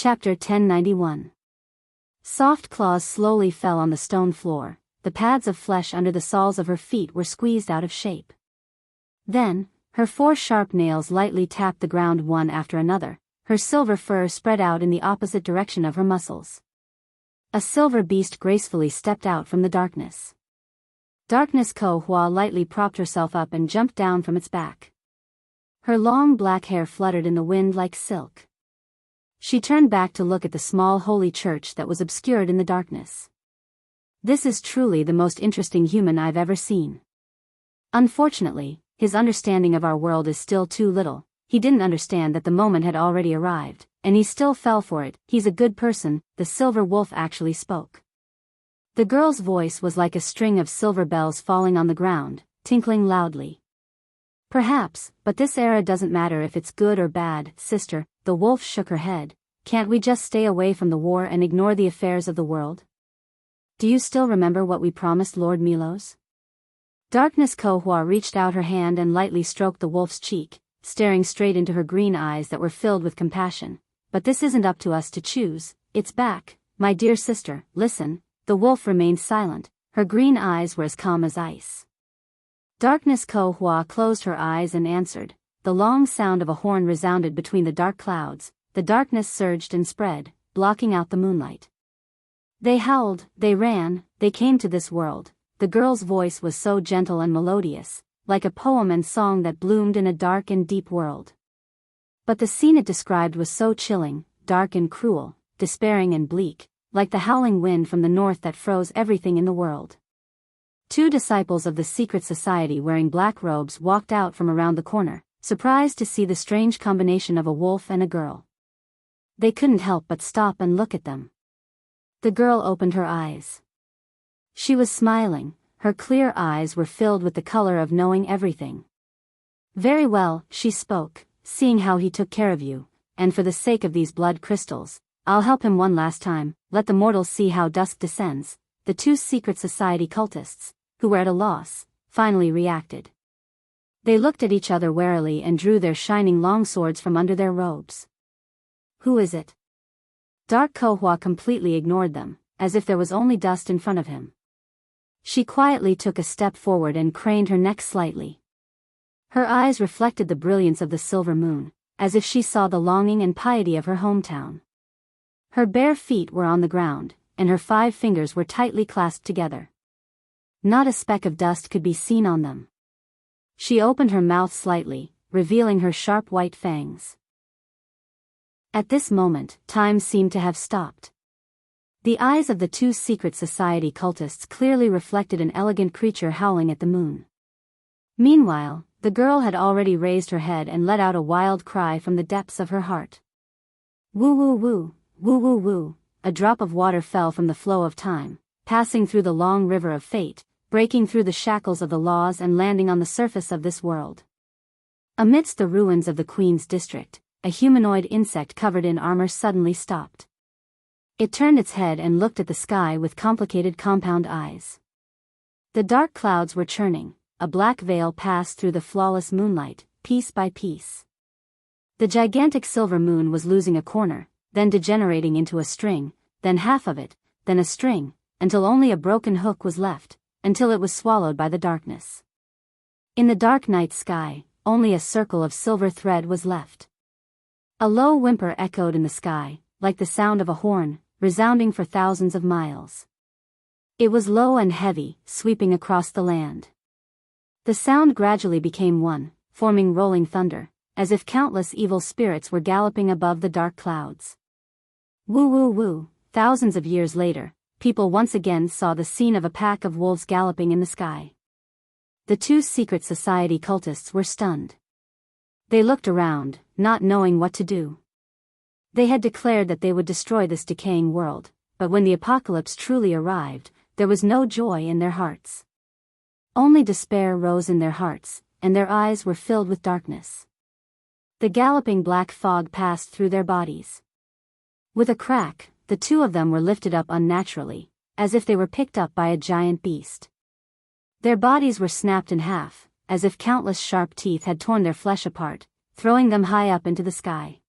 Chapter 1091. Soft claws slowly fell on the stone floor, the pads of flesh under the soles of her feet were squeezed out of shape. Then, her 4 sharp nails lightly tapped the ground one after another, her silver fur spread out in the opposite direction of her muscles. A silver beast gracefully stepped out from the darkness. Darkness Ko-Hua lightly propped herself up and jumped down from its back. Her long black hair fluttered in the wind like silk. She turned back to look at the small holy church that was obscured in the darkness. This is truly the most interesting human I've ever seen. Unfortunately, his understanding of our world is still too little. He didn't understand that the moment had already arrived, and he still fell for it. He's a good person, the silver wolf actually spoke. The girl's voice was like a string of silver bells falling on the ground, tinkling loudly. Perhaps, but this era doesn't matter if it's good or bad, sister. The wolf shook her head. Can't we just stay away from the war and ignore the affairs of the world? Do you still remember what we promised Lord Milos? Darkness Ko-Hua reached out her hand and lightly stroked the wolf's cheek, staring straight into her green eyes that were filled with compassion. But this isn't up to us to choose, it's back, my dear sister, listen. The wolf remained silent, her green eyes were as calm as ice. Darkness Ko-Hua closed her eyes and answered. The long sound of a horn resounded between the dark clouds, the darkness surged and spread, blocking out the moonlight. They howled, they ran, they came to this world. The girl's voice was so gentle and melodious, like a poem and song that bloomed in a dark and deep world. But the scene it described was so chilling, dark and cruel, despairing and bleak, like the howling wind from the north that froze everything in the world. 2 disciples of the secret society wearing black robes walked out from around the corner, surprised to see the strange combination of a wolf and a girl. They couldn't help but stop and look at them. The girl opened her eyes. She was smiling, her clear eyes were filled with the color of knowing everything. Very well, she spoke, seeing how he took care of you, and for the sake of these blood crystals, I'll help him one last time. Let the mortals see how dusk descends. The 2 secret society cultists, who were at a loss, finally reacted. They looked at each other warily and drew their shining long swords from under their robes. Who is it? Dark Ko-Hua completely ignored them, as if there was only dust in front of him. She quietly took a step forward and craned her neck slightly. Her eyes reflected the brilliance of the silver moon, as if she saw the longing and piety of her hometown. Her bare feet were on the ground, and her 5 fingers were tightly clasped together. Not a speck of dust could be seen on them. She opened her mouth slightly, revealing her sharp white fangs. At this moment, time seemed to have stopped. The eyes of the 2 secret society cultists clearly reflected an elegant creature howling at the moon. Meanwhile, the girl had already raised her head and let out a wild cry from the depths of her heart. Woo woo woo, woo woo woo. A drop of water fell from the flow of time, passing through the long river of fate, breaking through the shackles of the laws and landing on the surface of this world. Amidst the ruins of the Queen's district, a humanoid insect covered in armor suddenly stopped. It turned its head and looked at the sky with complicated compound eyes. The dark clouds were churning, a black veil passed through the flawless moonlight, piece by piece. The gigantic silver moon was losing a corner, then degenerating into a string, then half of it, then a string, until only a broken hook was left, until it was swallowed by the darkness. In the dark night sky, only a circle of silver thread was left. A low whimper echoed in the sky, like the sound of a horn, resounding for thousands of miles. It was low and heavy, sweeping across the land. The sound gradually became one, forming rolling thunder, as if countless evil spirits were galloping above the dark clouds. Woo woo woo. Thousands of years later, people once again saw the scene of a pack of wolves galloping in the sky. The 2 secret society cultists were stunned. They looked around, not knowing what to do. They had declared that they would destroy this decaying world, but when the apocalypse truly arrived, there was no joy in their hearts. Only despair rose in their hearts, and their eyes were filled with darkness. The galloping black fog passed through their bodies. With a crack, the 2 of them were lifted up unnaturally, as if they were picked up by a giant beast. Their bodies were snapped in half, as if countless sharp teeth had torn their flesh apart, throwing them high up into the sky.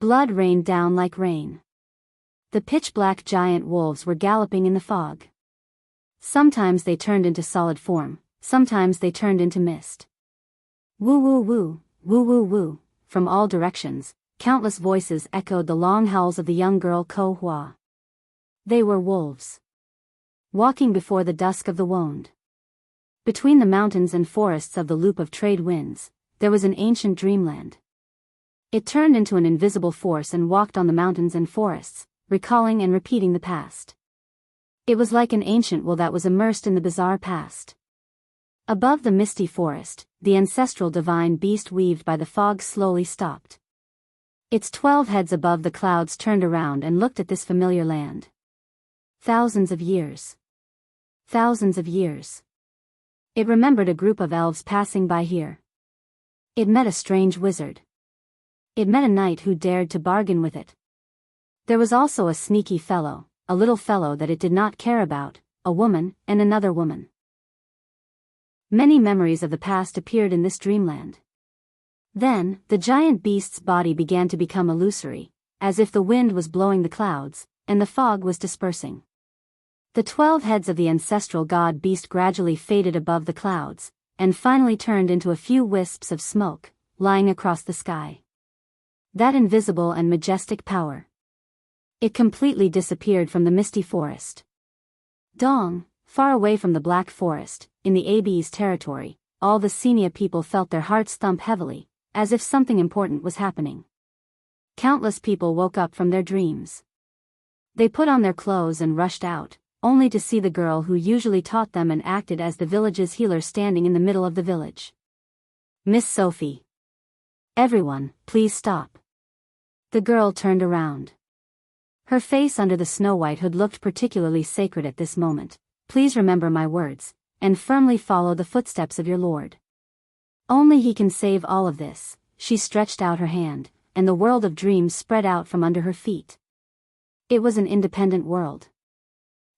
Blood rained down like rain. The pitch-black giant wolves were galloping in the fog. Sometimes they turned into solid form, sometimes they turned into mist. Woo woo woo, woo woo woo, from all directions, countless voices echoed the long howls of the young girl Ko Hua. They were wolves, walking before the dusk of the wound. Between the mountains and forests of the loop of trade winds, there was an ancient dreamland. It turned into an invisible force and walked on the mountains and forests, recalling and repeating the past. It was like an ancient will that was immersed in the bizarre past. Above the misty forest, the ancestral divine beast weaved by the fog slowly stopped. Its 12 heads above the clouds turned around and looked at this familiar land. Thousands of years. Thousands of years. It remembered a group of elves passing by here. It met a strange wizard. It met a knight who dared to bargain with it. There was also a sneaky fellow, a little fellow that it did not care about, a woman, and another woman. Many memories of the past appeared in this dreamland. Then, the giant beast's body began to become illusory, as if the wind was blowing the clouds, and the fog was dispersing. The 12 heads of the ancestral god beast gradually faded above the clouds, and finally turned into a few wisps of smoke, lying across the sky. That invisible and majestic power. It completely disappeared from the misty forest. Dong, far away from the Black Forest, in the AB's territory, all the Xenia people felt their hearts thump heavily, as if something important was happening. Countless people woke up from their dreams. They put on their clothes and rushed out, only to see the girl who usually taught them and acted as the village's healer standing in the middle of the village. Miss Sophie. Everyone, please stop. The girl turned around. Her face under the snow-white hood looked particularly sacred at this moment. Please remember my words, and firmly follow the footsteps of your Lord. Only he can save all of this. She stretched out her hand, and the world of dreams spread out from under her feet. It was an independent world.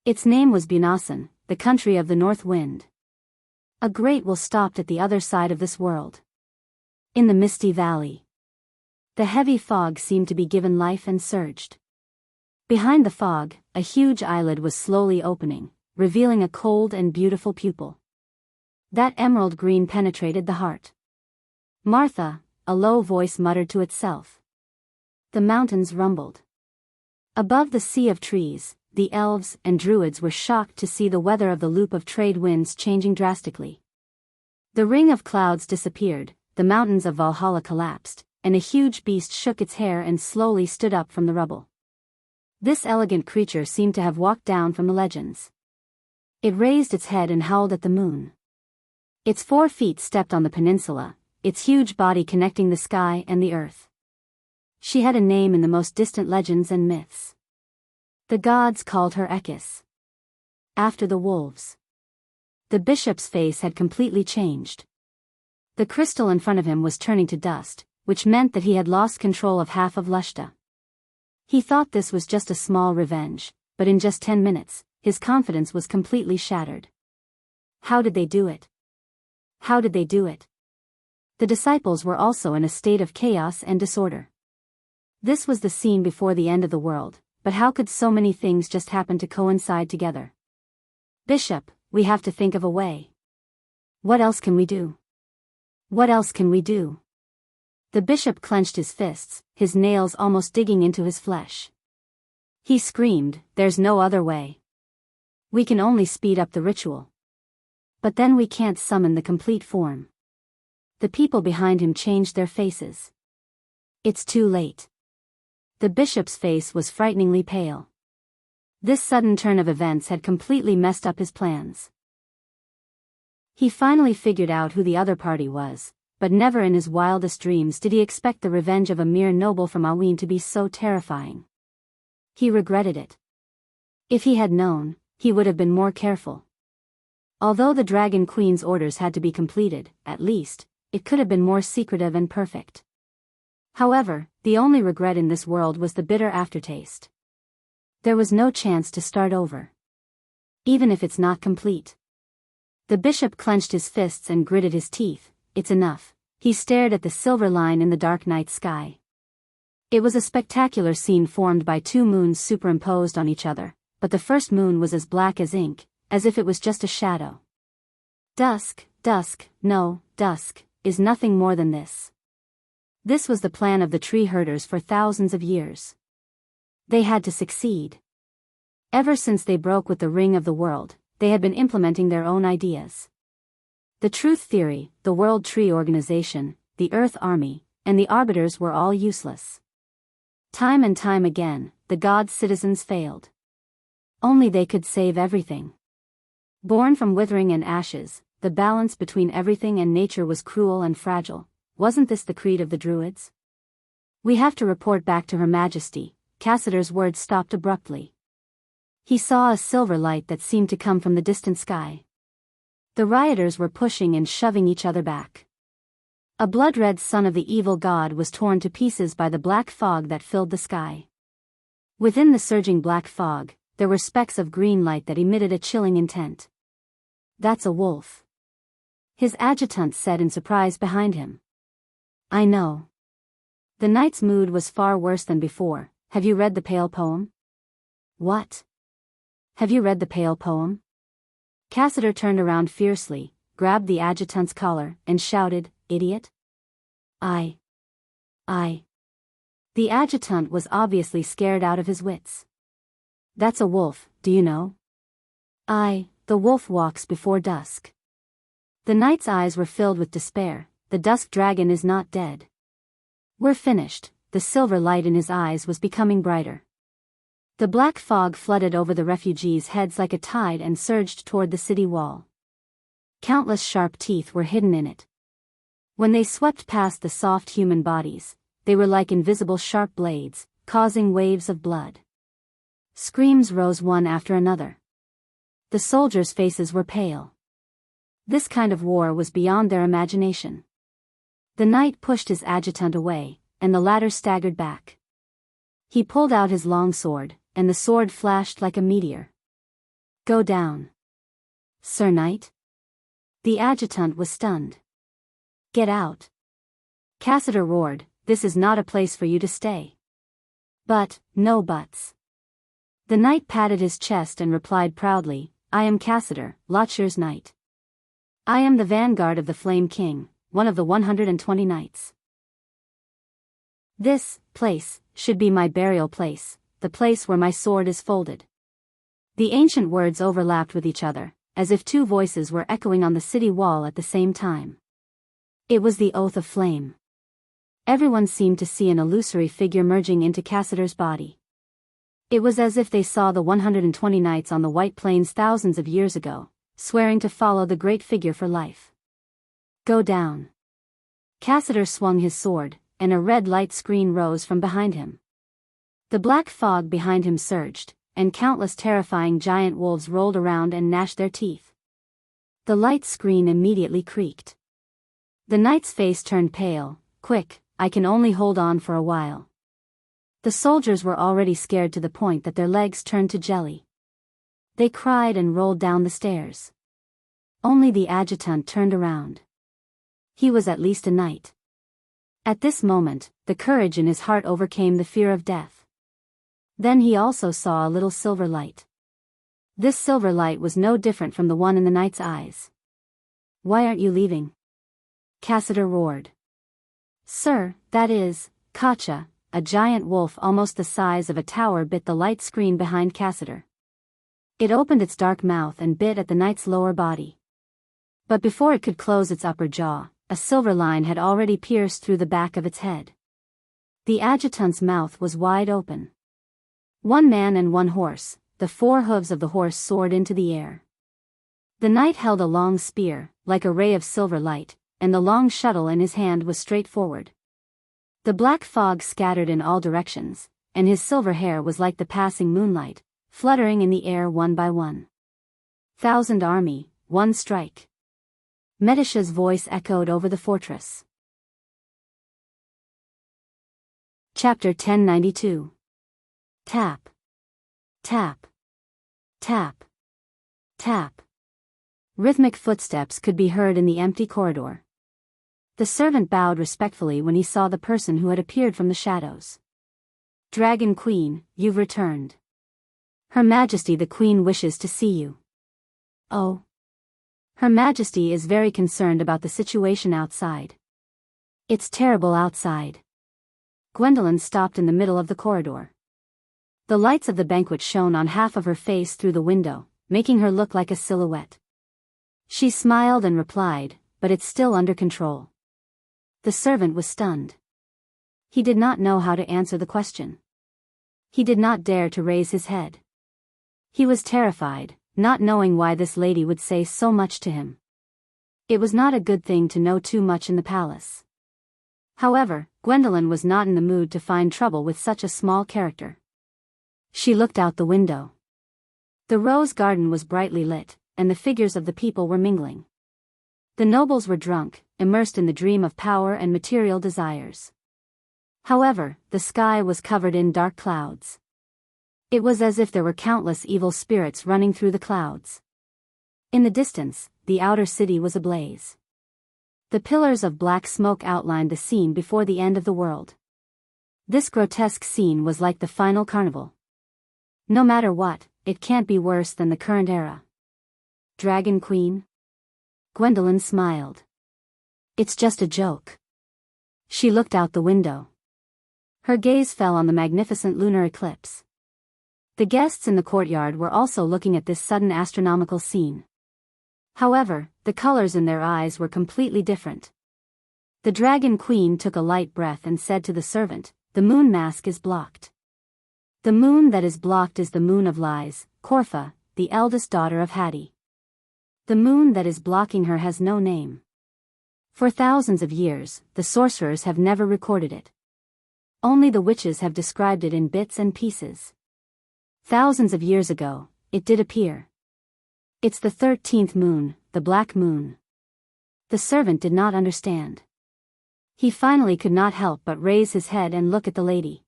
Its name was Bunasan, the country of the north wind. A great will stopped at the other side of this world. In the misty valley. The heavy fog seemed to be given life and surged. Behind the fog, a huge eyelid was slowly opening, revealing a cold and beautiful pupil. That emerald green penetrated the heart. Martha, a low voice muttered to itself. The mountains rumbled. Above the sea of trees, the elves and druids were shocked to see the weather of the loop of trade winds changing drastically. The ring of clouds disappeared, the mountains of Valhalla collapsed, and a huge beast shook its hair and slowly stood up from the rubble. This elegant creature seemed to have walked down from the legends. It raised its head and howled at the moon. Its 4 feet stepped on the peninsula, its huge body connecting the sky and the earth. She had a name in the most distant legends and myths. The gods called her Ekis. After the wolves. The bishop's face had completely changed. The crystal in front of him was turning to dust, which meant that he had lost control of half of Lushta. He thought this was just a small revenge, but in just 10 minutes, his confidence was completely shattered. How did they do it? How did they do it? The disciples were also in a state of chaos and disorder. This was the scene before the end of the world, but how could so many things just happen to coincide together? Bishop, we have to think of a way. What else can we do? What else can we do? The bishop clenched his fists, his nails almost digging into his flesh. He screamed, "There's no other way. We can only speed up the ritual. But then we can't summon the complete form." The people behind him changed their faces. It's too late. The bishop's face was frighteningly pale. This sudden turn of events had completely messed up his plans. He finally figured out who the other party was, but never in his wildest dreams did he expect the revenge of a mere noble from Awin to be so terrifying. He regretted it. If he had known, he would have been more careful. Although the Dragon Queen's orders had to be completed, at least, it could have been more secretive and perfect. However, the only regret in this world was the bitter aftertaste. There was no chance to start over. Even if it's not complete. The bishop clenched his fists and gritted his teeth. It's enough. He stared at the silver line in the dark night sky. It was a spectacular scene formed by two moons superimposed on each other, but the first moon was as black as ink, as if it was just a shadow. Dusk, is nothing more than this. This was the plan of the tree herders for thousands of years. They had to succeed. Ever since they broke with the ring of the world, they had been implementing their own ideas. The Truth Theory, the World Tree Organization, the Earth Army, and the Arbiters were all useless. Time and time again, the God's citizens failed. Only they could save everything. Born from withering and ashes, the balance between everything and nature was cruel and fragile. Wasn't this the creed of the Druids? We have to report back to Her Majesty. Cassider's words stopped abruptly. He saw a silver light that seemed to come from the distant sky. The rioters were pushing and shoving each other back. A blood-red son of the evil god was torn to pieces by the black fog that filled the sky. Within the surging black fog, there were specks of green light that emitted a chilling intent. That's a wolf. His adjutant said in surprise behind him. I know. The knight's mood was far worse than before. Have you read the Pale Poem? What? Have you read the Pale Poem? Cassider turned around fiercely, grabbed the adjutant's collar, and shouted, Idiot! I. The adjutant was obviously scared out of his wits. That's a wolf, do you know? The wolf walks before dusk. The knight's eyes were filled with despair. The dusk dragon is not dead. We're finished. The silver light in his eyes was becoming brighter. The black fog flooded over the refugees' heads like a tide and surged toward the city wall. Countless sharp teeth were hidden in it. When they swept past the soft human bodies, they were like invisible sharp blades, causing waves of blood. Screams rose one after another. The soldiers' faces were pale. This kind of war was beyond their imagination. The knight pushed his adjutant away, and the latter staggered back. He pulled out his long sword, and the sword flashed like a meteor. Go down. Sir Knight? The adjutant was stunned. Get out. Cassider roared, This is not a place for you to stay. But, no buts. The knight patted his chest and replied proudly, I am Cassider, Lochshire's knight. I am the vanguard of the Flame King, one of the 120 knights. This place should be my burial place, the place where my sword is folded. The ancient words overlapped with each other, as if two voices were echoing on the city wall at the same time. It was the oath of flame. Everyone seemed to see an illusory figure merging into Cassider's body. It was as if they saw the 120 knights on the White Plains thousands of years ago, swearing to follow the great figure for life. Go down. Cassider swung his sword, and a red light screen rose from behind him. The black fog behind him surged, and countless terrifying giant wolves rolled around and gnashed their teeth. The light screen immediately creaked. The knight's face turned pale. Quick, I can only hold on for a while. The soldiers were already scared to the point that their legs turned to jelly. They cried and rolled down the stairs. Only the adjutant turned around. He was at least a knight. At this moment, the courage in his heart overcame the fear of death. Then he also saw a little silver light. This silver light was no different from the one in the knight's eyes. Why aren't you leaving? Cassider roared. Sir, that is, Kacha, a giant wolf almost the size of a tower bit the light screen behind Cassider. It opened its dark mouth and bit at the knight's lower body. But before it could close its upper jaw, a silver line had already pierced through the back of its head. The adjutant's mouth was wide open. One man and one horse, the four hooves of the horse soared into the air. The knight held a long spear, like a ray of silver light, and the long shuttle in his hand was straight forward. The black fog scattered in all directions, and his silver hair was like the passing moonlight, fluttering in the air one by one. 1,000 army, one strike. Medisha's voice echoed over the fortress. Chapter 1092. Tap. Tap. Tap. Tap. Rhythmic footsteps could be heard in the empty corridor. The servant bowed respectfully when he saw the person who had appeared from the shadows. Dragon Queen, you've returned. Her Majesty the Queen wishes to see you. Oh. Her Majesty is very concerned about the situation outside. It's terrible outside. Gwendolyn stopped in the middle of the corridor. The lights of the banquet shone on half of her face through the window, making her look like a silhouette. She smiled and replied, but it's still under control. The servant was stunned. He did not know how to answer the question. He did not dare to raise his head. He was terrified, not knowing why this lady would say so much to him. It was not a good thing to know too much in the palace. However, Gwendolyn was not in the mood to find trouble with such a small character. She looked out the window. The rose garden was brightly lit, and the figures of the people were mingling. The nobles were drunk, immersed in the dream of power and material desires. However, the sky was covered in dark clouds. It was as if there were countless evil spirits running through the clouds. In the distance, the outer city was ablaze. The pillars of black smoke outlined the scene before the end of the world. This grotesque scene was like the final carnival. No matter what, it can't be worse than the current era. Dragon Queen? Gwendolyn smiled. It's just a joke. She looked out the window. Her gaze fell on the magnificent lunar eclipse. The guests in the courtyard were also looking at this sudden astronomical scene. However, the colors in their eyes were completely different. The Dragon Queen took a light breath and said to the servant, "The moon mask is blocked. The moon that is blocked is the moon of lies, Corfa, the eldest daughter of Hatti. The moon that is blocking her has no name. For thousands of years, the sorcerers have never recorded it. Only the witches have described it in bits and pieces. Thousands of years ago, it did appear. It's the 13th moon, the black moon." The servant did not understand. He finally could not help but raise his head and look at the lady.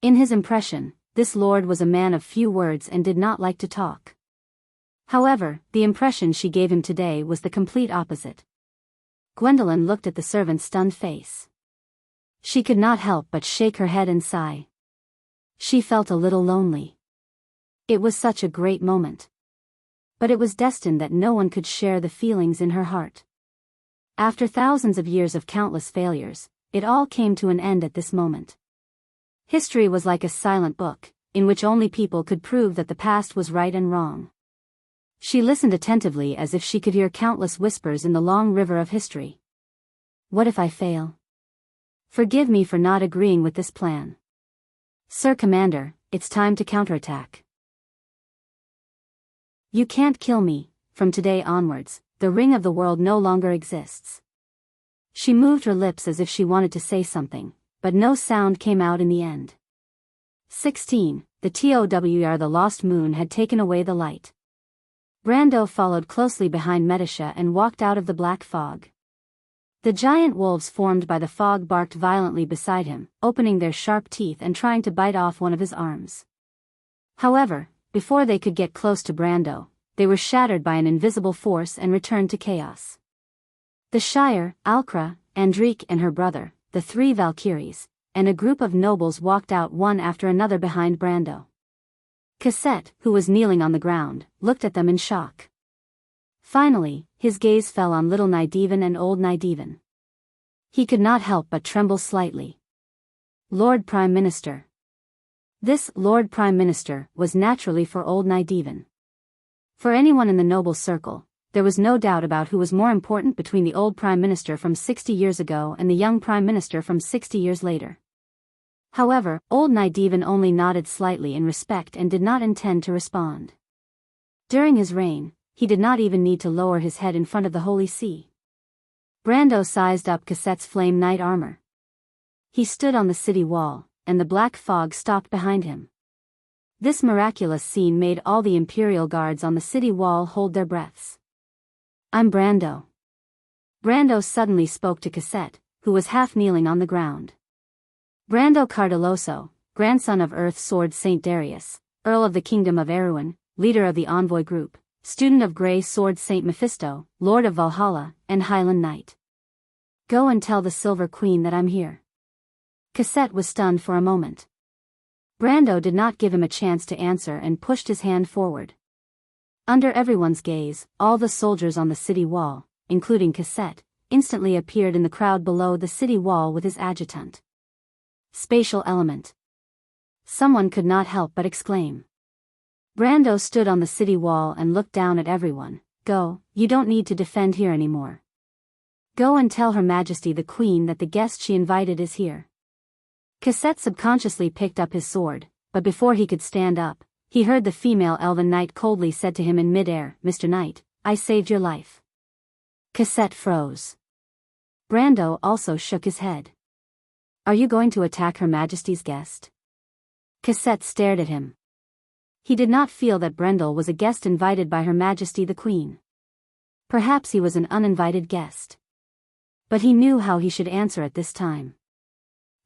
In his impression, this lord was a man of few words and did not like to talk. However, the impression she gave him today was the complete opposite. Gwendolyn looked at the servant's stunned face. She could not help but shake her head and sigh. She felt a little lonely. It was such a great moment. But it was destined that no one could share the feelings in her heart. After thousands of years of countless failures, it all came to an end at this moment. History was like a silent book, in which only people could prove that the past was right and wrong. She listened attentively as if she could hear countless whispers in the long river of history. What if I fail? Forgive me for not agreeing with this plan. Sir Commander, it's time to counterattack. You can't kill me. From today onwards, the ring of the world no longer exists. She moved her lips as if she wanted to say something, but no sound came out in the end. 16. The TOWR the lost moon had taken away the light. Brando followed closely behind Medisha and walked out of the black fog. The giant wolves formed by the fog barked violently beside him, opening their sharp teeth and trying to bite off one of his arms. However, before they could get close to Brando, they were shattered by an invisible force and returned to chaos. The Shire, Alcra, Andrique and her brother, the 3 Valkyries, and a group of nobles walked out one after another behind Brando. Cassette, who was kneeling on the ground, looked at them in shock. Finally, his gaze fell on little Nydivan and old Nydivan. He could not help but tremble slightly. Lord Prime Minister. This Lord Prime Minister was naturally for old Nydivan. For anyone in the noble circle, there was no doubt about who was more important between the old Prime Minister from 60 years ago and the young Prime Minister from 60 years later. However, old Nydivan only nodded slightly in respect and did not intend to respond. During his reign, he did not even need to lower his head in front of the Holy See. Brando sized up Cassette's flame knight armor. He stood on the city wall, and the black fog stopped behind him. This miraculous scene made all the Imperial guards on the city wall hold their breaths. I'm Brando. Brando suddenly spoke to Cassette, who was half kneeling on the ground. Brando Cardeloso, grandson of Earth Sword Saint Darius, Earl of the Kingdom of Erewhon, leader of the Envoy Group, student of Grey Sword Saint Mephisto, Lord of Valhalla, and Highland Knight. Go and tell the Silver Queen that I'm here. Cassette was stunned for a moment. Brando did not give him a chance to answer and pushed his hand forward. Under everyone's gaze, all the soldiers on the city wall, including Cassette, instantly appeared in the crowd below the city wall with his adjutant. Spatial element. Someone could not help but exclaim. Brando stood on the city wall and looked down at everyone. Go, you don't need to defend here anymore. Go and tell Her Majesty the Queen that the guest she invited is here. Cassette subconsciously picked up his sword, but before he could stand up, he heard the female elven knight coldly said to him in midair, Mr. Knight, I saved your life. Cassette froze. Brando also shook his head. Are you going to attack Her Majesty's guest? Cassette stared at him. He did not feel that Brendel was a guest invited by Her Majesty the Queen. Perhaps he was an uninvited guest. But he knew how he should answer at this time.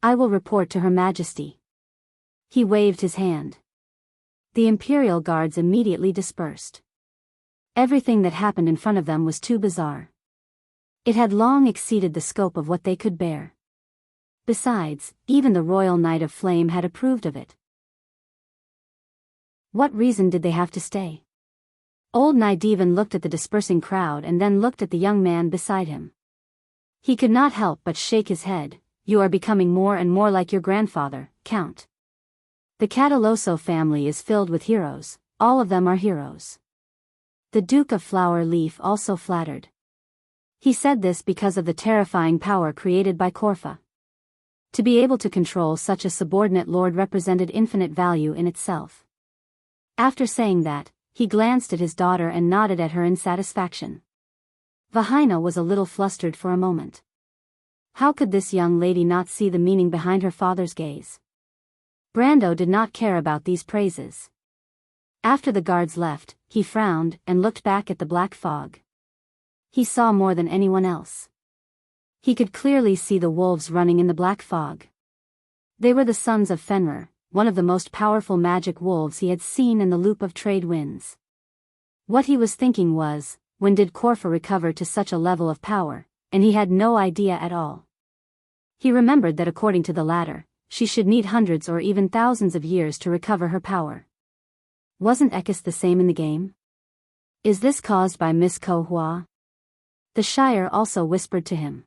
I will report to Her Majesty. He waved his hand. The Imperial Guards immediately dispersed. Everything that happened in front of them was too bizarre. It had long exceeded the scope of what they could bear. Besides, even the Royal Knight of Flame had approved of it. What reason did they have to stay? Old Nydevan looked at the dispersing crowd and then looked at the young man beside him. He could not help but shake his head. You are becoming more and more like your grandfather, Count. The Cataloso family is filled with heroes, all of them are heroes. The Duke of Flower Leaf also flattered. He said this because of the terrifying power created by Corfa. To be able to control such a subordinate lord represented infinite value in itself. After saying that, he glanced at his daughter and nodded at her in satisfaction. Vahina was a little flustered for a moment. How could this young lady not see the meaning behind her father's gaze? Brando did not care about these praises. After the guards left, he frowned and looked back at the black fog. He saw more than anyone else. He could clearly see the wolves running in the black fog. They were the sons of Fenrir, one of the most powerful magic wolves he had seen in the loop of trade winds. What he was thinking was, when did Corfa recover to such a level of power? And he had no idea at all. He remembered that according to the latter, she should need hundreds or even thousands of years to recover her power. Wasn't Ekis the same in the game? Is this caused by Miss Ko Hua? The Shire also whispered to him.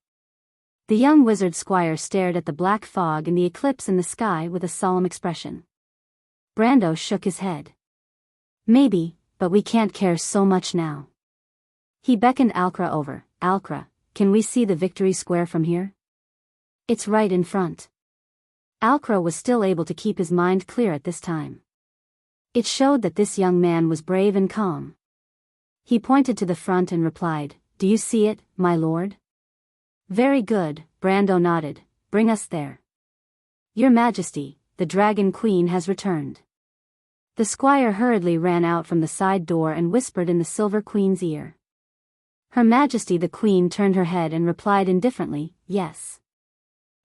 The young wizard squire stared at the black fog and the eclipse in the sky with a solemn expression. Brando shook his head. Maybe, but we can't care so much now. He beckoned Alcra over. Alcra, can we see the Victory Square from here? It's right in front. Alcra was still able to keep his mind clear at this time. It showed that this young man was brave and calm. He pointed to the front and replied, Do you see it, my lord? Very good, Brando nodded, bring us there. Your Majesty, the Dragon Queen has returned. The squire hurriedly ran out from the side door and whispered in the Silver Queen's ear. Her Majesty the Queen turned her head and replied indifferently, Yes.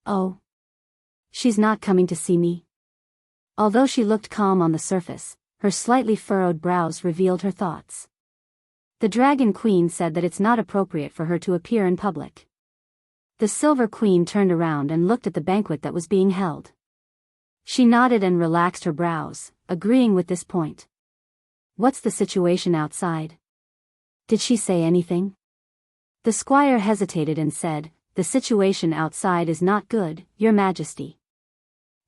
Oh. She's not coming to see me? Although she looked calm on the surface, her slightly furrowed brows revealed her thoughts. The Dragon Queen said that it's not appropriate for her to appear in public. The Silver Queen turned around and looked at the banquet that was being held. She nodded and relaxed her brows, agreeing with this point. What's the situation outside? Did she say anything? The squire hesitated and said, The situation outside is not good, Your Majesty.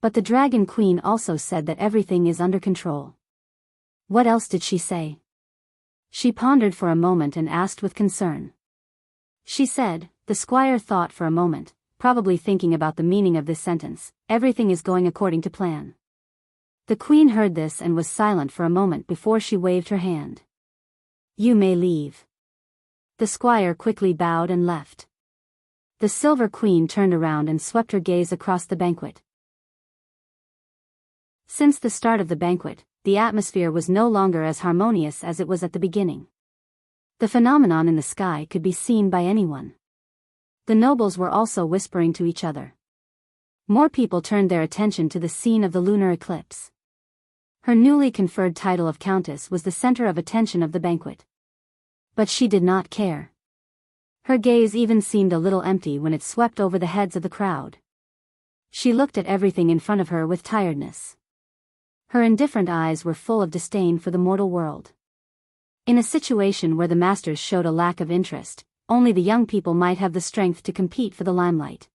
But the Dragon Queen also said that everything is under control. What else did she say? She pondered for a moment and asked with concern. She said, the squire thought for a moment, probably thinking about the meaning of this sentence, everything is going according to plan. The queen heard this and was silent for a moment before she waved her hand. You may leave. The squire quickly bowed and left. The Silver Queen turned around and swept her gaze across the banquet. Since the start of the banquet, the atmosphere was no longer as harmonious as it was at the beginning. The phenomenon in the sky could be seen by anyone. The nobles were also whispering to each other. More people turned their attention to the scene of the lunar eclipse. Her newly conferred title of countess was the center of attention of the banquet. But she did not care. Her gaze even seemed a little empty when it swept over the heads of the crowd. She looked at everything in front of her with tiredness. Her indifferent eyes were full of disdain for the mortal world. In a situation where the masters showed a lack of interest, only the young people might have the strength to compete for the limelight.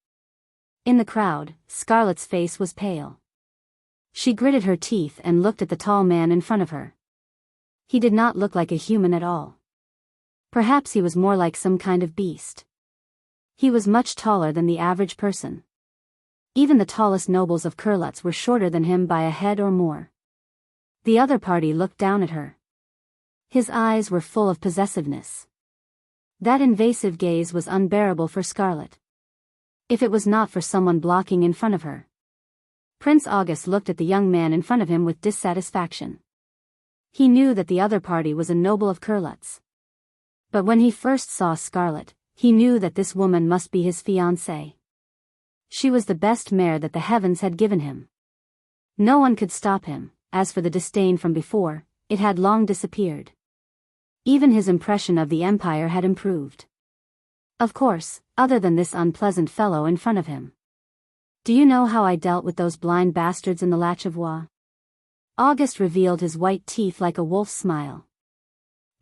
In the crowd, Scarlet's face was pale. She gritted her teeth and looked at the tall man in front of her. He did not look like a human at all. Perhaps he was more like some kind of beast. He was much taller than the average person. Even the tallest nobles of Kurlutz were shorter than him by a head or more. The other party looked down at her. His eyes were full of possessiveness. That invasive gaze was unbearable for Scarlet. If it was not for someone blocking in front of her. Prince August looked at the young man in front of him with dissatisfaction. He knew that the other party was a noble of Kurlutz. But when he first saw Scarlet, he knew that this woman must be his fiancée. She was the best mare that the heavens had given him. No one could stop him. As for the disdain from before, it had long disappeared. Even his impression of the empire had improved. Of course, other than this unpleasant fellow in front of him. Do you know how I dealt with those blind bastards in the Latch of Wa? August revealed his white teeth like a wolf's smile.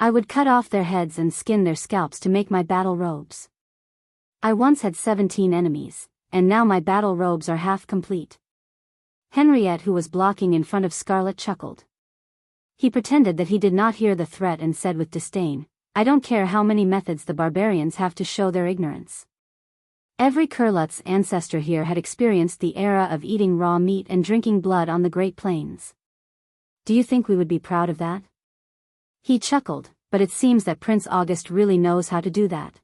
I would cut off their heads and skin their scalps to make my battle robes. I once had 17 enemies, and now my battle robes are half complete. Henriette, who was blocking in front of Scarlet, chuckled. He pretended that he did not hear the threat and said with disdain, I don't care how many methods the barbarians have to show their ignorance. Every Kurlutz ancestor here had experienced the era of eating raw meat and drinking blood on the Great Plains. Do you think we would be proud of that? He chuckled, but it seems that Prince August really knows how to do that.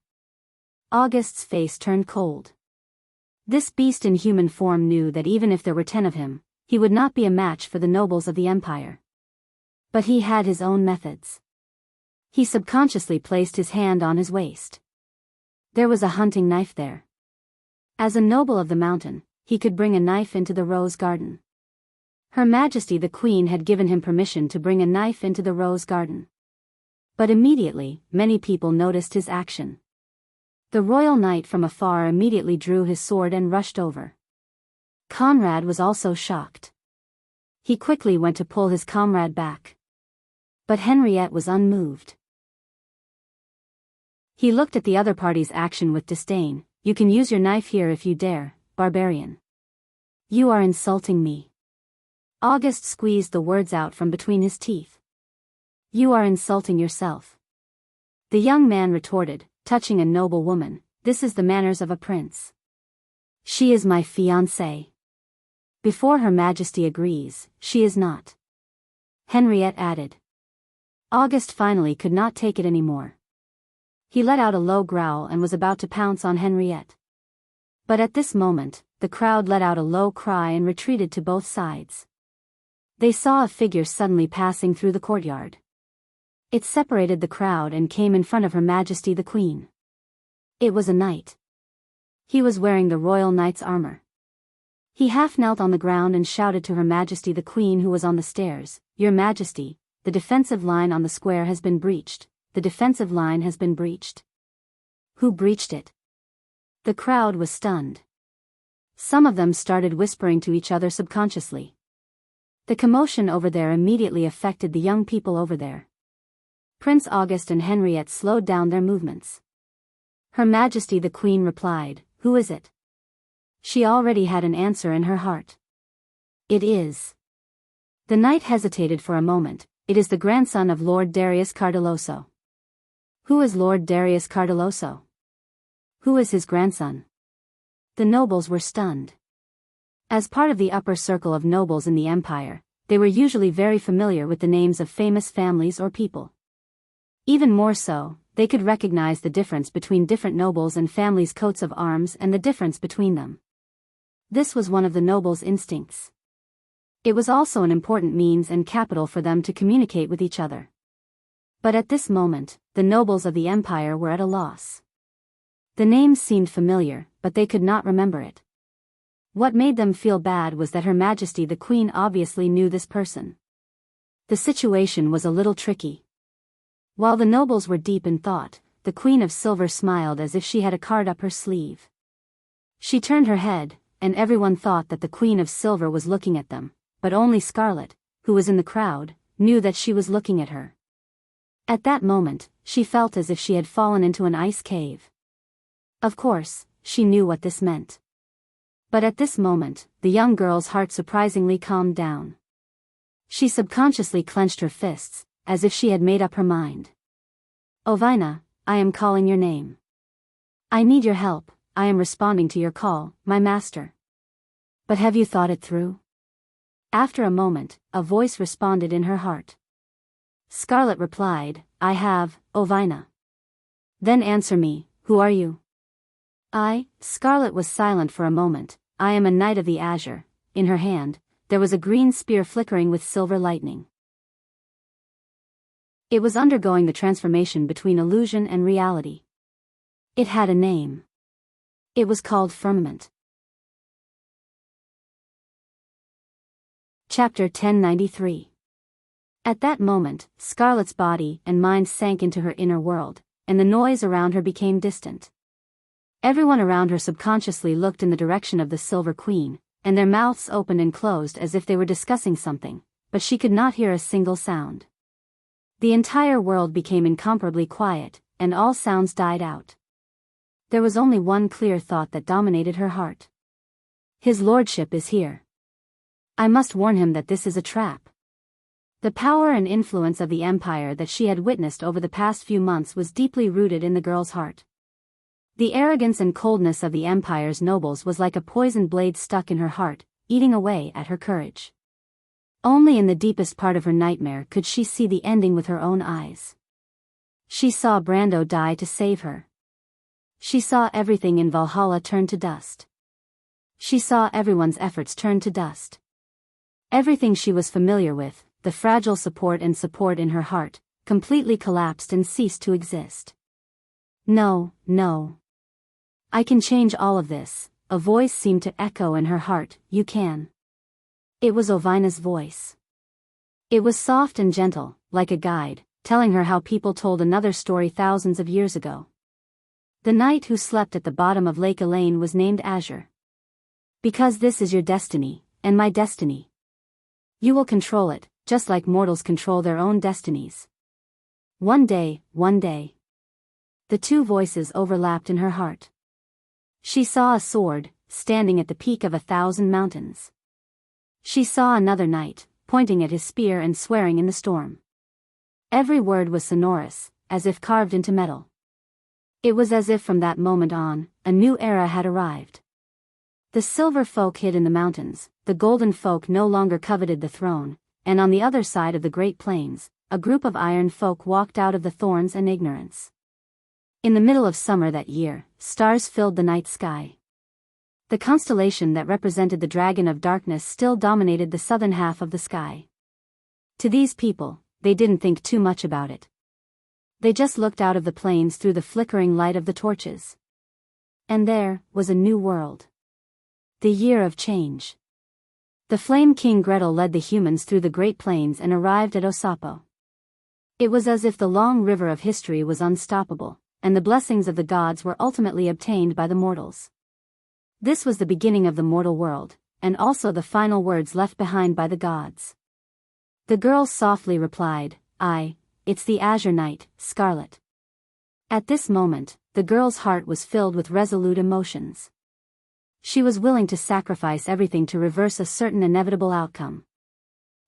August's face turned cold. This beast in human form knew that even if there were 10 of him, he would not be a match for the nobles of the empire. But he had his own methods. He subconsciously placed his hand on his waist. There was a hunting knife there. As a noble of the mountain, he could bring a knife into the rose garden. Her Majesty the Queen had given him permission to bring a knife into the rose garden. But immediately, many people noticed his action. The royal knight from afar immediately drew his sword and rushed over. Conrad was also shocked. He quickly went to pull his comrade back. But Henriette was unmoved. He looked at the other party's action with disdain. You can use your knife here if you dare, barbarian. You are insulting me. August squeezed the words out from between his teeth. You are insulting yourself. The young man retorted, touching a noble woman, this is the manners of a prince. She is my fiancée. Before Her Majesty agrees, she is not. Henriette added. August finally could not take it anymore. He let out a low growl and was about to pounce on Henriette. But at this moment, the crowd let out a low cry and retreated to both sides. They saw a figure suddenly passing through the courtyard. It separated the crowd and came in front of Her Majesty the Queen. It was a knight. He was wearing the royal knight's armor. He half knelt on the ground and shouted to Her Majesty the Queen, who was on the stairs, Your Majesty, the defensive line on the square has been breached. The defensive line has been breached. Who breached it? The crowd was stunned. Some of them started whispering to each other subconsciously. The commotion over there immediately affected the young people over there. Prince August and Henriette slowed down their movements. Her Majesty the Queen replied, Who is it? She already had an answer in her heart. It is. The knight hesitated for a moment. It is the grandson of Lord Darius Cardelloso. Who is Lord Darius Cardelloso? Who is his grandson? The nobles were stunned. As part of the upper circle of nobles in the empire, they were usually very familiar with the names of famous families or people. Even more so, they could recognize the difference between different nobles and families' coats of arms and the difference between them. This was one of the nobles' instincts. It was also an important means and capital for them to communicate with each other. But at this moment, the nobles of the empire were at a loss. The names seemed familiar, but they could not remember it. What made them feel bad was that Her Majesty the Queen obviously knew this person. The situation was a little tricky. While the nobles were deep in thought, the Queen of Silver smiled as if she had a card up her sleeve. She turned her head, and everyone thought that the Queen of Silver was looking at them, but only Scarlet, who was in the crowd, knew that she was looking at her. At that moment, she felt as if she had fallen into an ice cave. Of course, she knew what this meant. But at this moment, the young girl's heart surprisingly calmed down. She subconsciously clenched her fists, as if she had made up her mind. Ovina, I am calling your name. I need your help, I am responding to your call, my master. But have you thought it through? After a moment, a voice responded in her heart. Scarlet replied, I have, Ovina. Then answer me, who are you? Scarlet was silent for a moment. I am a knight of the azure. In her hand, there was a green spear flickering with silver lightning. It was undergoing the transformation between illusion and reality. It had a name. It was called Firmament. Chapter 1093. At that moment, Scarlet's body and mind sank into her inner world, and the noise around her became distant. Everyone around her subconsciously looked in the direction of the Silver Queen, and their mouths opened and closed as if they were discussing something, but she could not hear a single sound. The entire world became incomparably quiet, and all sounds died out. There was only one clear thought that dominated her heart. His lordship is here. I must warn him that this is a trap. The power and influence of the empire that she had witnessed over the past few months was deeply rooted in the girl's heart. The arrogance and coldness of the empire's nobles was like a poisoned blade stuck in her heart, eating away at her courage. Only in the deepest part of her nightmare could she see the ending with her own eyes. She saw Brando die to save her. She saw everything in Valhalla turn to dust. She saw everyone's efforts turn to dust. Everything she was familiar with, the fragile support in her heart, completely collapsed and ceased to exist. No, no. I can change all of this, a voice seemed to echo in her heart, you can. It was Ovina's voice. It was soft and gentle, like a guide, telling her how people told another story thousands of years ago. The knight who slept at the bottom of Lake Elaine was named Azure. Because this is your destiny, and my destiny. You will control it, just like mortals control their own destinies. One day. The two voices overlapped in her heart. She saw a sword, standing at the peak of 1,000 mountains. She saw another knight, pointing at his spear and swearing in the storm. Every word was sonorous, as if carved into metal. It was as if from that moment on, a new era had arrived. The silver folk hid in the mountains, the golden folk no longer coveted the throne, and on the other side of the Great Plains, a group of iron folk walked out of the thorns and ignorance. In the middle of summer that year, stars filled the night sky. The constellation that represented the Dragon of Darkness still dominated the southern half of the sky. To these people, they didn't think too much about it. They just looked out of the plains through the flickering light of the torches. And there was a new world. The year of change. The Flame King Gretel led the humans through the Great Plains and arrived at Osapo. It was as if the long river of history was unstoppable, and the blessings of the gods were ultimately obtained by the mortals. This was the beginning of the mortal world, and also the final words left behind by the gods. The girl softly replied, it's the Azure Knight, Scarlet. At this moment, the girl's heart was filled with resolute emotions. She was willing to sacrifice everything to reverse a certain inevitable outcome.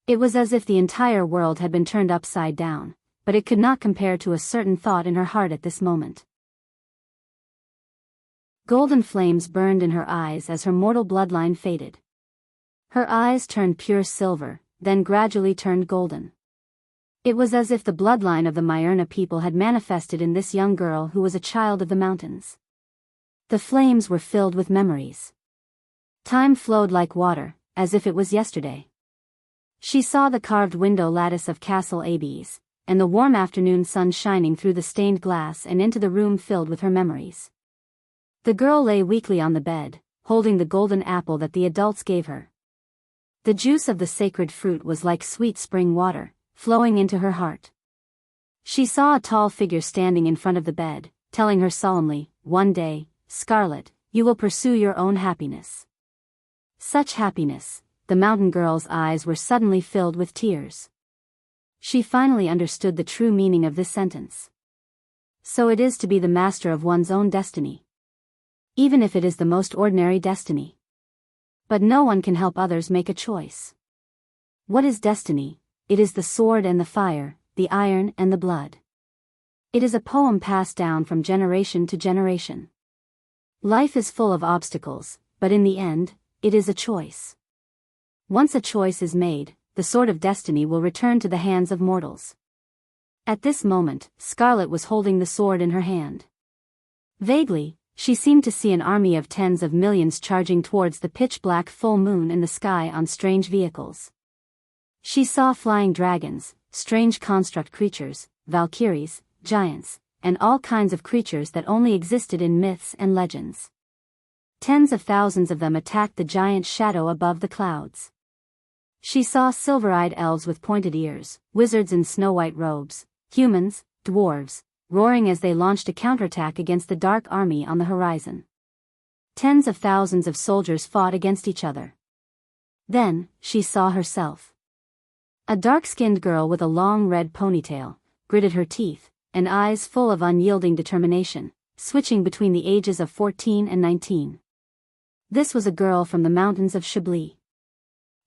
It was as if the entire world had been turned upside down, but it could not compare to a certain thought in her heart at this moment. Golden flames burned in her eyes as her mortal bloodline faded. Her eyes turned pure silver, then gradually turned golden. It was as if the bloodline of the Myrna people had manifested in this young girl who was a child of the mountains. The flames were filled with memories. Time flowed like water, as if it was yesterday. She saw the carved window lattice of Castle Abes, and the warm afternoon sun shining through the stained glass and into the room filled with her memories. The girl lay weakly on the bed, holding the golden apple that the adults gave her. The juice of the sacred fruit was like sweet spring water, flowing into her heart. She saw a tall figure standing in front of the bed, telling her solemnly, one day, Scarlet, you will pursue your own happiness. Such happiness, the mountain girl's eyes were suddenly filled with tears. She finally understood the true meaning of this sentence. So it is to be the master of one's own destiny. Even if it is the most ordinary destiny. But no one can help others make a choice. What is destiny? It is the sword and the fire, the iron and the blood. It is a poem passed down from generation to generation. Life is full of obstacles, but in the end, it is a choice. Once a choice is made, the sword of destiny will return to the hands of mortals. At this moment, Scarlet was holding the sword in her hand. Vaguely, she seemed to see an army of tens of millions charging towards the pitch-black full moon in the sky on strange vehicles. She saw flying dragons, strange construct creatures, valkyries, giants, and all kinds of creatures that only existed in myths and legends. Tens of thousands of them attacked the giant shadow above the clouds. She saw silver-eyed elves with pointed ears, wizards in snow-white robes, humans, dwarves, roaring as they launched a counterattack against the dark army on the horizon. Tens of thousands of soldiers fought against each other. Then, she saw herself. A dark-skinned girl with a long red ponytail, gritted her teeth, and eyes full of unyielding determination, switching between the ages of 14 and 19. This was a girl from the mountains of Chablis.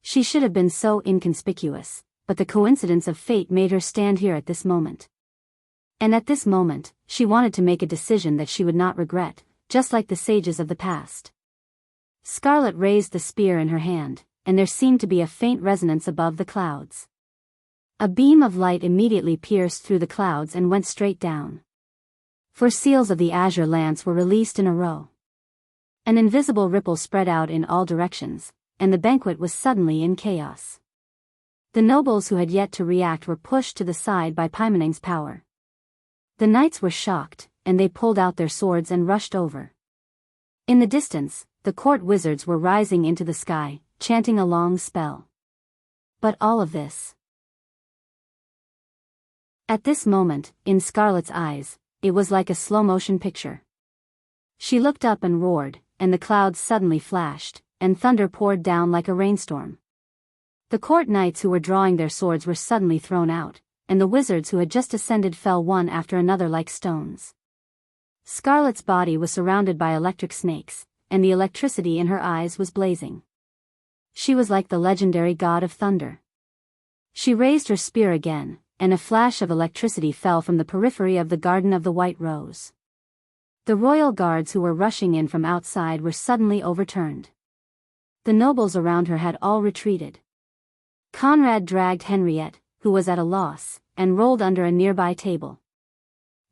She should have been so inconspicuous, but the coincidence of fate made her stand here at this moment. And at this moment, she wanted to make a decision that she would not regret, just like the sages of the past. Scarlet raised the spear in her hand, and there seemed to be a faint resonance above the clouds. A beam of light immediately pierced through the clouds and went straight down. 4 seals of the azure lance were released in a row. An invisible ripple spread out in all directions, and the banquet was suddenly in chaos. The nobles who had yet to react were pushed to the side by Pymoning's power. The knights were shocked, and they pulled out their swords and rushed over. In the distance, the court wizards were rising into the sky, chanting a long spell. But all of this. At this moment, in Scarlet's eyes, it was like a slow-motion picture. She looked up and roared, and the clouds suddenly flashed, and thunder poured down like a rainstorm. The court knights who were drawing their swords were suddenly thrown out, and the wizards who had just ascended fell one after another like stones. Scarlet's body was surrounded by electric snakes, and the electricity in her eyes was blazing. She was like the legendary god of thunder. She raised her spear again, and a flash of electricity fell from the periphery of the Garden of the White Rose. The royal guards who were rushing in from outside were suddenly overturned. The nobles around her had all retreated. Conrad dragged Henriette, who was at a loss, and rolled under a nearby table.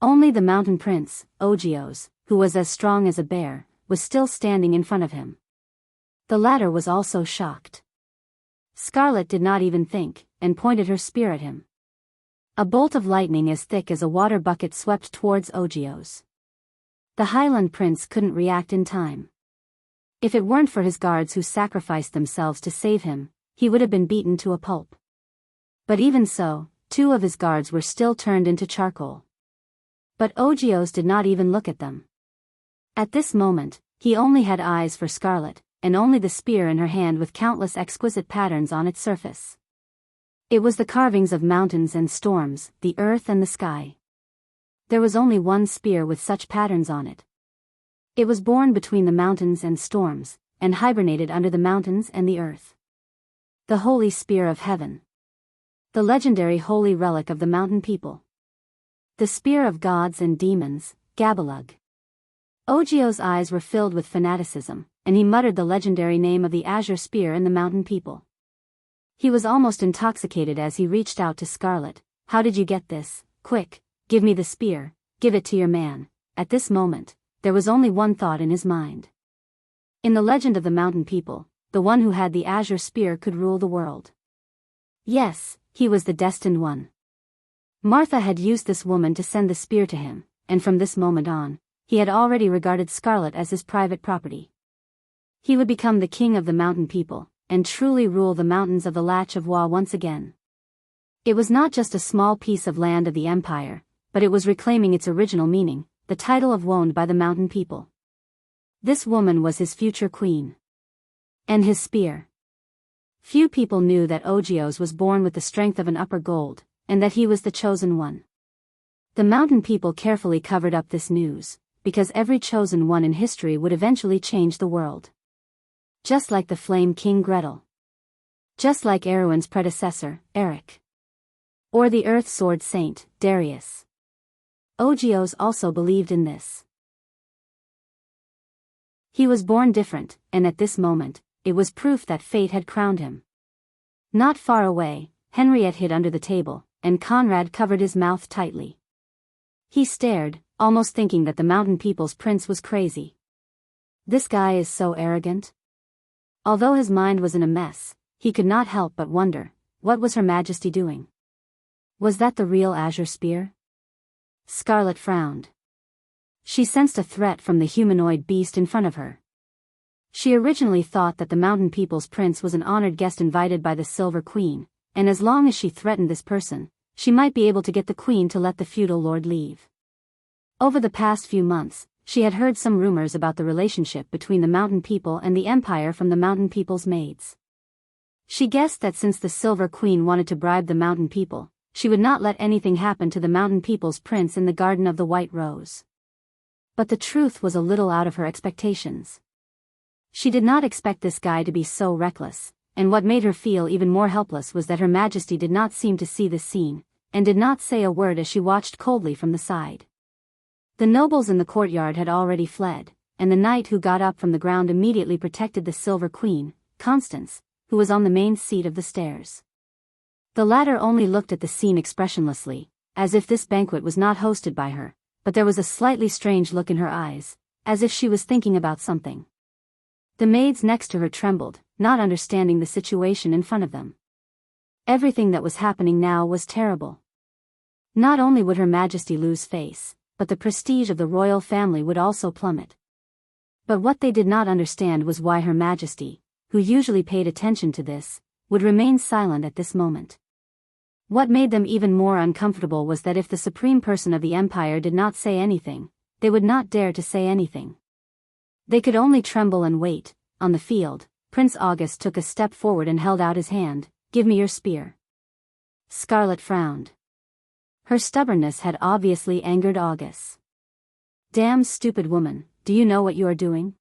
Only the mountain prince, Ogios, who was as strong as a bear, was still standing in front of him. The latter was also shocked. Scarlet did not even think, and pointed her spear at him. A bolt of lightning as thick as a water bucket swept towards Ogios. The Highland prince couldn't react in time. If it weren't for his guards who sacrificed themselves to save him, he would have been beaten to a pulp. But even so, 2 of his guards were still turned into charcoal. But Ogios did not even look at them. At this moment, he only had eyes for Scarlet, and only the spear in her hand with countless exquisite patterns on its surface. It was the carvings of mountains and storms, the earth and the sky. There was only one spear with such patterns on it. It was born between the mountains and storms, and hibernated under the mountains and the earth. The Holy Spear of Heaven. The legendary holy relic of the mountain people. The spear of gods and demons, Gabalug. Ogios' eyes were filled with fanaticism, and he muttered the legendary name of the azure spear and the mountain people. He was almost intoxicated as he reached out to Scarlet. How did you get this? Quick, give me the spear, give it to your man. At this moment, there was only one thought in his mind. In the legend of the mountain people, the one who had the azure spear could rule the world. Yes, he was the destined one. Martha had used this woman to send the spear to him, and from this moment on, he had already regarded Scarlet as his private property. He would become the king of the mountain people, and truly rule the mountains of the Latch of Wa once again. It was not just a small piece of land of the empire, but it was reclaiming its original meaning, the title of owned by the mountain people. This woman was his future queen. And his spear. Few people knew that Ogios was born with the strength of an upper gold, and that he was the chosen one. The mountain people carefully covered up this news, because every chosen one in history would eventually change the world. Just like the Flame King Gretel. Just like Erwin's predecessor, Eric. Or the Earth Sword Saint, Darius. Ogios also believed in this. He was born different, and at this moment, it was proof that fate had crowned him. Not far away, Henriette hid under the table, and Conrad covered his mouth tightly. He stared, almost thinking that the mountain people's prince was crazy. This guy is so arrogant. Although his mind was in a mess, he could not help but wonder, what was Her Majesty doing? Was that the real azure spear? Scarlet frowned. She sensed a threat from the humanoid beast in front of her. She originally thought that the mountain people's prince was an honored guest invited by the Silver Queen, and as long as she threatened this person, she might be able to get the queen to let the feudal lord leave. Over the past few months, she had heard some rumors about the relationship between the mountain people and the empire from the mountain people's maids. She guessed that since the Silver Queen wanted to bribe the mountain people, she would not let anything happen to the mountain people's prince in the Garden of the White Rose. But the truth was a little out of her expectations. She did not expect this guy to be so reckless, and what made her feel even more helpless was that Her Majesty did not seem to see this scene, and did not say a word as she watched coldly from the side. The nobles in the courtyard had already fled, and the knight who got up from the ground immediately protected the Silver Queen, Constance, who was on the main seat of the stairs. The latter only looked at the scene expressionlessly, as if this banquet was not hosted by her, but there was a slightly strange look in her eyes, as if she was thinking about something. The maids next to her trembled, not understanding the situation in front of them. Everything that was happening now was terrible. Not only would Her Majesty lose face, but the prestige of the royal family would also plummet. But what they did not understand was why Her Majesty, who usually paid attention to this, would remain silent at this moment. What made them even more uncomfortable was that if the supreme person of the empire did not say anything, they would not dare to say anything. They could only tremble and wait. On the field, Prince August took a step forward and held out his hand. "Give me your spear." Scarlet frowned. Her stubbornness had obviously angered August. "Damn stupid woman, do you know what you are doing?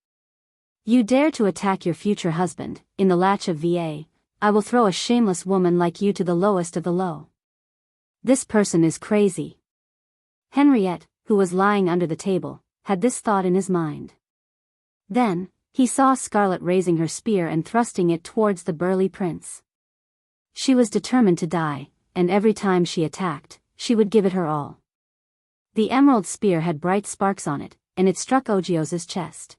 You dare to attack your future husband, in the latch of VA, I will throw a shameless woman like you to the lowest of the low. This person is crazy." Henriette, who was lying under the table, had this thought in his mind. Then, he saw Scarlet raising her spear and thrusting it towards the burly prince. She was determined to die, and every time she attacked, she would give it her all. The emerald spear had bright sparks on it, and it struck Ogios's chest.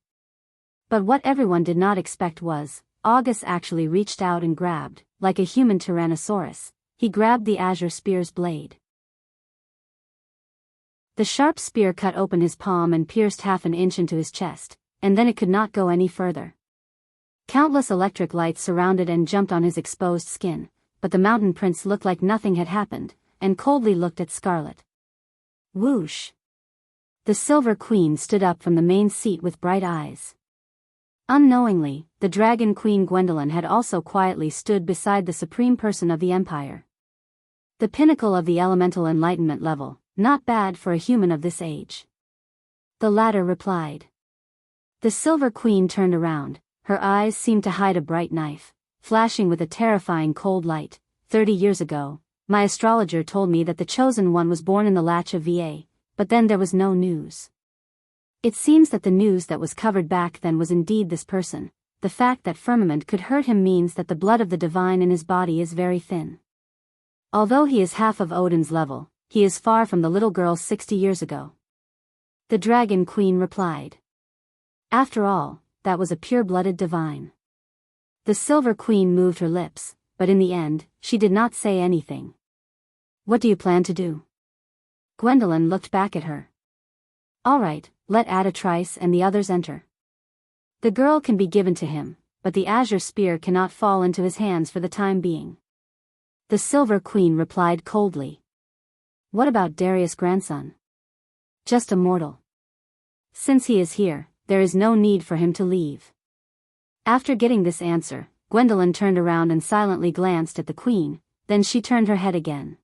But what everyone did not expect was, August actually reached out and grabbed, like a human tyrannosaurus, he grabbed the azure spear's blade. The sharp spear cut open his palm and pierced half an inch into his chest, and then it could not go any further. Countless electric lights surrounded and jumped on his exposed skin, but the mountain prince looked like nothing had happened, and coldly looked at Scarlet. Whoosh! The Silver Queen stood up from the main seat with bright eyes. Unknowingly, the Dragon Queen Gwendolyn had also quietly stood beside the supreme person of the empire. The pinnacle of the elemental enlightenment level, not bad for a human of this age. The latter replied. The Silver Queen turned around, her eyes seemed to hide a bright knife, flashing with a terrifying cold light. 30 years ago, my astrologer told me that the chosen one was born in the latch of VA, but then there was no news. It seems that the news that was covered back then was indeed this person. The fact that firmament could hurt him means that the blood of the divine in his body is very thin. Although he is half of Odin's level, he is far from the little girl 60 years ago. The Dragon Queen replied. After all, that was a pure-blooded divine. The Silver Queen moved her lips, but in the end, she did not say anything. What do you plan to do? Gwendolyn looked back at her. All right, let Adatrice and the others enter. The girl can be given to him, but the azure spear cannot fall into his hands for the time being. The Silver Queen replied coldly. What about Darius' grandson? Just a mortal. Since he is here, there is no need for him to leave. After getting this answer, Gwendolyn turned around and silently glanced at the queen, then she turned her head again.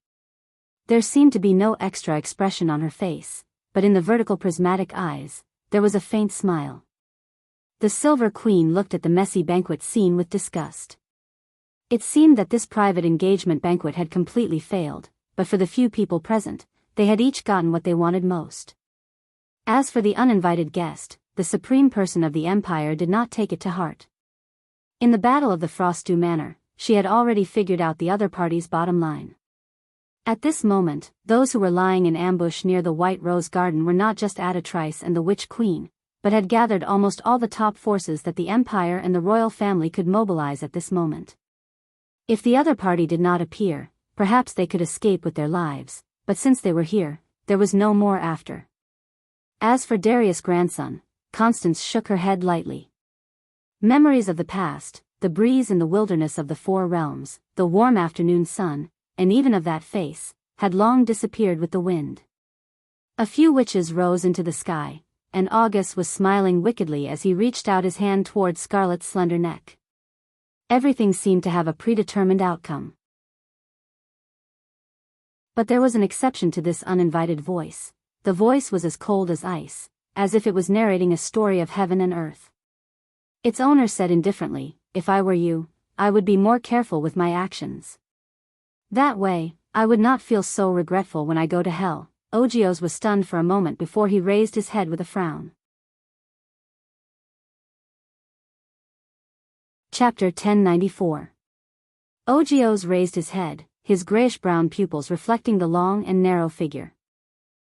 There seemed to be no extra expression on her face, but in the vertical prismatic eyes, there was a faint smile. The Silver Queen looked at the messy banquet scene with disgust. It seemed that this private engagement banquet had completely failed, but for the few people present, they had each gotten what they wanted most. As for the uninvited guest, the supreme person of the empire did not take it to heart. In the Battle of the Frostdew Manor, she had already figured out the other party's bottom line. At this moment, those who were lying in ambush near the White Rose Garden were not just Adatrice and the Witch Queen, but had gathered almost all the top forces that the Empire and the royal family could mobilize at this moment. If the other party did not appear, perhaps they could escape with their lives, but since they were here, there was no more after. As for Darius' grandson, Constance shook her head lightly. Memories of the past, the breeze in the wilderness of the Four Realms, the warm afternoon sun, and even of that face, had long disappeared with the wind. A few witches rose into the sky, and August was smiling wickedly as he reached out his hand towards Scarlet's slender neck. Everything seemed to have a predetermined outcome. But there was an exception to this uninvited voice. The voice was as cold as ice, as if it was narrating a story of heaven and earth. Its owner said indifferently, "If I were you, I would be more careful with my actions. That way, I would not feel so regretful when I go to hell." Ogios was stunned for a moment before he raised his head with a frown. Chapter 1094. Ogios raised his head, his grayish-brown pupils reflecting the long and narrow figure.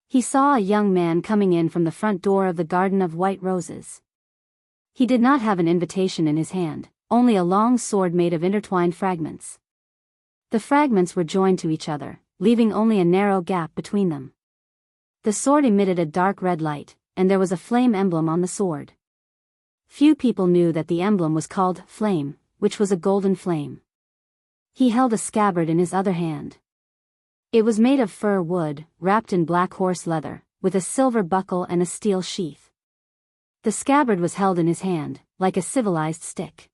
He saw a young man coming in from the front door of the Garden of White Roses. He did not have an invitation in his hand, only a long sword made of intertwined fragments. The fragments were joined to each other, leaving only a narrow gap between them. The sword emitted a dark red light, and there was a flame emblem on the sword. Few people knew that the emblem was called Flame, which was a golden flame. He held a scabbard in his other hand. It was made of fir wood, wrapped in black horse leather, with a silver buckle and a steel sheath. The scabbard was held in his hand, like a civilized stick.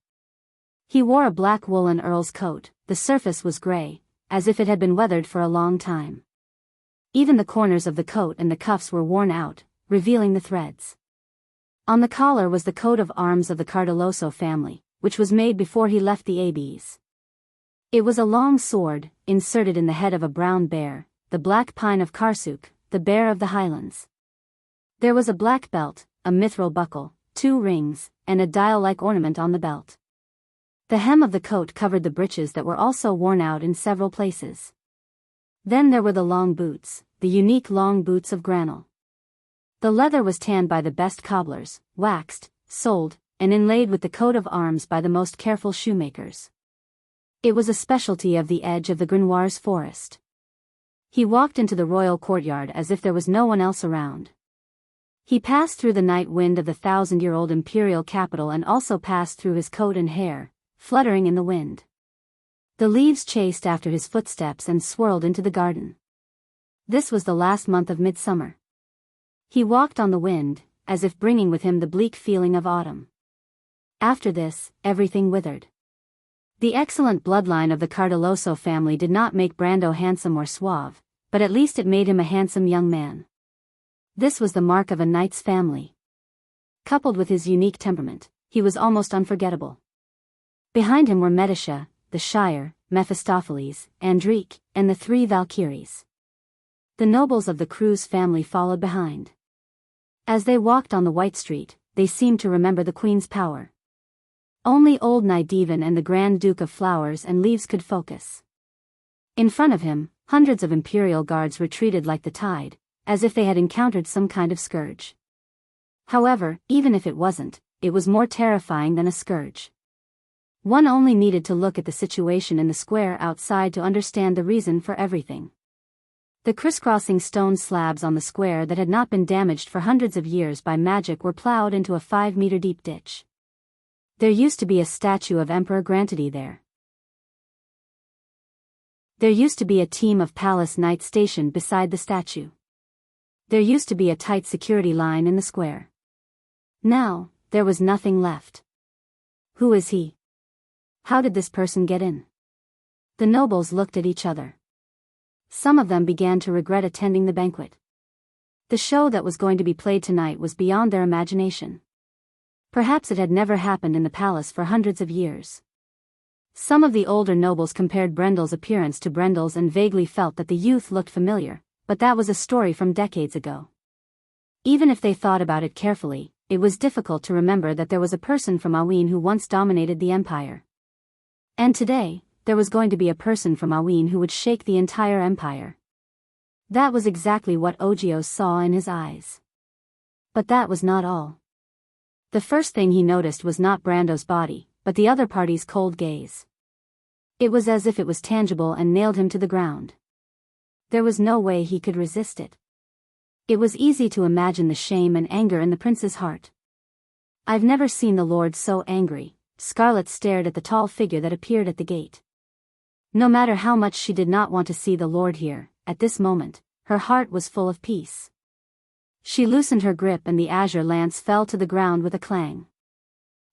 He wore a black woolen earl's coat. The surface was gray, as if it had been weathered for a long time. Even the corners of the coat and the cuffs were worn out, revealing the threads. On the collar was the coat of arms of the Cardelloso family, which was made before he left the Abbes. It was a long sword, inserted in the head of a brown bear, the black pine of Karsuk, the bear of the highlands. There was a black belt, a mithril buckle, 2 rings, and a dial-like ornament on the belt. The hem of the coat covered the breeches that were also worn out in several places. Then there were the long boots, the unique long boots of Granel. The leather was tanned by the best cobblers, waxed, soled, and inlaid with the coat of arms by the most careful shoemakers. It was a specialty of the edge of the Grenoir's forest. He walked into the royal courtyard as if there was no one else around. He passed through the night wind of the 1,000-year-old imperial capital and also passed through his coat and hair, fluttering in the wind. The leaves chased after his footsteps and swirled into the garden. This was the last month of midsummer. He walked on the wind, as if bringing with him the bleak feeling of autumn. After this, everything withered. The excellent bloodline of the Cardelloso family did not make Brando handsome or suave, but at least it made him a handsome young man. This was the mark of a knight's family. Coupled with his unique temperament, he was almost unforgettable. Behind him were Medisha, the Shire, Mephistopheles, Andrique, and the 3 Valkyries. The nobles of the Cruz family followed behind. As they walked on the white street, they seemed to remember the queen's power. Only old Nydivan and the Grand Duke of Flowers and Leaves could focus. In front of him, hundreds of imperial guards retreated like the tide, as if they had encountered some kind of scourge. However, even if it wasn't, it was more terrifying than a scourge. One only needed to look at the situation in the square outside to understand the reason for everything. The crisscrossing stone slabs on the square that had not been damaged for hundreds of years by magic were plowed into a 5-meter-deep ditch. There used to be a statue of Emperor Grantity there. There used to be a team of palace knights stationed beside the statue. There used to be a tight security line in the square. Now, there was nothing left. Who is he? How did this person get in? The nobles looked at each other. Some of them began to regret attending the banquet. The show that was going to be played tonight was beyond their imagination. Perhaps it had never happened in the palace for hundreds of years. Some of the older nobles compared Brendel's appearance to Brendel's and vaguely felt that the youth looked familiar, but that was a story from decades ago. Even if they thought about it carefully, it was difficult to remember that there was a person from Awin who once dominated the empire. And today, there was going to be a person from Awin who would shake the entire empire. That was exactly what Ogios saw in his eyes. But that was not all. The first thing he noticed was not Brando's body, but the other party's cold gaze. It was as if it was tangible and nailed him to the ground. There was no way he could resist it. It was easy to imagine the shame and anger in the prince's heart. I've never seen the Lord so angry. Scarlet stared at the tall figure that appeared at the gate. No matter how much she did not want to see the Lord here, at this moment, her heart was full of peace. She loosened her grip and the azure lance fell to the ground with a clang.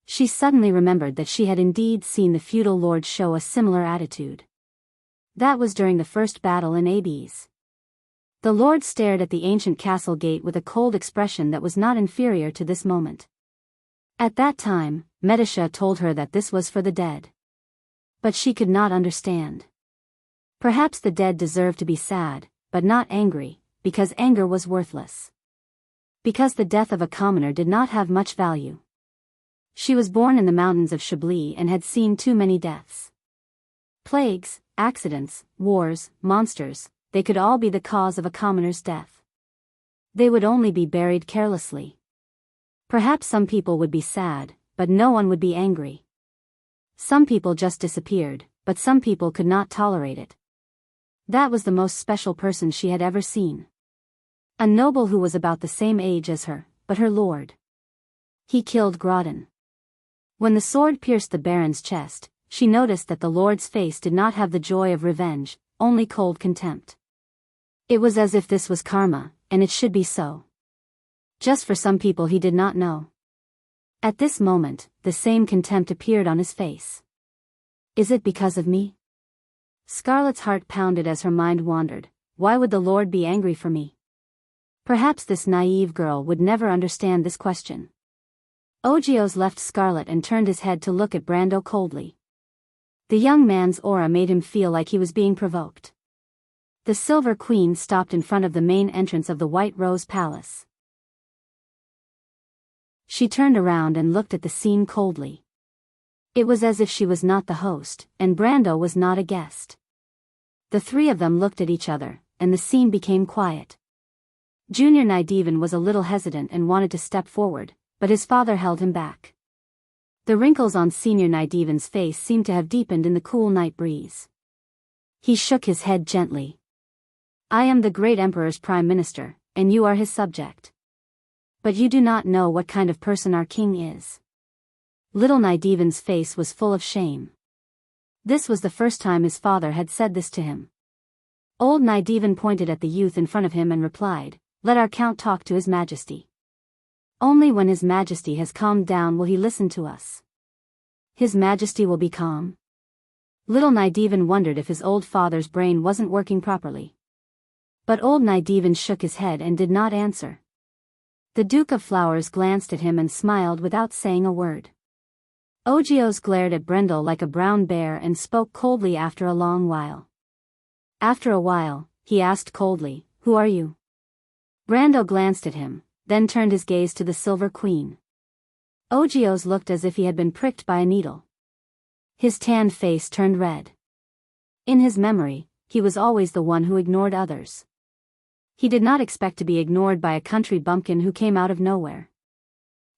She suddenly remembered that she had indeed seen the feudal lord show a similar attitude. That was during the first battle in Abes. The lord stared at the ancient castle gate with a cold expression that was not inferior to this moment. At that time, Medisha told her that this was for the dead. But she could not understand. Perhaps the dead deserved to be sad, but not angry, because anger was worthless. Because the death of a commoner did not have much value. She was born in the mountains of Chablis and had seen too many deaths. Plagues, accidents, wars, monsters, they could all be the cause of a commoner's death. They would only be buried carelessly. Perhaps some people would be sad, but no one would be angry. Some people just disappeared, but some people could not tolerate it. That was the most special person she had ever seen. A noble who was about the same age as her, but her lord. He killed Grodin. When the sword pierced the baron's chest, she noticed that the lord's face did not have the joy of revenge, only cold contempt. It was as if this was karma, and it should be so. Just for some people he did not know. At this moment, the same contempt appeared on his face. Is it because of me? Scarlet's heart pounded as her mind wandered. Why would the Lord be angry for me? Perhaps this naive girl would never understand this question. Ogios left Scarlet and turned his head to look at Brando coldly. The young man's aura made him feel like he was being provoked. The Silver Queen stopped in front of the main entrance of the White Rose Palace. She turned around and looked at the scene coldly. It was as if she was not the host, and Brando was not a guest. The three of them looked at each other, and the scene became quiet. Junior Nydivan was a little hesitant and wanted to step forward, but his father held him back. The wrinkles on Senior Nydivan's face seemed to have deepened in the cool night breeze. He shook his head gently. I am the great emperor's prime minister, and you are his subject. But you do not know what kind of person our king is. Little Nydivan's face was full of shame. This was the first time his father had said this to him. Old Nydivan pointed at the youth in front of him and replied, Let our count talk to his majesty. Only when his majesty has calmed down will he listen to us. His majesty will be calm? Little Nydivan wondered if his old father's brain wasn't working properly. But old Nydivan shook his head and did not answer. The Duke of Flowers glanced at him and smiled without saying a word. Ogios glared at Brendel like a brown bear and spoke coldly after a long while. After a while, he asked coldly, Who are you? Brando glanced at him, then turned his gaze to the Silver Queen. Ogios looked as if he had been pricked by a needle. His tanned face turned red. In his memory, he was always the one who ignored others. He did not expect to be ignored by a country bumpkin who came out of nowhere.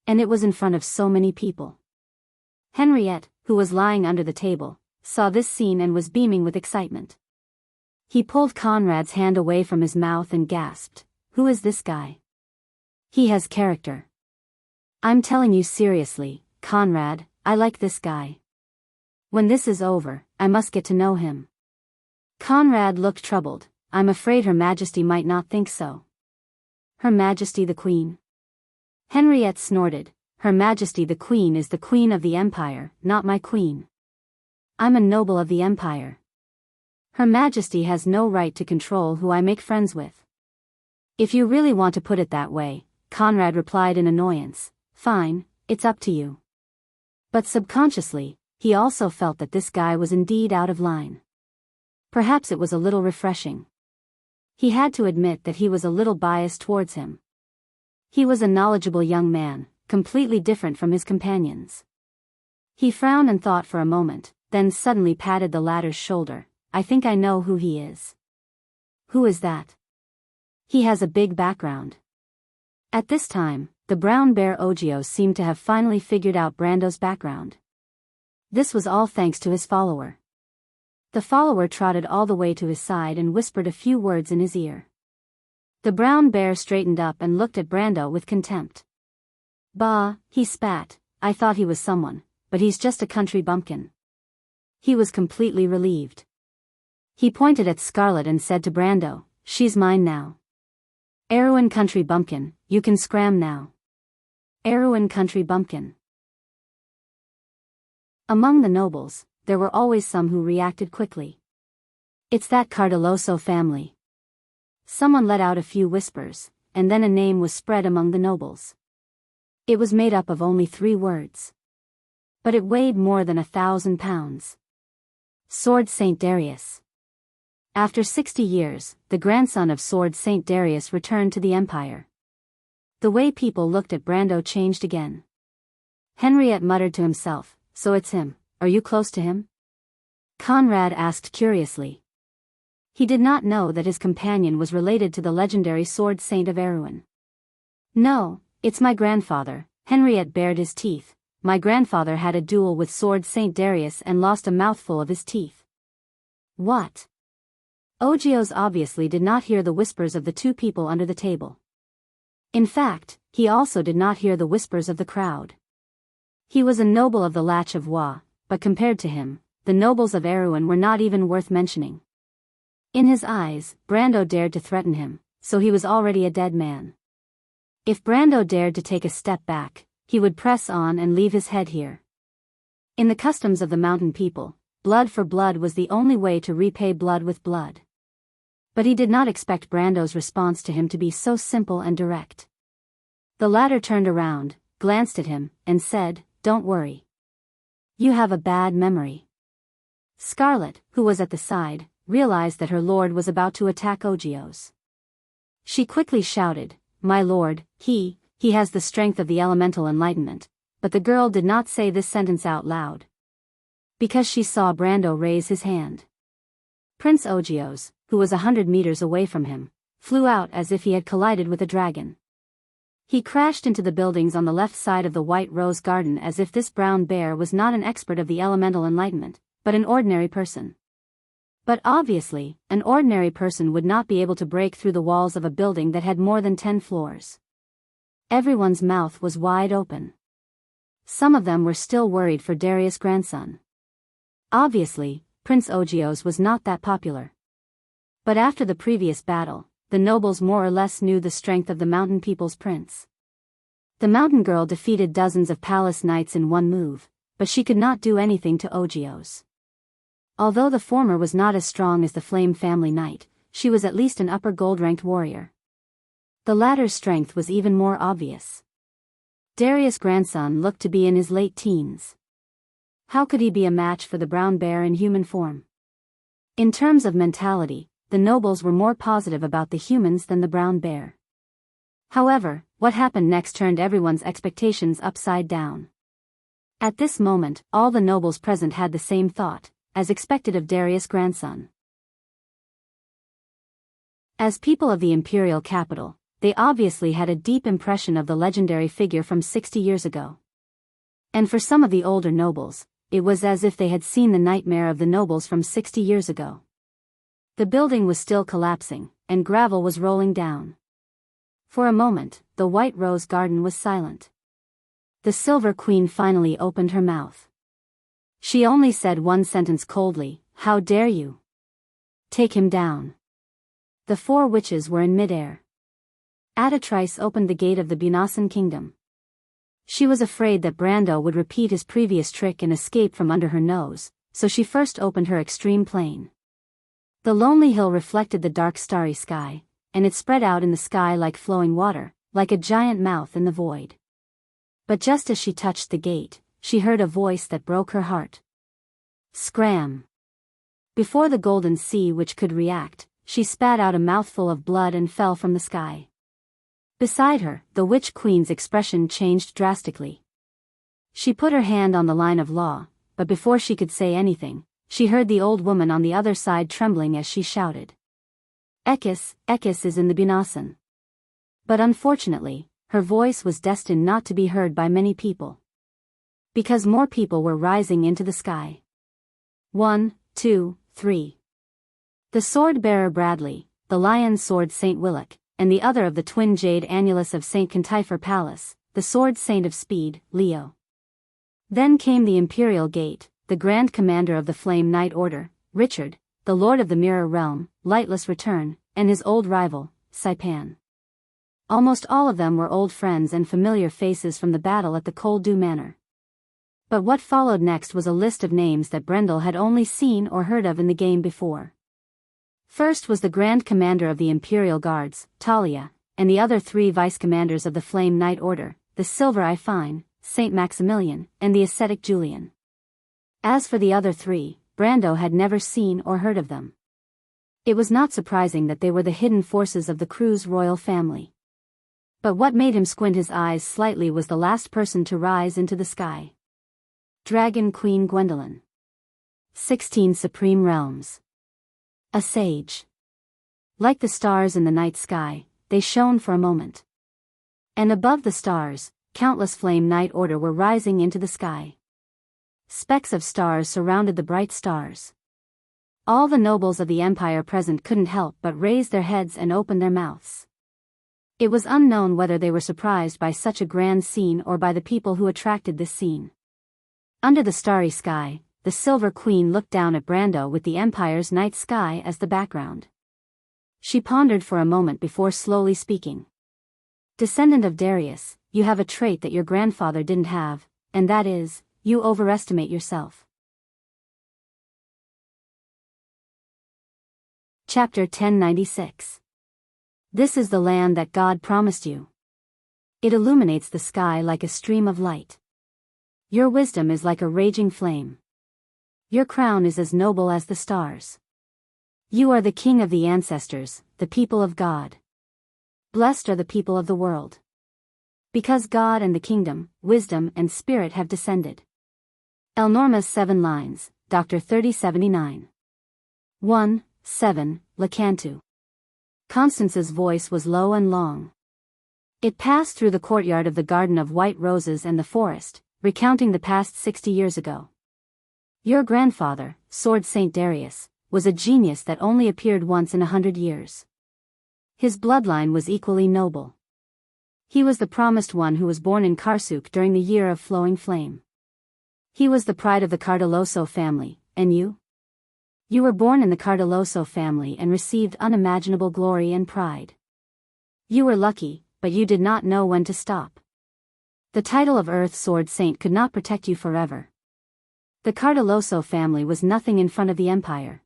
And it was in front of so many people. Henriette, who was lying under the table, saw this scene and was beaming with excitement. He pulled Conrad's hand away from his mouth and gasped, Who is this guy? He has character. I'm telling you seriously, Conrad, I like this guy. When this is over, I must get to know him. Conrad looked troubled. I'm afraid Her Majesty might not think so. Her Majesty the Queen? Henriette snorted. Her Majesty the Queen is the Queen of the Empire, not my queen. I'm a noble of the empire. Her Majesty has no right to control who I make friends with. If you really want to put it that way, Conrad replied in annoyance, fine, it's up to you. But subconsciously, he also felt that this guy was indeed out of line. Perhaps it was a little refreshing. He had to admit that he was a little biased towards him. He was a knowledgeable young man, completely different from his companions. He frowned and thought for a moment, then suddenly patted the latter's shoulder. I think I know who he is. Who is that? He has a big background. At this time, the brown bear Ogios seemed to have finally figured out Brando's background. This was all thanks to his follower. The follower trotted all the way to his side and whispered a few words in his ear. The brown bear straightened up and looked at Brando with contempt. Bah, he spat, I thought he was someone, but he's just a country bumpkin. He was completely relieved. He pointed at Scarlet and said to Brando, she's mine now. Erwin Country Bumpkin, you can scram now. Erwin Country Bumpkin. Among the nobles, there were always some who reacted quickly. It's that Cardoloso family. Someone let out a few whispers, and then a name was spread among the nobles. It was made up of only 3 words. But it weighed more than 1,000 pounds. Sword Saint Darius. After 60 years, the grandson of Sword Saint Darius returned to the empire. The way people looked at Brando changed again. Henriette muttered to himself, so it's him, are you close to him? Conrad asked curiously. He did not know that his companion was related to the legendary Sword Saint of Erewhon. No, it's my grandfather, Henriette bared his teeth. My grandfather had a duel with Sword Saint Darius and lost a mouthful of his teeth. What? Ogios obviously did not hear the whispers of the 2 people under the table. In fact, he also did not hear the whispers of the crowd. He was a noble of the Latch of Wa, but compared to him, the nobles of Erewhon were not even worth mentioning. In his eyes, Brando dared to threaten him, so he was already a dead man. If Brando dared to take a step back, he would press on and leave his head here. In the customs of the mountain people, blood for blood was the only way to repay blood with blood. But he did not expect Brando's response to him to be so simple and direct. The latter turned around, glanced at him, and said, don't worry. You have a bad memory. Scarlet, who was at the side, realized that her lord was about to attack Ogios. She quickly shouted, my lord, he has the strength of the elemental enlightenment, but the girl did not say this sentence out loud. Because she saw Brando raise his hand. Prince Ogios, who was 100 meters away from him, flew out as if he had collided with a dragon. He crashed into the buildings on the left side of the White Rose Garden as if this brown bear was not an expert of the elemental enlightenment, but an ordinary person. But obviously, an ordinary person would not be able to break through the walls of a building that had more than 10 floors. Everyone's mouth was wide open. Some of them were still worried for Darius' grandson. Obviously, Prince Ogios was not that popular. But after the previous battle, the nobles more or less knew the strength of the mountain people's prince. The mountain girl defeated dozens of palace knights in one move, but she could not do anything to Ogios. Although the former was not as strong as the Flame family knight, she was at least an upper gold-ranked warrior. The latter's strength was even more obvious. Darius' grandson looked to be in his late teens. How could he be a match for the brown bear in human form? In terms of mentality, the nobles were more positive about the humans than the brown bear. However, what happened next turned everyone's expectations upside down. At this moment, all the nobles present had the same thought, as expected of Darius' grandson. As people of the imperial capital, they obviously had a deep impression of the legendary figure from 60 years ago. And for some of the older nobles, it was as if they had seen the nightmare of the nobles from 60 years ago. The building was still collapsing, and gravel was rolling down. For a moment, the White Rose Garden was silent. The Silver Queen finally opened her mouth. She only said one sentence coldly, "How dare you? Take him down." The 4 witches were in midair. Atatrice opened the gate of the Bunasan kingdom. She was afraid that Brando would repeat his previous trick and escape from under her nose, so she first opened her extreme plane. The lonely hill reflected the dark starry sky, and it spread out in the sky like flowing water, like a giant mouth in the void. But just as she touched the gate, she heard a voice that broke her heart. Scram! Before the golden sea witch could react, she spat out a mouthful of blood and fell from the sky. Beside her, the witch queen's expression changed drastically. She put her hand on the line of law, but before she could say anything, she heard the old woman on the other side trembling as she shouted. Ekis, Ekis is in the Binasan. But unfortunately, her voice was destined not to be heard by many people. Because more people were rising into the sky. 1, 2, 3. The sword-bearer Bradley, the lion's sword St. Willock, and the other of the twin jade annulus of St. Cantifer Pallas, the sword saint of speed, Leo. Then came the Imperial Gate, the Grand Commander of the Flame Knight Order, Richard, the Lord of the Mirror Realm, Lightless Return, and his old rival, Saipan. Almost all of them were old friends and familiar faces from the battle at the Cold Dew Manor. But what followed next was a list of names that Brendel had only seen or heard of in the game before. First was the Grand Commander of the Imperial Guards, Talia, and the other 3 Vice-Commanders of the Flame Knight Order, the Silver Eye Fine, Saint Maximilian, and the ascetic Julian. As for the other 3, Brando had never seen or heard of them. It was not surprising that they were the hidden forces of the crew's royal family. But what made him squint his eyes slightly was the last person to rise into the sky. Dragon Queen Gwendolyn. 16 Supreme Realms. A sage. Like the stars in the night sky, they shone for a moment. And above the stars, countless Flame Knight Order were rising into the sky. Specks of stars surrounded the bright stars. All the nobles of the empire present couldn't help but raise their heads and open their mouths. It was unknown whether they were surprised by such a grand scene or by the people who attracted this scene. Under the starry sky, the Silver Queen looked down at Brando with the Empire's night sky as the background. She pondered for a moment before slowly speaking. Descendant of Darius, you have a trait that your grandfather didn't have, and that is, you overestimate yourself. Chapter 1096. This is the land that God promised you. It illuminates the sky like a stream of light. Your wisdom is like a raging flame. Your crown is as noble as the stars. You are the king of the ancestors, the people of God. Blessed are the people of the world. Because God and the kingdom, wisdom and spirit have descended. Elnorma's 7 lines, Dr. 3079. 1, 7, Lacantu. Constance's voice was low and long. It passed through the courtyard of the Garden of White Roses and the forest, recounting the past 60 years ago. Your grandfather, Sword Saint Darius, was a genius that only appeared once in 100 years. His bloodline was equally noble. He was the promised one who was born in Karsuk during the year of flowing flame. He was the pride of the Cardoloso family, and you? You were born in the Cardoloso family and received unimaginable glory and pride. You were lucky, but you did not know when to stop. The title of Earth Sword Saint could not protect you forever. The Cardoloso family was nothing in front of the Empire.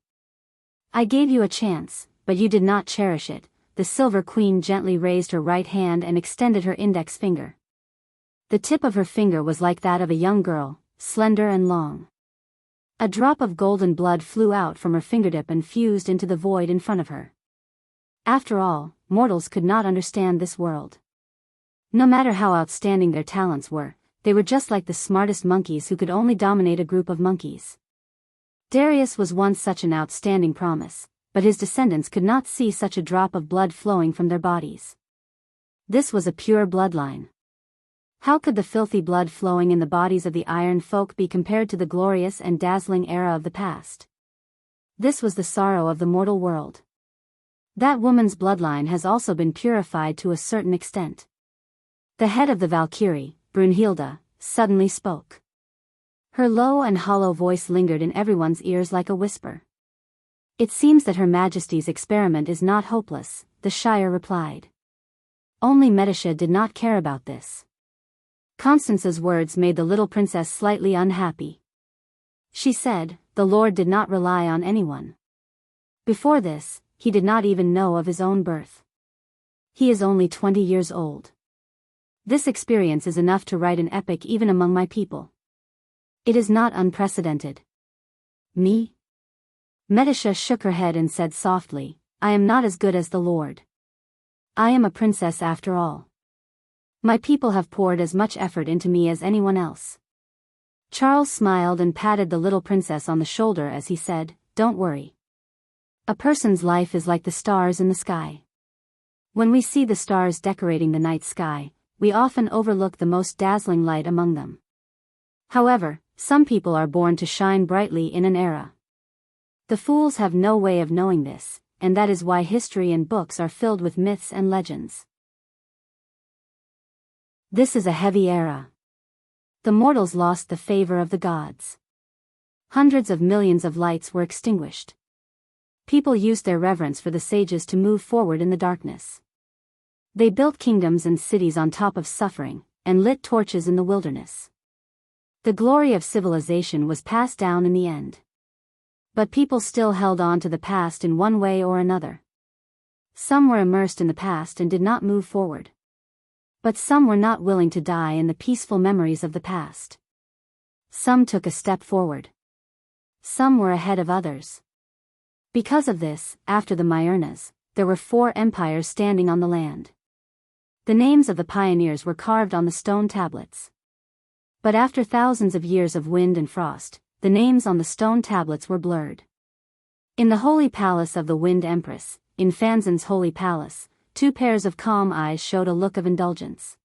I gave you a chance, but you did not cherish it. The Silver Queen gently raised her right hand and extended her index finger. The tip of her finger was like that of a young girl, slender and long. A drop of golden blood flew out from her fingertip and fused into the void in front of her. After all, mortals could not understand this world. No matter how outstanding their talents were, they were just like the smartest monkeys who could only dominate a group of monkeys. Darius was once such an outstanding promise, but his descendants could not see such a drop of blood flowing from their bodies. This was a pure bloodline. How could the filthy blood flowing in the bodies of the Iron Folk be compared to the glorious and dazzling era of the past? This was the sorrow of the mortal world. That woman's bloodline has also been purified to a certain extent. The head of the Valkyrie, Brunhilde, suddenly spoke. Her low and hollow voice lingered in everyone's ears like a whisper. It seems that Her Majesty's experiment is not hopeless, the Shire replied. Only Medisha did not care about this. Constance's words made the little princess slightly unhappy. She said, the Lord did not rely on anyone. Before this, he did not even know of his own birth. He is only 20 years old. This experience is enough to write an epic even among my people. It is not unprecedented. Me? Medisha shook her head and said softly, I am not as good as the Lord. I am a princess after all. My people have poured as much effort into me as anyone else. Charles smiled and patted the little princess on the shoulder as he said, Don't worry. A person's life is like the stars in the sky. When we see the stars decorating the night sky, we often overlook the most dazzling light among them. However, some people are born to shine brightly in an era. The fools have no way of knowing this, and that is why history and books are filled with myths and legends. This is a heavy era. The mortals lost the favor of the gods. Hundreds of millions of lights were extinguished. People used their reverence for the sages to move forward in the darkness. They built kingdoms and cities on top of suffering, and lit torches in the wilderness. The glory of civilization was passed down in the end. But people still held on to the past in one way or another. Some were immersed in the past and did not move forward. But some were not willing to die in the peaceful memories of the past. Some took a step forward. Some were ahead of others. Because of this, after the Myrnas, there were 4 empires standing on the land. The names of the pioneers were carved on the stone tablets. But after thousands of years of wind and frost, the names on the stone tablets were blurred. In the holy palace of the Wind Empress, in Fanzin's holy palace, 2 pairs of calm eyes showed a look of indulgence.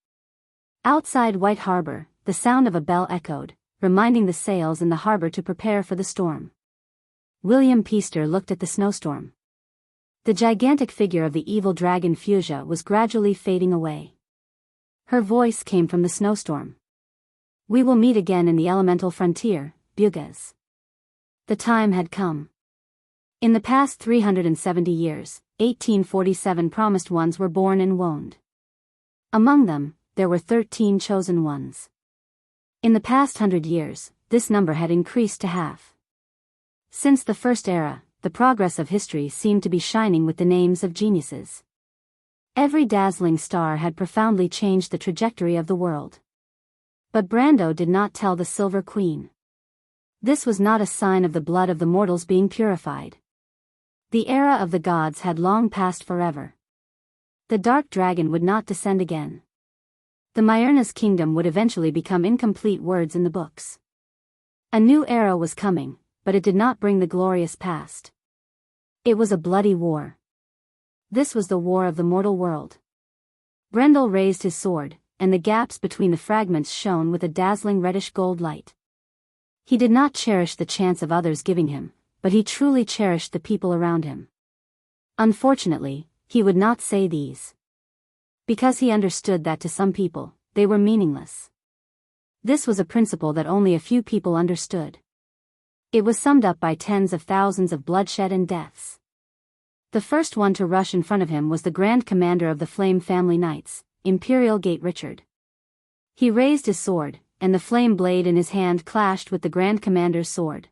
Outside White Harbor, the sound of a bell echoed, reminding the sails in the harbor to prepare for the storm. William Peaster looked at the snowstorm. The gigantic figure of the evil dragon Fuchsia was gradually fading away. Her voice came from the snowstorm. We will meet again in the elemental frontier, Bugas. The time had come. In the past 370 years, 1847 promised ones were born in Wonde. Among them, there were 13 chosen ones. In the past 100 years, this number had increased to half. Since the first era, the progress of history seemed to be shining with the names of geniuses. Every dazzling star had profoundly changed the trajectory of the world. But Brando did not tell the Silver Queen. This was not a sign of the blood of the mortals being purified. The era of the gods had long passed forever. The dark dragon would not descend again. The Myrna's kingdom would eventually become incomplete words in the books. A new era was coming, but it did not bring the glorious past. It was a bloody war. This was the war of the mortal world. Brendel raised his sword, and the gaps between the fragments shone with a dazzling reddish-gold light. He did not cherish the chance of others giving him, but he truly cherished the people around him. Unfortunately, he would not say these. Because he understood that to some people, they were meaningless. This was a principle that only a few people understood. It was summed up by tens of thousands of bloodshed and deaths. The first one to rush in front of him was the Grand Commander of the Flame Family Knights, Imperial Gate Richard. He raised his sword, and the flame blade in his hand clashed with the Grand Commander's sword.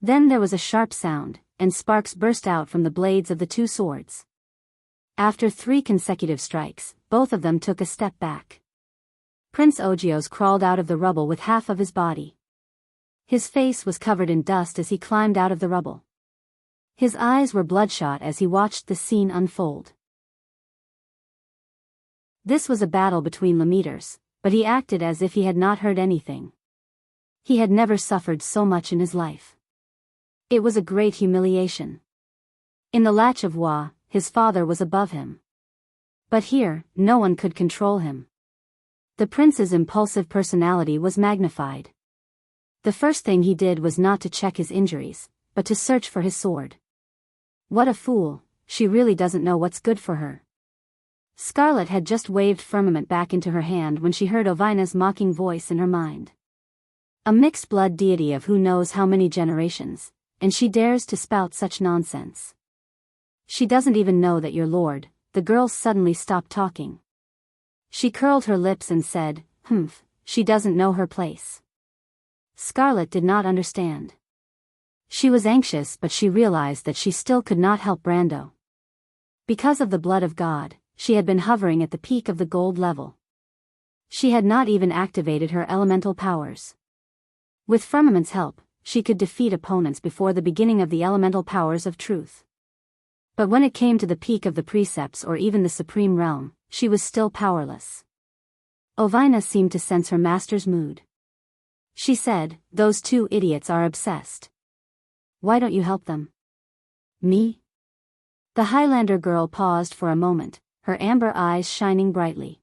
Then there was a sharp sound, and sparks burst out from the blades of the 2 swords. After 3 consecutive strikes, both of them took a step back. Prince Ogios crawled out of the rubble with half of his body. His face was covered in dust as he climbed out of the rubble. His eyes were bloodshot as he watched the scene unfold. This was a battle between Lemeters, but he acted as if he had not heard anything. He had never suffered so much in his life. It was a great humiliation. In the Latch of Wa, his father was above him. But here, no one could control him. The prince's impulsive personality was magnified. The first thing he did was not to check his injuries, but to search for his sword. What a fool, she really doesn't know what's good for her. Scarlet had just waved Firmament back into her hand when she heard Ovina's mocking voice in her mind. A mixed-blood deity of who knows how many generations, and she dares to spout such nonsense. She doesn't even know that you're Lord. The girl suddenly stopped talking. She curled her lips and said, she doesn't know her place. Scarlet did not understand. She was anxious, but she realized that she still could not help Brando. Because of the blood of God, she had been hovering at the peak of the gold level. She had not even activated her elemental powers. With Firmament's help, she could defeat opponents before the beginning of the elemental powers of truth. But when it came to the peak of the precepts or even the supreme realm, she was still powerless. Ovina seemed to sense her master's mood. She said, "Those two idiots are obsessed. Why don't you help them?" "Me?" The Highlander girl paused for a moment, her amber eyes shining brightly.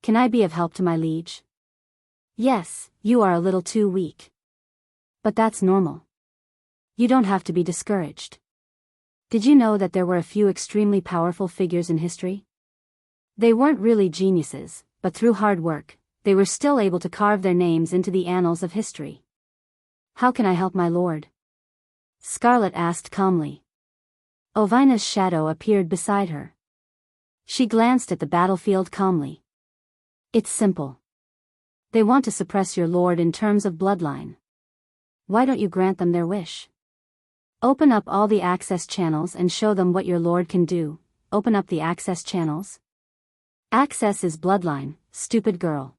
"Can I be of help to my liege?" "Yes, you are a little too weak. But that's normal. You don't have to be discouraged. Did you know that there were a few extremely powerful figures in history? They weren't really geniuses, but through hard work, they were still able to carve their names into the annals of history." "How can I help my lord?" Scarlet asked calmly. Ovina's shadow appeared beside her. She glanced at the battlefield calmly. "It's simple. They want to suppress your lord in terms of bloodline. Why don't you grant them their wish? Open up all the access channels and show them what your lord can do." "Open up the access channels?" "Access is bloodline, stupid girl."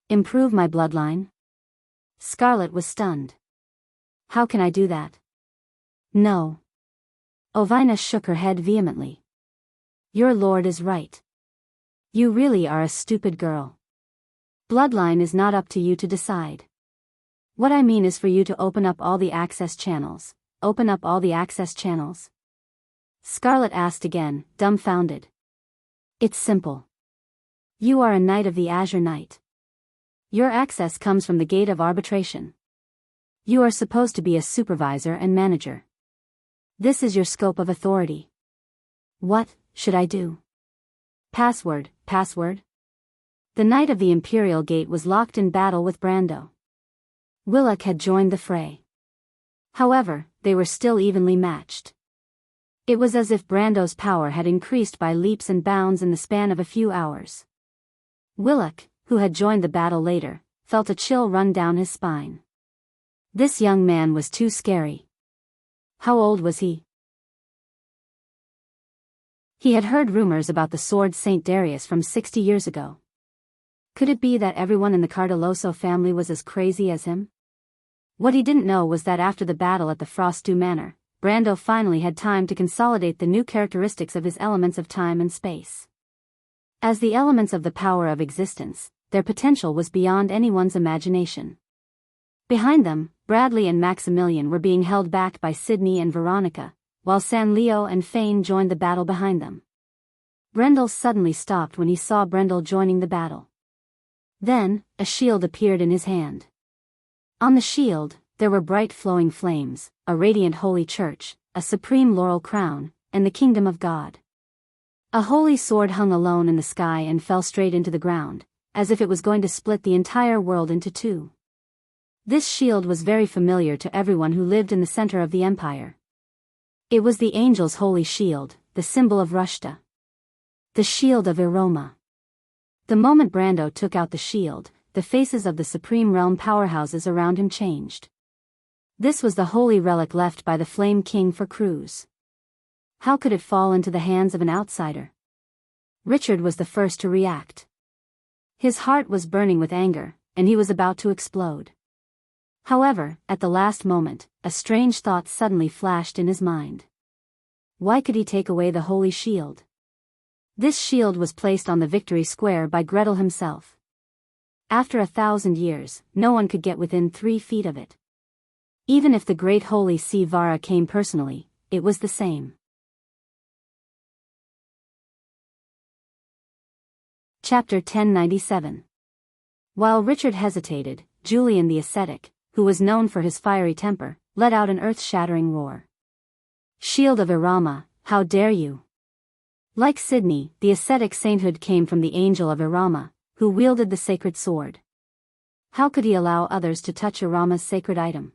"Improve my bloodline?" Scarlet was stunned. "How can I do that?" "No." Ovina shook her head vehemently. "Your lord is right. You really are a stupid girl. Bloodline is not up to you to decide. What I mean is for you to open up all the access channels." "Open up all the access channels?" Scarlet asked again, dumbfounded. "It's simple. You are a knight of the Azure Knight. Your access comes from the Gate of Arbitration. You are supposed to be a supervisor and manager. This is your scope of authority. What should I do?" Password. The Knight of the Imperial Gate was locked in battle with Brando. Willock had joined the fray. However, they were still evenly matched. It was as if Brando's power had increased by leaps and bounds in the span of a few hours. Willock, who had joined the battle later, felt a chill run down his spine. This young man was too scary. How old was he? He had heard rumors about the sword Saint Darius from 60 years ago. Could it be that everyone in the Cardelloso family was as crazy as him? What he didn't know was that after the battle at the Frostdew Manor, Brando finally had time to consolidate the new characteristics of his elements of time and space. As the elements of the power of existence, their potential was beyond anyone's imagination. Behind them, Bradley and Maximilian were being held back by Sydney and Veronica, while Sanleo and Fane joined the battle behind them. Brendel suddenly stopped when he saw Brendel joining the battle. Then, a shield appeared in his hand. On the shield, there were bright flowing flames, a radiant holy church, a supreme laurel crown, and the kingdom of God. A holy sword hung alone in the sky and fell straight into the ground, as if it was going to split the entire world into two. This shield was very familiar to everyone who lived in the center of the empire. It was the angel's holy shield, the symbol of Rushta. The shield of Iroma. The moment Brando took out the shield, the faces of the Supreme Realm powerhouses around him changed. This was the holy relic left by the Flame King for Cruz. How could it fall into the hands of an outsider? Richard was the first to react. His heart was burning with anger, and he was about to explode. However, at the last moment, a strange thought suddenly flashed in his mind. Why could he take away the holy shield? This shield was placed on the Victory Square by Gretel himself. After 1,000 years, no one could get within 3 feet of it. Even if the great holy Sivara came personally, it was the same. Chapter 1097. While Richard hesitated, Julian the ascetic, who was known for his fiery temper, let out an earth-shattering roar. Shield of Irama, how dare you! Like Sydney, the ascetic sainthood came from the angel of Irama, who wielded the sacred sword. How could he allow others to touch Irama's sacred item?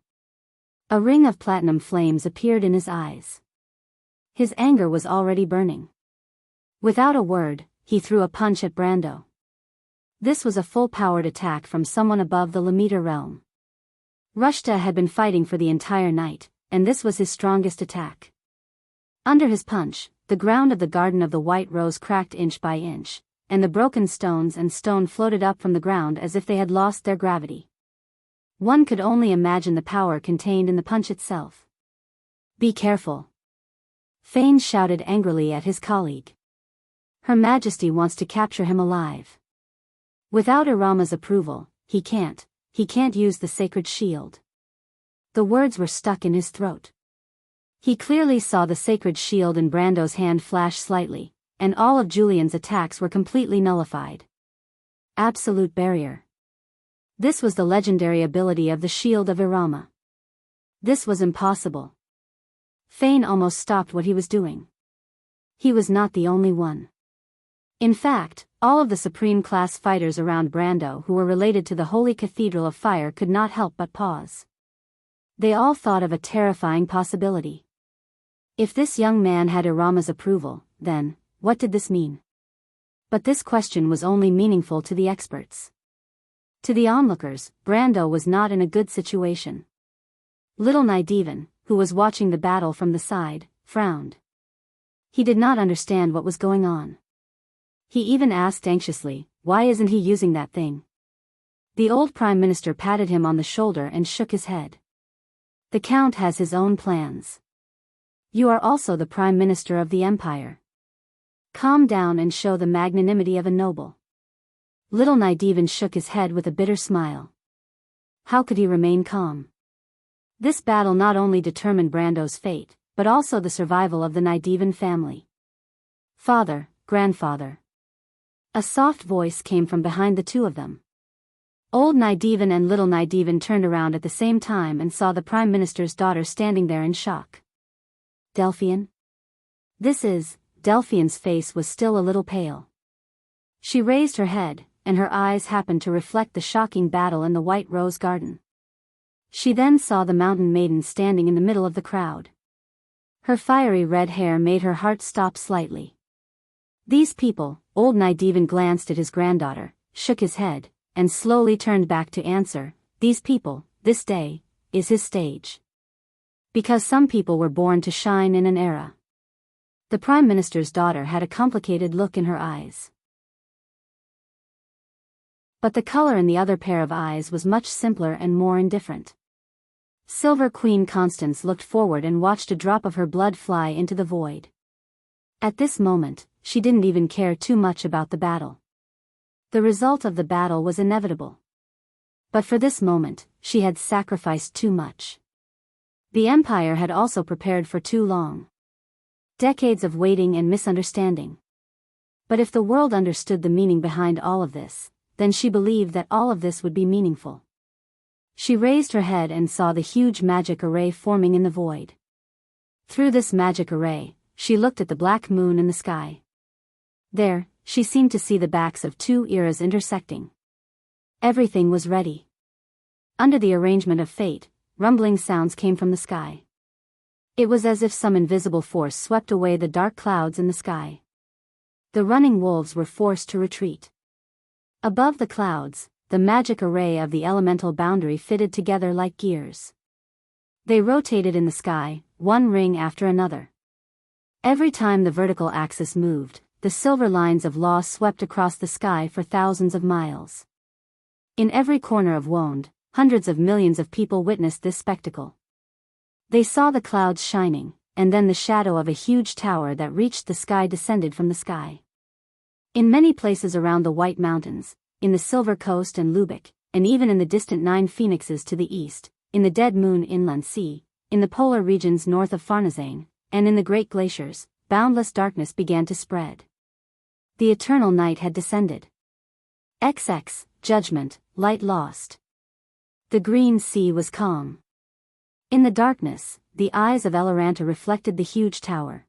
A ring of platinum flames appeared in his eyes. His anger was already burning. Without a word, he threw a punch at Brando. This was a full-powered attack from someone above the Lamita realm. Rushta had been fighting for the entire night, and this was his strongest attack. Under his punch, the ground of the Garden of the White Rose cracked inch by inch, and the broken stones and stone floated up from the ground as if they had lost their gravity. One could only imagine the power contained in the punch itself. "Be careful!" Fane shouted angrily at his colleague. "Her Majesty wants to capture him alive. Without Irama's approval, he can't use the sacred shield." The words were stuck in his throat. He clearly saw the sacred shield in Brando's hand flash slightly, and all of Julian's attacks were completely nullified. Absolute barrier. This was the legendary ability of the shield of Irama. This was impossible. Fane almost stopped what he was doing. He was not the only one. In fact, all of the supreme-class fighters around Brando who were related to the Holy Cathedral of Fire could not help but pause. They all thought of a terrifying possibility. If this young man had Irama's approval, then, what did this mean? But this question was only meaningful to the experts. To the onlookers, Brando was not in a good situation. Little Nydevan, who was watching the battle from the side, frowned. He did not understand what was going on. He even asked anxiously, "Why isn't he using that thing?" The old Prime Minister patted him on the shoulder and shook his head. "The Count has his own plans. You are also the Prime Minister of the Empire. Calm down and show the magnanimity of a noble." Little Nydevan shook his head with a bitter smile. How could he remain calm? This battle not only determined Brando's fate, but also the survival of the Nydevan family. "Father, grandfather." A soft voice came from behind the two of them. Old Nydevan and Little Nydevan turned around at the same time and saw the Prime Minister's daughter standing there in shock. "Delphian?" Delphian's face was still a little pale. She raised her head, and her eyes happened to reflect the shocking battle in the White Rose Garden. She then saw the Mountain Maiden standing in the middle of the crowd. Her fiery red hair made her heart stop slightly. "These people," old Nydevan glanced at his granddaughter, shook his head, and slowly turned back to answer, "These people, this day, is his stage." Because some people were born to shine in an era. The Prime Minister's daughter had a complicated look in her eyes. But the color in the other pair of eyes was much simpler and more indifferent. Silver Queen Constance looked forward and watched a drop of her blood fly into the void. At this moment, she didn't even care too much about the battle. The result of the battle was inevitable. But for this moment, she had sacrificed too much. The Empire had also prepared for too long. Decades of waiting and misunderstanding. But if the world understood the meaning behind all of this, then she believed that all of this would be meaningful. She raised her head and saw the huge magic array forming in the void. Through this magic array, she looked at the black moon in the sky. There, she seemed to see the backs of two eras intersecting. Everything was ready. Under the arrangement of fate, rumbling sounds came from the sky. It was as if some invisible force swept away the dark clouds in the sky. The running wolves were forced to retreat. Above the clouds, the magic array of the elemental boundary fitted together like gears. They rotated in the sky, one ring after another. Every time the vertical axis moved, the silver lines of law swept across the sky for thousands of miles. In every corner of Wonde, hundreds of millions of people witnessed this spectacle. They saw the clouds shining, and then the shadow of a huge tower that reached the sky descended from the sky. In many places around the White Mountains, in the Silver Coast and Lubeck, and even in the distant Nine Phoenixes to the east, in the Dead Moon Inland Sea, in the polar regions north of Farnezane, and in the great glaciers, boundless darkness began to spread. The eternal night had descended. XX, judgment, light lost. The green sea was calm. In the darkness, the eyes of Eloranta reflected the huge tower.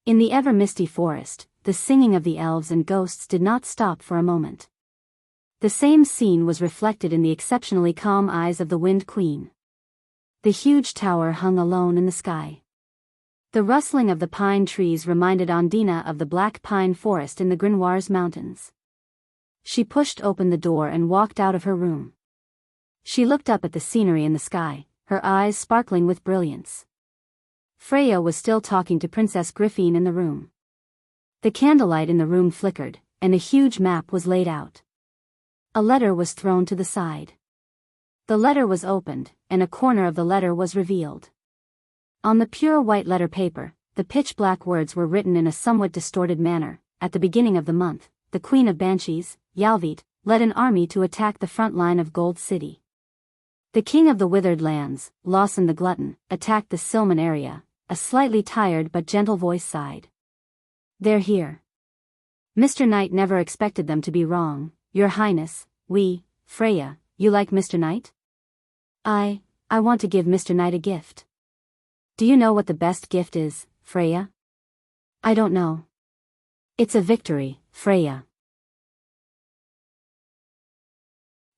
In the ever-misty forest, the singing of the elves and ghosts did not stop for a moment. The same scene was reflected in the exceptionally calm eyes of the Wind Queen. The huge tower hung alone in the sky. The rustling of the pine trees reminded Ondina of the black pine forest in the Grinoires Mountains. She pushed open the door and walked out of her room. She looked up at the scenery in the sky, her eyes sparkling with brilliance. Freya was still talking to Princess Griffin in the room. The candlelight in the room flickered, and a huge map was laid out. A letter was thrown to the side. The letter was opened, and a corner of the letter was revealed. On the pure white letter paper, the pitch-black words were written in a somewhat distorted manner. At the beginning of the month, the Queen of Banshees, Yalvit, led an army to attack the front line of Gold City. The King of the Withered Lands, Lawson the Glutton, attacked the Silman area. A slightly tired but gentle voice sighed. "They're here. Mr. Knight never expected them to be wrong, Your Highness. Freya, you like Mr. Knight?" I want to give Mr. Knight a gift." "Do you know what the best gift is, Freya?" "I don't know." "It's a victory, Freya."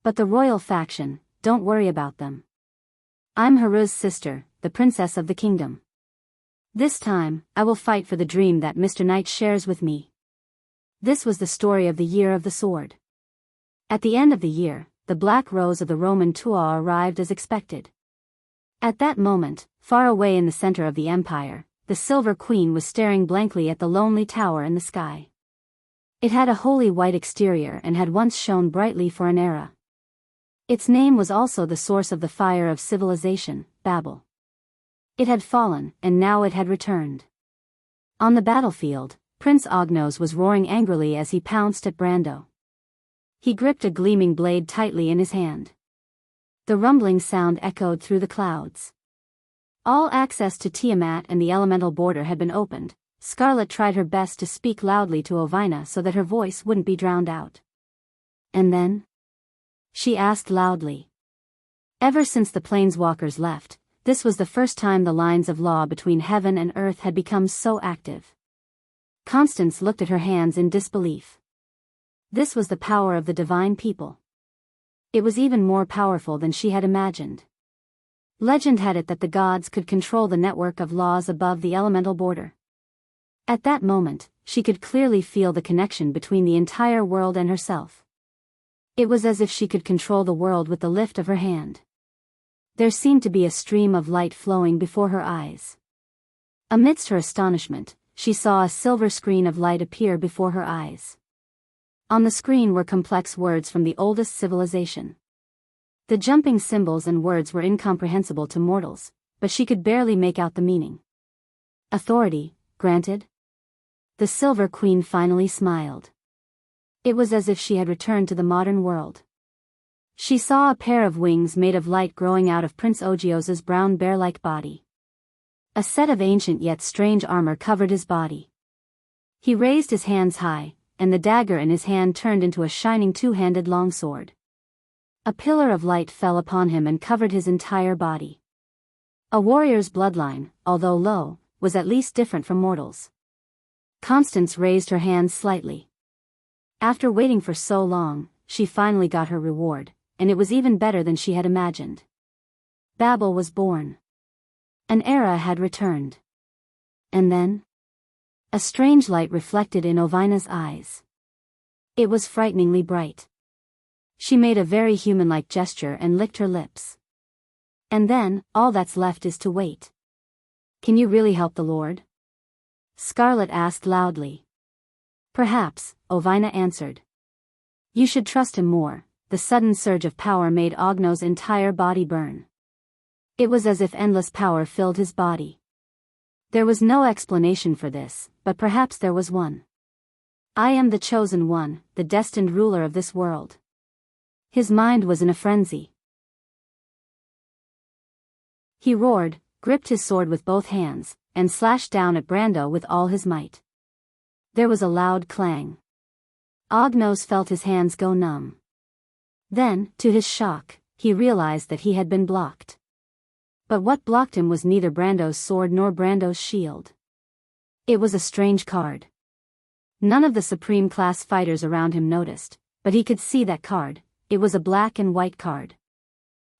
"But the royal faction, don't worry about them. I'm Haruz's sister, the princess of the kingdom. This time, I will fight for the dream that Mr. Knight shares with me." This was the story of the Year of the Sword. At the end of the year, the Black Rose of the Roman Tuath arrived as expected. At that moment, far away in the center of the empire, the Silver Queen was staring blankly at the lonely tower in the sky. It had a wholly white exterior and had once shone brightly for an era. Its name was also the source of the fire of civilization, Babel. It had fallen, and now it had returned. On the battlefield, Prince Ognos was roaring angrily as he pounced at Brando. He gripped a gleaming blade tightly in his hand. The rumbling sound echoed through the clouds. All access to Tiamat and the elemental border had been opened. Scarlet tried her best to speak loudly to Ovina so that her voice wouldn't be drowned out. "And then?" she asked loudly. Ever since the Planeswalkers left, this was the first time the lines of law between heaven and earth had become so active. Constance looked at her hands in disbelief. This was the power of the divine people. It was even more powerful than she had imagined. Legend had it that the gods could control the network of laws above the elemental border. At that moment, she could clearly feel the connection between the entire world and herself. It was as if she could control the world with the lift of her hand. There seemed to be a stream of light flowing before her eyes. Amidst her astonishment, she saw a silver screen of light appear before her eyes. On the screen were complex words from the oldest civilization. The jumping symbols and words were incomprehensible to mortals, but she could barely make out the meaning. "Authority, granted?" The Silver Queen finally smiled. It was as if she had returned to the modern world. She saw a pair of wings made of light growing out of Prince Ogios's brown bear-like body. A set of ancient yet strange armor covered his body. He raised his hands high, and the dagger in his hand turned into a shining two-handed longsword. A pillar of light fell upon him and covered his entire body. A warrior's bloodline, although low, was at least different from mortals. Constance raised her hands slightly. After waiting for so long, she finally got her reward, and it was even better than she had imagined. Babel was born. An era had returned. And then? A strange light reflected in Ovina's eyes. It was frighteningly bright. She made a very human-like gesture and licked her lips. "And then, all that's left is to wait." "Can you really help the Lord?" Scarlet asked loudly. "Perhaps," Ovina answered. "You should trust him more." The sudden surge of power made Ogno's entire body burn. It was as if endless power filled his body. There was no explanation for this, but perhaps there was one. "I am the chosen one, the destined ruler of this world." His mind was in a frenzy. He roared, gripped his sword with both hands, and slashed down at Brando with all his might. There was a loud clang. Ognos felt his hands go numb. Then, to his shock, he realized that he had been blocked. But what blocked him was neither Brando's sword nor Brando's shield. It was a strange card. None of the Supreme Class fighters around him noticed, but he could see that card. It was a black and white card.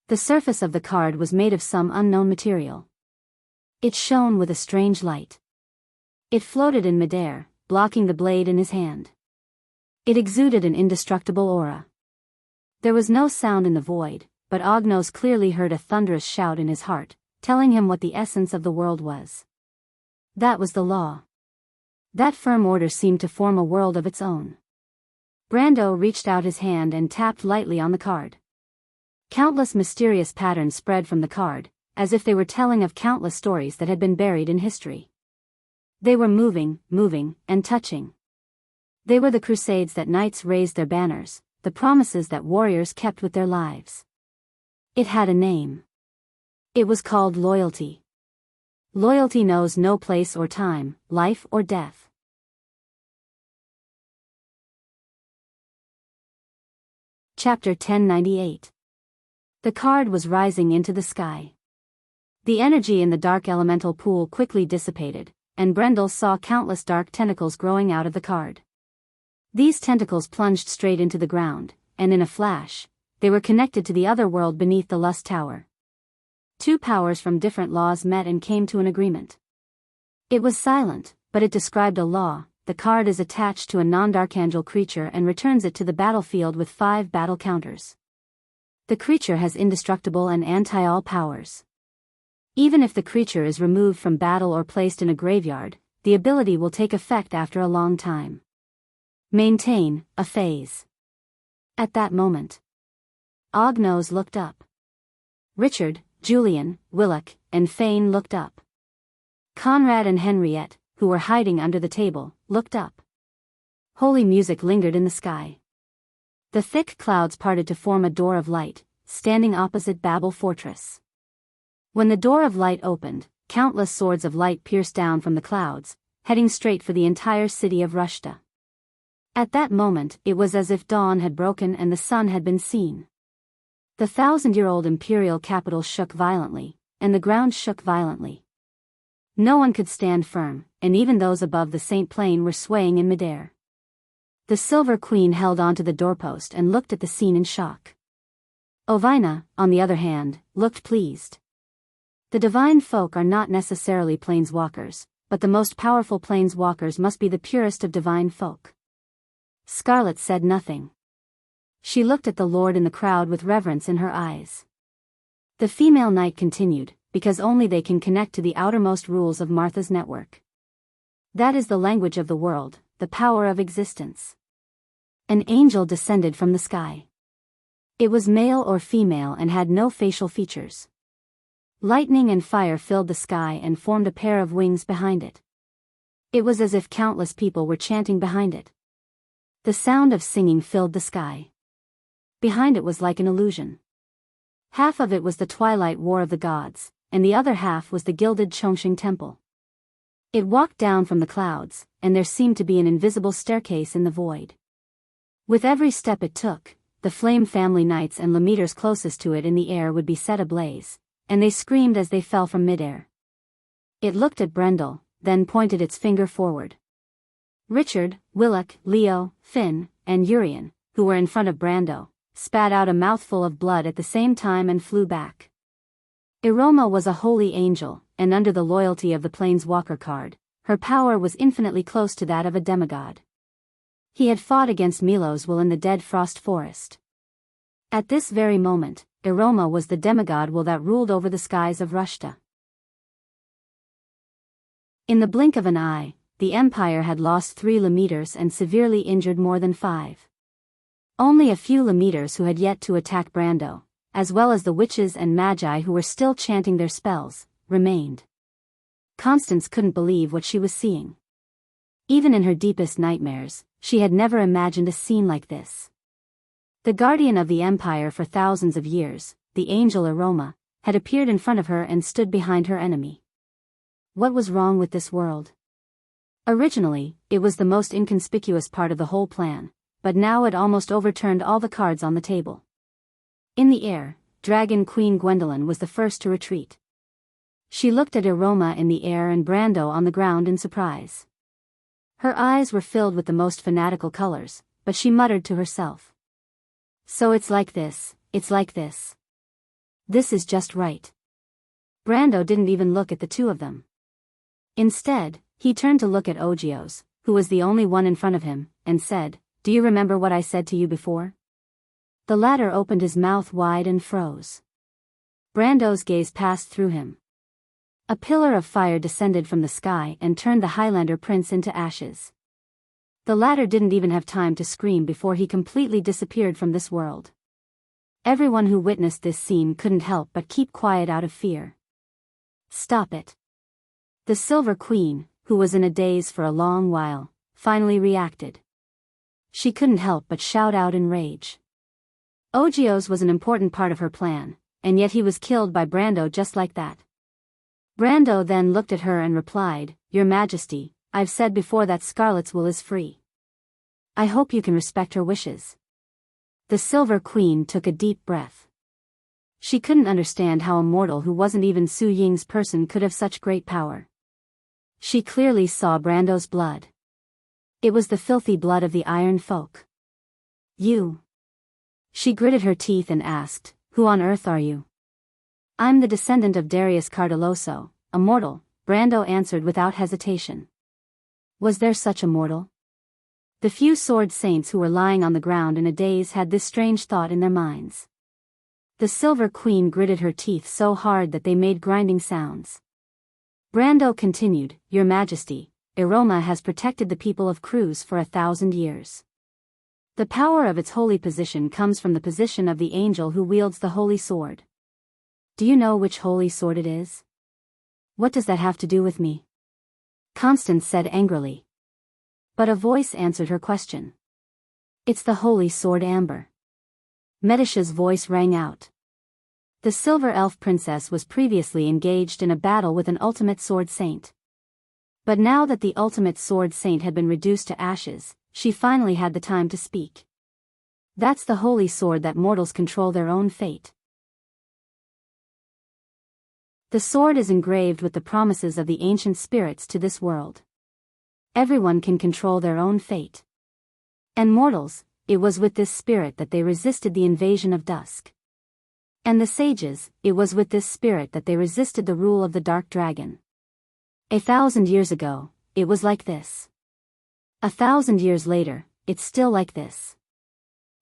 The surface of the card was made of some unknown material. It shone with a strange light. It floated in midair, blocking the blade in his hand. It exuded an indestructible aura. There was no sound in the void, but Ognos clearly heard a thunderous shout in his heart, telling him what the essence of the world was. That was the law. That firm order seemed to form a world of its own. Brando reached out his hand and tapped lightly on the card. Countless mysterious patterns spread from the card, as if they were telling of countless stories that had been buried in history. They were moving, and touching. They were the crusades that knights raised their banners, the promises that warriors kept with their lives. It had a name. It was called loyalty. Loyalty knows no place or time, life or death. Chapter 1098. The card was rising into the sky. The energy in the dark elemental pool quickly dissipated, and Brendel saw countless dark tentacles growing out of the card. These tentacles plunged straight into the ground, and in a flash, they were connected to the other world beneath the Lust Tower. Two powers from different laws met and came to an agreement. It was silent, but it described a law. The card is attached to a non-Darkangel creature and returns it to the battlefield with 5 battle counters. The creature has indestructible and anti-all powers. Even if the creature is removed from battle or placed in a graveyard, the ability will take effect after a long time. Maintain a phase. At that moment, Ognos looked up. Richard, Julian, Willock, and Fane looked up. Conrad and Henriette, who were hiding under the table, looked up. Holy music lingered in the sky. The thick clouds parted to form a door of light, standing opposite Babel Fortress. When the door of light opened, countless swords of light pierced down from the clouds, heading straight for the entire city of Rushta. At that moment, it was as if dawn had broken and the sun had been seen. The 1,000-year-old imperial capital shook violently, and the ground shook violently. No one could stand firm, and even those above the Saint Plain were swaying in midair. The Silver Queen held onto the doorpost and looked at the scene in shock. Ovina, on the other hand, looked pleased. The divine folk are not necessarily planeswalkers, but the most powerful planeswalkers must be the purest of divine folk. Scarlet said nothing. She looked at the Lord in the crowd with reverence in her eyes. The female knight continued, because only they can connect to the outermost rules of Martha's network. That is the language of the world, the power of existence. An angel descended from the sky. It was male or female and had no facial features. Lightning and fire filled the sky and formed a pair of wings behind it. It was as if countless people were chanting behind it. The sound of singing filled the sky. Behind it was like an illusion. Half of it was the twilight war of the gods, and the other half was the gilded Chongqing temple. It walked down from the clouds, and there seemed to be an invisible staircase in the void. With every step it took, the Flame family knights and Lemeters closest to it in the air would be set ablaze, and they screamed as they fell from midair. It looked at Brendel, then pointed its finger forward. Richard, Willock, Leo, Finn, and Urian, who were in front of Brando, spat out a mouthful of blood at the same time and flew back. Iroma was a holy angel, and under the loyalty of the Planeswalker card, her power was infinitely close to that of a demigod. He had fought against Milos will in the dead Frost Forest. At this very moment, Iroma was the demigod will that ruled over the skies of Rushta. In the blink of an eye, the Empire had lost 3 Lemeters and severely injured more than 5. Only a few Lemeters who had yet to attack Brando, as well as the witches and magi who were still chanting their spells, remained. Constance couldn't believe what she was seeing. Even in her deepest nightmares, she had never imagined a scene like this. The guardian of the Empire for thousands of years, the angel Iroma, had appeared in front of her and stood behind her enemy. What was wrong with this world? Originally, it was the most inconspicuous part of the whole plan, but now it almost overturned all the cards on the table. In the air, Dragon Queen Gwendolyn was the first to retreat. She looked at Iroma in the air and Brando on the ground in surprise. Her eyes were filled with the most fanatical colors, but she muttered to herself. So it's like this, it's like this. This is just right. Brando didn't even look at the two of them. Instead, he turned to look at Ogios, who was the only one in front of him, and said, "Do you remember what I said to you before?" The latter opened his mouth wide and froze. Brando's gaze passed through him. A pillar of fire descended from the sky and turned the Highlander prince into ashes. The latter didn't even have time to scream before he completely disappeared from this world. Everyone who witnessed this scene couldn't help but keep quiet out of fear. "Stop it." The Silver Queen, who was in a daze for a long while, finally reacted. She couldn't help but shout out in rage. Ogios was an important part of her plan, and yet he was killed by Brando just like that. Brando then looked at her and replied, "Your Majesty, I've said before that Scarlet's will is free. I hope you can respect her wishes." The Silver Queen took a deep breath. She couldn't understand how a mortal who wasn't even Su Ying's person could have such great power. She clearly saw Brando's blood. It was the filthy blood of the Iron Folk. "You." She gritted her teeth and asked, "Who on earth are you?" "I'm the descendant of Darius Cardeloso, a mortal," Brando answered without hesitation. Was there such a mortal? The few sword saints who were lying on the ground in a daze had this strange thought in their minds. The Silver Queen gritted her teeth so hard that they made grinding sounds. Brando continued, "Your Majesty, Iroma has protected the people of Cruz for 1,000 years. The power of its holy position comes from the position of the angel who wields the holy sword. Do you know which holy sword it is?" "What does that have to do with me?" Constance said angrily. But a voice answered her question. "It's the holy sword Amber." Medicia's voice rang out. The Silver Elf Princess was previously engaged in a battle with an ultimate sword saint. But now that the ultimate sword saint had been reduced to ashes, she finally had the time to speak. "That's the holy sword that mortals control their own fate. The sword is engraved with the promises of the ancient spirits to this world. Everyone can control their own fate. And mortals, it was with this spirit that they resisted the invasion of dusk. And the sages, it was with this spirit that they resisted the rule of the dark dragon. 1,000 years ago, it was like this. 1,000 years later, it's still like this."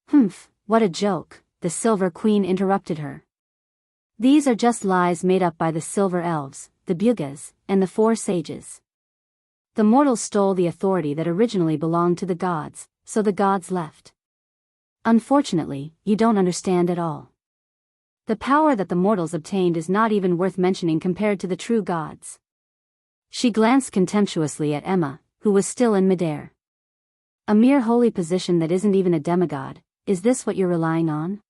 "Humph, what a joke," the Silver Queen interrupted her. "These are just lies made up by the Silver Elves, the Bugas, and the Four Sages. The mortals stole the authority that originally belonged to the gods, so the gods left. Unfortunately, you don't understand at all. The power that the mortals obtained is not even worth mentioning compared to the true gods." She glanced contemptuously at Emma, who was still in midair. "A mere holy position that isn't even a demigod, is this what you're relying on?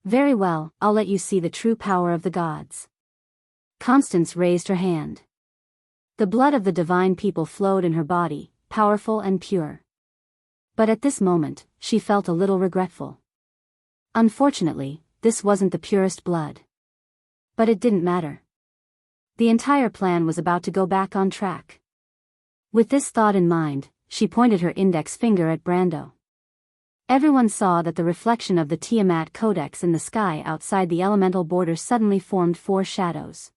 Very well, I'll let you see the true power of the gods." Constance raised her hand. The blood of the divine people flowed in her body, powerful and pure. But at this moment, she felt a little regretful. Unfortunately, this wasn't the purest blood. But it didn't matter. The entire plan was about to go back on track. With this thought in mind, she pointed her index finger at Brando. Everyone saw that the reflection of the Tiamat Codex in the sky outside the elemental border suddenly formed 4 shadows.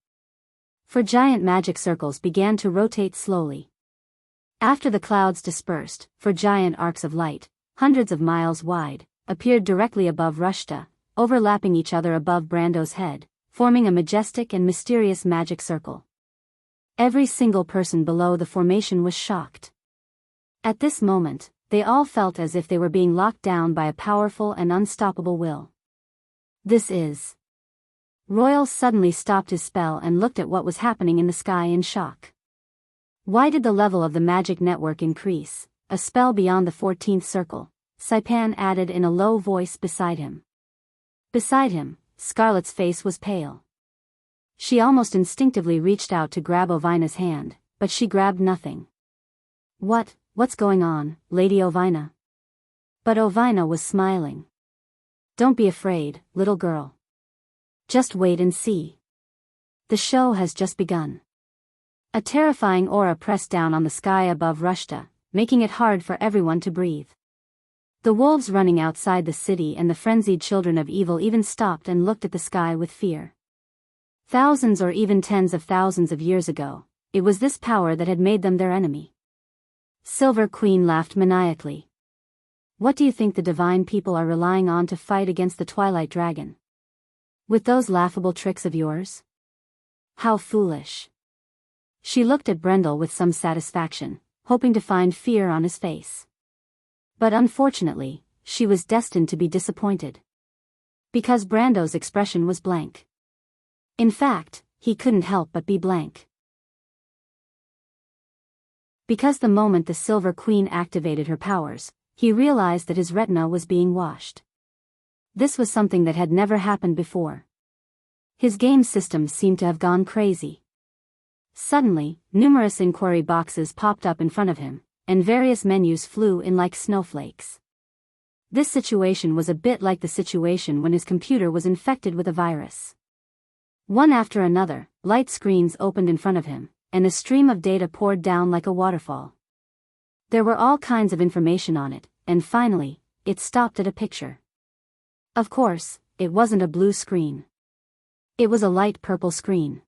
4 giant magic circles began to rotate slowly. After the clouds dispersed, 4 giant arcs of light, hundreds of miles wide, appeared directly above Rushta, overlapping each other above Brando's head, forming a majestic and mysterious magic circle. Every single person below the formation was shocked. At this moment, they all felt as if they were being locked down by a powerful and unstoppable will. "This is..." Royal suddenly stopped his spell and looked at what was happening in the sky in shock. Why did the level of the magic network increase? "A spell beyond the 14th circle," Saipan added in a low voice beside him. Beside him, Scarlet's face was pale. She almost instinctively reached out to grab Ovina's hand, but she grabbed nothing. What's going on, Lady Ovina?" But Ovina was smiling. "Don't be afraid, little girl. Just wait and see. The show has just begun." A terrifying aura pressed down on the sky above Rushta, making it hard for everyone to breathe. The wolves running outside the city and the frenzied children of evil even stopped and looked at the sky with fear. Thousands or even tens of thousands of years ago, it was this power that had made them their enemy. Silver Queen laughed maniacally. What do you think the divine people are relying on to fight against the Twilight Dragon? With those laughable tricks of yours? How foolish. She looked at Brendel with some satisfaction, hoping to find fear on his face. But unfortunately, she was destined to be disappointed. Because Brando's expression was blank. In fact, he couldn't help but be blank. Because the moment the Silver Queen activated her powers, he realized that his retina was being washed. This was something that had never happened before. His game system seemed to have gone crazy. Suddenly, numerous inquiry boxes popped up in front of him, and various menus flew in like snowflakes. This situation was a bit like the situation when his computer was infected with a virus. One after another, light screens opened in front of him, and a stream of data poured down like a waterfall. There were all kinds of information on it, and finally, it stopped at a picture. Of course, it wasn't a blue screen. It was a light purple screen.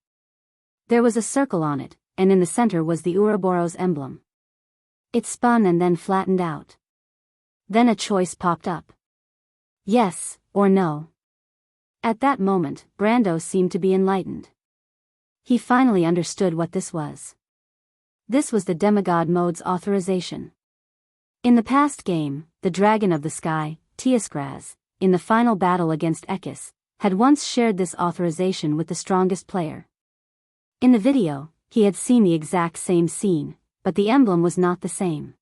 There was a circle on it, and in the center was the Ouroboros emblem. It spun and then flattened out. Then a choice popped up. Yes, or no. At that moment, Brando seemed to be enlightened. He finally understood what this was. This was the demigod mode's authorization. In the past game, the dragon of the sky, Teoskraz, in the final battle against Ekis, had once shared this authorization with the strongest player. In the video, he had seen the exact same scene, but the emblem was not the same.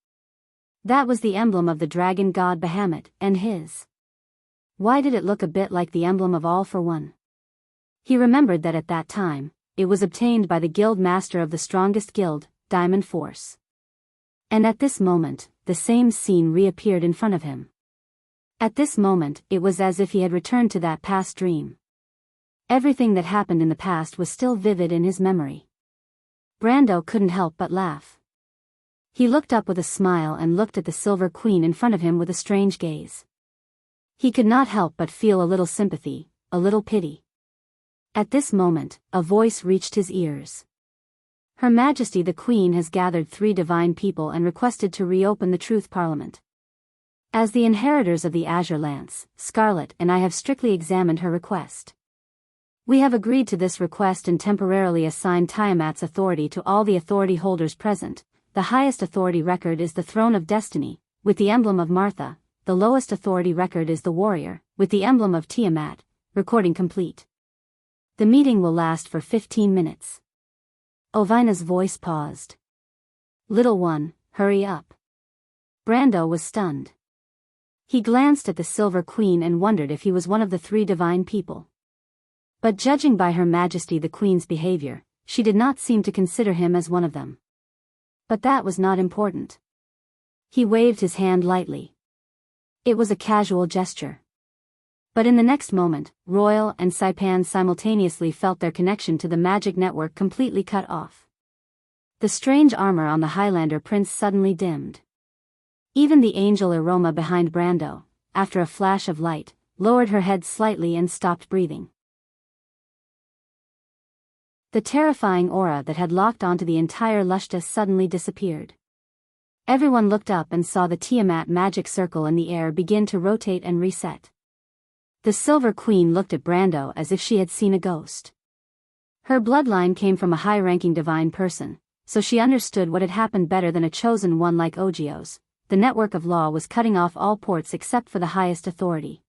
That was the emblem of the dragon god Bahamut, and his. Why did it look a bit like the emblem of All for One? He remembered that at that time, it was obtained by the guild master of the strongest guild, Diamond Force. And at this moment, the same scene reappeared in front of him. At this moment, it was as if he had returned to that past dream. Everything that happened in the past was still vivid in his memory. Brando couldn't help but laugh. He looked up with a smile and looked at the Silver Queen in front of him with a strange gaze. He could not help but feel a little sympathy, a little pity. At this moment, a voice reached his ears. Her Majesty the Queen has gathered 3 divine people and requested to reopen the Truth Parliament. As the inheritors of the Azure Lance, Scarlet and I have strictly examined her request. We have agreed to this request and temporarily assigned Tiamat's authority to all the authority holders present. The highest authority record is the Throne of Destiny, with the emblem of Martha. The lowest authority record is the Warrior, with the emblem of Tiamat. Recording complete. The meeting will last for 15 minutes. Ovina's voice paused. Little one, hurry up. Brando was stunned. He glanced at the Silver Queen and wondered if he was one of the 3 divine people. But judging by Her Majesty the Queen's behavior, she did not seem to consider him as one of them. But that was not important. He waved his hand lightly. It was a casual gesture. But in the next moment, Royal and Saipan simultaneously felt their connection to the magic network completely cut off. The strange armor on the Highlander prince suddenly dimmed. Even the angel Aroma behind Brando, after a flash of light, lowered her head slightly and stopped breathing. The terrifying aura that had locked onto the entire Lushta suddenly disappeared. Everyone looked up and saw the Tiamat magic circle in the air begin to rotate and reset. The Silver Queen looked at Brando as if she had seen a ghost. Her bloodline came from a high-ranking divine person, so she understood what had happened better than a chosen one like Ogios. The network of law was cutting off all ports except for the highest authority.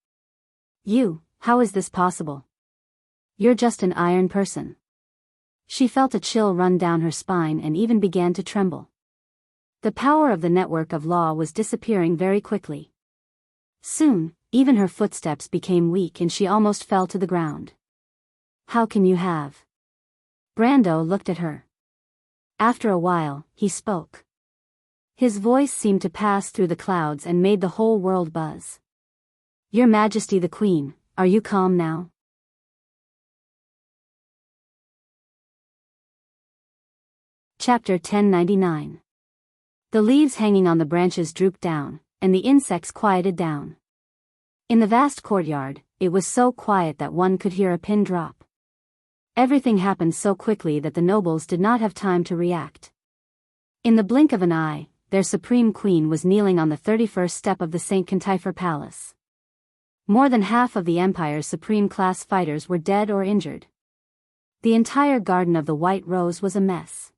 How is this possible? You're just an iron person. She felt a chill run down her spine and even began to tremble. The power of the network of law was disappearing very quickly. Soon, even her footsteps became weak and she almost fell to the ground. How can you have? Brando looked at her. After a while, he spoke. His voice seemed to pass through the clouds and made the whole world buzz. Your Majesty the Queen, are you calm now? Chapter 1099. The leaves hanging on the branches drooped down, and the insects quieted down. In the vast courtyard, it was so quiet that one could hear a pin drop. Everything happened so quickly that the nobles did not have time to react. In the blink of an eye, their supreme queen was kneeling on the 31st step of the St. Cantifer Palace. More than half of the Empire's supreme-class fighters were dead or injured. The entire Garden of the White Rose was a mess.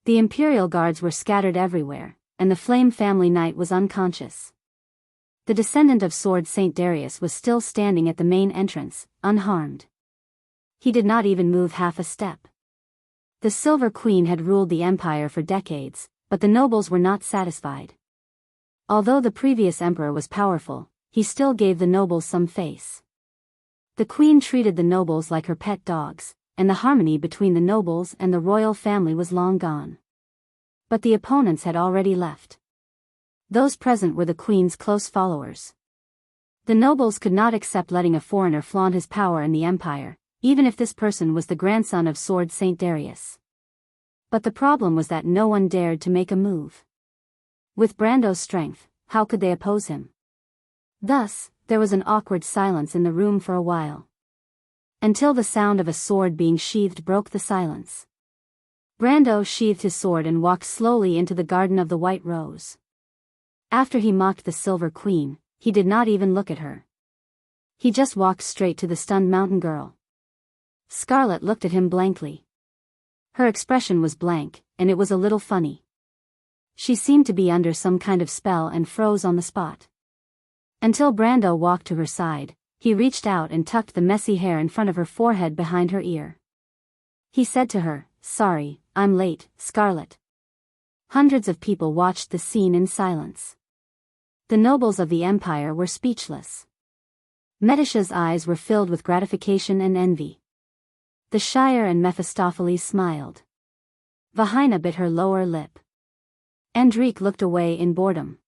The Imperial Guards were scattered everywhere, and the Flame family knight was unconscious. The descendant of Sword Saint Darius was still standing at the main entrance, unharmed. He did not even move half a step. The Silver Queen had ruled the Empire for decades, but the nobles were not satisfied. Although the previous emperor was powerful, he still gave the nobles some face. The queen treated the nobles like her pet dogs, and the harmony between the nobles and the royal family was long gone. But the opponents had already left. Those present were the queen's close followers. The nobles could not accept letting a foreigner flaunt his power in the empire, even if this person was the grandson of Sword Saint Darius. But the problem was that no one dared to make a move. With Brando's strength, how could they oppose him? Thus, there was an awkward silence in the room for a while. Until the sound of a sword being sheathed broke the silence. Brando sheathed his sword and walked slowly into the Garden of the White Rose. After he mocked the Silver Queen, he did not even look at her. He just walked straight to the stunned mountain girl. Scarlet looked at him blankly. Her expression was blank, and it was a little funny. She seemed to be under some kind of spell and froze on the spot. Until Brando walked to her side, he reached out and tucked the messy hair in front of her forehead behind her ear. He said to her, "Sorry, I'm late, Scarlet." Hundreds of people watched the scene in silence. The nobles of the Empire were speechless. Medicia's eyes were filled with gratification and envy. The Shire and Mephistopheles smiled. Vahina bit her lower lip. Enrich looked away in boredom.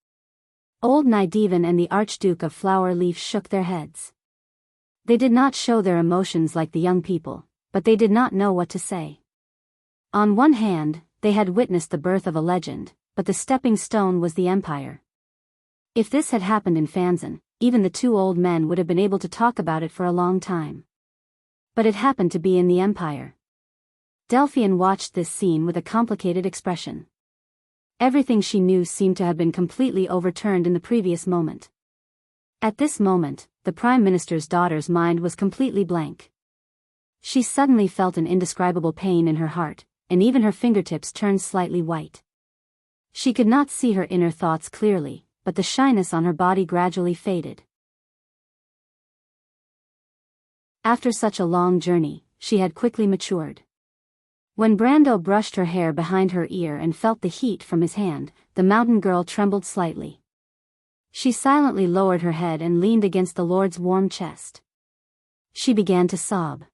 Old Nidevan and the Archduke of Flower Leaf shook their heads. They did not show their emotions like the young people, but they did not know what to say. On one hand, they had witnessed the birth of a legend, but the stepping stone was the Empire. If this had happened in Fanzan, even the two old men would have been able to talk about it for a long time. But it happened to be in the Empire. Delphian watched this scene with a complicated expression. Everything she knew seemed to have been completely overturned in the previous moment. At this moment, the Prime Minister's daughter's mind was completely blank. She suddenly felt an indescribable pain in her heart, and even her fingertips turned slightly white. She could not see her inner thoughts clearly, but the shyness on her body gradually faded. After such a long journey, she had quickly matured. When Brando brushed her hair behind her ear and felt the heat from his hand, the mountain girl trembled slightly. She silently lowered her head and leaned against the Lord's warm chest. She began to sob.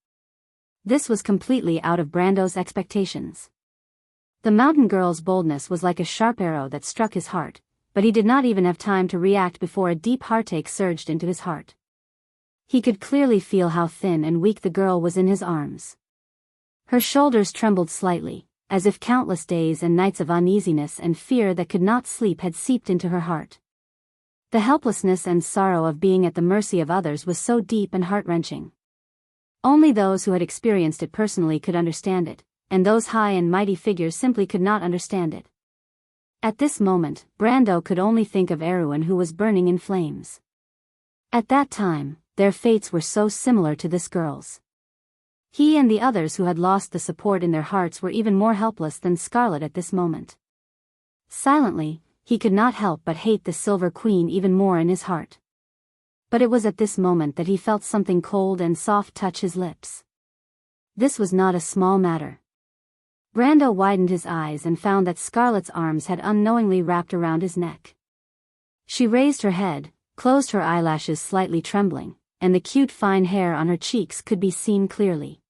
This was completely out of Brando's expectations. The mountain girl's boldness was like a sharp arrow that struck his heart, but he did not even have time to react before a deep heartache surged into his heart. He could clearly feel how thin and weak the girl was in his arms. Her shoulders trembled slightly, as if countless days and nights of uneasiness and fear that could not sleep had seeped into her heart. The helplessness and sorrow of being at the mercy of others was so deep and heart-wrenching. Only those who had experienced it personally could understand it, and those high and mighty figures simply could not understand it. At this moment, Brando could only think of Erwin, who was burning in flames. At that time, their fates were so similar to this girl's. He and the others who had lost the support in their hearts were even more helpless than Scarlet at this moment. Silently, he could not help but hate the Silver Queen even more in his heart. But it was at this moment that he felt something cold and soft touch his lips. This was not a small matter. Brando widened his eyes and found that Scarlet's arms had unknowingly wrapped around his neck. She raised her head, closed her eyelashes slightly trembling, and the cute fine hair on her cheeks could be seen clearly.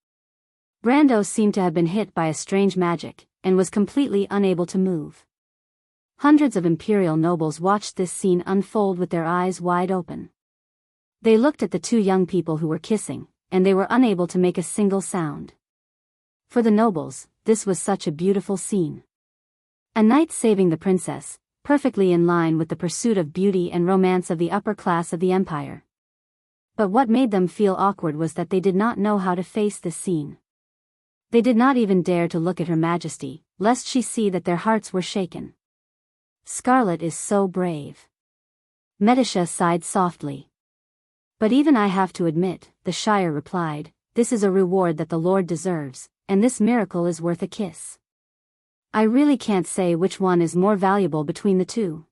Brando seemed to have been hit by a strange magic, and was completely unable to move. Hundreds of imperial nobles watched this scene unfold with their eyes wide open. They looked at the two young people who were kissing, and they were unable to make a single sound. For the nobles, this was such a beautiful scene. A knight saving the princess, perfectly in line with the pursuit of beauty and romance of the upper class of the empire. But what made them feel awkward was that they did not know how to face this scene. They did not even dare to look at Her Majesty, lest she see that their hearts were shaken. Scarlet is so brave. Medisha sighed softly. But even I have to admit, the Shire replied, this is a reward that the Lord deserves, and this miracle is worth a kiss. I really can't say which one is more valuable between the two.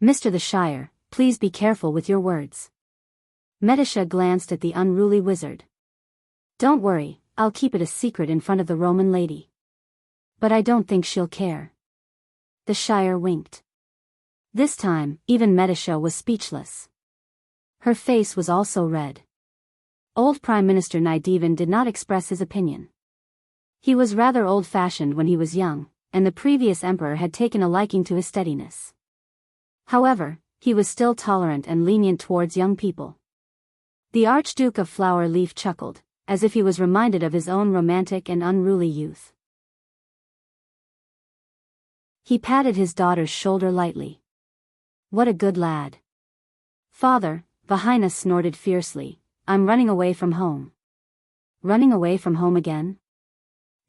Mr. the Shire, please be careful with your words. Medisha glanced at the unruly wizard. Don't worry, I'll keep it a secret in front of the Roman lady. But I don't think she'll care. The Shire winked. This time, even Medisha was speechless. Her face was also red. Old Prime Minister Naidevan did not express his opinion. He was rather old-fashioned when he was young, and the previous emperor had taken a liking to his steadiness. However, he was still tolerant and lenient towards young people. The Archduke of Flower Leaf chuckled, as if he was reminded of his own romantic and unruly youth. He patted his daughter's shoulder lightly. What a good lad. Father, Vahina snorted fiercely, I'm running away from home. Running away from home again?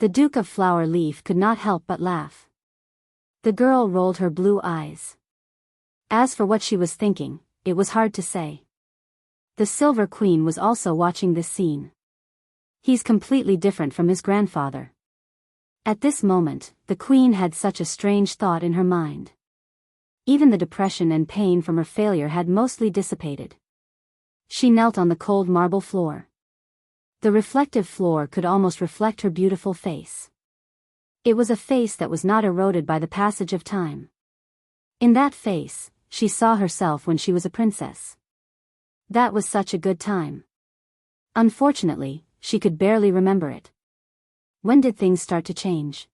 The Duke of Flower Leaf could not help but laugh. The girl rolled her blue eyes. As for what she was thinking, it was hard to say. The Silver Queen was also watching this scene. He's completely different from his grandfather. At this moment, the Queen had such a strange thought in her mind. Even the depression and pain from her failure had mostly dissipated. She knelt on the cold marble floor. The reflective floor could almost reflect her beautiful face. It was a face that was not eroded by the passage of time. In that face, she saw herself when she was a princess. That was such a good time. Unfortunately, she could barely remember it. When did things start to change?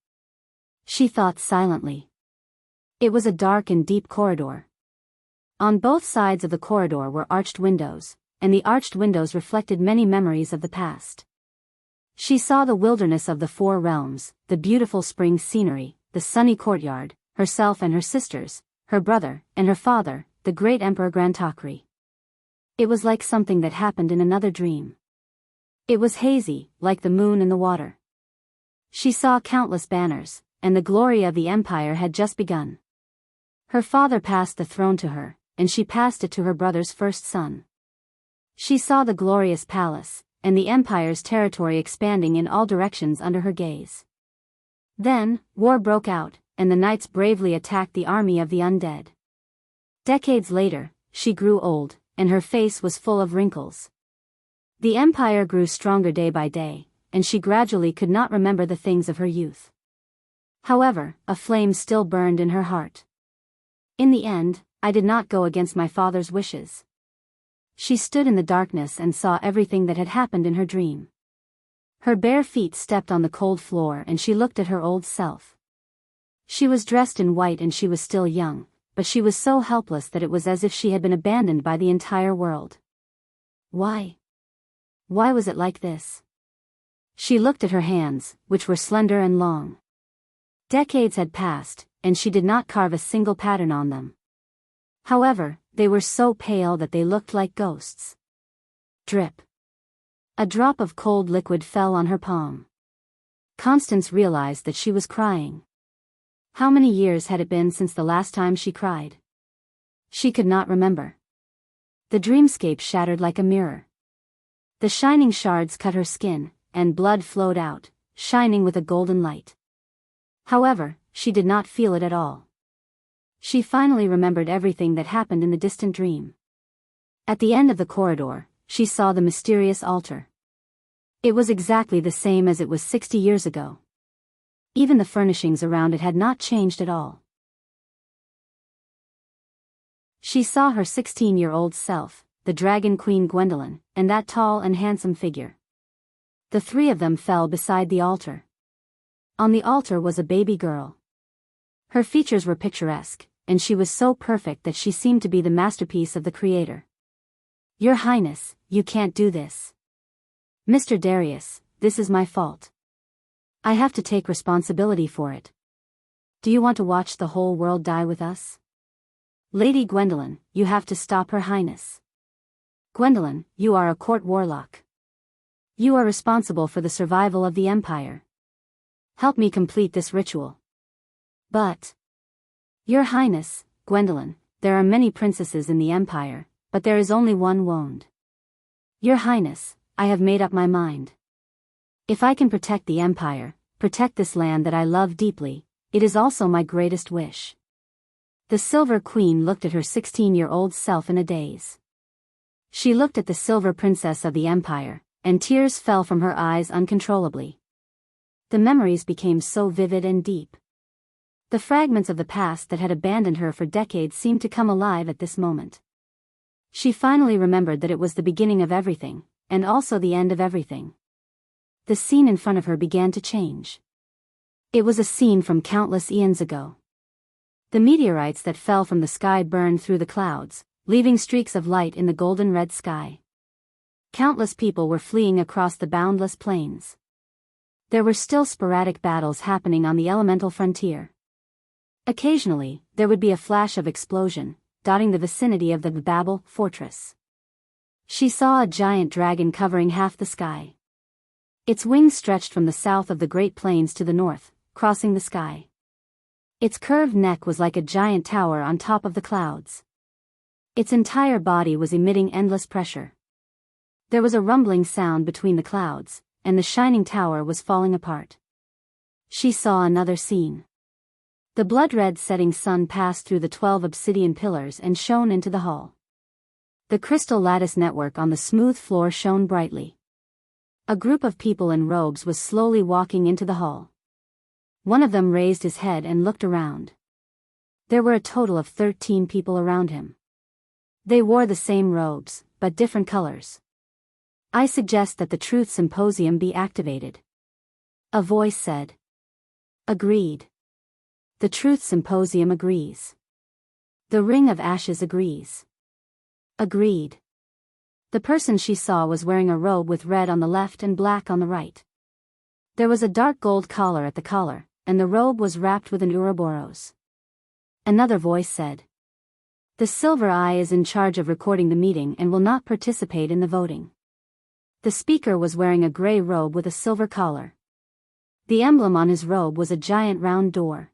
She thought silently. It was a dark and deep corridor. On both sides of the corridor were arched windows, and the arched windows reflected many memories of the past. She saw the wilderness of the Four Realms, the beautiful spring scenery, the sunny courtyard, herself and her sisters, her brother, and her father, the great Emperor Grantakri. It was like something that happened in another dream. It was hazy, like the moon in the water. She saw countless banners, and the glory of the empire had just begun. Her father passed the throne to her, and she passed it to her brother's first son. She saw the glorious palace, and the empire's territory expanding in all directions under her gaze. Then, war broke out, and the knights bravely attacked the army of the undead. Decades later, she grew old, and her face was full of wrinkles. The empire grew stronger day by day, and she gradually could not remember the things of her youth. However, a flame still burned in her heart. In the end, I did not go against my father's wishes. She stood in the darkness and saw everything that had happened in her dream. Her bare feet stepped on the cold floor and she looked at her old self. She was dressed in white and she was still young, but she was so helpless that it was as if she had been abandoned by the entire world. Why? Why was it like this? She looked at her hands, which were slender and long. Decades had passed, and she did not carve a single pattern on them. However, they were so pale that they looked like ghosts. Drip. A drop of cold liquid fell on her palm. Constance realized that she was crying. How many years had it been since the last time she cried? She could not remember. The dreamscape shattered like a mirror. The shining shards cut her skin, and blood flowed out, shining with a golden light. However, she did not feel it at all. She finally remembered everything that happened in the distant dream. At the end of the corridor, she saw the mysterious altar. It was exactly the same as it was 60 years ago. Even the furnishings around it had not changed at all. She saw her 16-year-old self, the Dragon Queen Gwendolyn, and that tall and handsome figure. The three of them fell beside the altar. On the altar was a baby girl. Her features were picturesque, and she was so perfect that she seemed to be the masterpiece of the Creator. Your Highness, you can't do this. Mr. Darius, this is my fault. I have to take responsibility for it. Do you want to watch the whole world die with us? Lady Gwendolyn, you have to stop Her Highness. Gwendolyn, you are a court warlock. You are responsible for the survival of the Empire. Help me complete this ritual. But Your Highness, Gwendolyn, there are many princesses in the Empire, but there is only one wound. Your Highness, I have made up my mind. If I can protect the Empire, protect this land that I love deeply, it is also my greatest wish. The Silver Queen looked at her 16-year-old self in a daze. She looked at the Silver Princess of the Empire, and tears fell from her eyes uncontrollably. The memories became so vivid and deep. The fragments of the past that had abandoned her for decades seemed to come alive at this moment. She finally remembered that it was the beginning of everything, and also the end of everything. The scene in front of her began to change. It was a scene from countless eons ago. The meteorites that fell from the sky burned through the clouds, leaving streaks of light in the golden red sky. Countless people were fleeing across the boundless plains. There were still sporadic battles happening on the elemental frontier. Occasionally, there would be a flash of explosion, dotting the vicinity of the Babel fortress. She saw a giant dragon covering half the sky. Its wings stretched from the south of the Great Plains to the north, crossing the sky. Its curved neck was like a giant tower on top of the clouds. Its entire body was emitting endless pressure. There was a rumbling sound between the clouds, and the shining tower was falling apart. She saw another scene. The blood-red setting sun passed through the 12 obsidian pillars and shone into the hall. The crystal lattice network on the smooth floor shone brightly. A group of people in robes was slowly walking into the hall. One of them raised his head and looked around. There were a total of 13 people around him. They wore the same robes, but different colors. I suggest that the Truth Symposium be activated. A voice said. Agreed. The Truth Symposium agrees. The Ring of Ashes agrees. Agreed. The person she saw was wearing a robe with red on the left and black on the right. There was a dark gold collar at the collar, and the robe was wrapped with an Ouroboros. Another voice said. The Silver Eye is in charge of recording the meeting and will not participate in the voting. The speaker was wearing a gray robe with a silver collar. The emblem on his robe was a giant round door.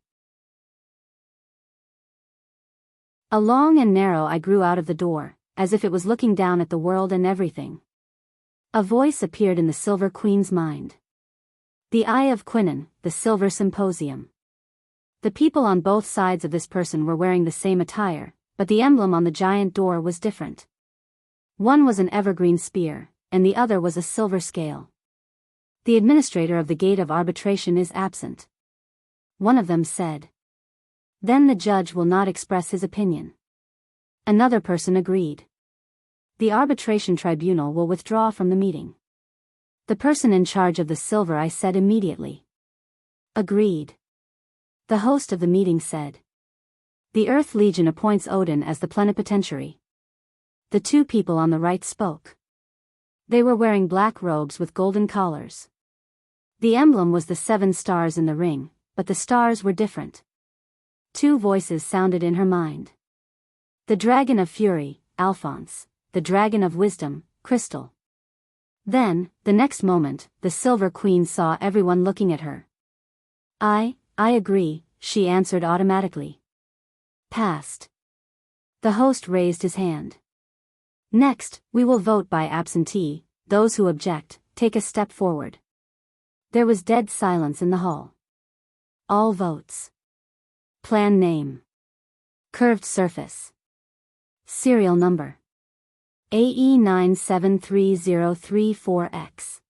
A long and narrow eye grew out of the door, as if it was looking down at the world and everything. A voice appeared in the Silver Queen's mind. The Eye of Quinnen, the Silver Symposium. The people on both sides of this person were wearing the same attire, but the emblem on the giant door was different. One was an evergreen spear, and the other was a silver scale. The administrator of the Gate of Arbitration is absent. One of them said. Then the judge will not express his opinion. Another person agreed. The arbitration tribunal will withdraw from the meeting. The person in charge of the Silver Eye said immediately. Agreed. The host of the meeting said. The Earth Legion appoints Odin as the plenipotentiary. The two people on the right spoke. They were wearing black robes with golden collars. The emblem was the 7 stars in the ring, but the stars were different. Two voices sounded in her mind. The Dragon of Fury, Alphonse. The Dragon of Wisdom, Crystal. Then, the next moment, the Silver Queen saw everyone looking at her. I agree, she answered automatically. Passed. The host raised his hand. Next, we will vote by absentee. Those who object, take a step forward. There was dead silence in the hall. All votes. Plan name. Curved surface. Serial number. AE973034X.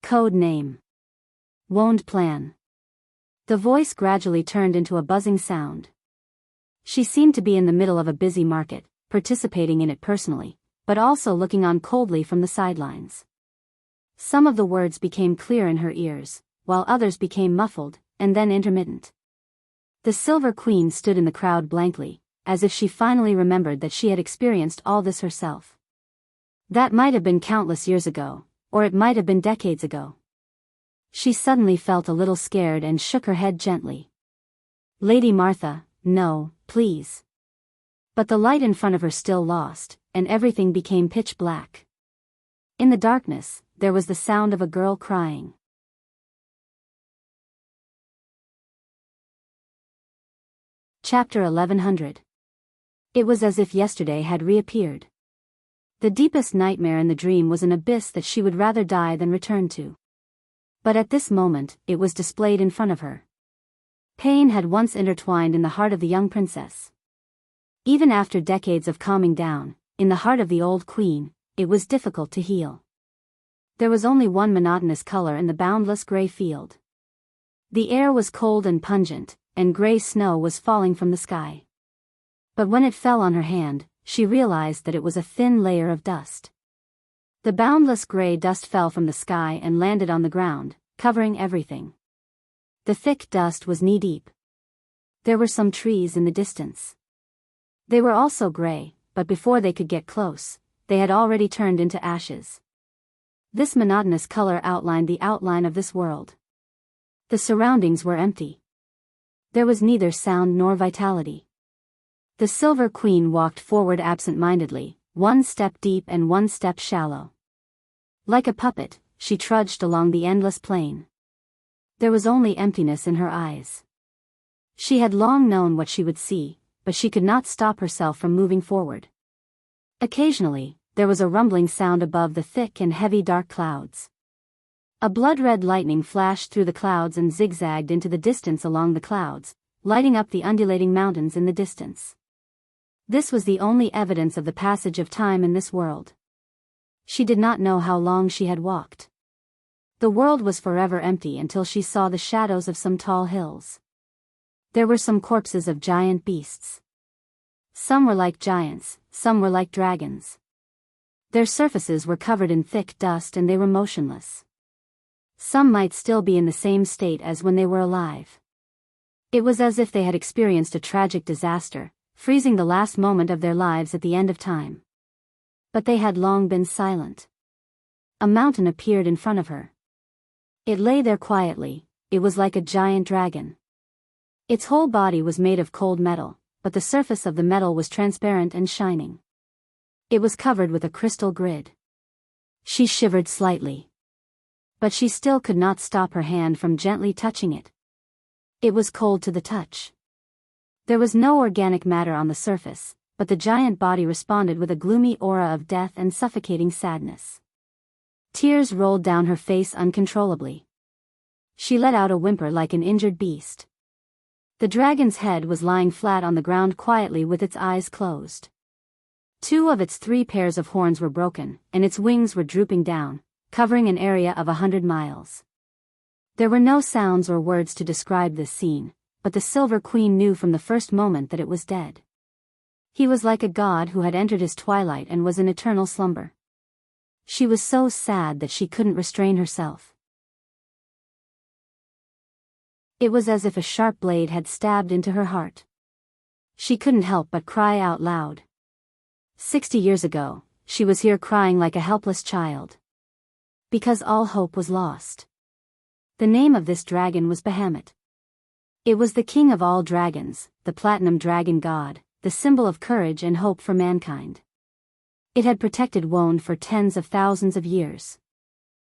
Code name. Wound plan. The voice gradually turned into a buzzing sound. She seemed to be in the middle of a busy market, participating in it personally, but also looking on coldly from the sidelines. Some of the words became clear in her ears, while others became muffled, and then intermittent. The Silver Queen stood in the crowd blankly, as if she finally remembered that she had experienced all this herself. That might have been countless years ago, or it might have been decades ago. She suddenly felt a little scared and shook her head gently. Lady Martha, no, please. But the light in front of her still lost, and everything became pitch black. In the darkness, there was the sound of a girl crying. Chapter 1100. It was as if yesterday had reappeared. The deepest nightmare in the dream was an abyss that she would rather die than return to. But at this moment, it was displayed in front of her. Pain had once intertwined in the heart of the young princess. Even after decades of calming down, in the heart of the old queen, it was difficult to heal. There was only one monotonous color in the boundless gray field. The air was cold and pungent, and gray snow was falling from the sky. But when it fell on her hand, she realized that it was a thin layer of dust. The boundless gray dust fell from the sky and landed on the ground, covering everything. The thick dust was knee-deep. There were some trees in the distance. They were also gray, but before they could get close, they had already turned into ashes. This monotonous color outlined the outline of this world. The surroundings were empty. There was neither sound nor vitality. The Silver Queen walked forward absent-mindedly, one step deep and one step shallow. Like a puppet, she trudged along the endless plain. There was only emptiness in her eyes. She had long known what she would see, but she could not stop herself from moving forward. Occasionally, there was a rumbling sound above the thick and heavy dark clouds. A blood-red lightning flashed through the clouds and zigzagged into the distance along the clouds, lighting up the undulating mountains in the distance. This was the only evidence of the passage of time in this world. She did not know how long she had walked. The world was forever empty until she saw the shadows of some tall hills. There were some corpses of giant beasts. Some were like giants, some were like dragons. Their surfaces were covered in thick dust and they were motionless. Some might still be in the same state as when they were alive. It was as if they had experienced a tragic disaster, freezing the last moment of their lives at the end of time. But they had long been silent. A mountain appeared in front of her. It lay there quietly. It was like a giant dragon. Its whole body was made of cold metal, but the surface of the metal was transparent and shining. It was covered with a crystal grid. She shivered slightly. But she still could not stop her hand from gently touching it. It was cold to the touch. There was no organic matter on the surface, but the giant body responded with a gloomy aura of death and suffocating sadness. Tears rolled down her face uncontrollably. She let out a whimper like an injured beast. The dragon's head was lying flat on the ground quietly with its eyes closed. 2 of its 3 pairs of horns were broken, and its wings were drooping down, covering an area of 100 miles. There were no sounds or words to describe this scene, but the Silver Queen knew from the first moment that it was dead. He was like a god who had entered his twilight and was in eternal slumber. She was so sad that she couldn't restrain herself. It was as if a sharp blade had stabbed into her heart. She couldn't help but cry out loud. 60 years ago, she was here crying like a helpless child. Because all hope was lost. The name of this dragon was Bahamut. It was the king of all dragons, the platinum dragon god, the symbol of courage and hope for mankind. It had protected Wone for tens of thousands of years.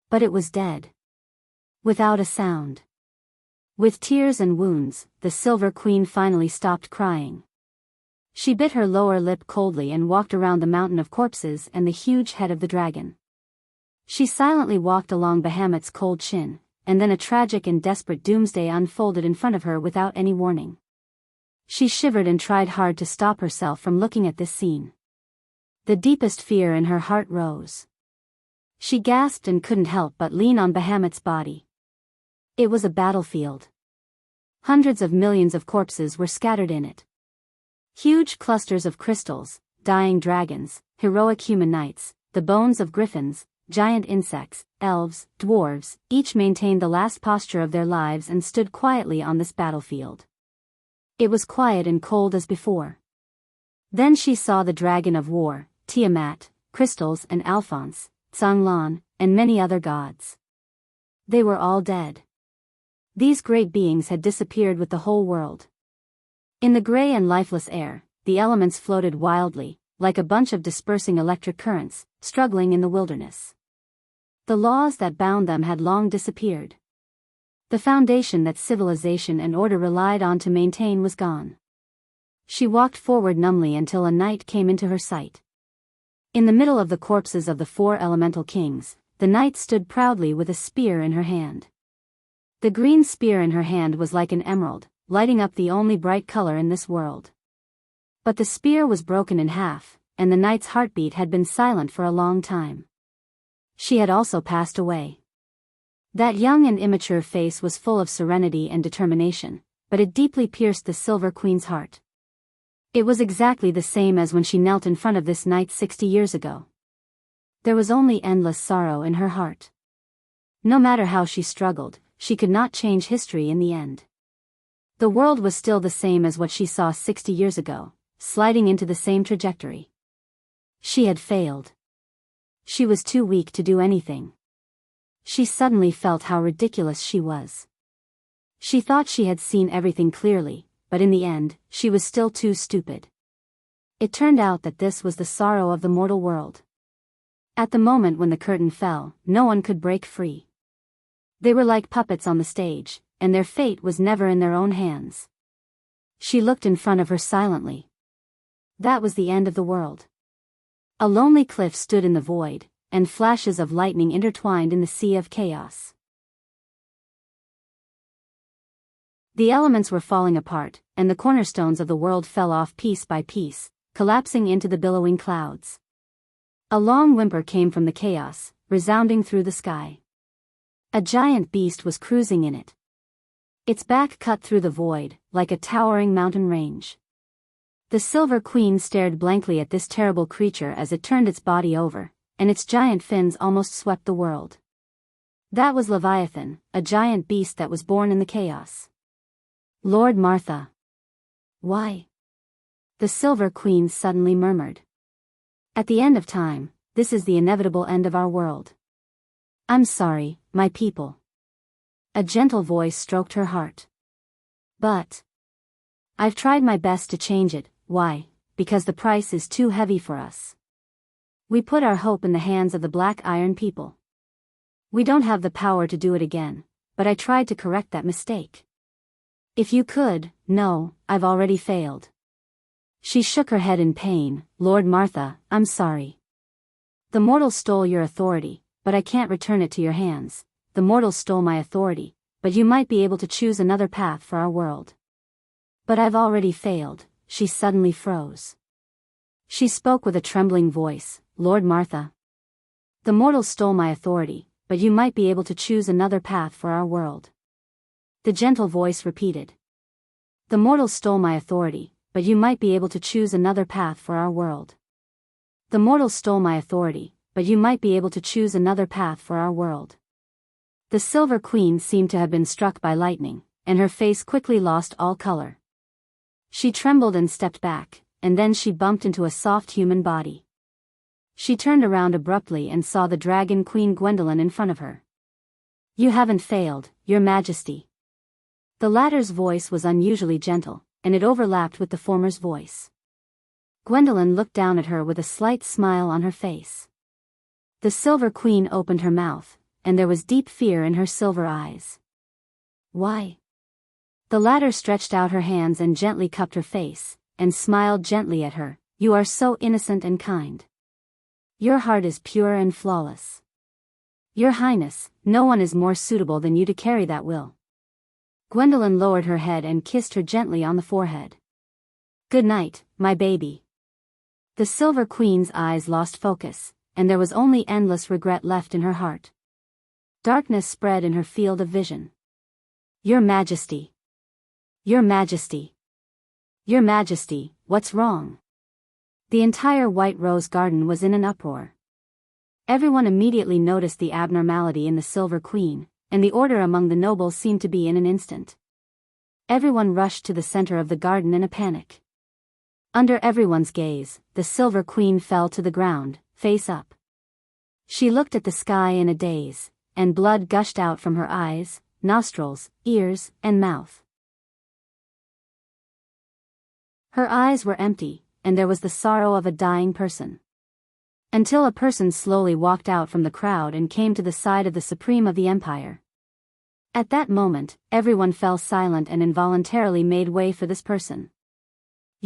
But it was dead. Without a sound. With tears and wounds, the Silver Queen finally stopped crying. She bit her lower lip coldly and walked around the mountain of corpses and the huge head of the dragon. She silently walked along Bahamut's cold chin, and then a tragic and desperate doomsday unfolded in front of her without any warning. She shivered and tried hard to stop herself from looking at this scene. The deepest fear in her heart rose. She gasped and couldn't help but lean on Bahamut's body. It was a battlefield. Hundreds of millions of corpses were scattered in it. Huge clusters of crystals, dying dragons, heroic human knights, the bones of griffins, giant insects, elves, dwarves, each maintained the last posture of their lives and stood quietly on this battlefield. It was quiet and cold as before. Then she saw the dragon of war, Tiamat, crystals and Alphonse, Tsanglan, and many other gods. They were all dead. These great beings had disappeared with the whole world. In the gray and lifeless air, the elements floated wildly, like a bunch of dispersing electric currents, struggling in the wilderness. The laws that bound them had long disappeared. The foundation that civilization and order relied on to maintain was gone. She walked forward numbly until a knight came into her sight. In the middle of the corpses of the 4 elemental kings, the knight stood proudly with a spear in her hand. The green spear in her hand was like an emerald, lighting up the only bright color in this world. But the spear was broken in half, and the knight's heartbeat had been silent for a long time. She had also passed away. That young and immature face was full of serenity and determination, but it deeply pierced the Silver Queen's heart. It was exactly the same as when she knelt in front of this knight 60 years ago. There was only endless sorrow in her heart. No matter how she struggled, she could not change history in the end. The world was still the same as what she saw 60 years ago, sliding into the same trajectory. She had failed. She was too weak to do anything. She suddenly felt how ridiculous she was. She thought she had seen everything clearly, but in the end, she was still too stupid. It turned out that this was the sorrow of the mortal world. At the moment when the curtain fell, no one could break free. They were like puppets on the stage, and their fate was never in their own hands. She looked in front of her silently. That was the end of the world. A lonely cliff stood in the void, and flashes of lightning intertwined in the sea of chaos. The elements were falling apart, and the cornerstones of the world fell off piece by piece, collapsing into the billowing clouds. A long whimper came from the chaos, resounding through the sky. A giant beast was cruising in it. Its back cut through the void, like a towering mountain range. The Silver Queen stared blankly at this terrible creature as it turned its body over, and its giant fins almost swept the world. That was Leviathan, a giant beast that was born in the chaos. Lord Martha. Why? The Silver Queen suddenly murmured. At the end of time, this is the inevitable end of our world. I'm sorry, my people. A gentle voice stroked her heart. But I've tried my best to change it. Why? Because the price is too heavy for us. We put our hope in the hands of the Black Iron people. We don't have the power to do it again, but I tried to correct that mistake. If you could, no, I've already failed. She shook her head in pain. Lord Martha, I'm sorry. The mortals stole your authority, but I can't return it to your hands. The mortals stole my authority, but you might be able to choose another path for our world. But I've already failed. She suddenly froze. She spoke with a trembling voice. Lord Martha. The mortals stole my authority, but you might be able to choose another path for our world. The gentle voice repeated. The mortals stole my authority, but you might be able to choose another path for our world. The mortals stole my authority, but you might be able to choose another path for our world. The Silver Queen seemed to have been struck by lightning, and her face quickly lost all color. She trembled and stepped back, and then she bumped into a soft human body. She turned around abruptly and saw the Dragon Queen Gwendolyn in front of her. You haven't failed, Your Majesty. The latter's voice was unusually gentle, and it overlapped with the former's voice. Gwendolyn looked down at her with a slight smile on her face. The Silver Queen opened her mouth, and there was deep fear in her silver eyes. Why? The latter stretched out her hands and gently cupped her face, and smiled gently at her. You are so innocent and kind. Your heart is pure and flawless. Your Highness, no one is more suitable than you to carry that will. Gwendolyn lowered her head and kissed her gently on the forehead. Good night, my baby. The Silver Queen's eyes lost focus, and there was only endless regret left in her heart. Darkness spread in her field of vision. Your Majesty. Your Majesty. Your Majesty, what's wrong? The entire White Rose Garden was in an uproar. Everyone immediately noticed the abnormality in the Silver Queen, and the order among the nobles seemed to be in an instant. Everyone rushed to the center of the garden in a panic. Under everyone's gaze, the Silver Queen fell to the ground, face up. She looked at the sky in a daze, and blood gushed out from her eyes, nostrils, ears, and mouth. Her eyes were empty, and there was the sorrow of a dying person. Until a person slowly walked out from the crowd and came to the side of the Supreme of the Empire. At that moment, everyone fell silent and involuntarily made way for this person.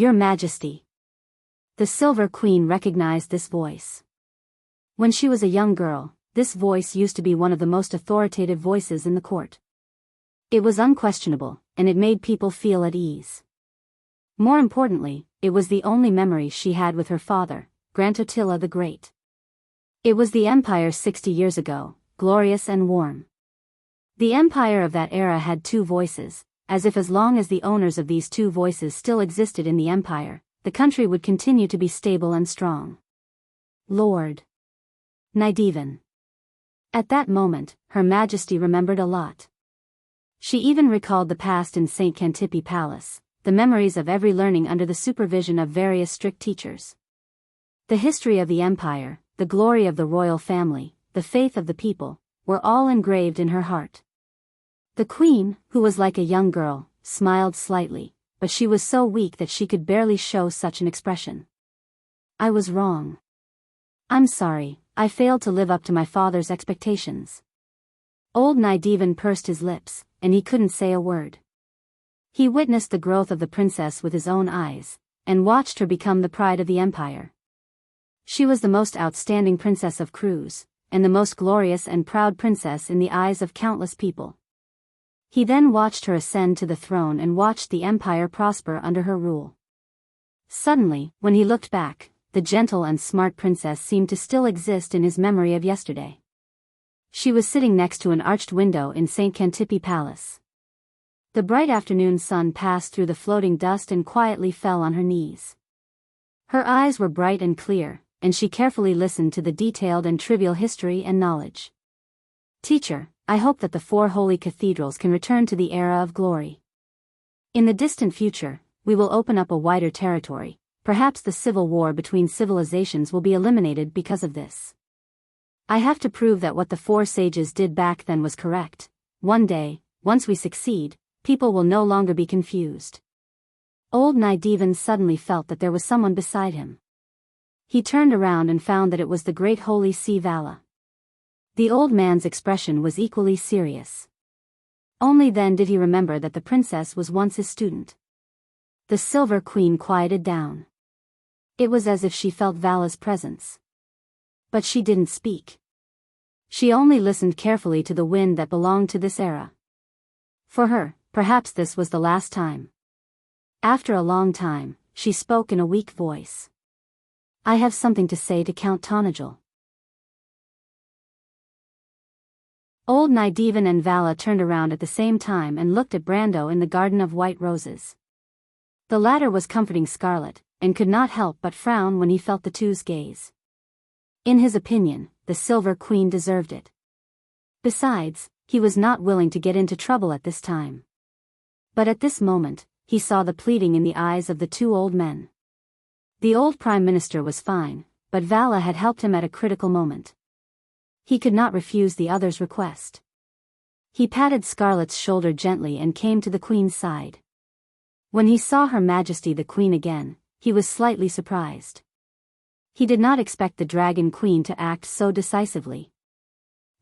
Your Majesty. The Silver Queen recognized this voice. When she was a young girl, this voice used to be one of the most authoritative voices in the court. It was unquestionable, and it made people feel at ease. More importantly, it was the only memory she had with her father, Grand Attila the Great. It was the empire 60 years ago, glorious and warm. The empire of that era had two voices, as if as long as the owners of these two voices still existed in the empire, the country would continue to be stable and strong. Lord Nydivan. At that moment, Her Majesty remembered a lot. She even recalled the past in St. Xantippe Palace, the memories of every learning under the supervision of various strict teachers. The history of the empire, the glory of the royal family, the faith of the people, were all engraved in her heart. The queen, who was like a young girl, smiled slightly, but she was so weak that she could barely show such an expression. I was wrong. I'm sorry, I failed to live up to my father's expectations. Old Nydivan pursed his lips, and he couldn't say a word. He witnessed the growth of the princess with his own eyes, and watched her become the pride of the empire. She was the most outstanding princess of Cruz, and the most glorious and proud princess in the eyes of countless people. He then watched her ascend to the throne and watched the empire prosper under her rule. Suddenly, when he looked back, the gentle and smart princess seemed to still exist in his memory of yesterday. She was sitting next to an arched window in St. Xantippe Palace. The bright afternoon sun passed through the floating dust and quietly fell on her knees. Her eyes were bright and clear, and she carefully listened to the detailed and trivial history and knowledge. Teacher, I hope that the 4 holy cathedrals can return to the era of glory. In the distant future, we will open up a wider territory. Perhaps the civil war between civilizations will be eliminated because of this. I have to prove that what the 4 sages did back then was correct. One day, once we succeed, people will no longer be confused. Old Nydivan suddenly felt that there was someone beside him. He turned around and found that it was the great holy See Vala. The old man's expression was equally serious. Only then did he remember that the princess was once his student. The Silver Queen quieted down. It was as if she felt Vala's presence. But she didn't speak. She only listened carefully to the wind that belonged to this era. For her, perhaps this was the last time. After a long time, she spoke in a weak voice. I have something to say to Count Tonagel. Old Nydivan and Vala turned around at the same time and looked at Brando in the garden of white roses. The latter was comforting Scarlet, and could not help but frown when he felt the two's gaze. In his opinion, the Silver Queen deserved it. Besides, he was not willing to get into trouble at this time. But at this moment, he saw the pleading in the eyes of the 2 old men. The old Prime Minister was fine, but Vala had helped him at a critical moment. He could not refuse the other's request. He patted Scarlet's shoulder gently and came to the Queen's side. When he saw Her Majesty the Queen again, he was slightly surprised. He did not expect the Dragon Queen to act so decisively.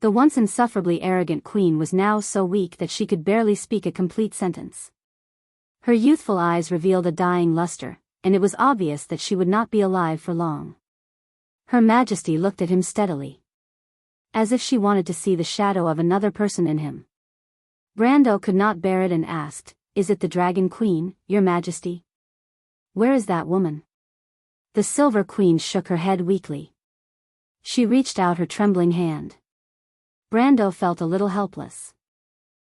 The once insufferably arrogant queen was now so weak that she could barely speak a complete sentence. Her youthful eyes revealed a dying luster, and it was obvious that she would not be alive for long. Her Majesty looked at him steadily, as if she wanted to see the shadow of another person in him. Brando could not bear it and asked, Is it the Dragon Queen, Your Majesty? Where is that woman? The Silver Queen shook her head weakly. She reached out her trembling hand. Brando felt a little helpless.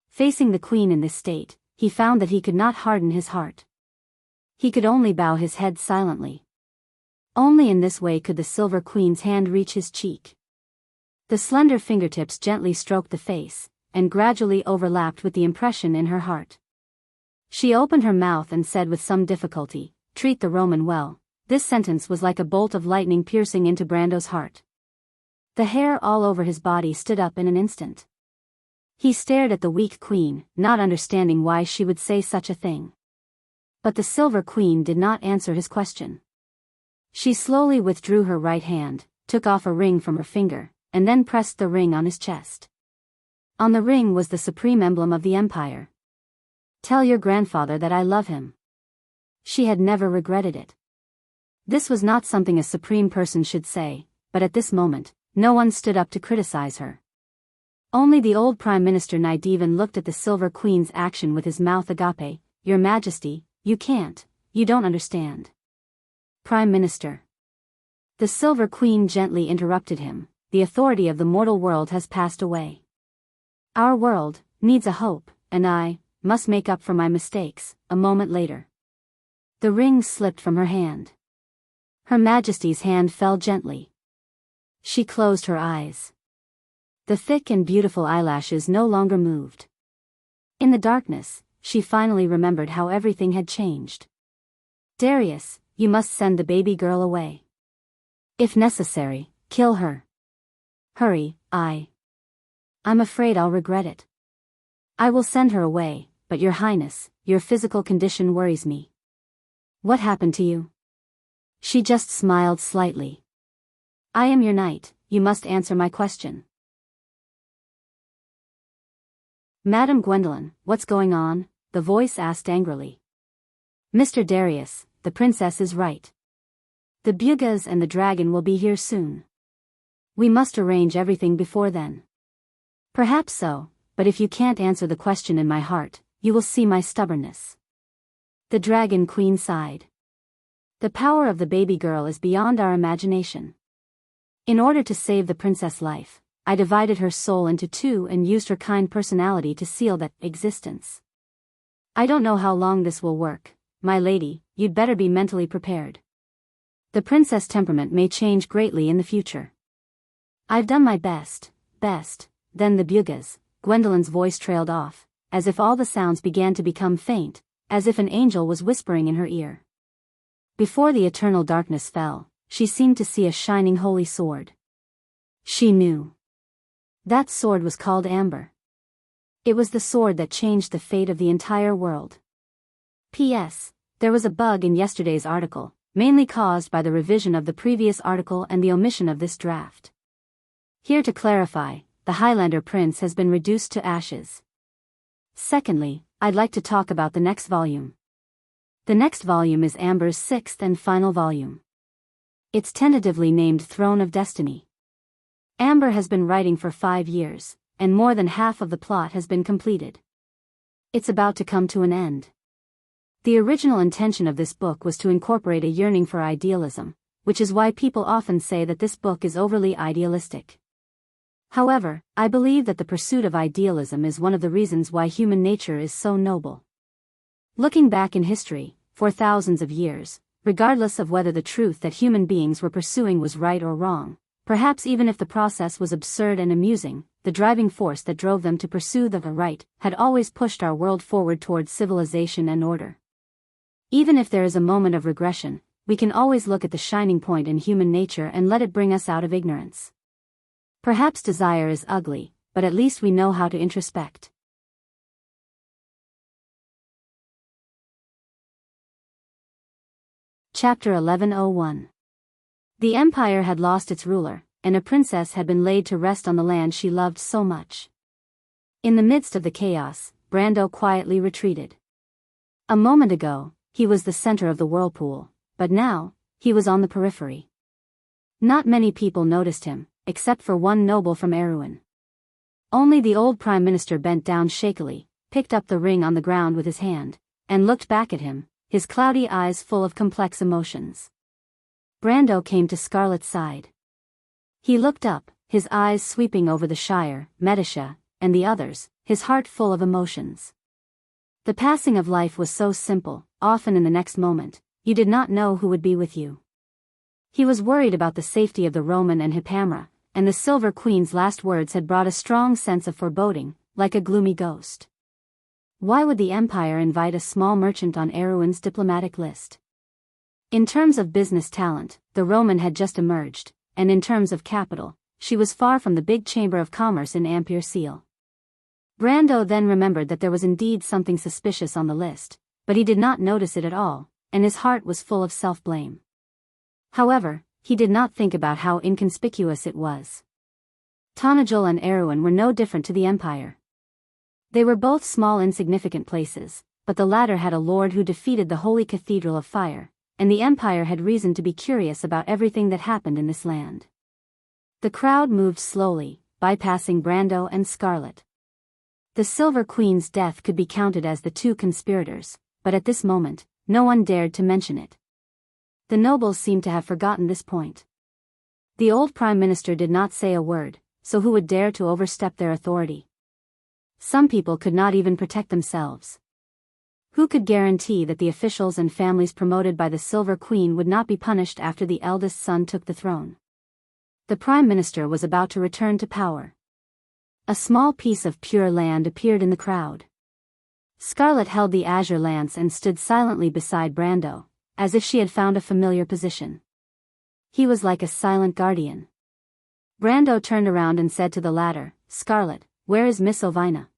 Facing the Queen in this state, he found that he could not harden his heart. He could only bow his head silently. Only in this way could the Silver Queen's hand reach his cheek. The slender fingertips gently stroked the face, and gradually overlapped with the impression in her heart. She opened her mouth and said with some difficulty, Treat the Roman well. This sentence was like a bolt of lightning piercing into Brando's heart. The hair all over his body stood up in an instant. He stared at the weak queen, not understanding why she would say such a thing. But the Silver Queen did not answer his question. She slowly withdrew her right hand, took off a ring from her finger, and then pressed the ring on his chest. On the ring was the supreme emblem of the empire. Tell your grandfather that I love him. She had never regretted it. This was not something a supreme person should say, but at this moment, no one stood up to criticize her. Only the old Prime Minister Nydivan looked at the Silver Queen's action with his mouth agape. Your Majesty, you can't, you don't understand. Prime Minister. The Silver Queen gently interrupted him. The authority of the mortal world has passed away. Our world needs a hope, and I must make up for my mistakes. A moment later, the ring slipped from her hand. Her Majesty's hand fell gently. She closed her eyes. The thick and beautiful eyelashes no longer moved. In the darkness, she finally remembered how everything had changed. Darius, you must send the baby girl away. If necessary, kill her. Hurry, I'm afraid I'll regret it. I will send her away, but Your Highness, your physical condition worries me. What happened to you? She just smiled slightly. I am your knight, you must answer my question. Madam Gwendolen, what's going on? The voice asked angrily. Mr. Darius, the princess is right. The Bugas and the dragon will be here soon. We must arrange everything before then. Perhaps so, but if you can't answer the question in my heart, you will see my stubbornness. The Dragon Queen sighed. The power of the baby girl is beyond our imagination. In order to save the princess' life, I divided her soul into two and used her kind personality to seal that existence. I don't know how long this will work, my lady, you'd better be mentally prepared. The princess' temperament may change greatly in the future. I've done my best. Then the Bugas, Gwendolen's voice trailed off, as if all the sounds began to become faint, as if an angel was whispering in her ear. Before the eternal darkness fell, she seemed to see a shining holy sword. She knew. That sword was called Amber. It was the sword that changed the fate of the entire world. P.S. There was a bug in yesterday's article, mainly caused by the revision of the previous article and the omission of this draft. Here to clarify, the Highlander prince has been reduced to ashes. Secondly, I'd like to talk about the next volume. The next volume is Amber's sixth and final volume. It's tentatively named Throne of Destiny. Amber has been writing for 5 years, and more than half of the plot has been completed. It's about to come to an end. The original intention of this book was to incorporate a yearning for idealism, which is why people often say that this book is overly idealistic. However, I believe that the pursuit of idealism is one of the reasons why human nature is so noble. Looking back in history, for thousands of years, regardless of whether the truth that human beings were pursuing was right or wrong, perhaps even if the process was absurd and amusing, the driving force that drove them to pursue the right had always pushed our world forward towards civilization and order. Even if there is a moment of regression, we can always look at the shining point in human nature and let it bring us out of ignorance. Perhaps desire is ugly, but at least we know how to introspect. Chapter 1101. The empire had lost its ruler, and a princess had been laid to rest on the land she loved so much. In the midst of the chaos, Brando quietly retreated. A moment ago, he was the center of the whirlpool, but now, he was on the periphery. Not many people noticed him, except for one noble from Erewhon. Only the old Prime Minister bent down shakily, picked up the ring on the ground with his hand, and looked back at him, his cloudy eyes full of complex emotions. Brando came to Scarlett's side. He looked up, his eyes sweeping over the Shire, Medisha, and the others, his heart full of emotions. The passing of life was so simple, often in the next moment, you did not know who would be with you. He was worried about the safety of the Roman and Hippamra, and the Silver Queen's last words had brought a strong sense of foreboding, like a gloomy ghost. Why would the Empire invite a small merchant on Erewhon's diplomatic list? In terms of business talent, the Roman had just emerged, and in terms of capital, she was far from the big chamber of commerce in Ampere Seal. Brando then remembered that there was indeed something suspicious on the list, but he did not notice it at all, and his heart was full of self-blame. However, he did not think about how inconspicuous it was. Tonajol and Erewhon were no different to the Empire. They were both small insignificant places, but the latter had a lord who defeated the Holy Cathedral of Fire, and the Empire had reason to be curious about everything that happened in this land. The crowd moved slowly, bypassing Brando and Scarlet. The Silver Queen's death could be counted as the two conspirators, but at this moment, no one dared to mention it. The nobles seemed to have forgotten this point. The old Prime Minister did not say a word, so who would dare to overstep their authority? Some people could not even protect themselves. Who could guarantee that the officials and families promoted by the Silver Queen would not be punished after the eldest son took the throne? The Prime Minister was about to return to power. A small piece of pure land appeared in the crowd. Scarlet held the azure lance and stood silently beside Brando, as if she had found a familiar position. He was like a silent guardian. Brando turned around and said to the latter, "Scarlet, where is Miss Ovina?"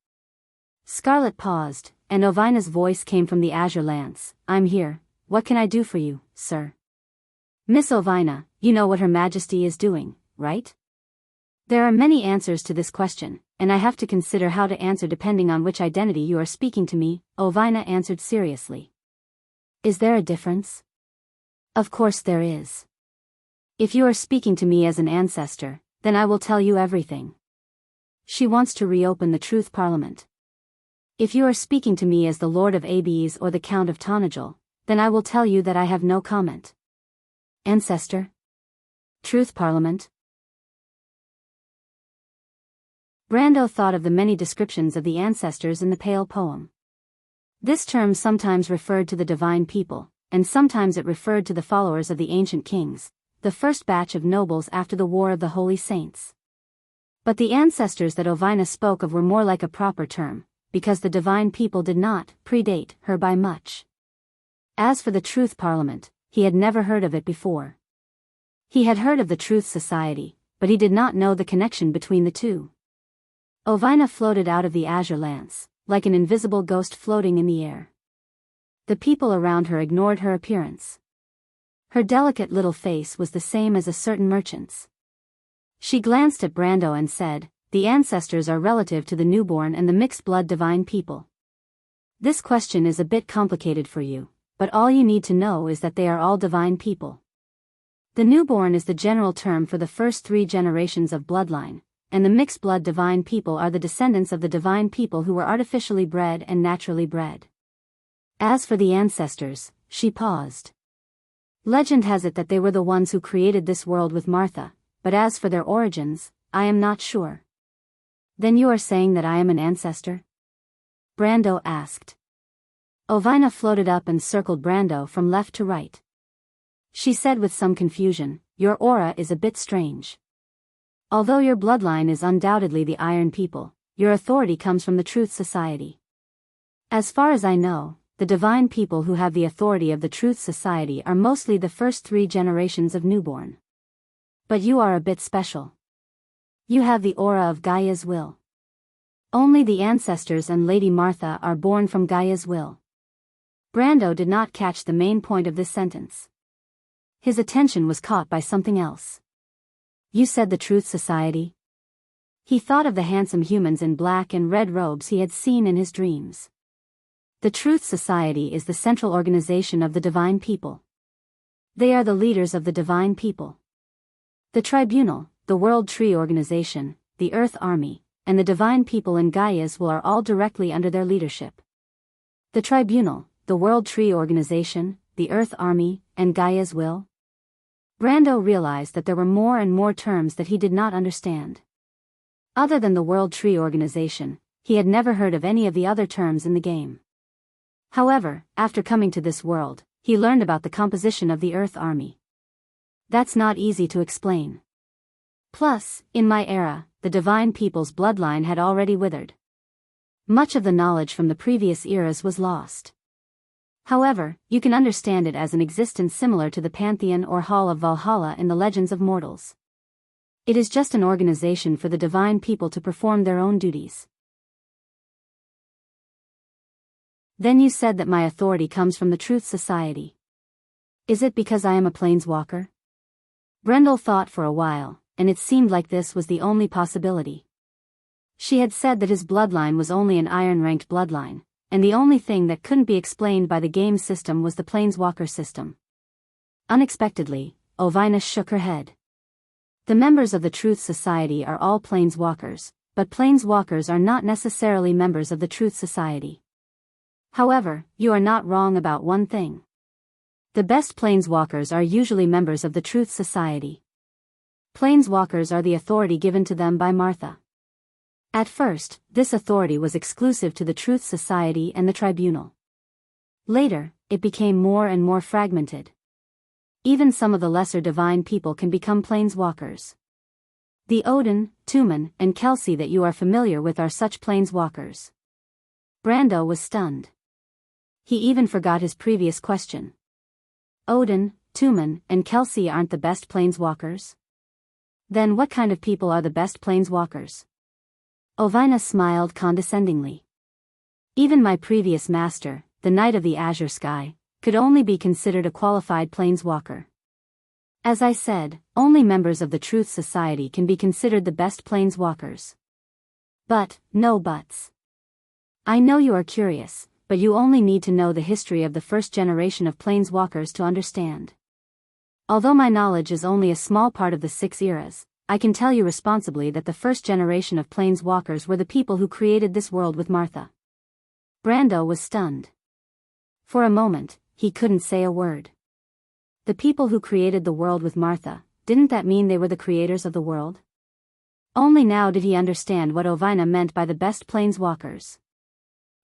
Scarlet paused, and Ovina's voice came from the azure lance. "I'm here. What can I do for you, sir?" "Miss Ovina, you know what Her Majesty is doing, right?" "There are many answers to this question, and I have to consider how to answer depending on which identity you are speaking to me," Ovina answered seriously. "Is there a difference?" "Of course there is. If you are speaking to me as an ancestor, then I will tell you everything." She wants to reopen the Truth Parliament. "If you are speaking to me as the Lord of Abes or the Count of Tonagel, then I will tell you that I have no comment." Ancestor? Truth Parliament? Brando thought of the many descriptions of the ancestors in the Pale poem. This term sometimes referred to the divine people, and sometimes it referred to the followers of the ancient kings, the first batch of nobles after the War of the Holy Saints. But the ancestors that Ovina spoke of were more like a proper term, because the divine people did not predate her by much. As for the Truth Parliament, he had never heard of it before. He had heard of the Truth Society, but he did not know the connection between the two. Ovina floated out of the azure lance, like an invisible ghost floating in the air. The people around her ignored her appearance. Her delicate little face was the same as a certain merchant's. She glanced at Brando and said, "The ancestors are relative to the newborn and the mixed-blood divine people. This question is a bit complicated for you, but all you need to know is that they are all divine people. The newborn is the general term for the first 3 generations of bloodline, and the mixed-blood divine people are the descendants of the divine people who were artificially bred and naturally bred. As for the ancestors," she paused. "Legend has it that they were the ones who created this world with Martha, but as for their origins, I am not sure." "Then you are saying that I am an ancestor?" Brando asked. Ovina floated up and circled Brando from left to right. She said with some confusion, "Your aura is a bit strange. Although your bloodline is undoubtedly the Iron People, your authority comes from the Truth Society. As far as I know, the divine people who have the authority of the Truth Society are mostly the first 3 generations of newborn. But you are a bit special. You have the aura of Gaia's will. Only the ancestors and Lady Martha are born from Gaia's will." Brando did not catch the main point of this sentence. His attention was caught by something else. "You said the Truth Society?" He thought of the handsome humans in black and red robes he had seen in his dreams. The Truth Society is the central organization of the divine people. They are the leaders of the divine people. The Tribunal, the World Tree Organization, the Earth Army, and the divine people in Gaia's will are all directly under their leadership. The Tribunal, the World Tree Organization, the Earth Army, and Gaia's will? Brando realized that there were more and more terms that he did not understand. Other than the World Tree Organization, he had never heard of any of the other terms in the game. However, after coming to this world, he learned about the composition of the Earth Army. That's not easy to explain. Plus, in my era, the divine people's bloodline had already withered. Much of the knowledge from the previous eras was lost. However, you can understand it as an existence similar to the Pantheon or Hall of Valhalla in the Legends of Mortals. It is just an organization for the divine people to perform their own duties. Then you said that my authority comes from the Truth Society. Is it because I am a planeswalker? Brendel thought for a while, and it seemed like this was the only possibility. She had said that his bloodline was only an iron-ranked bloodline, and the only thing that couldn't be explained by the game system was the Planeswalker system. Unexpectedly, Ovina shook her head. The members of the Truth Society are all Planeswalkers, but Planeswalkers are not necessarily members of the Truth Society. However, you are not wrong about one thing. The best Planeswalkers are usually members of the Truth Society. Planeswalkers are the authority given to them by Martha. At first, this authority was exclusive to the Truth Society and the Tribunal. Later, it became more and more fragmented. Even some of the lesser divine people can become Planeswalkers. The Odin, Tumen, and Kelsey that you are familiar with are such Planeswalkers. Brando was stunned. He even forgot his previous question. Odin, Tumen, and Kelsey aren't the best Planeswalkers? Then what kind of people are the best Planeswalkers? Ovina smiled condescendingly. Even my previous master, the Knight of the Azure Sky, could only be considered a qualified Planeswalker. As I said, only members of the Truth Society can be considered the best Planeswalkers. But, no buts. I know you are curious, but you only need to know the history of the first generation of Planeswalkers to understand. Although my knowledge is only a small part of the 6 eras, I can tell you responsibly that the first generation of Planeswalkers were the people who created this world with Martha. Brando was stunned. For a moment, he couldn't say a word. The people who created the world with Martha, didn't that mean they were the creators of the world? Only now did he understand what Ovina meant by the best Planeswalkers.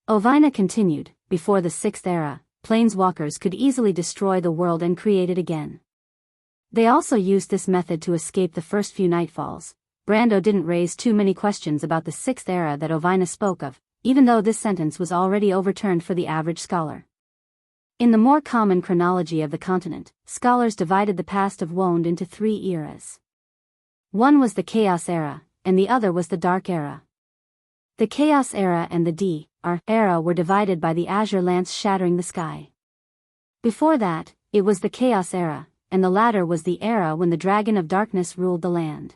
Ovina continued, before the 6th era, Planeswalkers could easily destroy the world and create it again. They also used this method to escape the first few nightfalls. Brando didn't raise too many questions about the 6th era that Ovina spoke of, even though this sentence was already overturned for the average scholar. In the more common chronology of the continent, scholars divided the past of Wond into 3 eras. One was the Chaos Era, and the other was the Dark Era. The Chaos Era and the D.R. Era were divided by the azure lance shattering the sky. Before that, it was the Chaos Era, and the latter was the era when the Dragon of Darkness ruled the land.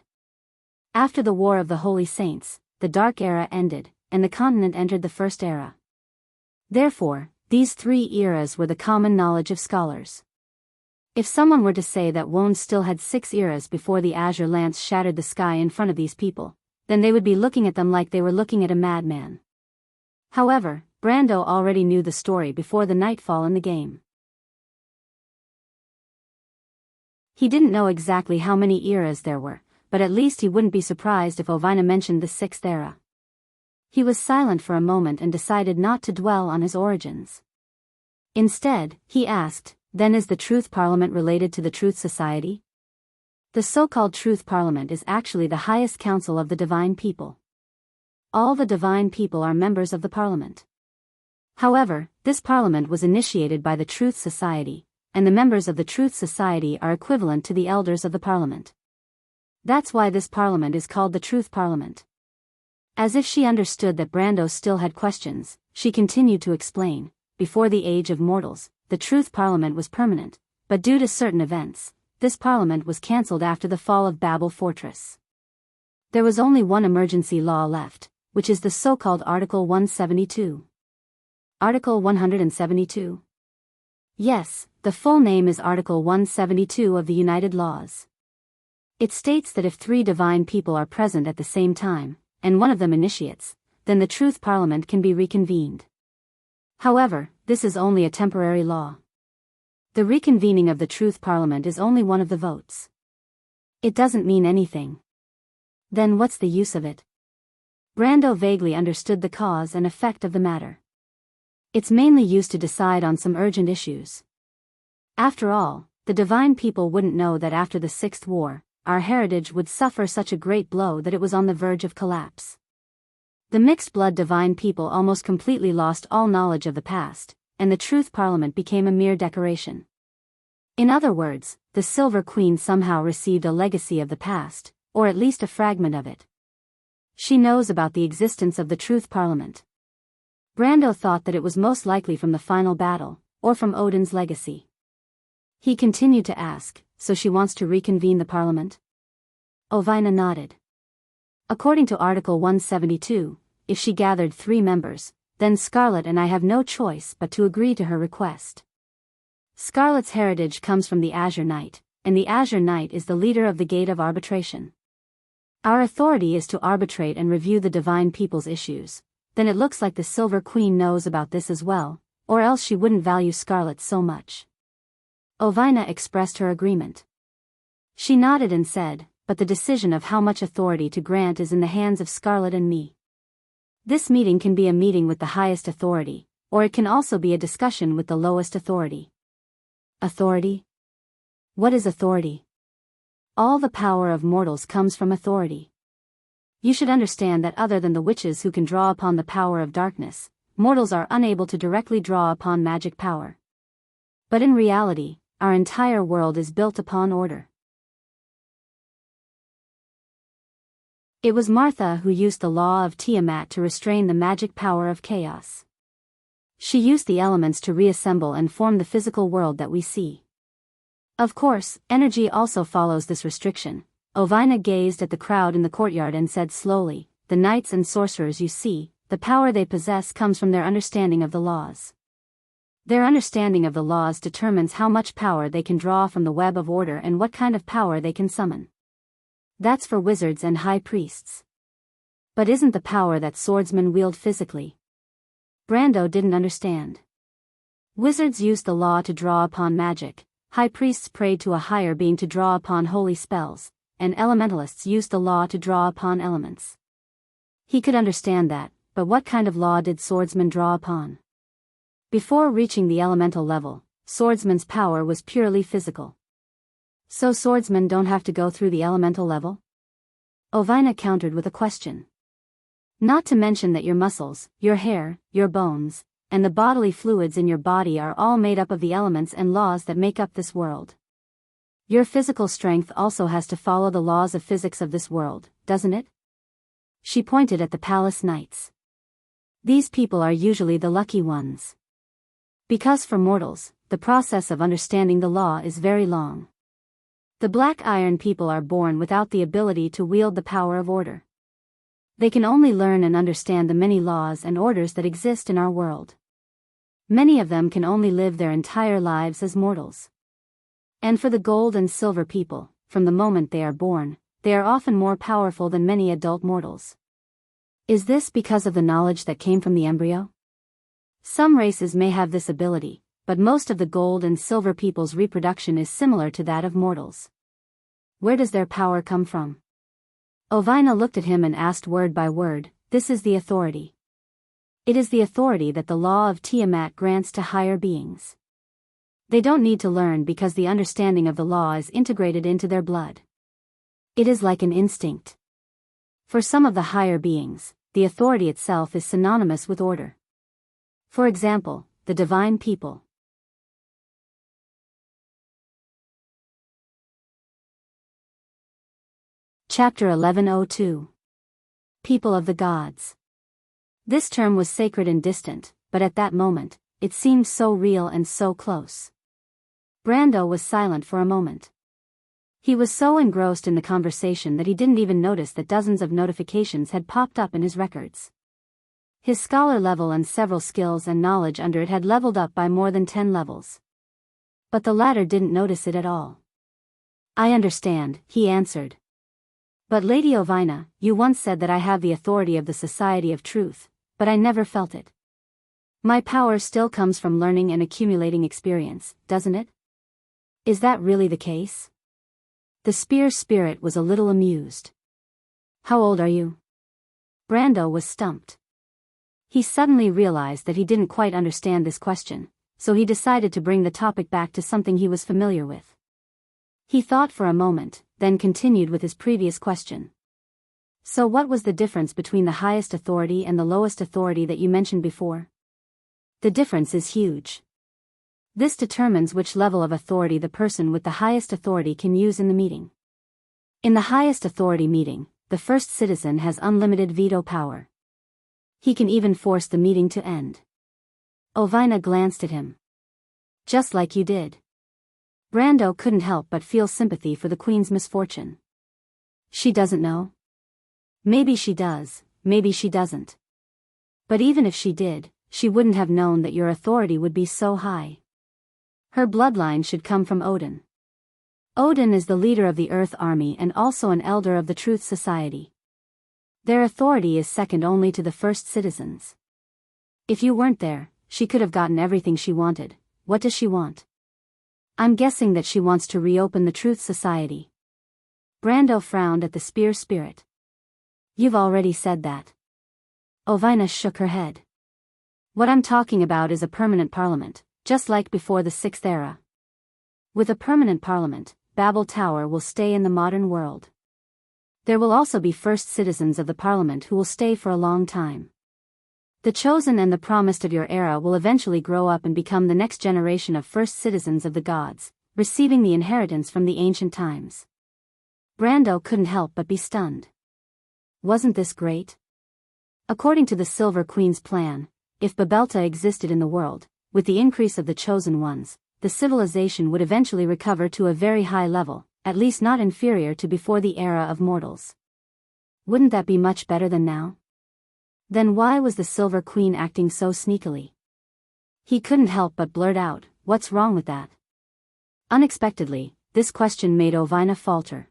After the War of the Holy Saints, the Dark Era ended, and the continent entered the First Era. Therefore, these 3 eras were the common knowledge of scholars. If someone were to say that Wond still had 6 eras before the azure lance shattered the sky in front of these people, then they would be looking at them like they were looking at a madman. However, Brando already knew the story before the nightfall in the game. He didn't know exactly how many eras there were, but at least he wouldn't be surprised if Ovina mentioned the 6th era. He was silent for a moment and decided not to dwell on his origins. Instead, he asked, then is the Truth Parliament related to the Truth Society? The so-called Truth Parliament is actually the highest council of the divine people. All the divine people are members of the Parliament. However, this Parliament was initiated by the Truth Society, and the members of the Truth Society are equivalent to the elders of the Parliament. That's why this Parliament is called the Truth Parliament. As if she understood that Brando still had questions, she continued to explain, before the age of mortals, the Truth Parliament was permanent, but due to certain events, this Parliament was cancelled after the fall of Babel Fortress. There was only one emergency law left, which is the so-called Article 172. Article 172? Yes, the full name is Article 172 of the United Laws. It states that if 3 divine people are present at the same time, and one of them initiates, then the Truth Parliament can be reconvened. However, this is only a temporary law. The reconvening of the Truth Parliament is only one of the votes. It doesn't mean anything. Then what's the use of it? Brando vaguely understood the cause and effect of the matter. It's mainly used to decide on some urgent issues. After all, the divine people wouldn't know that after the 6th war, our heritage would suffer such a great blow that it was on the verge of collapse. The mixed-blood divine people almost completely lost all knowledge of the past, and the Truth Parliament became a mere decoration. In other words, the Silver Queen somehow received a legacy of the past, or at least a fragment of it. She knows about the existence of the Truth Parliament. Brando thought that it was most likely from the final battle, or from Odin's legacy. He continued to ask, so she wants to reconvene the Parliament? Ovina nodded. According to Article 172, if she gathered 3 members, then Scarlet and I have no choice but to agree to her request. Scarlet's heritage comes from the Azure Knight, and the Azure Knight is the leader of the Gate of Arbitration. Our authority is to arbitrate and review the divine people's issues. Then it looks like the Silver Queen knows about this as well, or else she wouldn't value Scarlet so much. Ovina expressed her agreement. She nodded and said, but the decision of how much authority to grant is in the hands of Scarlet and me. This meeting can be a meeting with the highest authority, or it can also be a discussion with the lowest authority. Authority? What is authority? All the power of mortals comes from authority. You should understand that other than the witches who can draw upon the power of darkness, mortals are unable to directly draw upon magic power. But in reality, our entire world is built upon order. It was Martha who used the law of Tiamat to restrain the magic power of chaos. She used the elements to reassemble and form the physical world that we see. Of course, energy also follows this restriction. Ovina gazed at the crowd in the courtyard and said slowly, the knights and sorcerers you see, the power they possess comes from their understanding of the laws. Their understanding of the laws determines how much power they can draw from the web of order and what kind of power they can summon. That's for wizards and high priests. But isn't the power that swordsmen wield physically? Brando didn't understand. Wizards used the law to draw upon magic, high priests prayed to a higher being to draw upon holy spells, and elementalists used the law to draw upon elements. He could understand that, but what kind of law did swordsmen draw upon? Before reaching the elemental level, swordsmen's power was purely physical. So swordsmen don't have to go through the elemental level? Ovina countered with a question. Not to mention that your muscles, your hair, your bones, and the bodily fluids in your body are all made up of the elements and laws that make up this world. Your physical strength also has to follow the laws of physics of this world, doesn't it? She pointed at the palace knights. These people are usually the lucky ones. Because for mortals, the process of understanding the law is very long. The Black Iron people are born without the ability to wield the power of order. They can only learn and understand the many laws and orders that exist in our world. Many of them can only live their entire lives as mortals. And for the Gold and Silver people, from the moment they are born, they are often more powerful than many adult mortals. Is this because of the knowledge that came from the embryo? Some races may have this ability, but most of the Gold and Silver people's reproduction is similar to that of mortals. Where does their power come from? Ovina looked at him and asked word by word, this is the authority. It is the authority that the law of Tiamat grants to higher beings. They don't need to learn because the understanding of the law is integrated into their blood. It is like an instinct. For some of the higher beings, the authority itself is synonymous with order. For example, the divine people. Chapter 1102. People of the Gods. This term was sacred and distant, but at that moment, it seemed so real and so close. Brando was silent for a moment. He was so engrossed in the conversation that he didn't even notice that dozens of notifications had popped up in his records. His scholar level and several skills and knowledge under it had leveled up by more than 10 levels. But the latter didn't notice it at all. I understand, he answered. But Lady Ovina, you once said that I have the authority of the Society of Truth, but I never felt it. My power still comes from learning and accumulating experience, doesn't it? Is that really the case? The spear spirit was a little amused. How old are you? Brando was stumped. He suddenly realized that he didn't quite understand this question, so he decided to bring the topic back to something he was familiar with. He thought for a moment, then continued with his previous question. So what was the difference between the highest authority and the lowest authority that you mentioned before? The difference is huge. This determines which level of authority the person with the highest authority can use in the meeting. In the highest authority meeting, the first citizen has unlimited veto power. He can even force the meeting to end. Ovina glanced at him. Just like you did. Brando couldn't help but feel sympathy for the Queen's misfortune. She doesn't know? Maybe she does, maybe she doesn't. But even if she did, she wouldn't have known that your authority would be so high. Her bloodline should come from Odin. Odin is the leader of the Earth Army and also an elder of the Truth Society. Their authority is second only to the first citizens. If you weren't there, she could have gotten everything she wanted. What does she want? I'm guessing that she wants to reopen the Truth Society. Brando frowned at the spear spirit. You've already said that. Ovina shook her head. What I'm talking about is a permanent parliament, just like before the Sixth Era. With a permanent parliament, Babel Tower will stay in the modern world. There will also be first citizens of the parliament who will stay for a long time. The chosen and the promised of your era will eventually grow up and become the next generation of first citizens of the gods, receiving the inheritance from the ancient times. Brando couldn't help but be stunned. Wasn't this great? According to the Silver Queen's plan, if Babelta existed in the world, with the increase of the chosen ones, the civilization would eventually recover to a very high level, at least not inferior to before the era of mortals. Wouldn't that be much better than now? Then why was the Silver Queen acting so sneakily? He couldn't help but blurt out, "What's wrong with that?" Unexpectedly, this question made Ovina falter.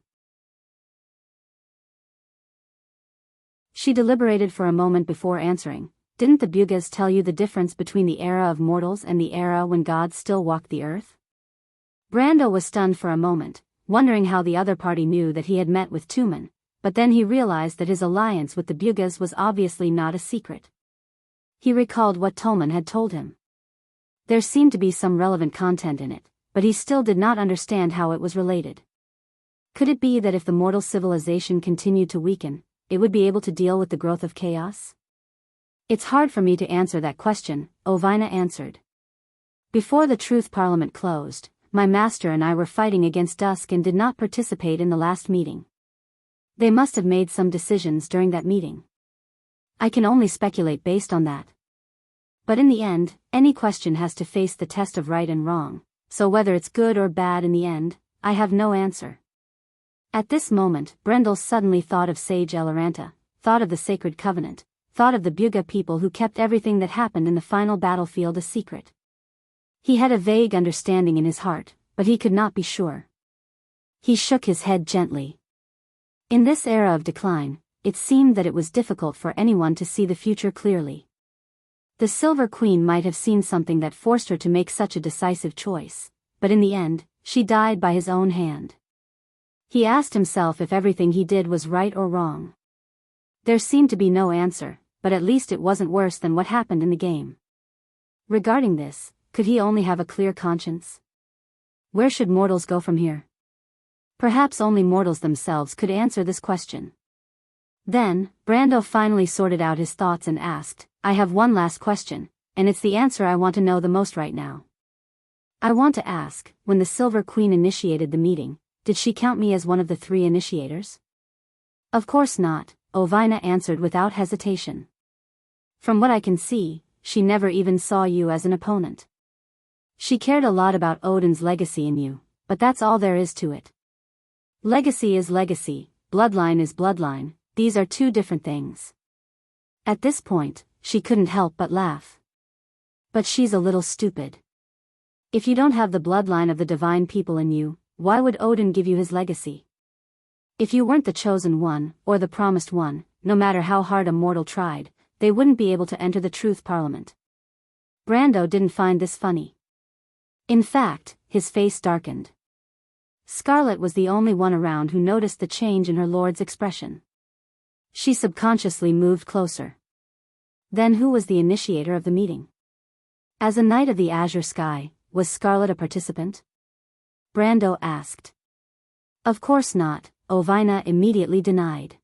She deliberated for a moment before answering. Didn't the Bugas tell you the difference between the era of mortals and the era when gods still walked the earth? Brando was stunned for a moment, wondering how the other party knew that he had met with Tumen, but then he realized that his alliance with the Bugas was obviously not a secret. He recalled what Tolman had told him. There seemed to be some relevant content in it, but he still did not understand how it was related. Could it be that if the mortal civilization continued to weaken, it would be able to deal with the growth of chaos? It's hard for me to answer that question, Ovina answered. Before the Truth Parliament closed, my master and I were fighting against Dusk and did not participate in the last meeting. They must have made some decisions during that meeting. I can only speculate based on that. But in the end, any question has to face the test of right and wrong, so whether it's good or bad in the end, I have no answer. At this moment, Brendel suddenly thought of Sage Eloranta, thought of the Sacred Covenant, thought of the Buga people who kept everything that happened in the final battlefield a secret. He had a vague understanding in his heart, but he could not be sure. He shook his head gently. In this era of decline, it seemed that it was difficult for anyone to see the future clearly. The Silver Queen might have seen something that forced her to make such a decisive choice, but in the end, she died by his own hand. He asked himself if everything he did was right or wrong. There seemed to be no answer, but at least it wasn't worse than what happened in the game. Regarding this, could he only have a clear conscience? Where should mortals go from here? Perhaps only mortals themselves could answer this question. Then, Brando finally sorted out his thoughts and asked, I have one last question, and it's the answer I want to know the most right now. I want to ask, when the Silver Queen initiated the meeting, did she count me as one of the 3 initiators? Of course not, Ovina answered without hesitation. From what I can see, she never even saw you as an opponent. She cared a lot about Odin's legacy in you, but that's all there is to it. Legacy is legacy, bloodline is bloodline, these are 2 different things. At this point, she couldn't help but laugh. But she's a little stupid. If you don't have the bloodline of the divine people in you, why would Odin give you his legacy? If you weren't the chosen one, or the promised one, no matter how hard a mortal tried, they wouldn't be able to enter the Truth Parliament. Brando didn't find this funny. In fact, his face darkened. Scarlet was the only one around who noticed the change in her lord's expression. She subconsciously moved closer. Then who was the initiator of the meeting? As a Knight of the Azure Sky, was Scarlet a participant? Brando asked. Of course not, Ovina immediately denied.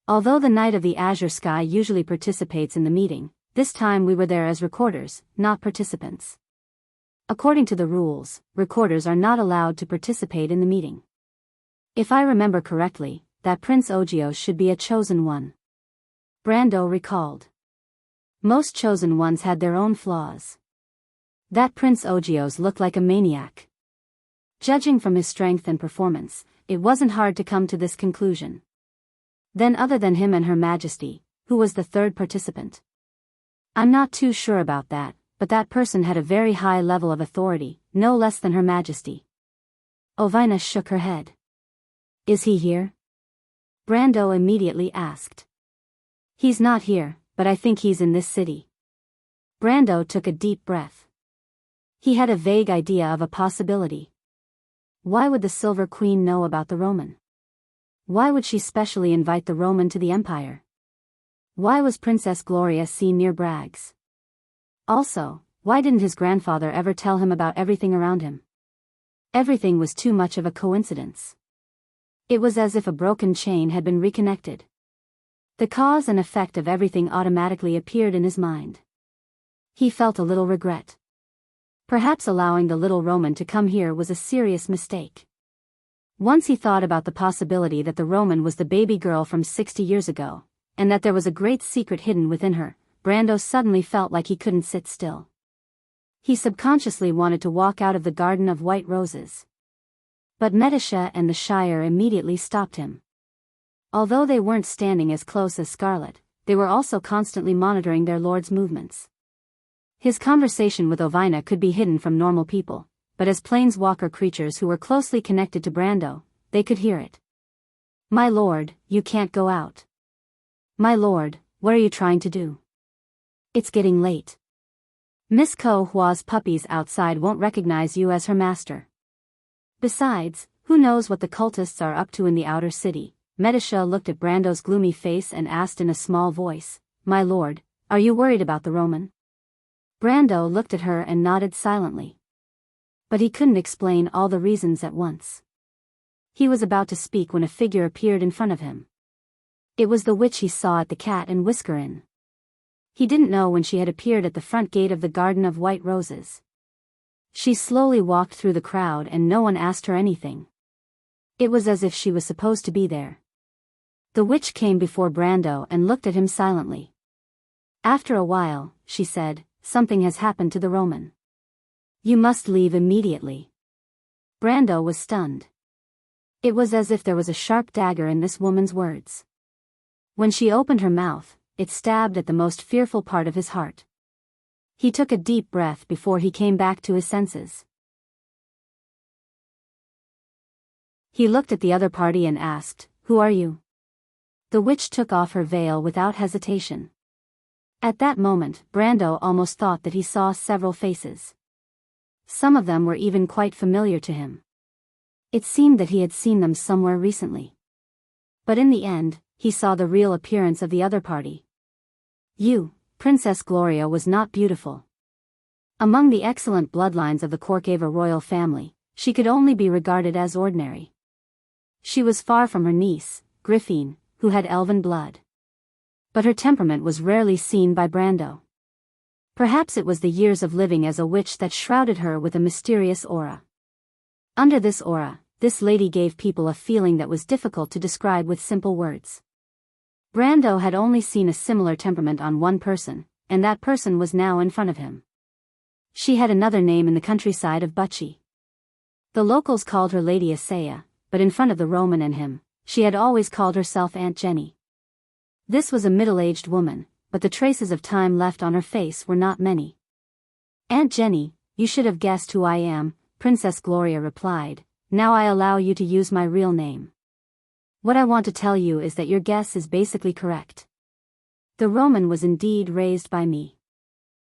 Although the Knight of the Azure Sky usually participates in the meeting, this time we were there as recorders, not participants. According to the rules, recorders are not allowed to participate in the meeting. If I remember correctly, that Prince Ogios should be a chosen one. Brando recalled. Most chosen ones had their own flaws. That Prince Ogios looked like a maniac. Judging from his strength and performance, it wasn't hard to come to this conclusion. Then other than him and Her Majesty, who was the third participant? I'm not too sure about that, but that person had a very high level of authority, no less than Her Majesty. Ovina shook her head. Is he here? Brando immediately asked. He's not here, but I think he's in this city. Brando took a deep breath. He had a vague idea of a possibility. Why would the Silver Queen know about the Roman? Why would she specially invite the Roman to the Empire? Why was Princess Gloria seen near Bragg's? Also, why didn't his grandfather ever tell him about everything around him? Everything was too much of a coincidence. It was as if a broken chain had been reconnected. The cause and effect of everything automatically appeared in his mind. He felt a little regret. Perhaps allowing the little Roman to come here was a serious mistake. Once he thought about the possibility that the Roman was the baby girl from 60 years ago, and that there was a great secret hidden within her, Brando suddenly felt like he couldn't sit still. He subconsciously wanted to walk out of the Garden of White Roses. But Medisha and the Shire immediately stopped him. Although they weren't standing as close as Scarlet, they were also constantly monitoring their lord's movements. His conversation with Ovina could be hidden from normal people, but as planeswalker creatures who were closely connected to Brando, they could hear it. My lord, you can't go out. My lord, what are you trying to do? It's getting late. Miss Ko Hua's puppies outside won't recognize you as her master. Besides, who knows what the cultists are up to in the outer city? Medisha looked at Brando's gloomy face and asked in a small voice, My lord, are you worried about the Roman? Brando looked at her and nodded silently. But he couldn't explain all the reasons at once. He was about to speak when a figure appeared in front of him. It was the witch he saw at the Cat and Whisker Inn. He didn't know when she had appeared at the front gate of the Garden of White Roses. She slowly walked through the crowd and no one asked her anything. It was as if she was supposed to be there. The witch came before Brando and looked at him silently. After a while, she said, Something has happened to the Roman. You must leave immediately. Brando was stunned. It was as if there was a sharp dagger in this woman's words. When she opened her mouth, it stabbed at the most fearful part of his heart. He took a deep breath before he came back to his senses. He looked at the other party and asked, Who are you? The witch took off her veil without hesitation. At that moment, Brando almost thought that he saw several faces. Some of them were even quite familiar to him. It seemed that he had seen them somewhere recently. But in the end, he saw the real appearance of the other party. Princess Gloria was not beautiful. Among the excellent bloodlines of the Corcava royal family, she could only be regarded as ordinary. She was far from her niece, Griffine, who had elven blood. But her temperament was rarely seen by Brando. Perhaps it was the years of living as a witch that shrouded her with a mysterious aura. Under this aura, this lady gave people a feeling that was difficult to describe with simple words. Brando had only seen a similar temperament on one person, and that person was now in front of him. She had another name in the countryside of Butchie. The locals called her Lady Asaya, but in front of the Roman and him, she had always called herself Aunt Jenny. This was a middle-aged woman, but the traces of time left on her face were not many. Aunt Jenny, you should have guessed who I am, Princess Gloria replied. Now I allow you to use my real name. What I want to tell you is that your guess is basically correct. The Roman was indeed raised by me.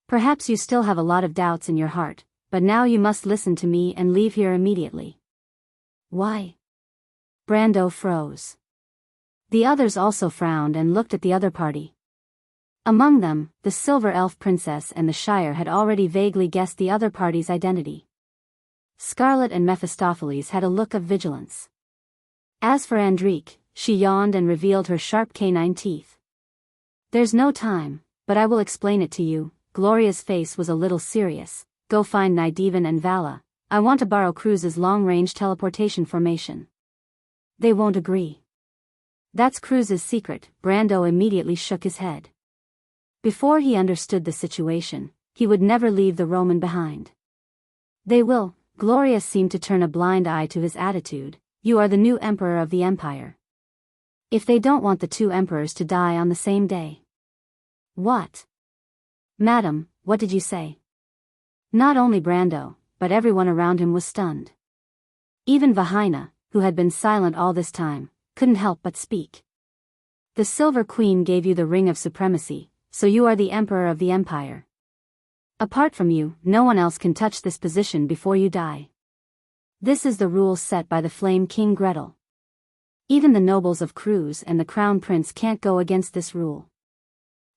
Perhaps you still have a lot of doubts in your heart, but now you must listen to me and leave here immediately. Why? Brando froze. The others also frowned and looked at the other party. Among them, the Silver Elf Princess and the Shire had already vaguely guessed the other party's identity. Scarlet and Mephistopheles had a look of vigilance. As for Enrich, she yawned and revealed her sharp canine teeth. There's no time, but I will explain it to you. Gloria's face was a little serious. Go find Nydivan and Vala. I want to borrow Cruz's long-range teleportation formation. They won't agree. That's Cruz's secret. Brando immediately shook his head. Before he understood the situation, he would never leave the Roman behind. They will. Gloria seemed to turn a blind eye to his attitude. You are the new emperor of the empire. If they don't want the two emperors to die on the same day. What? Madam, what did you say? Not only Brando, but everyone around him was stunned. Even Vahina, who had been silent all this time, couldn't help but speak. The Silver Queen gave you the ring of supremacy, so you are the emperor of the empire. Apart from you, no one else can touch this position before you die. This is the rule set by the Flame King Gretel. Even the nobles of Cruz and the Crown Prince can't go against this rule.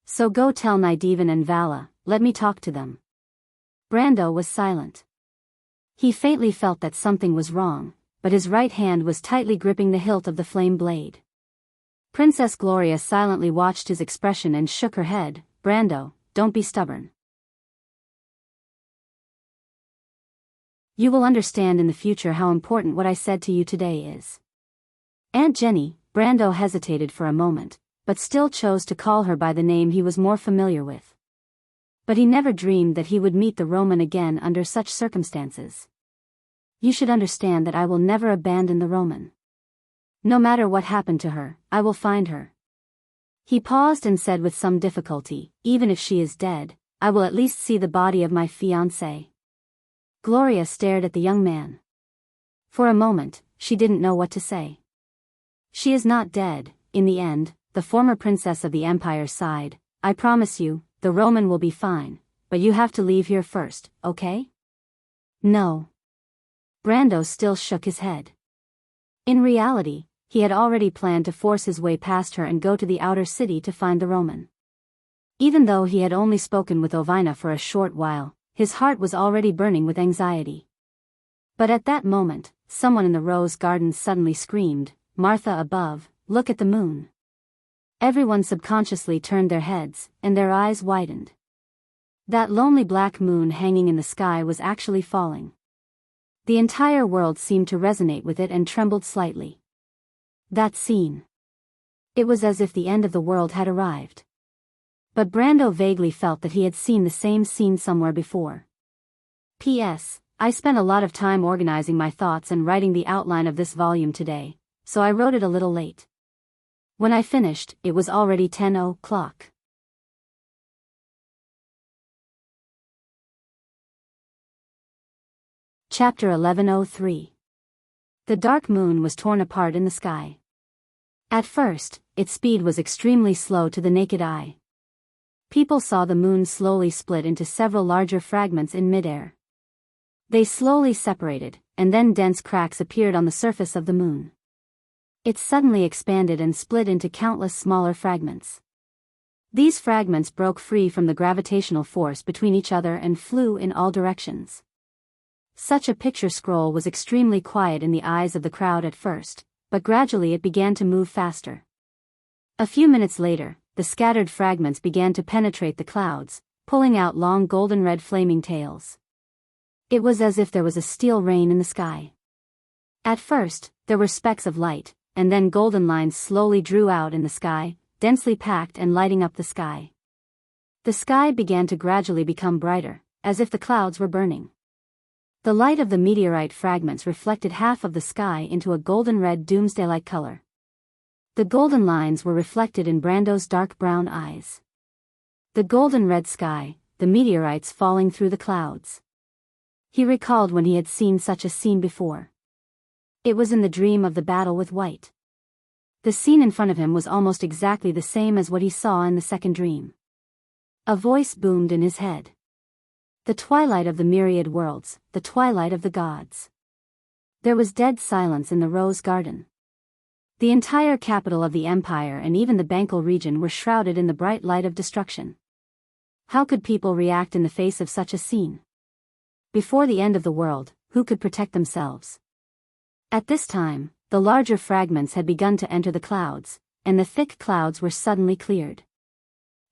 So go tell Nydivan and Vala, let me talk to them. Brando was silent. He faintly felt that something was wrong, but his right hand was tightly gripping the hilt of the flame blade. Princess Gloria silently watched his expression and shook her head. Brando, don't be stubborn. You will understand in the future how important what I said to you today is. Aunt Jenny. Brando hesitated for a moment, but still chose to call her by the name he was more familiar with. But he never dreamed that he would meet the Roman again under such circumstances. You should understand that I will never abandon the Roman. No matter what happened to her, I will find her. He paused and said with some difficulty, even if she is dead, I will at least see the body of my fiancé. Gloria stared at the young man. For a moment, she didn't know what to say. She is not dead, in the end, the former princess of the empire sighed. I promise you, the Roman will be fine, but you have to leave here first, okay? No. Brando still shook his head. In reality, he had already planned to force his way past her and go to the outer city to find the Roman. Even though he had only spoken with Ovina for a short while, his heart was already burning with anxiety. But at that moment, someone in the rose garden suddenly screamed, Martha above, look at the moon. Everyone subconsciously turned their heads, and their eyes widened. That lonely black moon hanging in the sky was actually falling. The entire world seemed to resonate with it and trembled slightly. That scene. It was as if the end of the world had arrived. But Brando vaguely felt that he had seen the same scene somewhere before. P.S. I spent a lot of time organizing my thoughts and writing the outline of this volume today, so I wrote it a little late. When I finished, it was already 10 o'clock. Chapter 1103. The dark moon was torn apart in the sky. At first, its speed was extremely slow to the naked eye. People saw the moon slowly split into several larger fragments in midair. They slowly separated, and then dense cracks appeared on the surface of the moon. It suddenly expanded and split into countless smaller fragments. These fragments broke free from the gravitational force between each other and flew in all directions. Such a picture scroll was extremely quiet in the eyes of the crowd at first, but gradually it began to move faster. A few minutes later, the scattered fragments began to penetrate the clouds, pulling out long golden-red flaming tails. It was as if there was a steel rain in the sky. At first, there were specks of light, and then golden lines slowly drew out in the sky, densely packed and lighting up the sky. The sky began to gradually become brighter, as if the clouds were burning. The light of the meteorite fragments reflected half of the sky into a golden-red doomsday-like color. The golden lines were reflected in Brando's dark brown eyes. The golden-red sky, the meteorites falling through the clouds. He recalled when he had seen such a scene before. It was in the dream of the battle with White. The scene in front of him was almost exactly the same as what he saw in the second dream. A voice boomed in his head. The twilight of the myriad worlds, the twilight of the gods. There was dead silence in the rose garden. The entire capital of the empire and even the Bancal region were shrouded in the bright light of destruction. How could people react in the face of such a scene? Before the end of the world, who could protect themselves? At this time, the larger fragments had begun to enter the clouds, and the thick clouds were suddenly cleared.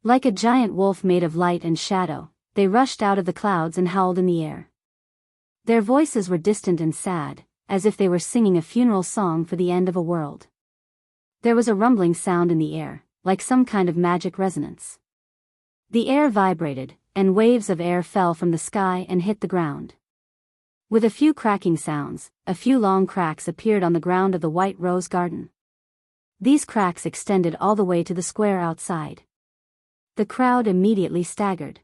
Like a giant wolf made of light and shadow, they rushed out of the clouds and howled in the air. Their voices were distant and sad, as if they were singing a funeral song for the end of a world. There was a rumbling sound in the air, like some kind of magic resonance. The air vibrated, and waves of air fell from the sky and hit the ground. With a few cracking sounds, a few long cracks appeared on the ground of the white rose garden. These cracks extended all the way to the square outside. The crowd immediately staggered.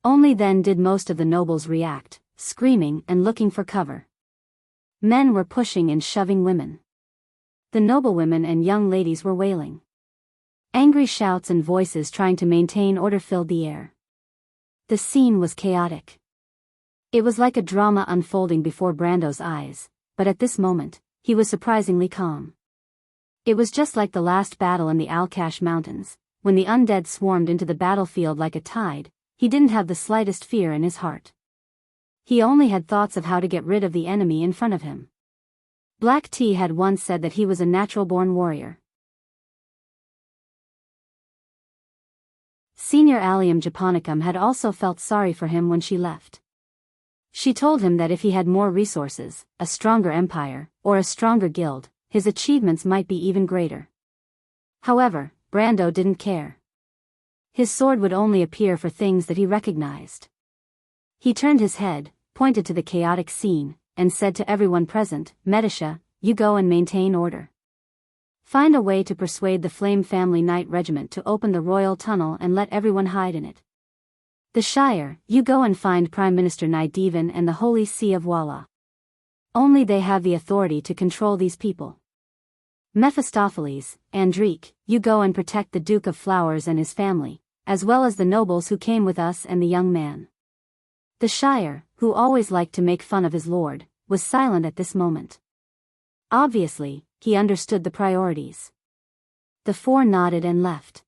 Only then did most of the nobles react, screaming and looking for cover. Men were pushing and shoving women. The noblewomen and young ladies were wailing. Angry shouts and voices trying to maintain order filled the air. The scene was chaotic. It was like a drama unfolding before Brando's eyes, but at this moment, he was surprisingly calm. It was just like the last battle in the Alkash Mountains, when the undead swarmed into the battlefield like a tide. He didn't have the slightest fear in his heart. He only had thoughts of how to get rid of the enemy in front of him. Black Tea had once said that he was a natural-born warrior. Senior Allium Japonicum had also felt sorry for him when she left. She told him that if he had more resources, a stronger empire, or a stronger guild, his achievements might be even greater. However, Brando didn't care. His sword would only appear for things that he recognized. He turned his head, pointed to the chaotic scene, and said to everyone present, "Medisha, you go and maintain order. Find a way to persuade the Flame Family Knight Regiment to open the royal tunnel and let everyone hide in it. The Shire, you go and find Prime Minister Nydevan and the Holy See of Walla. Only they have the authority to control these people. Mephistopheles, Enrich, you go and protect the Duke of Flowers and his family, as well as the nobles who came with us and the young man." The Shire, who always liked to make fun of his lord, was silent at this moment. Obviously, he understood the priorities. The four nodded and left.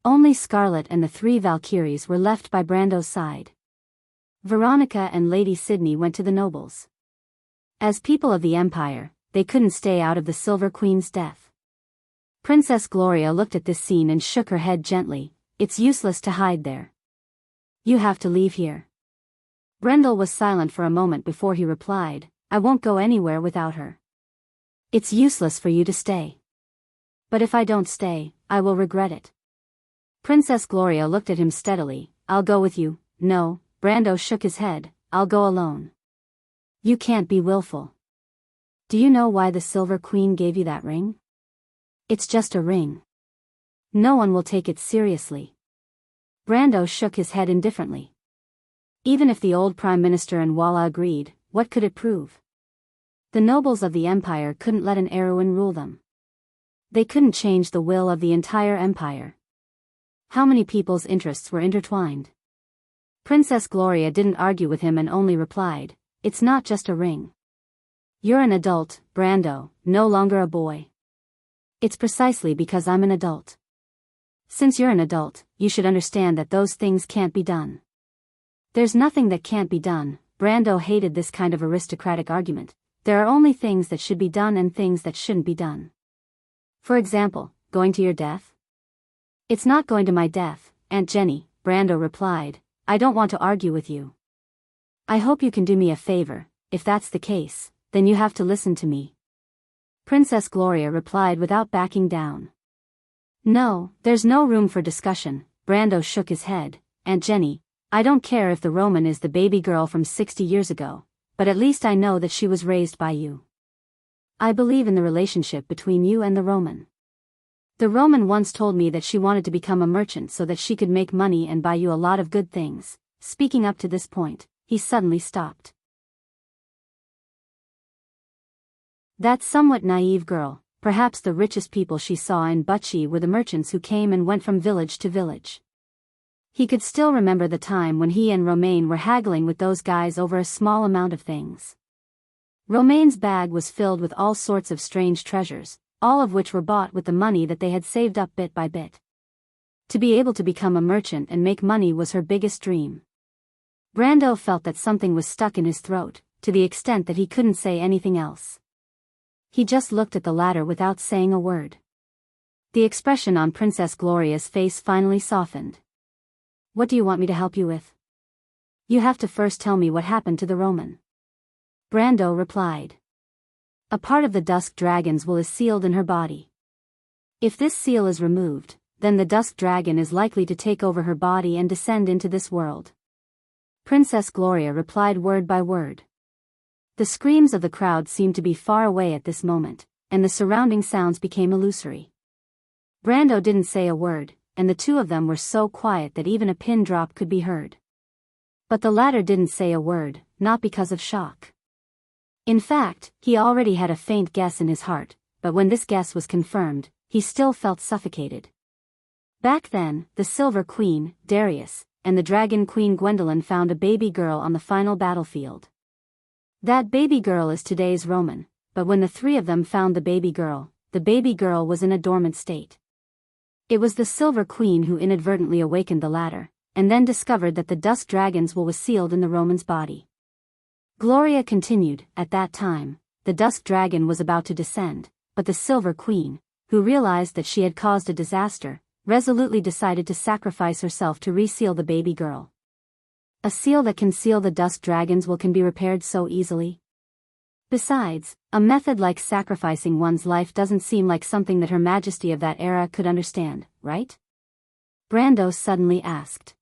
Only Scarlet and the three Valkyries were left by Brando's side. Veronica and Lady Sydney went to the nobles. As people of the Empire, they couldn't stay out of the Silver Queen's death. Princess Gloria looked at this scene and shook her head gently. "It's useless to hide there. You have to leave here." Brendel was silent for a moment before he replied, "I won't go anywhere without her. It's useless for you to stay. But if I don't stay, I will regret it." Princess Gloria looked at him steadily. "I'll go with you." "No," Brando shook his head, "I'll go alone." "You can't be willful. Do you know why the Silver Queen gave you that ring? It's just a ring. No one will take it seriously." Brando shook his head indifferently. Even if the old Prime Minister and Walla agreed, what could it prove? The nobles of the Empire couldn't let an Erewhon rule them. They couldn't change the will of the entire Empire. How many people's interests were intertwined? Princess Gloria didn't argue with him and only replied, "It's not just a ring. You're an adult, Brando, no longer a boy. It's precisely because I'm an adult. Since you're an adult, you should understand that those things can't be done." "There's nothing that can't be done." Brando hated this kind of aristocratic argument. There are only things that should be done and things that shouldn't be done. For example, going to your death? "It's not going to my death, Aunt Jenny," Brando replied. "I don't want to argue with you. I hope you can do me a favor. If that's the case, then you have to listen to me." Princess Gloria replied without backing down. "No, there's no room for discussion." Brando shook his head. "Aunt Jenny, I don't care if the Roman is the baby girl from 60 years ago, but at least I know that she was raised by you. I believe in the relationship between you and the Roman. The Roman once told me that she wanted to become a merchant so that she could make money and buy you a lot of good things." Speaking up to this point, he suddenly stopped. That somewhat naive girl, perhaps the richest people she saw in Butchie were the merchants who came and went from village to village. He could still remember the time when he and Romaine were haggling with those guys over a small amount of things. Romaine's bag was filled with all sorts of strange treasures, all of which were bought with the money that they had saved up bit by bit. To be able to become a merchant and make money was her biggest dream. Brando felt that something was stuck in his throat, to the extent that he couldn't say anything else. He just looked at the ladder without saying a word. The expression on Princess Gloria's face finally softened. "What do you want me to help you with?" "You have to first tell me what happened to the Roman." Brando replied. "A part of the Dusk Dragon's will is sealed in her body. If this seal is removed, then the Dusk Dragon is likely to take over her body and descend into this world." Princess Gloria replied word by word. The screams of the crowd seemed to be far away at this moment, and the surrounding sounds became illusory. Brando didn't say a word, and the two of them were so quiet that even a pin drop could be heard. But the latter didn't say a word, not because of shock. In fact, he already had a faint guess in his heart, but when this guess was confirmed, he still felt suffocated. Back then, the Silver Queen, Darius, and the Dragon Queen Gwendolyn found a baby girl on the final battlefield. That baby girl is today's Roman, but when the three of them found the baby girl was in a dormant state. It was the Silver Queen who inadvertently awakened the latter, and then discovered that the dust dragon's will was sealed in the Roman's body. Gloria continued, at that time, the dust dragon was about to descend, but the Silver Queen, who realized that she had caused a disaster, resolutely decided to sacrifice herself to reseal the baby girl. A seal that can seal the dust dragon's will can be repaired so easily. Besides, a method like sacrificing one's life doesn't seem like something that Her Majesty of that era could understand, right? Brando suddenly asked.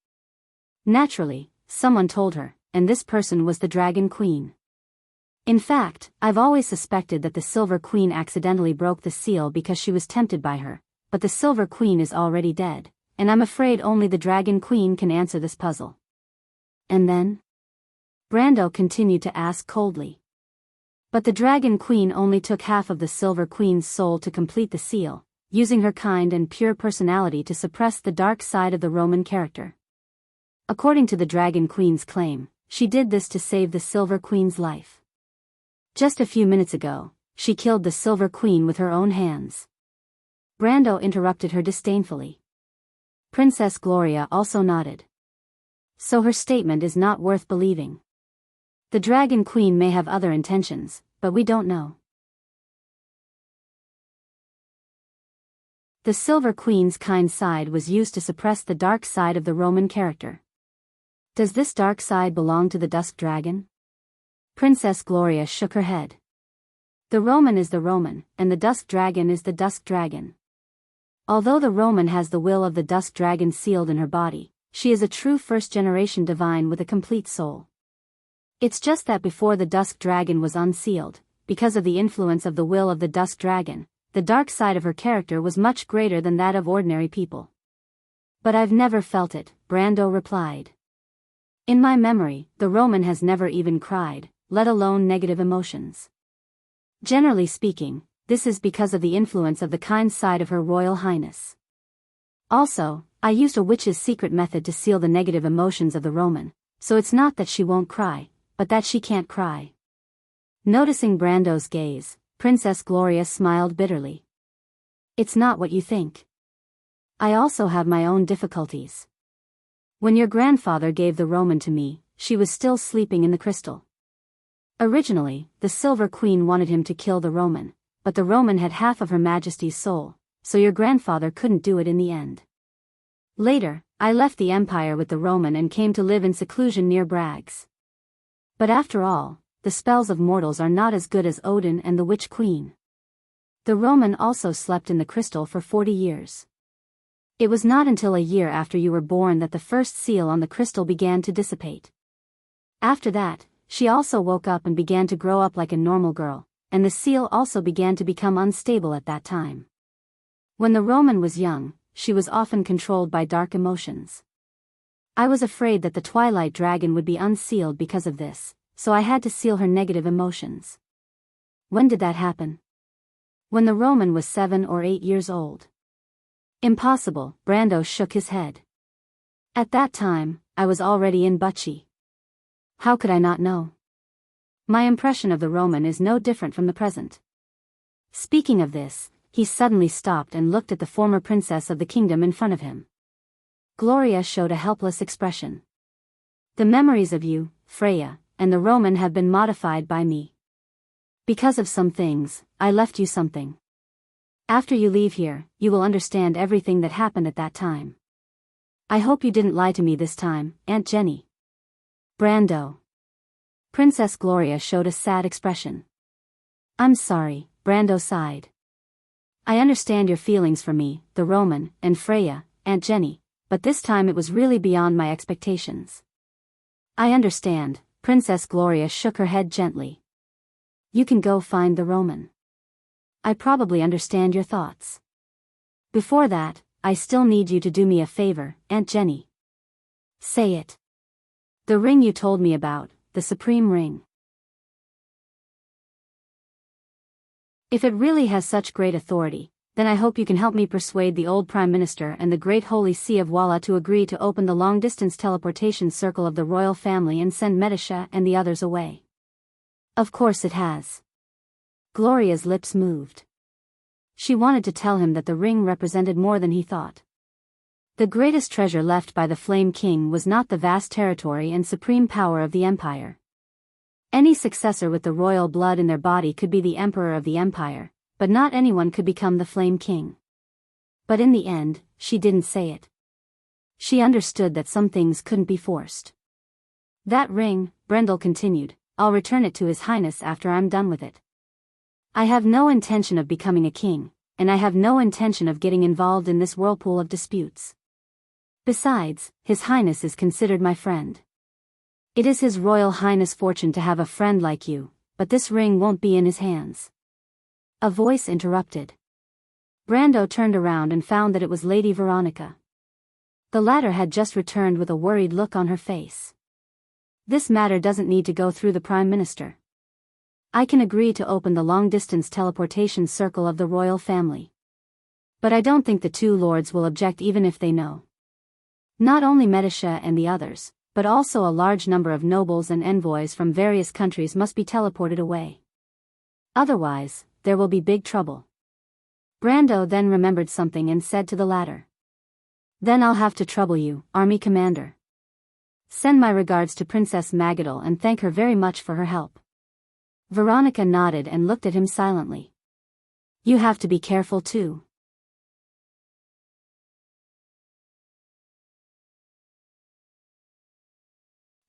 Naturally, someone told her, and this person was the Dragon Queen. In fact, I've always suspected that the Silver Queen accidentally broke the seal because she was tempted by her, but the Silver Queen is already dead, and I'm afraid only the Dragon Queen can answer this puzzle. And then? Brando continued to ask coldly. But the Dragon Queen only took half of the Silver Queen's soul to complete the seal, using her kind and pure personality to suppress the dark side of the Roman character. According to the Dragon Queen's claim, she did this to save the Silver Queen's life. Just a few minutes ago, she killed the Silver Queen with her own hands. Brando interrupted her disdainfully. Princess Gloria also nodded. So her statement is not worth believing. The Dragon Queen may have other intentions, but we don't know. The Silver Queen's kind side was used to suppress the dark side of the Roman character. Does this dark side belong to the Dusk Dragon? Princess Gloria shook her head. The Roman is the Roman, and the Dusk Dragon is the Dusk Dragon. Although the Roman has the will of the Dusk Dragon sealed in her body, she is a true first-generation divine with a complete soul. It's just that before the Dusk Dragon was unsealed, because of the influence of the will of the Dusk Dragon, the dark side of her character was much greater than that of ordinary people. But I've never felt it, Brando replied. In my memory, the Roman has never even cried, let alone negative emotions. Generally speaking, this is because of the influence of the kind side of Her Royal Highness. Also, I used a witch's secret method to seal the negative emotions of the Roman, so it's not that she won't cry, but that she can't cry. Noticing Brando's gaze, Princess Gloria smiled bitterly. It's not what you think. I also have my own difficulties. When your grandfather gave the Roman to me, she was still sleeping in the crystal. Originally, the Silver Queen wanted him to kill the Roman, but the Roman had half of Her Majesty's soul, so your grandfather couldn't do it in the end. Later, I left the Empire with the Roman and came to live in seclusion near Bragg's. But after all, the spells of mortals are not as good as Odin and the Witch Queen. The Roman also slept in the crystal for 40 years. It was not until a year after you were born that the first seal on the crystal began to dissipate. After that, she also woke up and began to grow up like a normal girl, and the seal also began to become unstable at that time. When the Roman was young, she was often controlled by dark emotions. I was afraid that the Twilight Dragon would be unsealed because of this, so I had to seal her negative emotions. When did that happen? When the Roman was 7 or 8 years old. Impossible, Brando shook his head. At that time, I was already in Butchie. How could I not know? My impression of the Roman is no different from the present. Speaking of this, he suddenly stopped and looked at the former princess of the kingdom in front of him. Gloria showed a helpless expression. The memories of you, Freya, and the Roman have been modified by me. Because of some things, I left you something. After you leave here, you will understand everything that happened at that time. I hope you didn't lie to me this time, Aunt Jenny. Brando. Princess Gloria showed a sad expression. I'm sorry, Brando sighed. I understand your feelings for me, the Roman, and Freya, Aunt Jenny, but this time it was really beyond my expectations. I understand, Princess Gloria shook her head gently. You can go find the Roman. I probably understand your thoughts. Before that, I still need you to do me a favor, Aunt Jenny. Say it. The ring you told me about, the supreme ring. If it really has such great authority, then I hope you can help me persuade the old Prime Minister and the Great Holy See of Walla to agree to open the long-distance teleportation circle of the royal family and send Medisha and the others away. Of course it has. Gloria's lips moved. She wanted to tell him that the ring represented more than he thought. The greatest treasure left by the Flame King was not the vast territory and supreme power of the empire. Any successor with the royal blood in their body could be the emperor of the empire, but not anyone could become the Flame King. But in the end, she didn't say it. She understood that some things couldn't be forced. That ring, Brendel continued, I'll return it to His Highness after I'm done with it. I have no intention of becoming a king, and I have no intention of getting involved in this whirlpool of disputes. Besides, His Highness is considered my friend. It is His Royal Highness' fortune to have a friend like you, but this ring won't be in his hands. A voice interrupted. Brando turned around and found that it was Lady Veronica. The latter had just returned with a worried look on her face. This matter doesn't need to go through the Prime Minister. I can agree to open the long-distance teleportation circle of the royal family. But I don't think the two lords will object even if they know. Not only Medisha and the others, but also a large number of nobles and envoys from various countries must be teleported away. Otherwise, there will be big trouble. Brando then remembered something and said to the latter. Then I'll have to trouble you, Army Commander. Send my regards to Princess Magadal and thank her very much for her help. Veronica nodded and looked at him silently. You have to be careful too.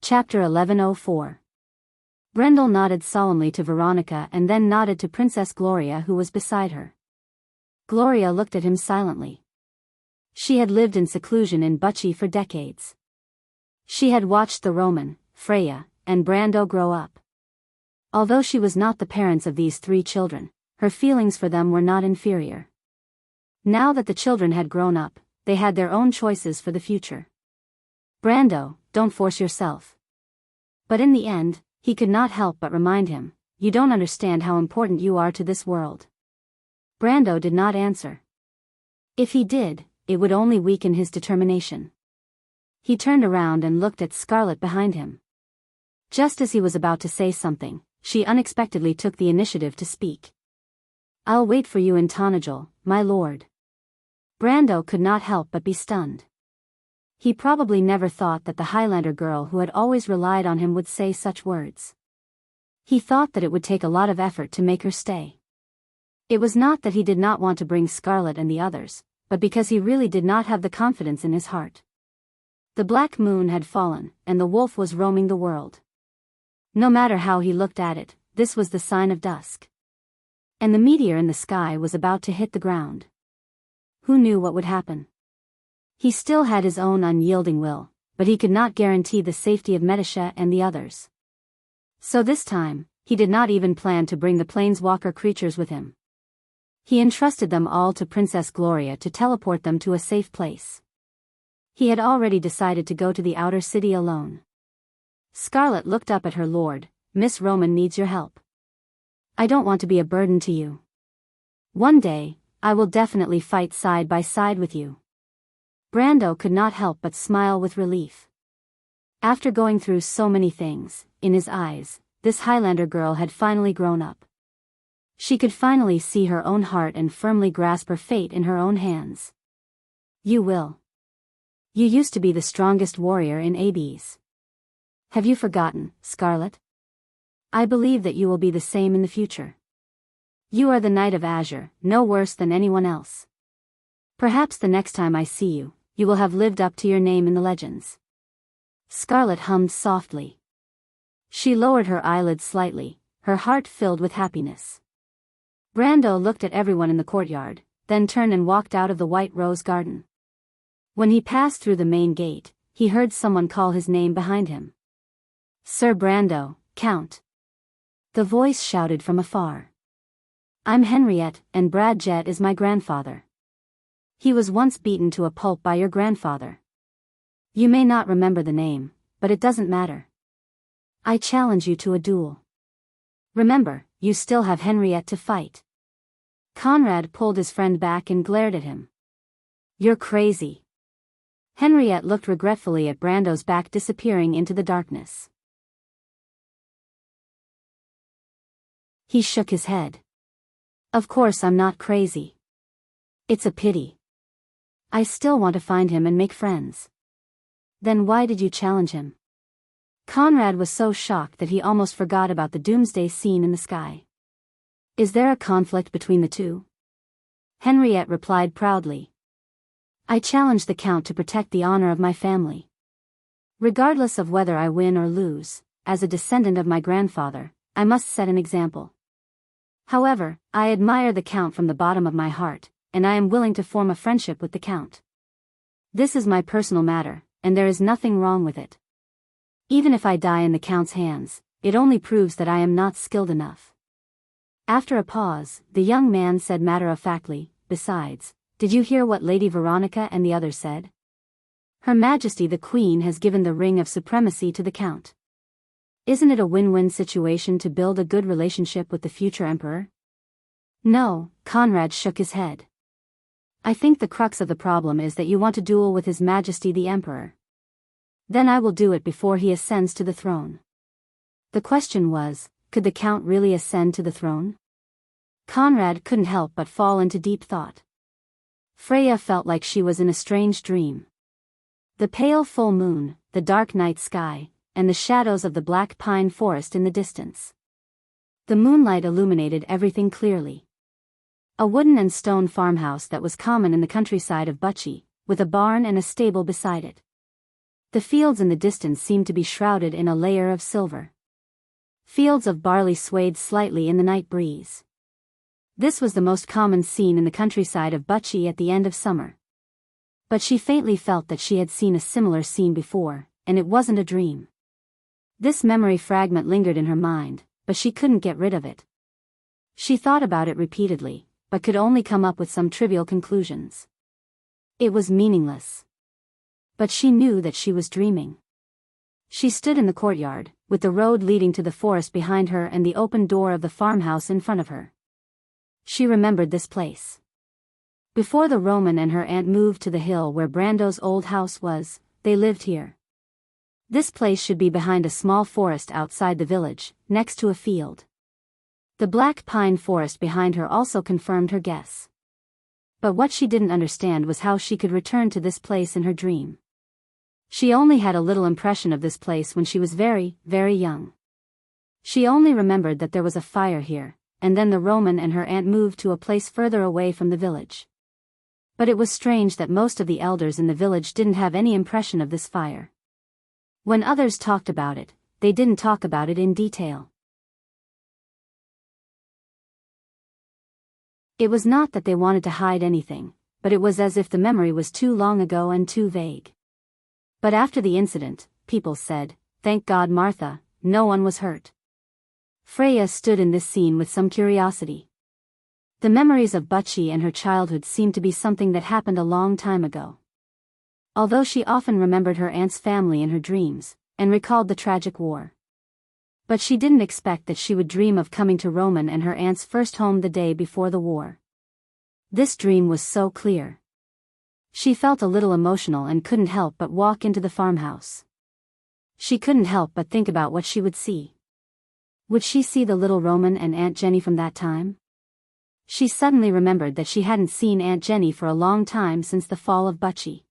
Chapter 1104. Brendel nodded solemnly to Veronica and then nodded to Princess Gloria, who was beside her. Gloria looked at him silently. She had lived in seclusion in Bucci for decades. She had watched the Roman, Freya, and Brando grow up. Although she was not the parents of these three children, her feelings for them were not inferior. Now that the children had grown up, they had their own choices for the future. Brando, don't force yourself. But in the end, he could not help but remind him, you don't understand how important you are to this world. Brando did not answer. If he did, it would only weaken his determination. He turned around and looked at Scarlet behind him. Just as he was about to say something, she unexpectedly took the initiative to speak. I'll wait for you in Tonajol, my lord. Brando could not help but be stunned. He probably never thought that the Highlander girl who had always relied on him would say such words. He thought that it would take a lot of effort to make her stay. It was not that he did not want to bring Scarlet and the others, but because he really did not have the confidence in his heart. The black moon had fallen, and the wolf was roaming the world. No matter how he looked at it, this was the sign of dusk. And the meteor in the sky was about to hit the ground. Who knew what would happen? He still had his own unyielding will, but he could not guarantee the safety of Medisha and the others. So this time, he did not even plan to bring the planeswalker creatures with him. He entrusted them all to Princess Gloria to teleport them to a safe place. He had already decided to go to the outer city alone. Scarlet looked up at her lord. Miss Roman needs your help. I don't want to be a burden to you. One day, I will definitely fight side by side with you. Brando could not help but smile with relief. After going through so many things, in his eyes, this Highlander girl had finally grown up. She could finally see her own heart and firmly grasp her fate in her own hands. You will. You used to be the strongest warrior in Abes. Have you forgotten, Scarlet? I believe that you will be the same in the future. You are the Knight of Azure, no worse than anyone else. Perhaps the next time I see you, you will have lived up to your name in the legends. Scarlet hummed softly. She lowered her eyelids slightly, her heart filled with happiness. Brando looked at everyone in the courtyard, then turned and walked out of the White Rose Garden. When he passed through the main gate, he heard someone call his name behind him. Sir Brando, Count. The voice shouted from afar. I'm Henriette, and Brad Jett is my grandfather. He was once beaten to a pulp by your grandfather. You may not remember the name, but it doesn't matter. I challenge you to a duel. Remember, you still have Henriette to fight." Conrad pulled his friend back and glared at him. "You're crazy." Henriette looked regretfully at Brando's back disappearing into the darkness. He shook his head. "Of course I'm not crazy. It's a pity. I still want to find him and make friends." "Then why did you challenge him?" Conrad was so shocked that he almost forgot about the doomsday scene in the sky. "Is there a conflict between the two?" Henriette replied proudly. "I challenge the Count to protect the honor of my family. Regardless of whether I win or lose, as a descendant of my grandfather, I must set an example. However, I admire the Count from the bottom of my heart, and I am willing to form a friendship with the Count. This is my personal matter, and there is nothing wrong with it. Even if I die in the Count's hands, it only proves that I am not skilled enough." After a pause, the young man said matter-of-factly, "Besides, did you hear what Lady Veronica and the others said? Her Majesty the Queen has given the Ring of Supremacy to the Count. Isn't it a win-win situation to build a good relationship with the future Emperor?" "No," Conrad shook his head. "I think the crux of the problem is that you want to duel with His Majesty the Emperor. Then I will do it before he ascends to the throne." The question was, could the Count really ascend to the throne? Conrad couldn't help but fall into deep thought. Freya felt like she was in a strange dream. The pale full moon, the dark night sky, and the shadows of the black pine forest in the distance. The moonlight illuminated everything clearly. A wooden and stone farmhouse that was common in the countryside of Bucci, with a barn and a stable beside it. The fields in the distance seemed to be shrouded in a layer of silver. Fields of barley swayed slightly in the night breeze. This was the most common scene in the countryside of Bucci at the end of summer. But she faintly felt that she had seen a similar scene before, and it wasn't a dream. This memory fragment lingered in her mind, but she couldn't get rid of it. She thought about it repeatedly, but could only come up with some trivial conclusions. It was meaningless. But she knew that she was dreaming. She stood in the courtyard, with the road leading to the forest behind her and the open door of the farmhouse in front of her. She remembered this place. Before the Roman and her aunt moved to the hill where Brando's old house was, they lived here. This place should be behind a small forest outside the village, next to a field. The black pine forest behind her also confirmed her guess. But what she didn't understand was how she could return to this place in her dream. She only had a little impression of this place when she was very, very young. She only remembered that there was a fire here, and then the Roman and her aunt moved to a place further away from the village. But it was strange that most of the elders in the village didn't have any impression of this fire. When others talked about it, they didn't talk about it in detail. It was not that they wanted to hide anything, but it was as if the memory was too long ago and too vague. But after the incident, people said, "Thank God, Martha, no one was hurt." Freya stood in this scene with some curiosity. The memories of Bucci and her childhood seemed to be something that happened a long time ago. Although she often remembered her aunt's family in her dreams, and recalled the tragic war. But she didn't expect that she would dream of coming to Roman and her aunt's first home the day before the war. This dream was so clear. She felt a little emotional and couldn't help but walk into the farmhouse. She couldn't help but think about what she would see. Would she see the little Roman and Aunt Jenny from that time? She suddenly remembered that she hadn't seen Aunt Jenny for a long time since the fall of Bucci.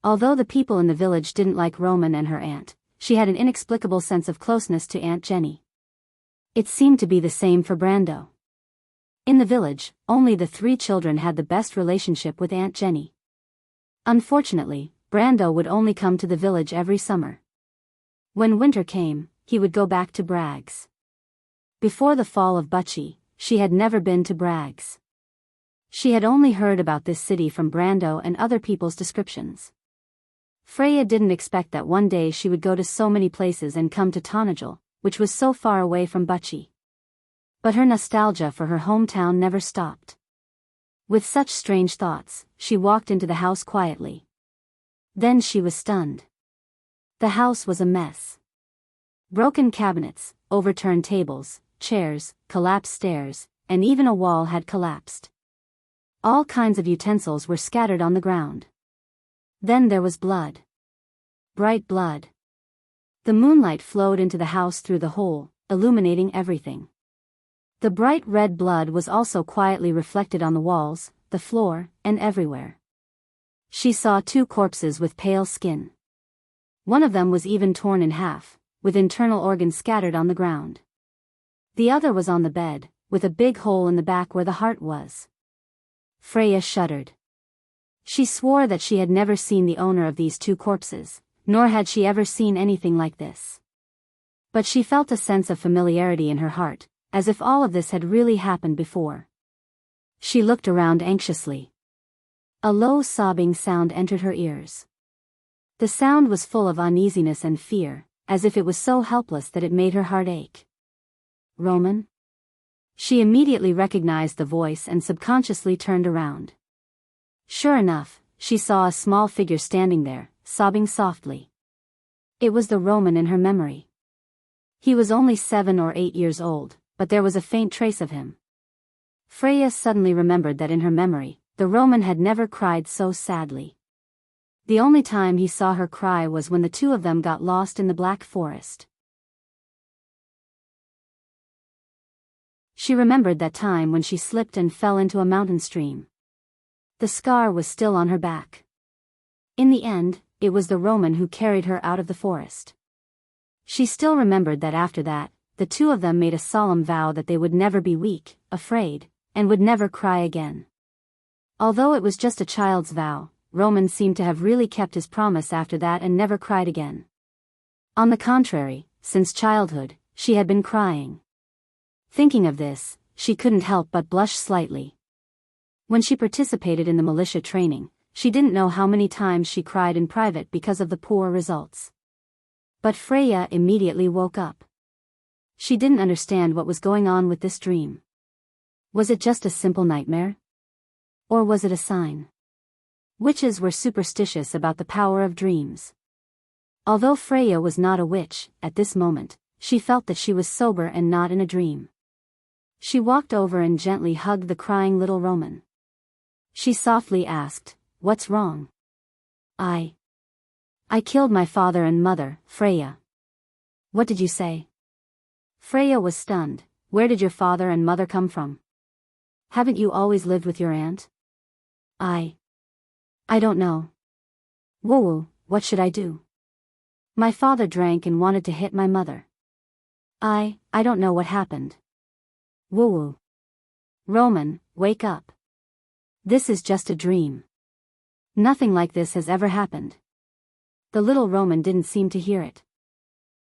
Although the people in the village didn't like Roman and her aunt, she had an inexplicable sense of closeness to Aunt Jenny. It seemed to be the same for Brando. In the village, only the three children had the best relationship with Aunt Jenny. Unfortunately, Brando would only come to the village every summer. When winter came, he would go back to Bragg's. Before the fall of Bucci, she had never been to Bragg's. She had only heard about this city from Brando and other people's descriptions. Freya didn't expect that one day she would go to so many places and come to Tonagel, which was so far away from Bucci. But her nostalgia for her hometown never stopped. With such strange thoughts, she walked into the house quietly. Then she was stunned. The house was a mess. Broken cabinets, overturned tables, chairs, collapsed stairs, and even a wall had collapsed. All kinds of utensils were scattered on the ground. Then there was blood. Bright blood. The moonlight flowed into the house through the hole, illuminating everything. The bright red blood was also quietly reflected on the walls, the floor, and everywhere. She saw 2 corpses with pale skin. One of them was even torn in half, with internal organs scattered on the ground. The other was on the bed, with a big hole in the back where the heart was. Freya shuddered. She swore that she had never seen the owner of these 2 corpses, nor had she ever seen anything like this. But she felt a sense of familiarity in her heart, as if all of this had really happened before. She looked around anxiously. A low sobbing sound entered her ears. The sound was full of uneasiness and fear, as if it was so helpless that it made her heart ache. Roman? She immediately recognized the voice and subconsciously turned around. Sure enough, she saw a small figure standing there, sobbing softly. It was the Roman in her memory. He was only 7 or 8 years old, but there was a faint trace of him. Freya suddenly remembered that in her memory, the Roman had never cried so sadly. The only time he saw her cry was when the 2 of them got lost in the Black Forest. She remembered that time when she slipped and fell into a mountain stream. The scar was still on her back. In the end, it was the Roman who carried her out of the forest. She still remembered that after that, the 2 of them made a solemn vow that they would never be weak, afraid, and would never cry again. Although it was just a child's vow, Roman seemed to have really kept his promise after that and never cried again. On the contrary, since childhood, she had been crying. Thinking of this, she couldn't help but blush slightly. When she participated in the militia training, she didn't know how many times she cried in private because of the poor results. But Freya immediately woke up. She didn't understand what was going on with this dream. Was it just a simple nightmare? Or was it a sign? Witches were superstitious about the power of dreams. Although Freya was not a witch, at this moment, she felt that she was sober and not in a dream. She walked over and gently hugged the crying little Roman. She softly asked, "What's wrong?" I killed my father and mother, Freya." "What did you say?" Freya was stunned. "Where did your father and mother come from? Haven't you always lived with your aunt?" I don't know. Woo, what should I do? My father drank and wanted to hit my mother. I don't know what happened. Woo. Roman, wake up. This is just a dream. Nothing like this has ever happened. The little Roman didn't seem to hear it.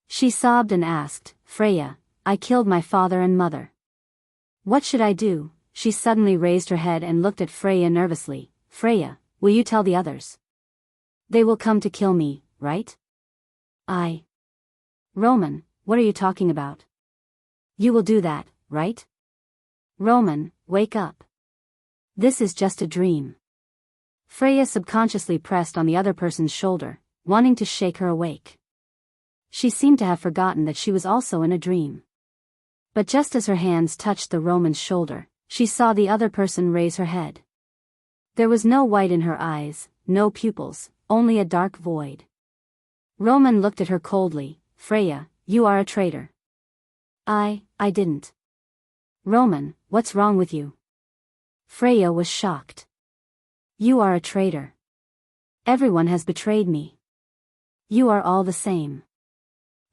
She sobbed and asked, "Freya, I killed my father and mother. What should I do?" She suddenly raised her head and looked at Freya nervously. "Freya, will you tell the others? They will come to kill me, right?" Roman, what are you talking about? You will do that, right? Roman, wake up. This is just a dream. Freya subconsciously pressed on the other person's shoulder, wanting to shake her awake. She seemed to have forgotten that she was also in a dream. But just as her hands touched the Roman's shoulder, she saw the other person raise her head. There was no white in her eyes, no pupils, only a dark void. Roman looked at her coldly. "Freya, you are a traitor." I didn't. Roman, what's wrong with you?" Freya was shocked. "You are a traitor. Everyone has betrayed me. You are all the same."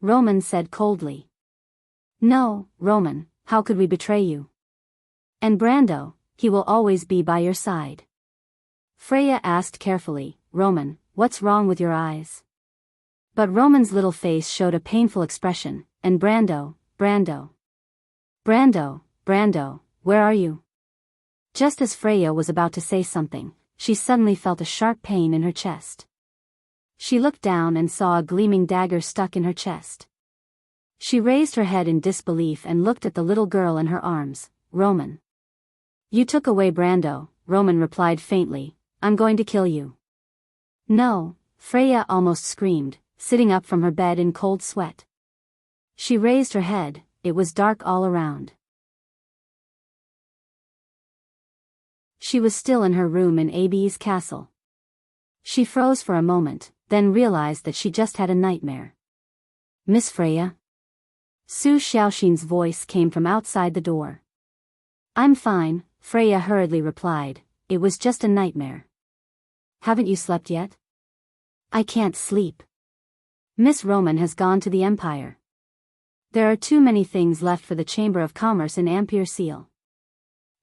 Roman said coldly. "No, Roman, how could we betray you? And Brando, he will always be by your side." Freya asked carefully, "Roman, what's wrong with your eyes?" But Roman's little face showed a painful expression. "And Brando, where are you?" Just as Freya was about to say something, she suddenly felt a sharp pain in her chest. She looked down and saw a gleaming dagger stuck in her chest. She raised her head in disbelief and looked at the little girl in her arms. Roman. You took away Brando, Roman replied faintly. I'm going to kill you. No, Freya almost screamed, sitting up from her bed in cold sweat. She raised her head. It was dark all around. She was still in her room in Abby's castle. She froze for a moment, then realized that she just had a nightmare. Miss Freya? Su Xiaoxin's voice came from outside the door. I'm fine, Freya hurriedly replied. It was just a nightmare. Haven't you slept yet? I can't sleep. Miss Roman has gone to the Empire. There are too many things left for the Chamber of Commerce in Ampere Seal.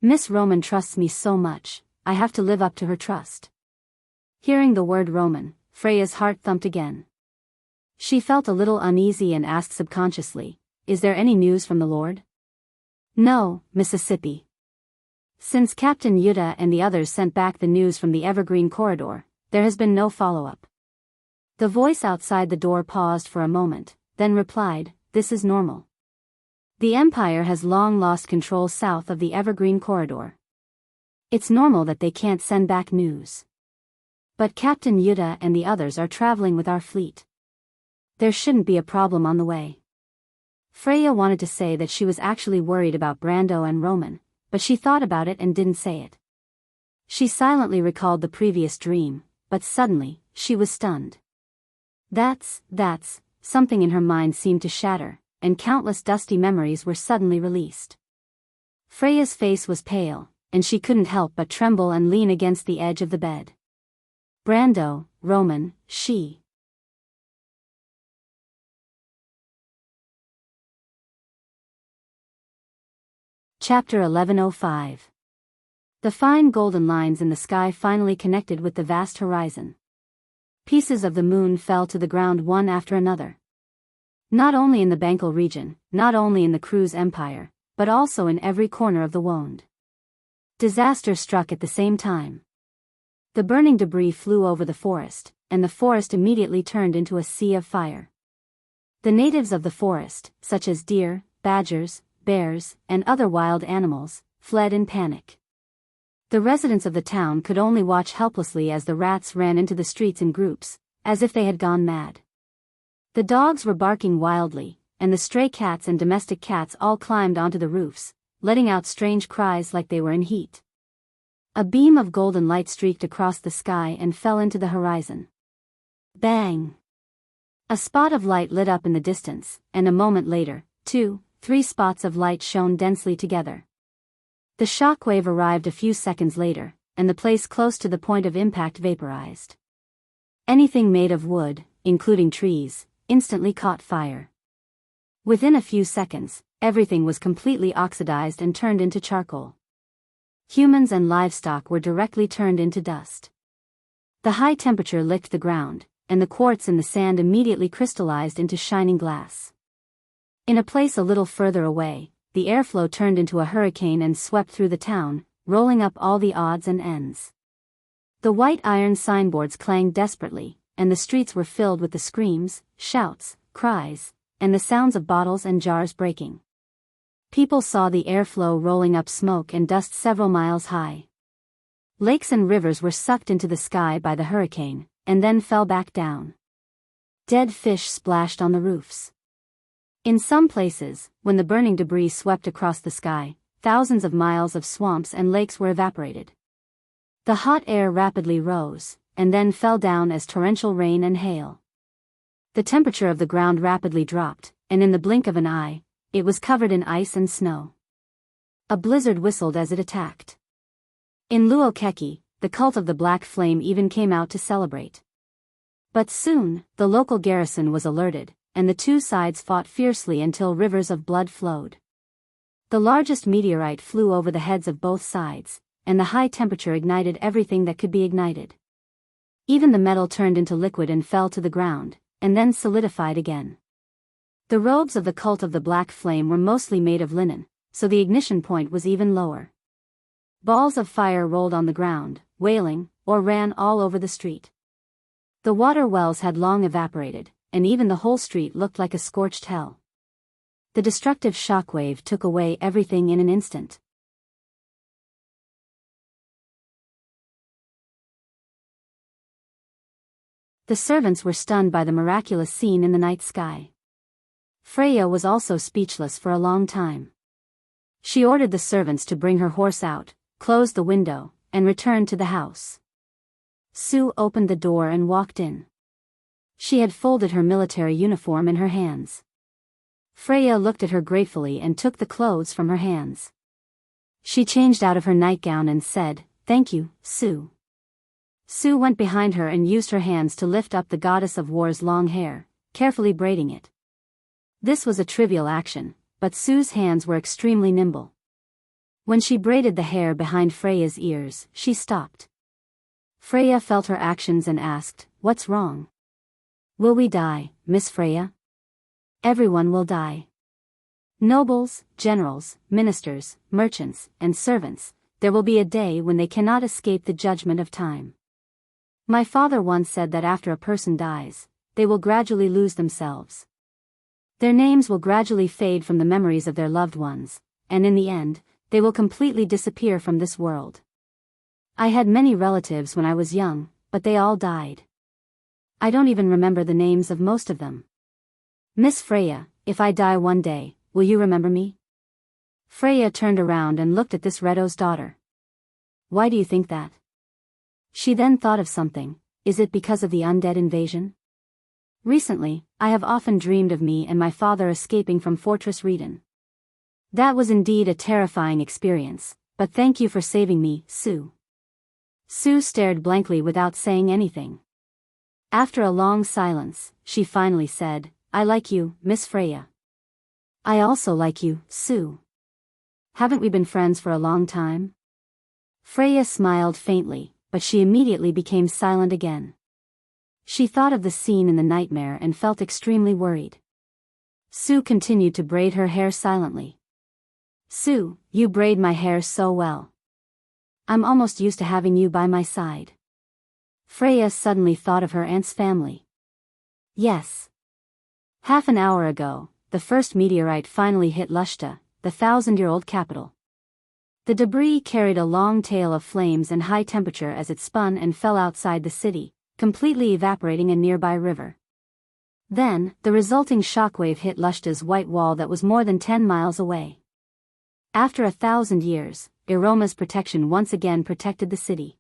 Miss Roman trusts me so much, I have to live up to her trust. Hearing the word Roman, Freya's heart thumped again. She felt a little uneasy and asked subconsciously, Is there any news from the Lord? No, Mississippi. Since Captain Yuta and the others sent back the news from the Evergreen Corridor, there has been no follow-up. The voice outside the door paused for a moment, then replied, This is normal. The Empire has long lost control south of the Evergreen Corridor. It's normal that they can't send back news. But Captain Yuta and the others are traveling with our fleet. There shouldn't be a problem on the way. Freya wanted to say that she was actually worried about Brando and Roman, but she thought about it and didn't say it. She silently recalled the previous dream, but suddenly, she was stunned. That's, something in her mind seemed to shatter, and countless dusty memories were suddenly released. Freya's face was pale, and she couldn't help but tremble and lean against the edge of the bed. Brando, Roman, she. Chapter 1105. The fine golden lines in the sky finally connected with the vast horizon. Pieces of the moon fell to the ground one after another. Not only in the Bankel region, not only in the Cruz Empire, but also in every corner of the Wond. Disaster struck at the same time. The burning debris flew over the forest, and the forest immediately turned into a sea of fire. The natives of the forest, such as deer, badgers, bears, and other wild animals, fled in panic. The residents of the town could only watch helplessly as the rats ran into the streets in groups, as if they had gone mad. The dogs were barking wildly, and the stray cats and domestic cats all climbed onto the roofs, letting out strange cries like they were in heat. A beam of golden light streaked across the sky and fell into the horizon. Bang! A spot of light lit up in the distance, and a moment later, 3 spots of light shone densely together. The shockwave arrived a few seconds later, and the place close to the point of impact vaporized. Anything made of wood, including trees, instantly caught fire. Within a few seconds, everything was completely oxidized and turned into charcoal. Humans and livestock were directly turned into dust. The high temperature licked the ground, and the quartz in the sand immediately crystallized into shining glass. In a place a little further away, the airflow turned into a hurricane and swept through the town, rolling up all the odds and ends. The white iron signboards clanged desperately, and the streets were filled with the screams, shouts, cries, and the sounds of bottles and jars breaking. People saw the airflow rolling up smoke and dust several miles high. Lakes and rivers were sucked into the sky by the hurricane, and then fell back down. Dead fish splashed on the roofs. In some places, when the burning debris swept across the sky, thousands of miles of swamps and lakes were evaporated. The hot air rapidly rose, and then fell down as torrential rain and hail. The temperature of the ground rapidly dropped, and in the blink of an eye, it was covered in ice and snow. A blizzard whistled as it attacked. In Luokeki, the cult of the Black Flame even came out to celebrate. But soon, the local garrison was alerted, and the two sides fought fiercely until rivers of blood flowed. The largest meteorite flew over the heads of both sides, and the high temperature ignited everything that could be ignited. Even the metal turned into liquid and fell to the ground, and then solidified again. The robes of the cult of the Black Flame were mostly made of linen, so the ignition point was even lower. Balls of fire rolled on the ground, wailing, or ran all over the street. The water wells had long evaporated, and even the whole street looked like a scorched hell. The destructive shockwave took away everything in an instant. The servants were stunned by the miraculous scene in the night sky. Freya was also speechless for a long time. She ordered the servants to bring her horse out, closed the window, and returned to the house. Sue opened the door and walked in. She had folded her military uniform in her hands. Freya looked at her gratefully and took the clothes from her hands. She changed out of her nightgown and said, "Thank you, Sue." Sue went behind her and used her hands to lift up the goddess of war's long hair, carefully braiding it. This was a trivial action, but Sue's hands were extremely nimble. When she braided the hair behind Freya's ears, she stopped. Freya felt her actions and asked, "What's wrong?" "Will we die, Miss Freya?" "Everyone will die. Nobles, generals, ministers, merchants, and servants, there will be a day when they cannot escape the judgment of time. My father once said that after a person dies, they will gradually lose themselves. Their names will gradually fade from the memories of their loved ones, and in the end, they will completely disappear from this world. I had many relatives when I was young, but they all died. I don't even remember the names of most of them. Miss Freya, if I die one day, will you remember me?" Freya turned around and looked at this Reddo's daughter. "Why do you think that?" She then thought of something. Is it because of the undead invasion? Recently, I have often dreamed of me and my father escaping from Fortress Reedon. That was indeed a terrifying experience, but thank you for saving me, Sue. Sue stared blankly without saying anything. After a long silence, she finally said, "I like you, Miss Freya." "I also like you, Sue. Haven't we been friends for a long time?" Freya smiled faintly, but she immediately became silent again. She thought of the scene in the nightmare and felt extremely worried. Sue continued to braid her hair silently. "Sue, you braid my hair so well. I'm almost used to having you by my side." Freya suddenly thought of her aunt's family. Yes. Half an hour ago, the first meteorite finally hit Lushta, the 1,000-year-old capital. The debris carried a long tail of flames and high temperature as it spun and fell outside the city, completely evaporating a nearby river. Then, the resulting shockwave hit Lushta's white wall that was more than 10 miles away. After 1,000 years, Iroma's protection once again protected the city.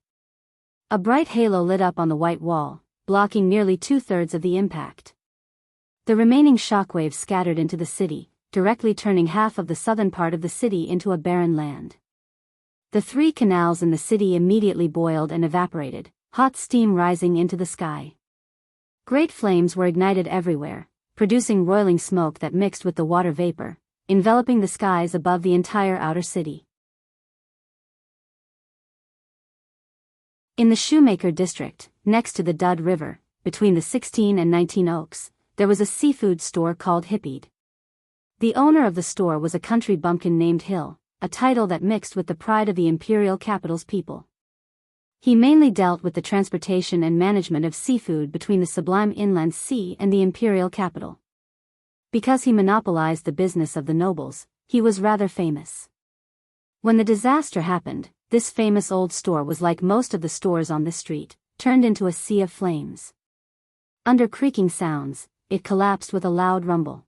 A bright halo lit up on the white wall, blocking nearly 2/3 of the impact. The remaining shockwaves scattered into the city, directly turning half of the southern part of the city into a barren land. The 3 canals in the city immediately boiled and evaporated, hot steam rising into the sky. Great flames were ignited everywhere, producing roiling smoke that mixed with the water vapor, enveloping the skies above the entire outer city. In the Shoemaker district, next to the Dud River, between the 16 and 19 Oaks, there was a seafood store called Hippied. The owner of the store was a country bumpkin named Hill, a title that mixed with the pride of the imperial capital's people. He mainly dealt with the transportation and management of seafood between the sublime inland sea and the imperial capital. Because he monopolized the business of the nobles, he was rather famous. When the disaster happened, this famous old store was like most of the stores on this street, turned into a sea of flames. Under creaking sounds, it collapsed with a loud rumble.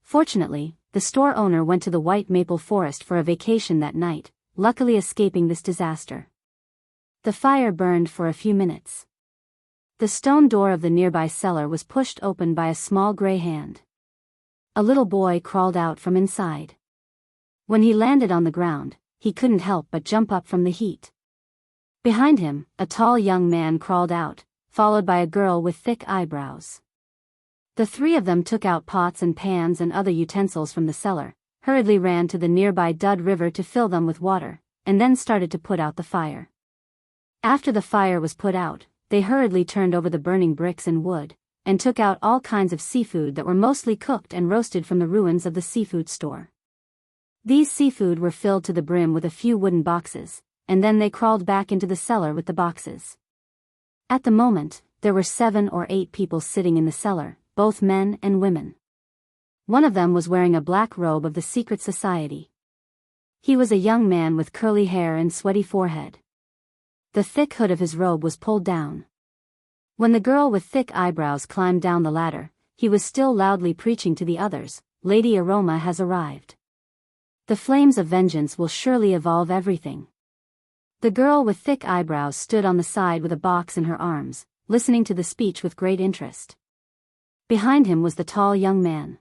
Fortunately, the store owner went to the White Maple Forest for a vacation that night, luckily escaping this disaster. The fire burned for a few minutes. The stone door of the nearby cellar was pushed open by a small gray hand. A little boy crawled out from inside. When he landed on the ground, he couldn't help but jump up from the heat. Behind him, a tall young man crawled out, followed by a girl with thick eyebrows. The 3 of them took out pots and pans and other utensils from the cellar, hurriedly ran to the nearby Dud River to fill them with water, and then started to put out the fire. After the fire was put out, they hurriedly turned over the burning bricks and wood, and took out all kinds of seafood that were mostly cooked and roasted from the ruins of the seafood store. These seafood were filled to the brim with a few wooden boxes, and then they crawled back into the cellar with the boxes. At the moment, there were 7 or 8 people sitting in the cellar, both men and women. One of them was wearing a black robe of the secret society. He was a young man with curly hair and sweaty forehead. The thick hood of his robe was pulled down. When the girl with thick eyebrows climbed down the ladder, he was still loudly preaching to the others, "Lady Aroma has arrived. The flames of vengeance will surely evolve everything." The girl with thick eyebrows stood on the side with a box in her arms, listening to the speech with great interest. Behind him was the tall young man.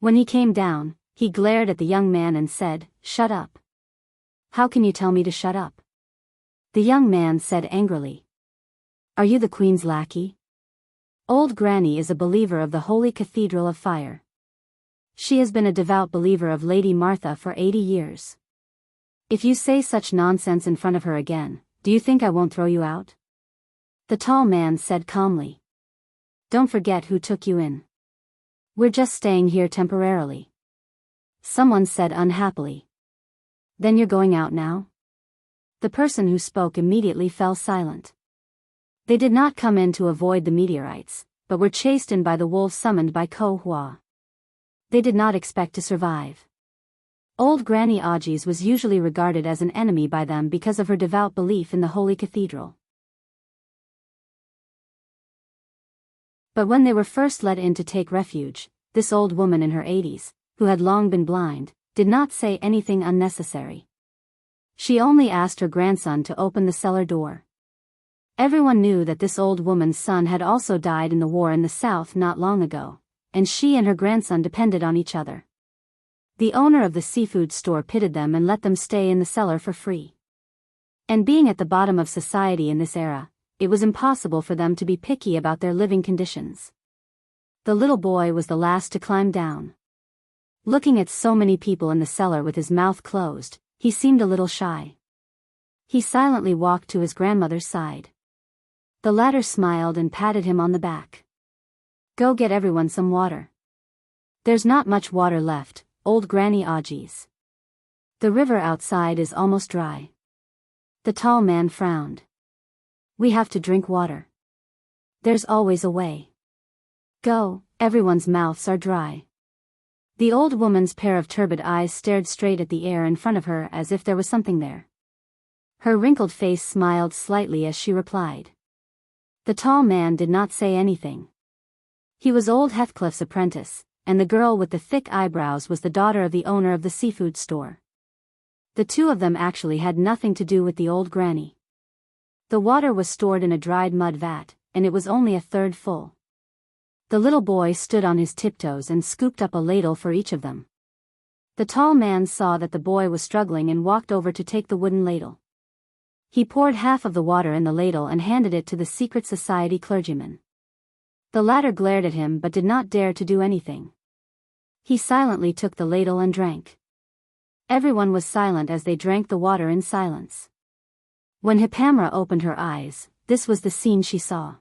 When he came down, he glared at the young man and said, "Shut up. How can you tell me to shut up?" The young man said angrily, "Are you the Queen's lackey?" Old Granny is a believer of the Holy Cathedral of Fire. She has been a devout believer of Lady Martha for 80 years. If you say such nonsense in front of her again, do you think I won't throw you out? The tall man said calmly. "Don't forget who took you in. We're just staying here temporarily." Someone said unhappily. "Then you're going out now?" The person who spoke immediately fell silent. They did not come in to avoid the meteorites, but were chased in by the wolves summoned by Ko Hua. They did not expect to survive. Old Granny Augis was usually regarded as an enemy by them because of her devout belief in the Holy Cathedral. But when they were first let in to take refuge, this old woman in her 80s, who had long been blind, did not say anything unnecessary. She only asked her grandson to open the cellar door. Everyone knew that this old woman's son had also died in the war in the south not long ago, and she and her grandson depended on each other. The owner of the seafood store pitied them and let them stay in the cellar for free. And being at the bottom of society in this era, it was impossible for them to be picky about their living conditions. The little boy was the last to climb down. Looking at so many people in the cellar with his mouth closed, he seemed a little shy. He silently walked to his grandmother's side. The latter smiled and patted him on the back. "Go get everyone some water. There's not much water left, Old Granny Augis. The river outside is almost dry." The tall man frowned. "We have to drink water. There's always a way. Go, everyone's mouths are dry." The old woman's pair of turbid eyes stared straight at the air in front of her as if there was something there. Her wrinkled face smiled slightly as she replied. The tall man did not say anything. He was old Heathcliff's apprentice, and the girl with the thick eyebrows was the daughter of the owner of the seafood store. The two of them actually had nothing to do with the old granny. The water was stored in a dried mud vat, and it was only a third full. The little boy stood on his tiptoes and scooped up a ladle for each of them. The tall man saw that the boy was struggling and walked over to take the wooden ladle. He poured half of the water in the ladle and handed it to the secret society clergyman. The latter glared at him but did not dare to do anything. He silently took the ladle and drank. Everyone was silent as they drank the water in silence. When Hippamra opened her eyes, this was the scene she saw.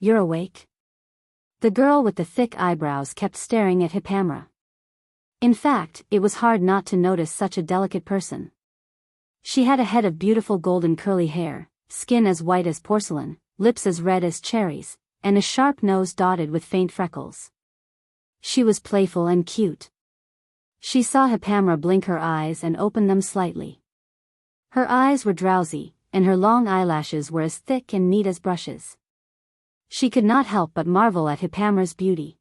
"You're awake?" The girl with the thick eyebrows kept staring at Hippamra. In fact, it was hard not to notice such a delicate person. She had a head of beautiful golden curly hair, skin as white as porcelain, lips as red as cherries, and a sharp nose dotted with faint freckles. She was playful and cute. She saw Hippamra blink her eyes and open them slightly. Her eyes were drowsy, and her long eyelashes were as thick and neat as brushes. She could not help but marvel at Hippamra's beauty.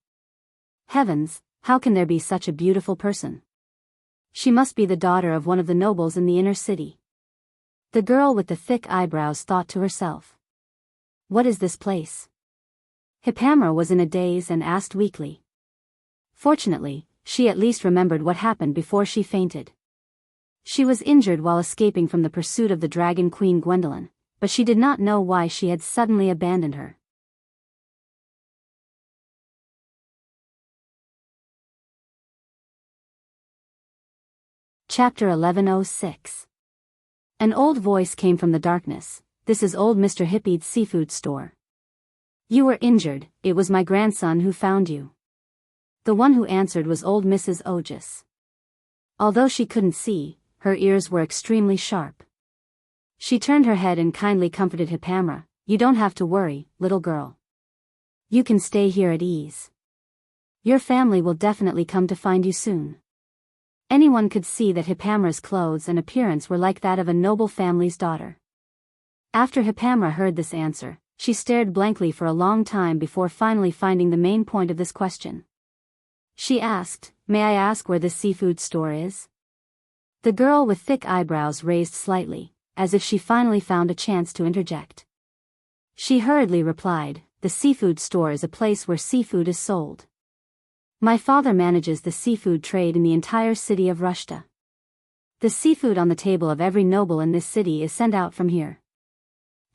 Heavens, how can there be such a beautiful person? She must be the daughter of one of the nobles in the inner city. The girl with the thick eyebrows thought to herself. What is this place? Hippamra was in a daze and asked weakly. Fortunately, she at least remembered what happened before she fainted. She was injured while escaping from the pursuit of the Dragon Queen Gwendolen, but she did not know why she had suddenly abandoned her. Chapter 1106. An old voice came from the darkness. "This is old Mr. Hippie's seafood store. You were injured, it was my grandson who found you." The one who answered was old Mrs. Augis. Although she couldn't see, her ears were extremely sharp. She turned her head and kindly comforted Hippamra. "You don't have to worry, little girl. You can stay here at ease. Your family will definitely come to find you soon. Anyone could see that Hippamra's clothes and appearance were like that of a noble family's daughter. After Hippamra heard this answer, she stared blankly for a long time before finally finding the main point of this question. She asked, "May I ask where this seafood store is?" The girl with thick eyebrows raised slightly, as if she finally found a chance to interject. She hurriedly replied, "The seafood store is a place where seafood is sold. My father manages the seafood trade in the entire city of Rushta. The seafood on the table of every noble in this city is sent out from here."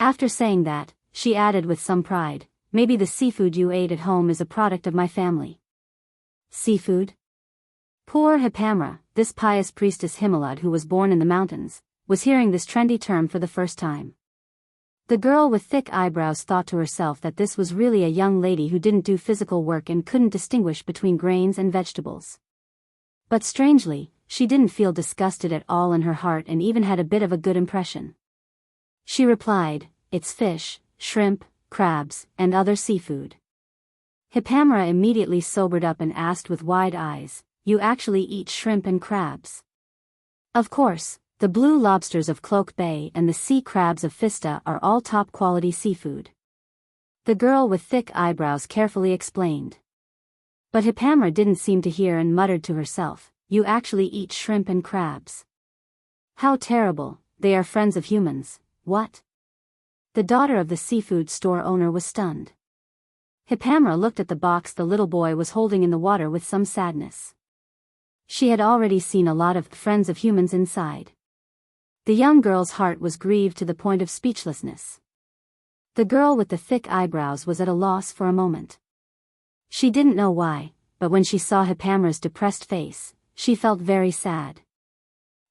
After saying that, she added with some pride, "Maybe the seafood you ate at home is a product of my family." Seafood? Poor Hippamra, this pious priestess Himalad who was born in the mountains, was hearing this trendy term for the first time. The girl with thick eyebrows thought to herself that this was really a young lady who didn't do physical work and couldn't distinguish between grains and vegetables. But strangely, she didn't feel disgusted at all in her heart and even had a bit of a good impression. She replied, "It's fish, shrimp, crabs, and other seafood." Hippamra immediately sobered up and asked with wide eyes, "You actually eat shrimp and crabs?" Of course, the blue lobsters of Cloak Bay and the sea crabs of Fista are all top-quality seafood. The girl with thick eyebrows carefully explained. But Hippamra didn't seem to hear and muttered to herself, "You actually eat shrimp and crabs? How terrible, they are friends of humans, what?" The daughter of the seafood store owner was stunned. Hippamra looked at the box the little boy was holding in the water with some sadness. She had already seen a lot of friends of humans inside. The young girl's heart was grieved to the point of speechlessness. The girl with the thick eyebrows was at a loss for a moment. She didn't know why, but when she saw Hippamra's depressed face, she felt very sad.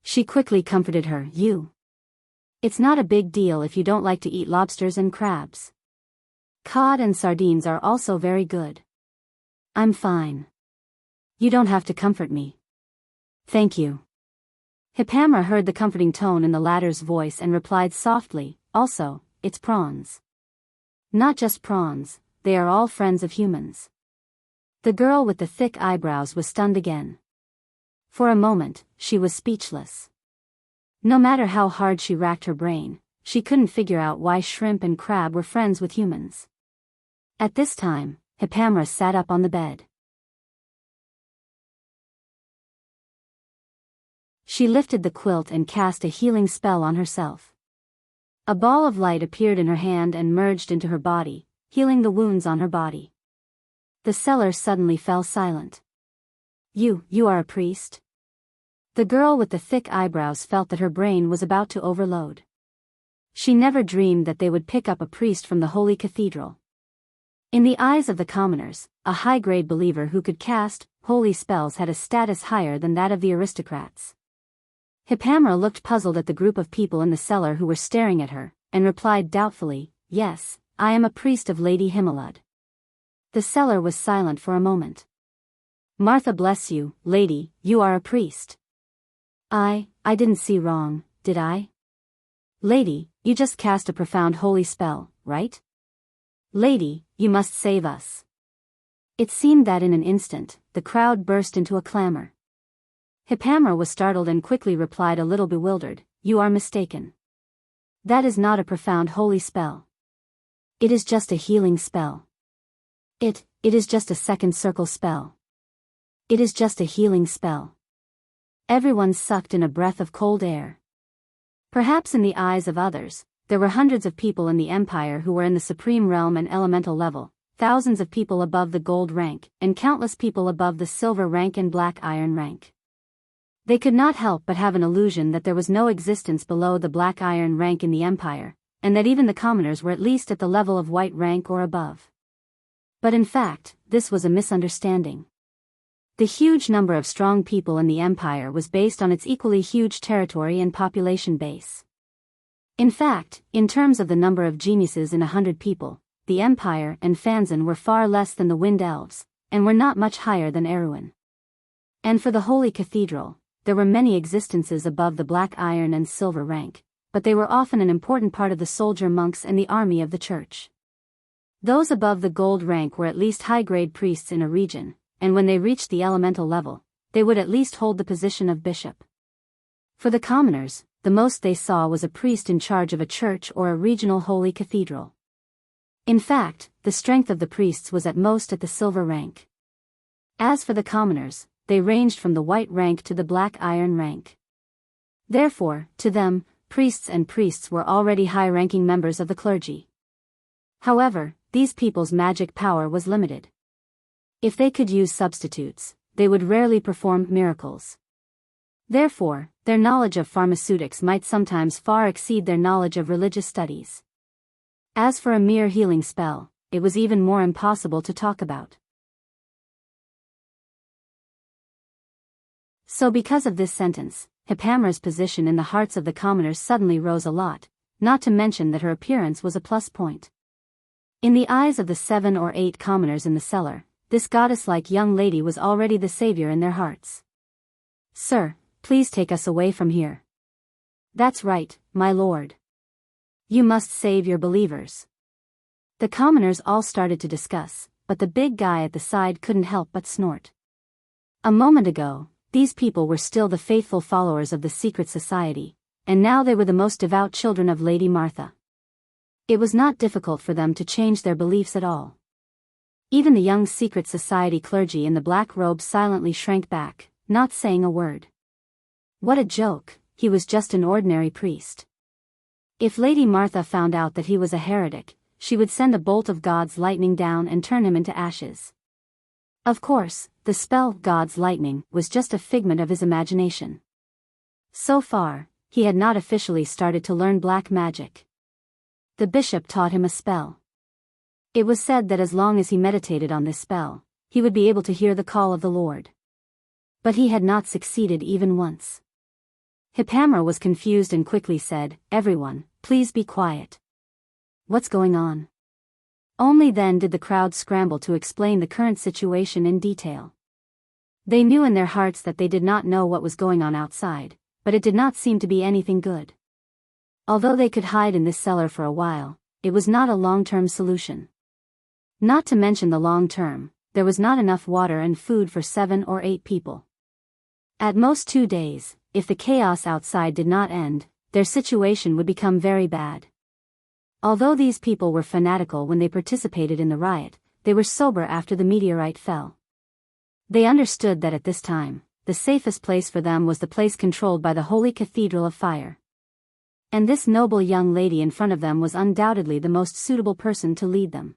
She quickly comforted her, It's not a big deal if you don't like to eat lobsters and crabs. Cod and sardines are also very good. I'm fine. You don't have to comfort me. Thank you." Hippamra heard the comforting tone in the latter's voice and replied softly, "Also, it's prawns. Not just prawns, they are all friends of humans." The girl with the thick eyebrows was stunned again. For a moment, she was speechless. No matter how hard she racked her brain, she couldn't figure out why shrimp and crab were friends with humans. At this time, Hippamra sat up on the bed. She lifted the quilt and cast a healing spell on herself. A ball of light appeared in her hand and merged into her body, healing the wounds on her body. The seller suddenly fell silent. You are a priest?" The girl with the thick eyebrows felt that her brain was about to overload. She never dreamed that they would pick up a priest from the holy cathedral. In the eyes of the commoners, a high-grade believer who could cast holy spells had a status higher than that of the aristocrats. Hippamra looked puzzled at the group of people in the cellar who were staring at her, and replied doubtfully, "Yes, I am a priest of Lady Himalad." The seller was silent for a moment. "Martha bless you, lady, you are a priest." I didn't see wrong, did I?" "Lady, you just cast a profound holy spell, right? Lady, you must save us." It seemed that in an instant, the crowd burst into a clamor. Hippamra was startled and quickly replied a little bewildered, "You are mistaken. That is not a profound holy spell. It is just a healing spell. It is just a second circle spell. It is just a healing spell." Everyone sucked in a breath of cold air. Perhaps in the eyes of others, there were hundreds of people in the empire who were in the supreme realm and elemental level, thousands of people above the gold rank, and countless people above the silver rank and black iron rank. They could not help but have an illusion that there was no existence below the black iron rank in the empire, and that even the commoners were at least at the level of white rank or above. But in fact, this was a misunderstanding. The huge number of strong people in the empire was based on its equally huge territory and population base. In fact, in terms of the number of geniuses in 100 people, the empire and Fanzan were far less than the Wind Elves, and were not much higher than Erewhon. And for the Holy Cathedral, there were many existences above the black iron and silver rank, but they were often an important part of the soldier monks and the army of the church. Those above the gold rank were at least high-grade priests in a region, and when they reached the elemental level, they would at least hold the position of bishop. For the commoners, the most they saw was a priest in charge of a church or a regional holy cathedral. In fact, the strength of the priests was at most at the silver rank. As for the commoners, they ranged from the white rank to the black iron rank. Therefore, to them, priests were already high-ranking members of the clergy. However, these people's magic power was limited. If they could use substitutes, they would rarely perform miracles. Therefore, their knowledge of pharmaceutics might sometimes far exceed their knowledge of religious studies. As for a mere healing spell, it was even more impossible to talk about. So because of this sentence, Hippamra's position in the hearts of the commoners suddenly rose a lot, not to mention that her appearance was a plus point. In the eyes of the 7 or 8 commoners in the cellar, this goddess-like young lady was already the savior in their hearts. "Sir, please take us away from here." "That's right, my lord. You must save your believers." The commoners all started to discuss, but the big guy at the side couldn't help but snort. A moment ago, these people were still the faithful followers of the secret society, and now they were the most devout children of Lady Martha. It was not difficult for them to change their beliefs at all. Even the young secret society clergy in the black robes silently shrank back, not saying a word. What a joke, he was just an ordinary priest. If Lady Martha found out that he was a heretic, she would send a bolt of God's lightning down and turn him into ashes. Of course, the spell, God's lightning, was just a figment of his imagination. So far, he had not officially started to learn black magic. The bishop taught him a spell. It was said that as long as he meditated on this spell, he would be able to hear the call of the Lord. But he had not succeeded even once. Hippamra was confused and quickly said, "Everyone, please be quiet. What's going on?" Only then did the crowd scramble to explain the current situation in detail. They knew in their hearts that they did not know what was going on outside, but it did not seem to be anything good. Although they could hide in this cellar for a while, it was not a long-term solution. Not to mention the long term, there was not enough water and food for 7 or 8 people. At most 2 days, if the chaos outside did not end, their situation would become very bad. Although these people were fanatical when they participated in the riot, they were sober after the meteorite fell. They understood that at this time, the safest place for them was the place controlled by the Holy Cathedral of Fire. And this noble young lady in front of them was undoubtedly the most suitable person to lead them.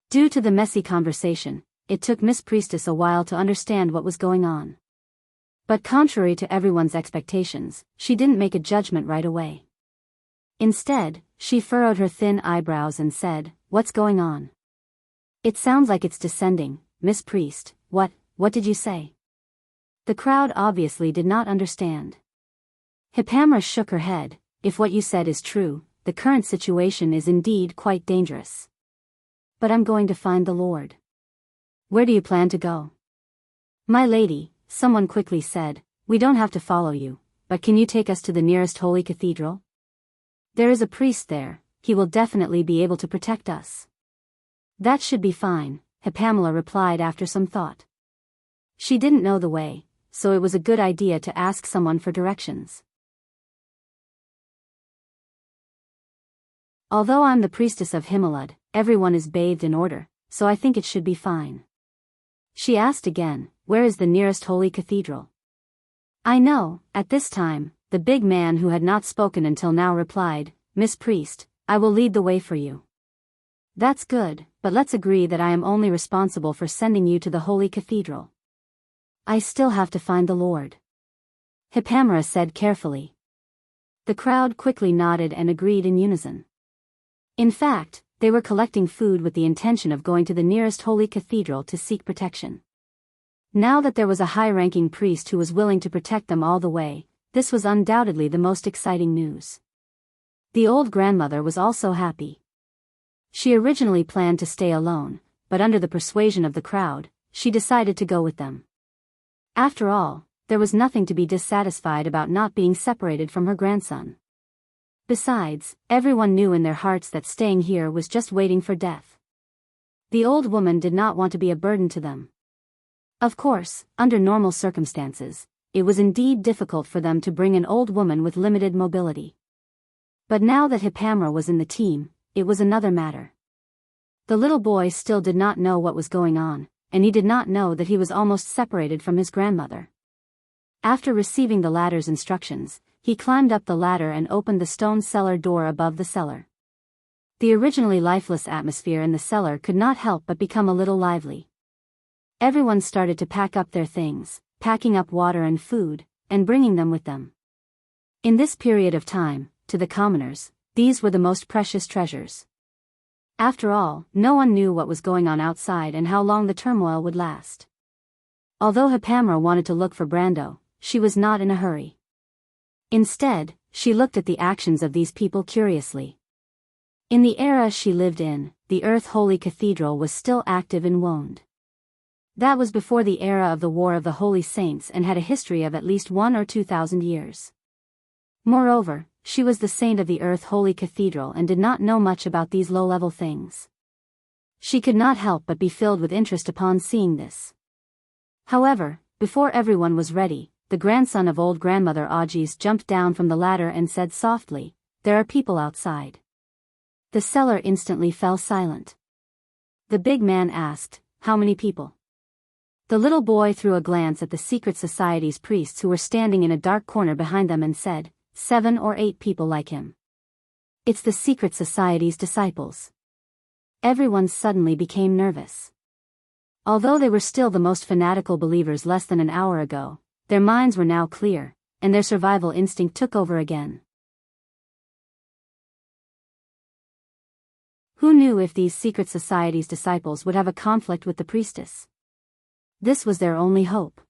Due to the messy conversation, it took Miss Priestess a while to understand what was going on. But contrary to everyone's expectations, she didn't make a judgment right away. Instead, she furrowed her thin eyebrows and said, "What's going on? It sounds like it's descending, Miss Priest. What did you say?" The crowd obviously did not understand. Hippamra shook her head. "If what you said is true, the current situation is indeed quite dangerous. But I'm going to find the Lord." "Where do you plan to go?" "My lady," someone quickly said, "we don't have to follow you, but can you take us to the nearest holy cathedral? There is a priest there, he will definitely be able to protect us." "That should be fine," Hippamra replied after some thought. She didn't know the way, so it was a good idea to ask someone for directions. "Although I'm the priestess of Himalud, everyone is bathed in order, so I think it should be fine." She asked again, "Where is the nearest holy cathedral?" "I know." At this time, the big man who had not spoken until now replied, "Miss Priest, I will lead the way for you." "That's good, but let's agree that I am only responsible for sending you to the holy cathedral. I still have to find the Lord," Hippamra said carefully. The crowd quickly nodded and agreed in unison. In fact, they were collecting food with the intention of going to the nearest holy cathedral to seek protection. Now that there was a high-ranking priest who was willing to protect them all the way, this was undoubtedly the most exciting news. The old grandmother was also happy. She originally planned to stay alone, but under the persuasion of the crowd, she decided to go with them. After all, there was nothing to be dissatisfied about not being separated from her grandson. Besides, everyone knew in their hearts that staying here was just waiting for death. The old woman did not want to be a burden to them. Of course, under normal circumstances, it was indeed difficult for them to bring an old woman with limited mobility. But now that Hippamra was in the team, it was another matter. The little boy still did not know what was going on, and he did not know that he was almost separated from his grandmother. After receiving the ladder's instructions, he climbed up the ladder and opened the stone cellar door above the cellar. The originally lifeless atmosphere in the cellar could not help but become a little lively. Everyone started to pack up their things, packing up water and food, and bringing them with them. In this period of time, to the commoners, these were the most precious treasures. After all, no one knew what was going on outside and how long the turmoil would last. Although Hippamra wanted to look for Brando, she was not in a hurry. Instead, she looked at the actions of these people curiously. In the era she lived in, the Earth Holy Cathedral was still active in Wound. That was before the era of the War of the Holy Saints and had a history of at least 1,000 or 2,000 years. Moreover, she was the saint of the Earth Holy Cathedral and did not know much about these low-level things. She could not help but be filled with interest upon seeing this. However, before everyone was ready, the grandson of old grandmother Augis jumped down from the ladder and said softly, "There are people outside." The cellar instantly fell silent. The big man asked, "How many people?" The little boy threw a glance at the secret society's priests who were standing in a dark corner behind them and said, 7 or 8 people like him. It's the secret society's disciples. Everyone suddenly became nervous. Although they were still the most fanatical believers less than an hour ago, their minds were now clear, and their survival instinct took over again. Who knew if these secret society's disciples would have a conflict with the priestess? This was their only hope.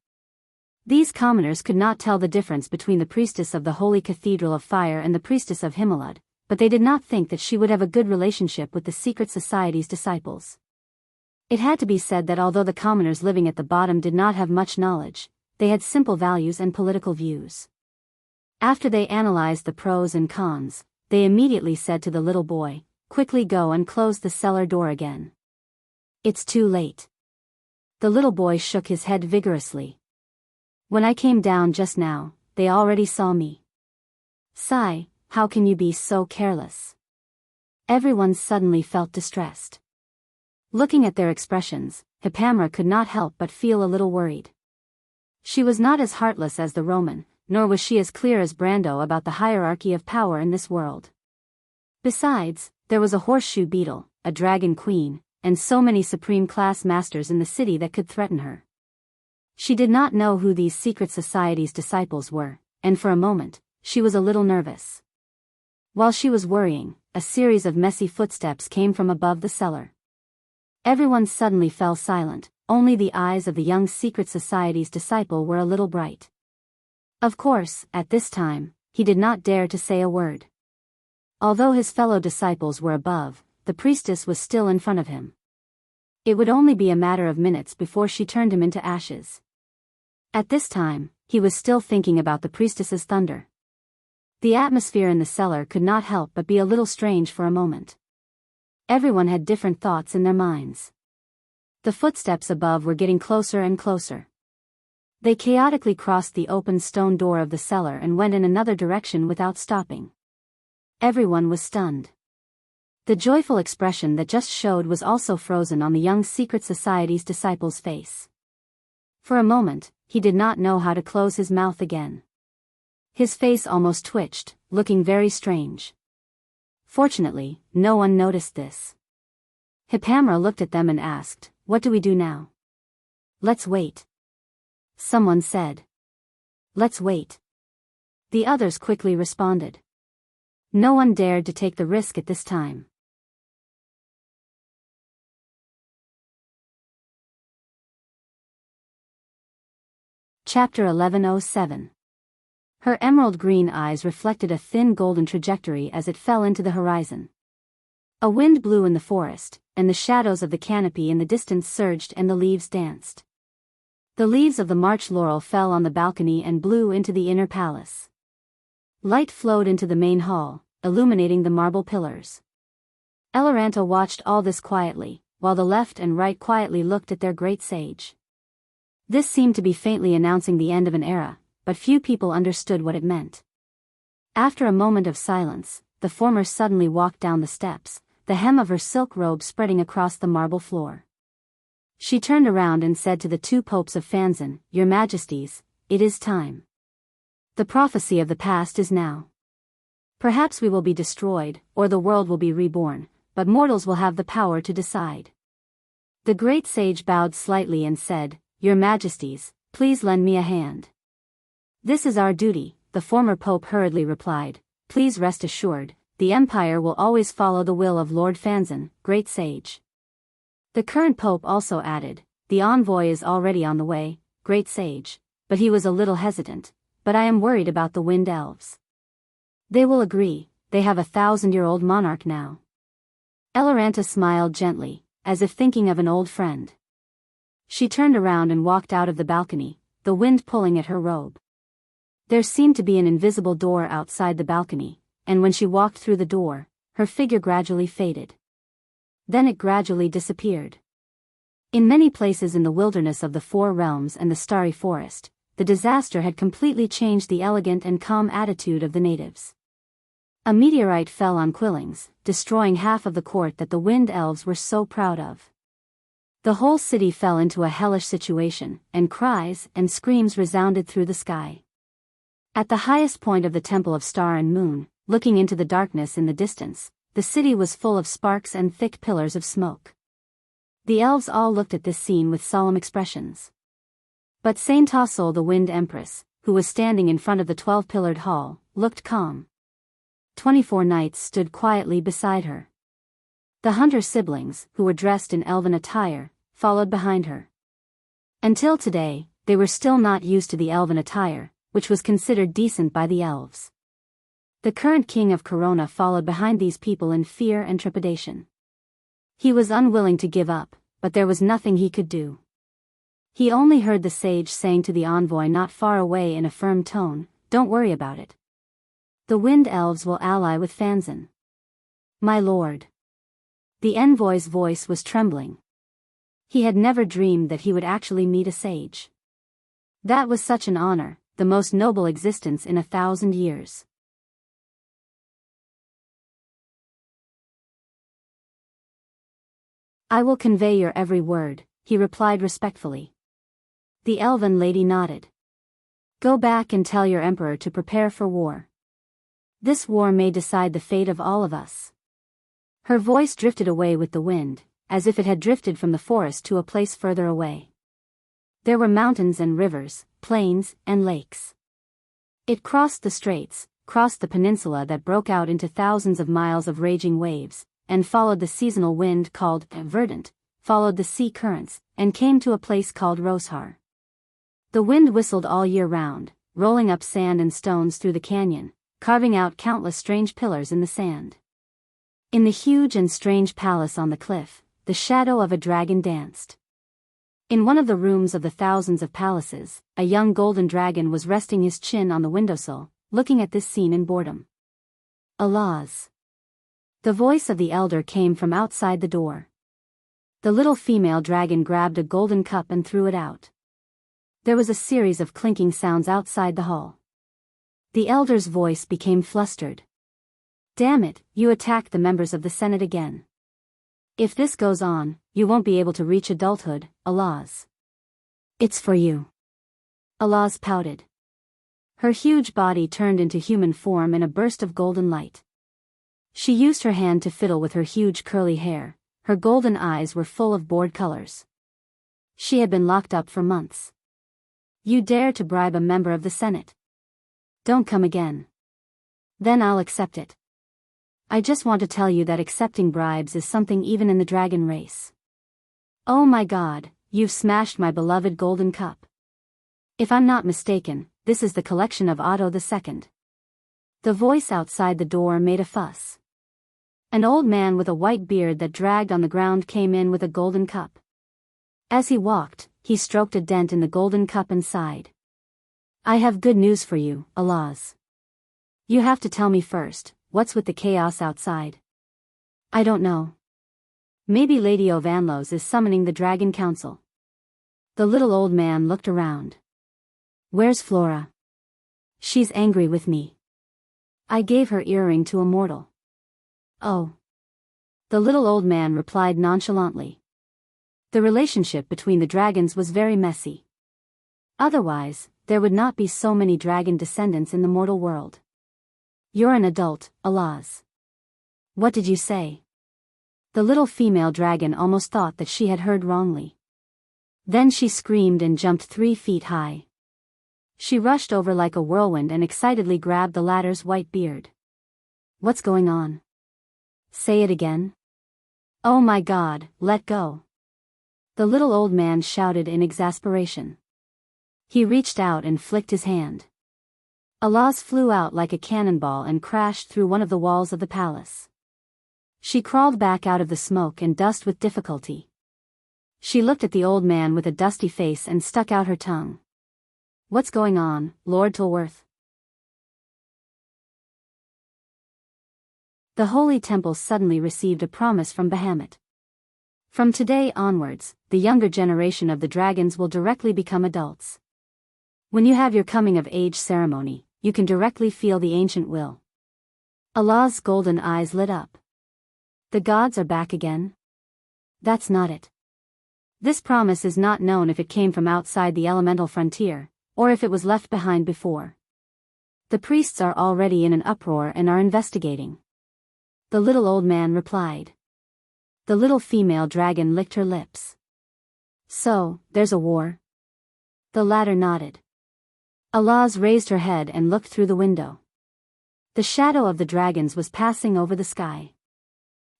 These commoners could not tell the difference between the priestess of the Holy Cathedral of Fire and the priestess of Himalad, but they did not think that she would have a good relationship with the secret society's disciples. It had to be said that although the commoners living at the bottom did not have much knowledge, they had simple values and political views. After they analyzed the pros and cons, they immediately said to the little boy, "Quickly go and close the cellar door again. It's too late." The little boy shook his head vigorously. "When I came down just now, they already saw me." "Sigh, how can you be so careless?" Everyone suddenly felt distressed. Looking at their expressions, Hippamra could not help but feel a little worried. She was not as heartless as the Roman, nor was she as clear as Brando about the hierarchy of power in this world. Besides, there was a horseshoe beetle, a dragon queen, and so many supreme class masters in the city that could threaten her. She did not know who these secret society's disciples were, and for a moment, she was a little nervous. While she was worrying, a series of messy footsteps came from above the cellar. Everyone suddenly fell silent, only the eyes of the young secret society's disciple were a little bright. Of course, at this time, he did not dare to say a word. Although his fellow disciples were above, the priestess was still in front of him. It would only be a matter of minutes before she turned him into ashes. At this time, he was still thinking about the priestess's thunder. The atmosphere in the cellar could not help but be a little strange for a moment. Everyone had different thoughts in their minds. The footsteps above were getting closer and closer. They chaotically crossed the open stone door of the cellar and went in another direction without stopping. Everyone was stunned. The joyful expression that just showed was also frozen on the young secret society's disciple's face. For a moment, he did not know how to close his mouth again. His face almost twitched, looking very strange. Fortunately, no one noticed this. Hippamra looked at them and asked, "What do we do now?" "Let's wait." Someone said. "Let's wait." The others quickly responded. No one dared to take the risk at this time. Chapter 1107. Her emerald green eyes reflected a thin golden trajectory as it fell into the horizon. A wind blew in the forest, and the shadows of the canopy in the distance surged and the leaves danced. The leaves of the March laurel fell on the balcony and blew into the inner palace. Light flowed into the main hall, illuminating the marble pillars. Eloranta watched all this quietly, while the left and right quietly looked at their great sage. This seemed to be faintly announcing the end of an era, but few people understood what it meant. After a moment of silence, the former suddenly walked down the steps, the hem of her silk robe spreading across the marble floor. She turned around and said to the two popes of Fanzan, "Your Majesties, it is time. The prophecy of the past is now. Perhaps we will be destroyed, or the world will be reborn, but mortals will have the power to decide." The great sage bowed slightly and said, "Your Majesties, please lend me a hand." "This is our duty," the former pope hurriedly replied. "Please rest assured, the empire will always follow the will of Lord Fanzan, great sage." The current pope also added, "The envoy is already on the way, great sage," but he was a little hesitant. "But I am worried about the wind elves. They will agree, they have a 1,000-year-old monarch now." Eloranta smiled gently, as if thinking of an old friend. She turned around and walked out of the balcony, the wind pulling at her robe. There seemed to be an invisible door outside the balcony, and when she walked through the door, her figure gradually faded. Then it gradually disappeared. In many places in the wilderness of the Four Realms and the Starry Forest, the disaster had completely changed the elegant and calm attitude of the natives. A meteorite fell on Quillings, destroying half of the court that the wind elves were so proud of. The whole city fell into a hellish situation, and cries and screams resounded through the sky. At the highest point of the Temple of Star and Moon, looking into the darkness in the distance, the city was full of sparks and thick pillars of smoke. The elves all looked at this scene with solemn expressions. But Saint Tassel, the Wind Empress, who was standing in front of the 12-pillared hall, looked calm. 24 knights stood quietly beside her. The hunter siblings, who were dressed in elven attire, followed behind her. Until today, they were still not used to the elven attire, which was considered decent by the elves. The current king of Corona followed behind these people in fear and trepidation. He was unwilling to give up, but there was nothing he could do. He only heard the sage saying to the envoy not far away in a firm tone, "Don't worry about it. The wind elves will ally with Fanzan." "My lord." The envoy's voice was trembling. He had never dreamed that he would actually meet a sage. That was such an honor, the most noble existence in 1,000 years. "I will convey your every word," he replied respectfully. The elven lady nodded. "Go back and tell your emperor to prepare for war. This war may decide the fate of all of us." Her voice drifted away with the wind, as if it had drifted from the forest to a place further away. There were mountains and rivers, plains and lakes. It crossed the straits, crossed the peninsula that broke out into thousands of miles of raging waves, and followed the seasonal wind called verdant, followed the sea currents, and came to a place called Roshar. The wind whistled all year round, rolling up sand and stones through the canyon, carving out countless strange pillars in the sand. In the huge and strange palace on the cliff, the shadow of a dragon danced. In one of the rooms of the thousands of palaces, a young golden dragon was resting his chin on the windowsill, looking at this scene in boredom. "Allahs." The voice of the elder came from outside the door. The little female dragon grabbed a golden cup and threw it out. There was a series of clinking sounds outside the hall. The elder's voice became flustered. "Damn it, you attacked the members of the Senate again. If this goes on, you won't be able to reach adulthood, Allahs. It's for you." Allahs pouted. Her huge body turned into human form in a burst of golden light. She used her hand to fiddle with her huge curly hair, her golden eyes were full of bored colors. She had been locked up for months. "You dare to bribe a member of the Senate? Don't come again. Then I'll accept it. I just want to tell you that accepting bribes is something even in the dragon race. Oh my God, you've smashed my beloved golden cup. If I'm not mistaken, this is the collection of Otto II. The voice outside the door made a fuss. An old man with a white beard that dragged on the ground came in with a golden cup. As he walked, he stroked a dent in the golden cup and sighed. "I have good news for you, Allahs. You have to tell me first, what's with the chaos outside?" "I don't know. Maybe Lady Ovanlos is summoning the Dragon Council." The little old man looked around. Where's Flora? She's angry with me. I gave her earring to a mortal. Oh. The little old man replied nonchalantly. The relationship between the dragons was very messy. Otherwise, there would not be so many dragon descendants in the mortal world. You're an adult, Alaz. What did you say? The little female dragon almost thought that she had heard wrongly. Then she screamed and jumped 3 feet high. She rushed over like a whirlwind and excitedly grabbed the latter's white beard. What's going on? Say it again. Oh my God, let go. The little old man shouted in exasperation. He reached out and flicked his hand. Alaz flew out like a cannonball and crashed through one of the walls of the palace. She crawled back out of the smoke and dust with difficulty. She looked at the old man with a dusty face and stuck out her tongue. What's going on, Lord Tolworth? The Holy Temple suddenly received a promise from Bahamut. From today onwards, the younger generation of the dragons will directly become adults. When you have your coming-of-age ceremony, you can directly feel the ancient will. Allah's golden eyes lit up. The gods are back again? That's not it. This promise is not known if it came from outside the elemental frontier, or if it was left behind before. The priests are already in an uproar and are investigating. The little old man replied. The little female dragon licked her lips. So, there's a war? The latter nodded. Alaz raised her head and looked through the window. The shadow of the dragons was passing over the sky.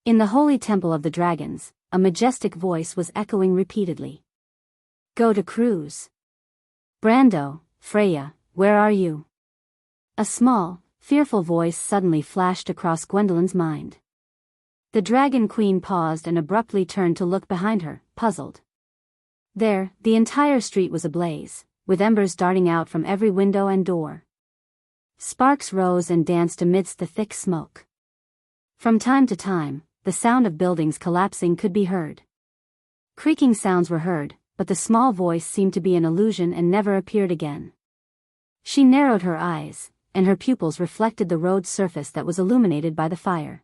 In the holy temple of the dragons, a majestic voice was echoing repeatedly. Go to cruise. Brando, Freya, where are you? A small, fearful voice suddenly flashed across Gwendolyn's mind. The dragon queen paused and abruptly turned to look behind her, puzzled. There, the entire street was ablaze, with embers darting out from every window and door. Sparks rose and danced amidst the thick smoke. From time to time, the sound of buildings collapsing could be heard. Creaking sounds were heard, but the small voice seemed to be an illusion and never appeared again. She narrowed her eyes, and her pupils reflected the road's surface that was illuminated by the fire.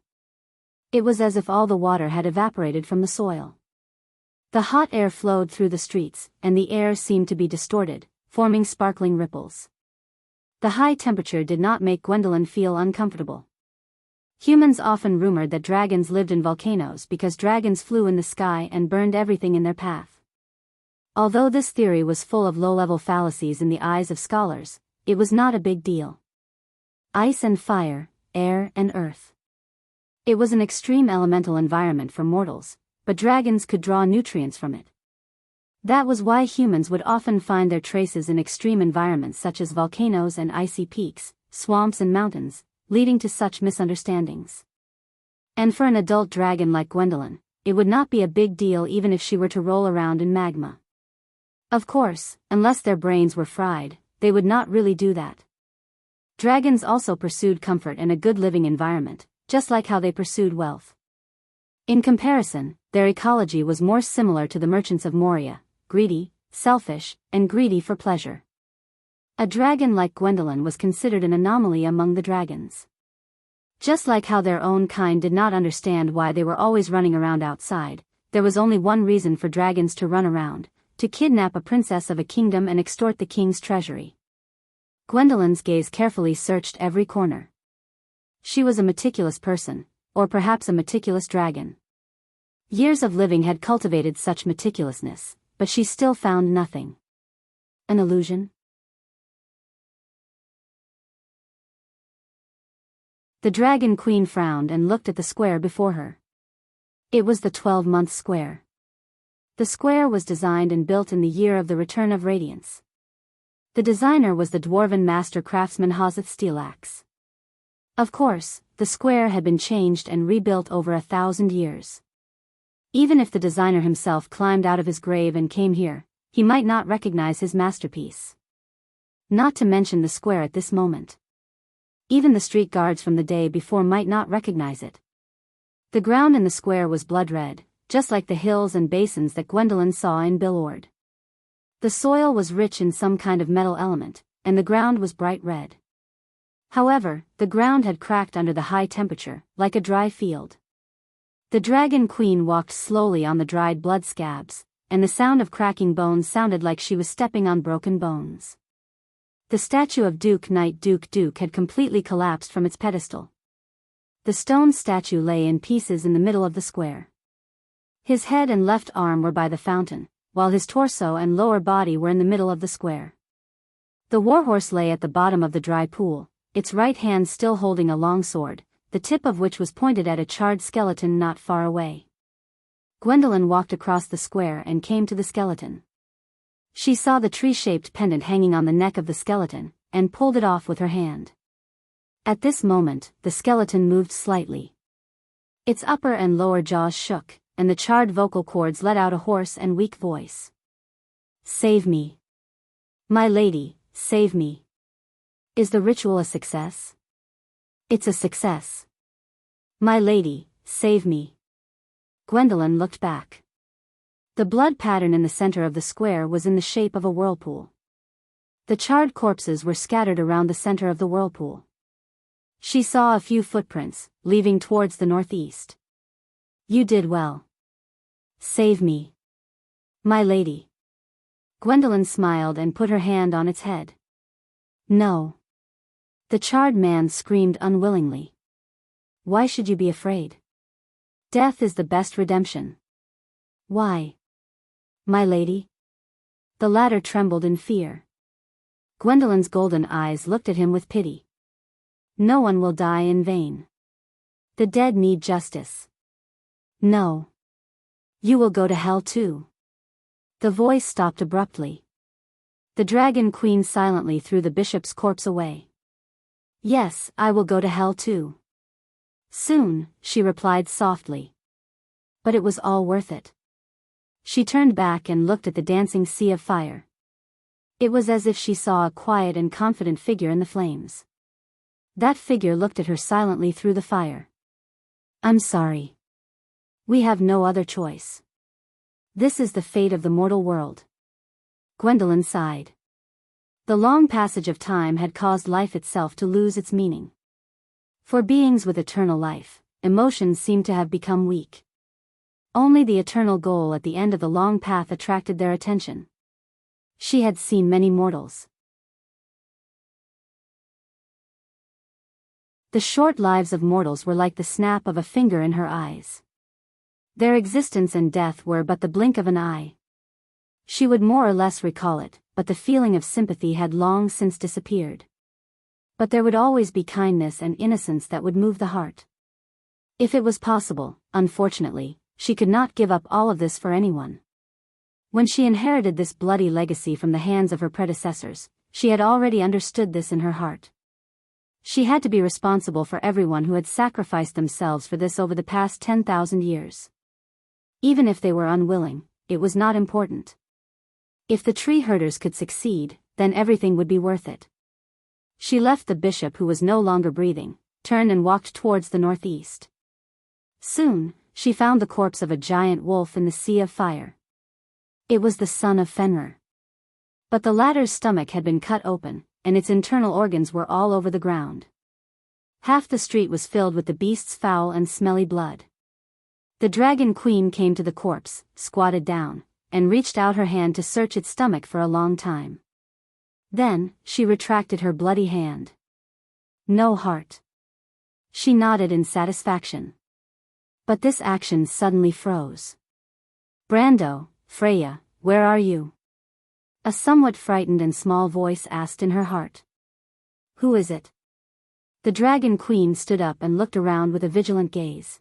It was as if all the water had evaporated from the soil. The hot air flowed through the streets, and the air seemed to be distorted, forming sparkling ripples. The high temperature did not make Gwendolyn feel uncomfortable. Humans often rumored that dragons lived in volcanoes because dragons flew in the sky and burned everything in their path. Although this theory was full of low-level fallacies in the eyes of scholars, it was not a big deal. Ice and fire, air and earth. It was an extreme elemental environment for mortals, but dragons could draw nutrients from it. That was why humans would often find their traces in extreme environments such as volcanoes and icy peaks, swamps and mountains, leading to such misunderstandings. And for an adult dragon like Gwendolyn, it would not be a big deal even if she were to roll around in magma. Of course, unless their brains were fried, they would not really do that. Dragons also pursued comfort and a good living environment, just like how they pursued wealth. In comparison, their ecology was more similar to the merchants of Moria, greedy, selfish, and greedy for pleasure. A dragon like Gwendolyn was considered an anomaly among the dragons. Just like how their own kind did not understand why they were always running around outside, there was only one reason for dragons to run around: to kidnap a princess of a kingdom and extort the king's treasury. Gwendolyn's gaze carefully searched every corner. She was a meticulous person, or perhaps a meticulous dragon. Years of living had cultivated such meticulousness, but she still found nothing. An illusion? The dragon queen frowned and looked at the square before her. It was the 12-month square. The square was designed and built in the year of the return of radiance. The designer was the dwarven master craftsman Hazeth Steelaxe. Of course, the square had been changed and rebuilt over 1,000 years. Even if the designer himself climbed out of his grave and came here, he might not recognize his masterpiece. Not to mention the square at this moment. Even the street guards from the day before might not recognize it. The ground in the square was blood red, just like the hills and basins that Gwendolyn saw in Billord. The soil was rich in some kind of metal element, and the ground was bright red. However, the ground had cracked under the high temperature, like a dry field. The Dragon Queen walked slowly on the dried blood scabs, and the sound of cracking bones sounded like she was stepping on broken bones. The statue of Knight Duke had completely collapsed from its pedestal. The stone statue lay in pieces in the middle of the square. His head and left arm were by the fountain, while his torso and lower body were in the middle of the square. The warhorse lay at the bottom of the dry pool, its right hand still holding a long sword, the tip of which was pointed at a charred skeleton not far away. Gwendolyn walked across the square and came to the skeleton. She saw the tree-shaped pendant hanging on the neck of the skeleton, and pulled it off with her hand. At this moment, the skeleton moved slightly. Its upper and lower jaws shook, and the charred vocal cords let out a hoarse and weak voice. "Save me. My lady, save me. Is the ritual a success?" "It's a success. My lady, save me." Gwendolyn looked back. The blood pattern in the center of the square was in the shape of a whirlpool. The charred corpses were scattered around the center of the whirlpool. She saw a few footprints, leaving towards the northeast. "You did well. Save me. My lady." Gwendolyn smiled and put her hand on its head. "No." The charred man screamed unwillingly. "Why should you be afraid? Death is the best redemption." "Why? My lady?" The latter trembled in fear. Gwendolyn's golden eyes looked at him with pity. "No one will die in vain. The dead need justice." "No. You will go to hell too." The voice stopped abruptly. The Dragon Queen silently threw the bishop's corpse away. "Yes, I will go to hell too. Soon," she replied softly. "But it was all worth it." She turned back and looked at the dancing sea of fire. It was as if she saw a quiet and confident figure in the flames. That figure looked at her silently through the fire. "I'm sorry. We have no other choice. This is the fate of the mortal world." Gwendolyn sighed. The long passage of time had caused life itself to lose its meaning. For beings with eternal life, emotions seemed to have become weak. Only the eternal goal at the end of the long path attracted their attention. She had seen many mortals. The short lives of mortals were like the snap of a finger in her eyes. Their existence and death were but the blink of an eye. She would more or less recall it, but the feeling of sympathy had long since disappeared. But there would always be kindness and innocence that would move the heart. If it was possible, unfortunately, she could not give up all of this for anyone. When she inherited this bloody legacy from the hands of her predecessors, she had already understood this in her heart. She had to be responsible for everyone who had sacrificed themselves for this over the past 10,000 years. Even if they were unwilling, it was not important. If the tree herders could succeed, then everything would be worth it. She left the bishop who was no longer breathing, turned and walked towards the northeast. Soon, she found the corpse of a giant wolf in the sea of fire. It was the son of Fenrir. But the latter's stomach had been cut open, and its internal organs were all over the ground. Half the street was filled with the beast's foul and smelly blood. The Dragon Queen came to the corpse, squatted down, and reached out her hand to search its stomach for a long time. Then, she retracted her bloody hand. No heart. She nodded in satisfaction. But this action suddenly froze. "Brando, Freya, where are you?" A somewhat frightened and small voice asked in her heart. "Who is it?" The Dragon Queen stood up and looked around with a vigilant gaze.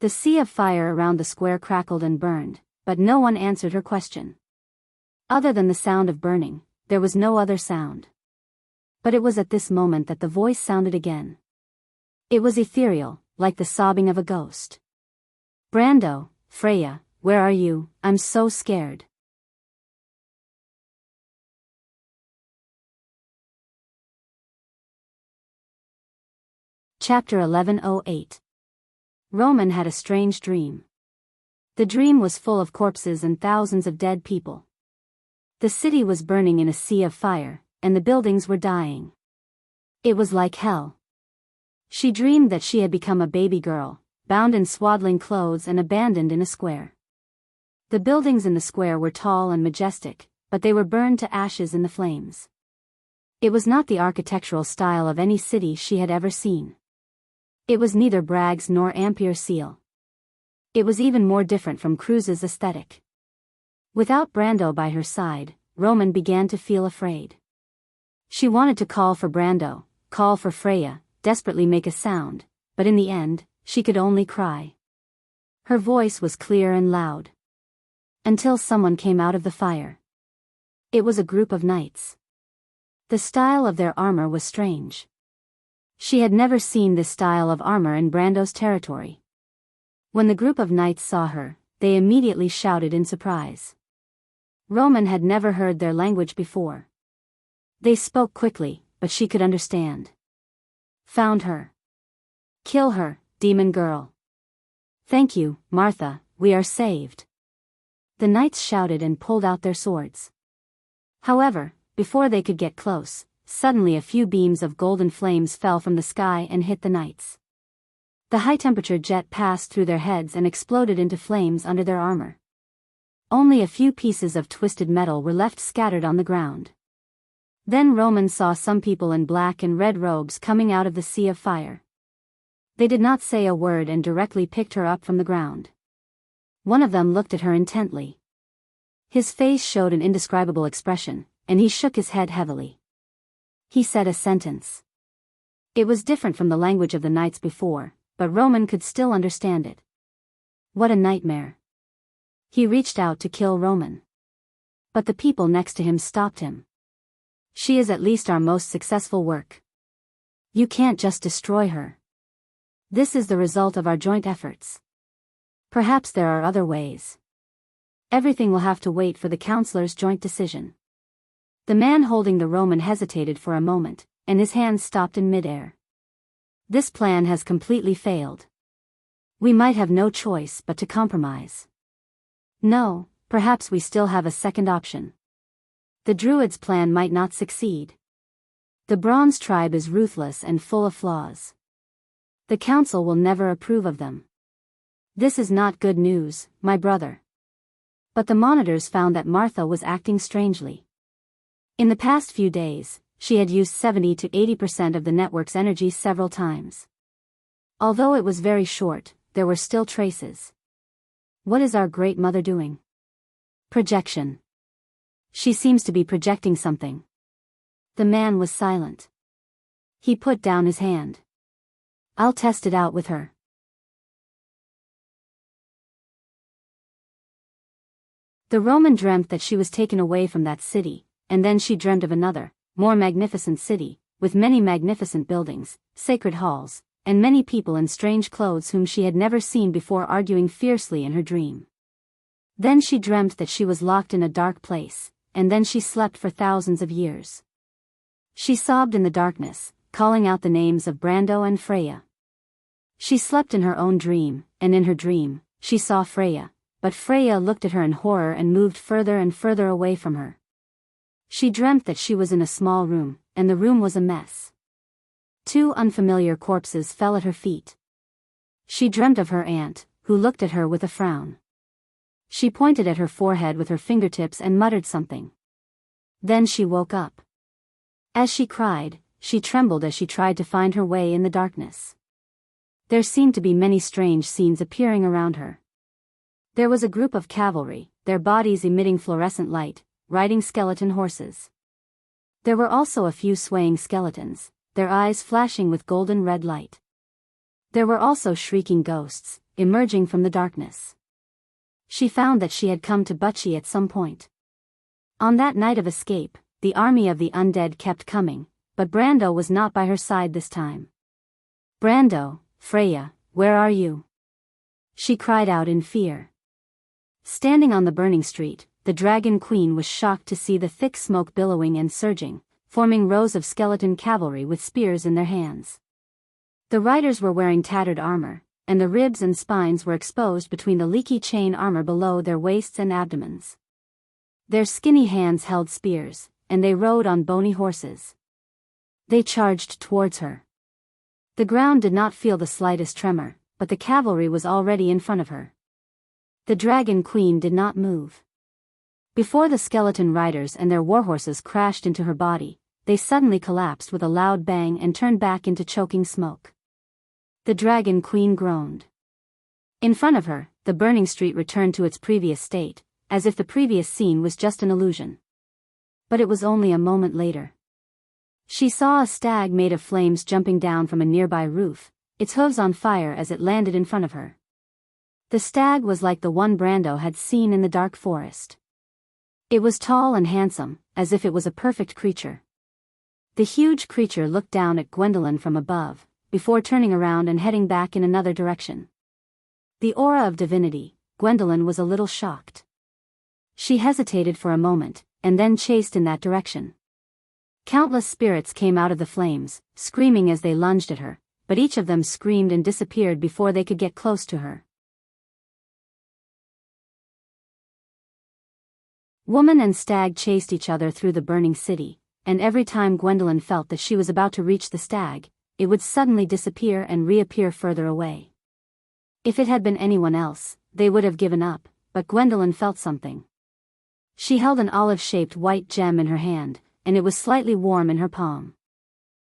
The sea of fire around the square crackled and burned, but no one answered her question. Other than the sound of burning, there was no other sound. But it was at this moment that the voice sounded again. It was ethereal, like the sobbing of a ghost. "Brando, Freya, where are you? I'm so scared." Chapter 1108. Roman had a strange dream. The dream was full of corpses and thousands of dead people. The city was burning in a sea of fire, and the buildings were dying. It was like hell. She dreamed that she had become a baby girl, bound in swaddling clothes and abandoned in a square. The buildings in the square were tall and majestic, but they were burned to ashes in the flames. It was not the architectural style of any city she had ever seen. It was neither Bragg's nor Ampere Seal. It was even more different from Cruz's aesthetic. Without Brando by her side, Roman began to feel afraid. She wanted to call for Brando, call for Freya, desperately make a sound, but in the end, she could only cry. Her voice was clear and loud. Until someone came out of the fire. It was a group of knights. The style of their armor was strange. She had never seen this style of armor in Brando's territory. When the group of knights saw her, they immediately shouted in surprise. Roman had never heard their language before. They spoke quickly, but she could understand. Found her. Kill her, demon girl. Thank you, Martha, we are saved. The knights shouted and pulled out their swords. However, before they could get close, suddenly a few beams of golden flames fell from the sky and hit the knights. The high-temperature jet passed through their heads and exploded into flames under their armor. Only a few pieces of twisted metal were left scattered on the ground. Then Roman saw some people in black and red robes coming out of the sea of fire. They did not say a word and directly picked her up from the ground. One of them looked at her intently. His face showed an indescribable expression, and he shook his head heavily. He said a sentence. It was different from the language of the knights before, but Roman could still understand it. What a nightmare. He reached out to kill Roman. But the people next to him stopped him. She is at least our most successful work. You can't just destroy her. This is the result of our joint efforts. Perhaps there are other ways. Everything will have to wait for the councilors' joint decision. The man holding the Roman hesitated for a moment, and his hands stopped in midair. This plan has completely failed. We might have no choice but to compromise. No, perhaps we still have a second option. The Druids' plan might not succeed. The Bronze tribe is ruthless and full of flaws. The council will never approve of them. This is not good news, my brother. But the monitors found that Martha was acting strangely. In the past few days, she had used 70 to 80% of the network's energy several times. Although it was very short, there were still traces. What is our great mother doing? Projection. She seems to be projecting something. The man was silent. He put down his hand. I'll test it out with her. The Roman dreamt that she was taken away from that city, and then she dreamt of another, more magnificent city, with many magnificent buildings, sacred halls, and many people in strange clothes whom she had never seen before arguing fiercely in her dream. Then she dreamt that she was locked in a dark place, and then she slept for thousands of years. She sobbed in the darkness, calling out the names of Brando and Freya. She slept in her own dream, and in her dream, she saw Freya, but Freya looked at her in horror and moved further and further away from her. She dreamt that she was in a small room, and the room was a mess. 2 unfamiliar corpses fell at her feet. She dreamt of her aunt, who looked at her with a frown. She pointed at her forehead with her fingertips and muttered something. Then she woke up. As she cried, she trembled as she tried to find her way in the darkness. There seemed to be many strange scenes appearing around her. There was a group of cavalry, their bodies emitting fluorescent light, riding skeleton horses. There were also a few swaying skeletons, their eyes flashing with golden red light. There were also shrieking ghosts, emerging from the darkness. She found that she had come to Butchie at some point. On that night of escape, the army of the undead kept coming, but Brando was not by her side this time. Brando, Freya, where are you? She cried out in fear. Standing on the burning street, the Dragon Queen was shocked to see the thick smoke billowing and surging, forming rows of skeleton cavalry with spears in their hands. The riders were wearing tattered armor, and the ribs and spines were exposed between the leaky chain armor below their waists and abdomens. Their skinny hands held spears, and they rode on bony horses. They charged towards her. The ground did not feel the slightest tremor, but the cavalry was already in front of her. The Dragon Queen did not move. Before the skeleton riders and their warhorses crashed into her body, they suddenly collapsed with a loud bang and turned back into choking smoke. The Dragon Queen groaned. In front of her, the burning street returned to its previous state, as if the previous scene was just an illusion. But it was only a moment later. She saw a stag made of flames jumping down from a nearby roof, its hooves on fire as it landed in front of her. The stag was like the one Brando had seen in the dark forest. It was tall and handsome, as if it was a perfect creature. The huge creature looked down at Gwendolyn from above, before turning around and heading back in another direction. The aura of divinity, Gwendolyn was a little shocked. She hesitated for a moment, and then chased in that direction. Countless spirits came out of the flames, screaming as they lunged at her, but each of them screamed and disappeared before they could get close to her. Woman and stag chased each other through the burning city, and every time Gwendolyn felt that she was about to reach the stag, it would suddenly disappear and reappear further away. If it had been anyone else, they would have given up, but Gwendolyn felt something. She held an olive-shaped white gem in her hand, and it was slightly warm in her palm.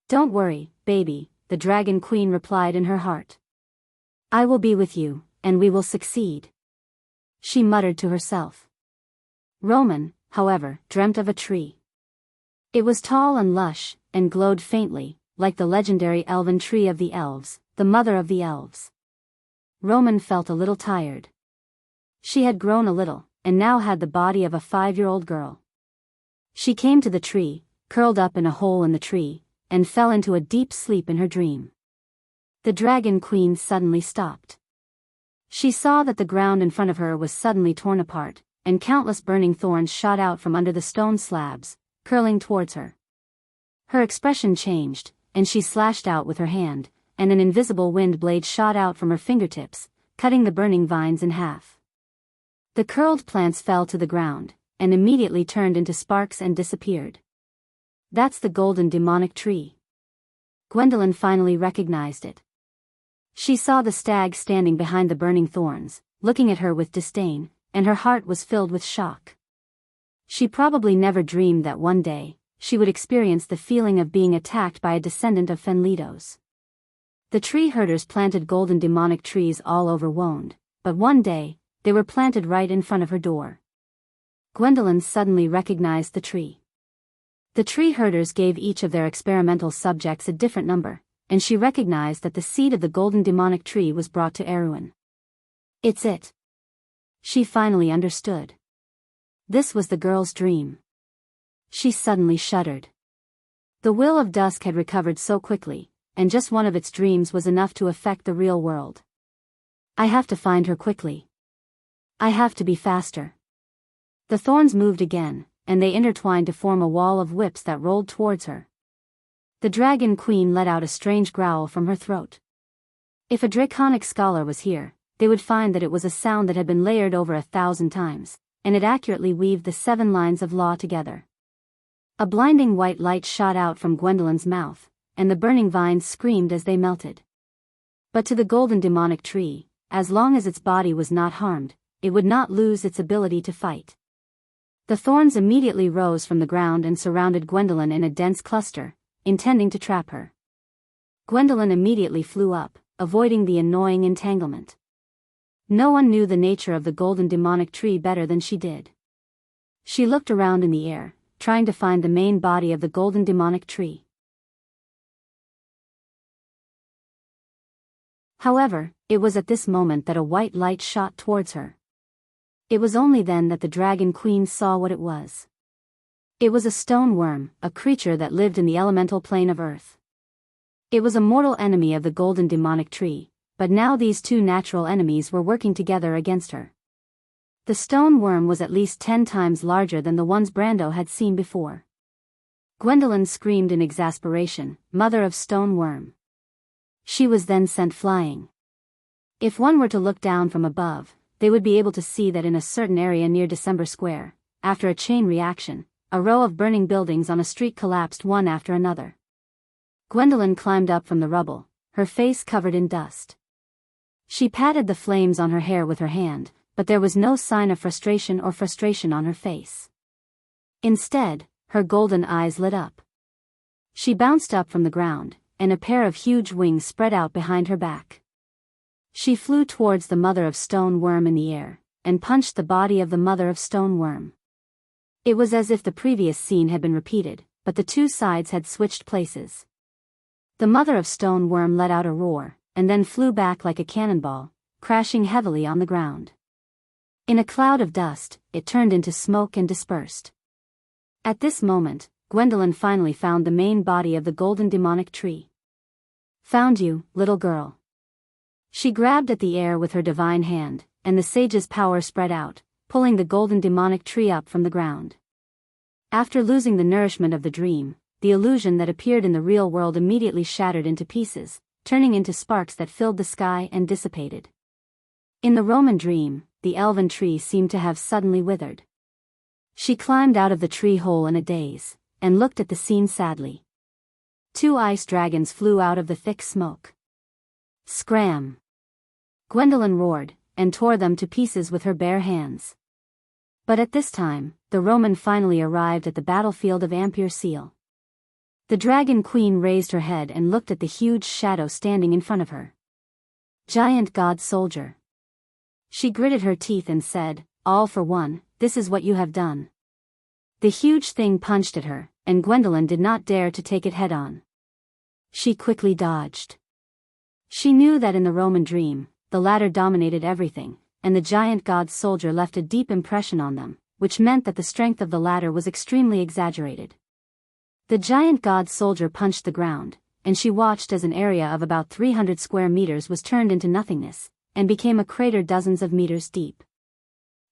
"Don't worry, baby," the Dragon Queen replied in her heart. "I will be with you, and we will succeed," she muttered to herself. Roman, however, dreamt of a tree. It was tall and lush, and glowed faintly, like the legendary elven tree of the elves, the mother of the elves. Roman felt a little tired. She had grown a little, and now had the body of a 5-year-old girl. She came to the tree, curled up in a hole in the tree, and fell into a deep sleep in her dream. The Dragon Queen suddenly stopped. She saw that the ground in front of her was suddenly torn apart, and countless burning thorns shot out from under the stone slabs, curling towards her. Her expression changed, and she slashed out with her hand, and an invisible wind blade shot out from her fingertips, cutting the burning vines in half. The curled plants fell to the ground, and immediately turned into sparks and disappeared. "That's the golden demonic tree." Gwendolyn finally recognized it. She saw the stag standing behind the burning thorns, looking at her with disdain, and her heart was filled with shock. She probably never dreamed that one day, she would experience the feeling of being attacked by a descendant of Fenlidos. The tree herders planted golden demonic trees all over Wonde, but one day, they were planted right in front of her door. Gwendolyn suddenly recognized the tree. The tree herders gave each of their experimental subjects a different number, and she recognized that the seed of the golden demonic tree was brought to Erewhon. "It's it." She finally understood. This was the girl's dream. She suddenly shuddered. The Will of Dusk had recovered so quickly, and just one of its dreams was enough to affect the real world. "I have to find her quickly. I have to be faster." The thorns moved again, and they intertwined to form a wall of whips that rolled towards her. The Dragon Queen let out a strange growl from her throat. If a draconic scholar was here, they would find that it was a sound that had been layered over 1,000 times, and it accurately weaved the 7 lines of law together. A blinding white light shot out from Gwendolyn's mouth, and the burning vines screamed as they melted. But to the golden demonic tree, as long as its body was not harmed, it would not lose its ability to fight. The thorns immediately rose from the ground and surrounded Gwendolyn in a dense cluster, intending to trap her. Gwendolyn immediately flew up, avoiding the annoying entanglement. No one knew the nature of the golden demonic tree better than she did. She looked around in the air, trying to find the main body of the golden demonic tree. However, it was at this moment that a white light shot towards her. It was only then that the Dragon Queen saw what it was. It was a stone worm, a creature that lived in the elemental plane of earth. It was a mortal enemy of the golden demonic tree, but now these two natural enemies were working together against her. The stone worm was at least 10 times larger than the ones Brando had seen before. Gwendolyn screamed in exasperation, "Mother of stone worm." She was then sent flying. If one were to look down from above, they would be able to see that in a certain area near December Square, after a chain reaction, a row of burning buildings on a street collapsed one after another. Gwendolyn climbed up from the rubble, her face covered in dust. She patted the flames on her hair with her hand, but there was no sign of frustration on her face. Instead, her golden eyes lit up. She bounced up from the ground, and a pair of huge wings spread out behind her back. She flew towards the mother of stone worm in the air, and punched the body of the mother of stone worm. It was as if the previous scene had been repeated, but the two sides had switched places. The mother of stone worm let out a roar, and then flew back like a cannonball, crashing heavily on the ground. In a cloud of dust, it turned into smoke and dispersed. At this moment, Gwendolyn finally found the main body of the golden demonic tree. "Found you, little girl." She grabbed at the air with her divine hand, and the sage's power spread out, pulling the golden demonic tree up from the ground. After losing the nourishment of the dream, the illusion that appeared in the real world immediately shattered into pieces, turning into sparks that filled the sky and dissipated. In the Roman dream, the elven tree seemed to have suddenly withered. She climbed out of the tree hole in a daze, and looked at the scene sadly. 2 ice dragons flew out of the thick smoke. Scram! Gwendolyn roared, and tore them to pieces with her bare hands. But at this time, the Roman finally arrived at the battlefield of Ampere Seal. The dragon queen raised her head and looked at the huge shadow standing in front of her. "Giant god soldier." She gritted her teeth and said, "All for one, this is what you have done." The huge thing punched at her, and Gwendolyn did not dare to take it head-on. She quickly dodged. She knew that in the Roman dream, the ladder dominated everything, and the giant god soldier left a deep impression on them, which meant that the strength of the ladder was extremely exaggerated. The giant god soldier punched the ground, and she watched as an area of about 300 square meters was turned into nothingness, and became a crater dozens of meters deep.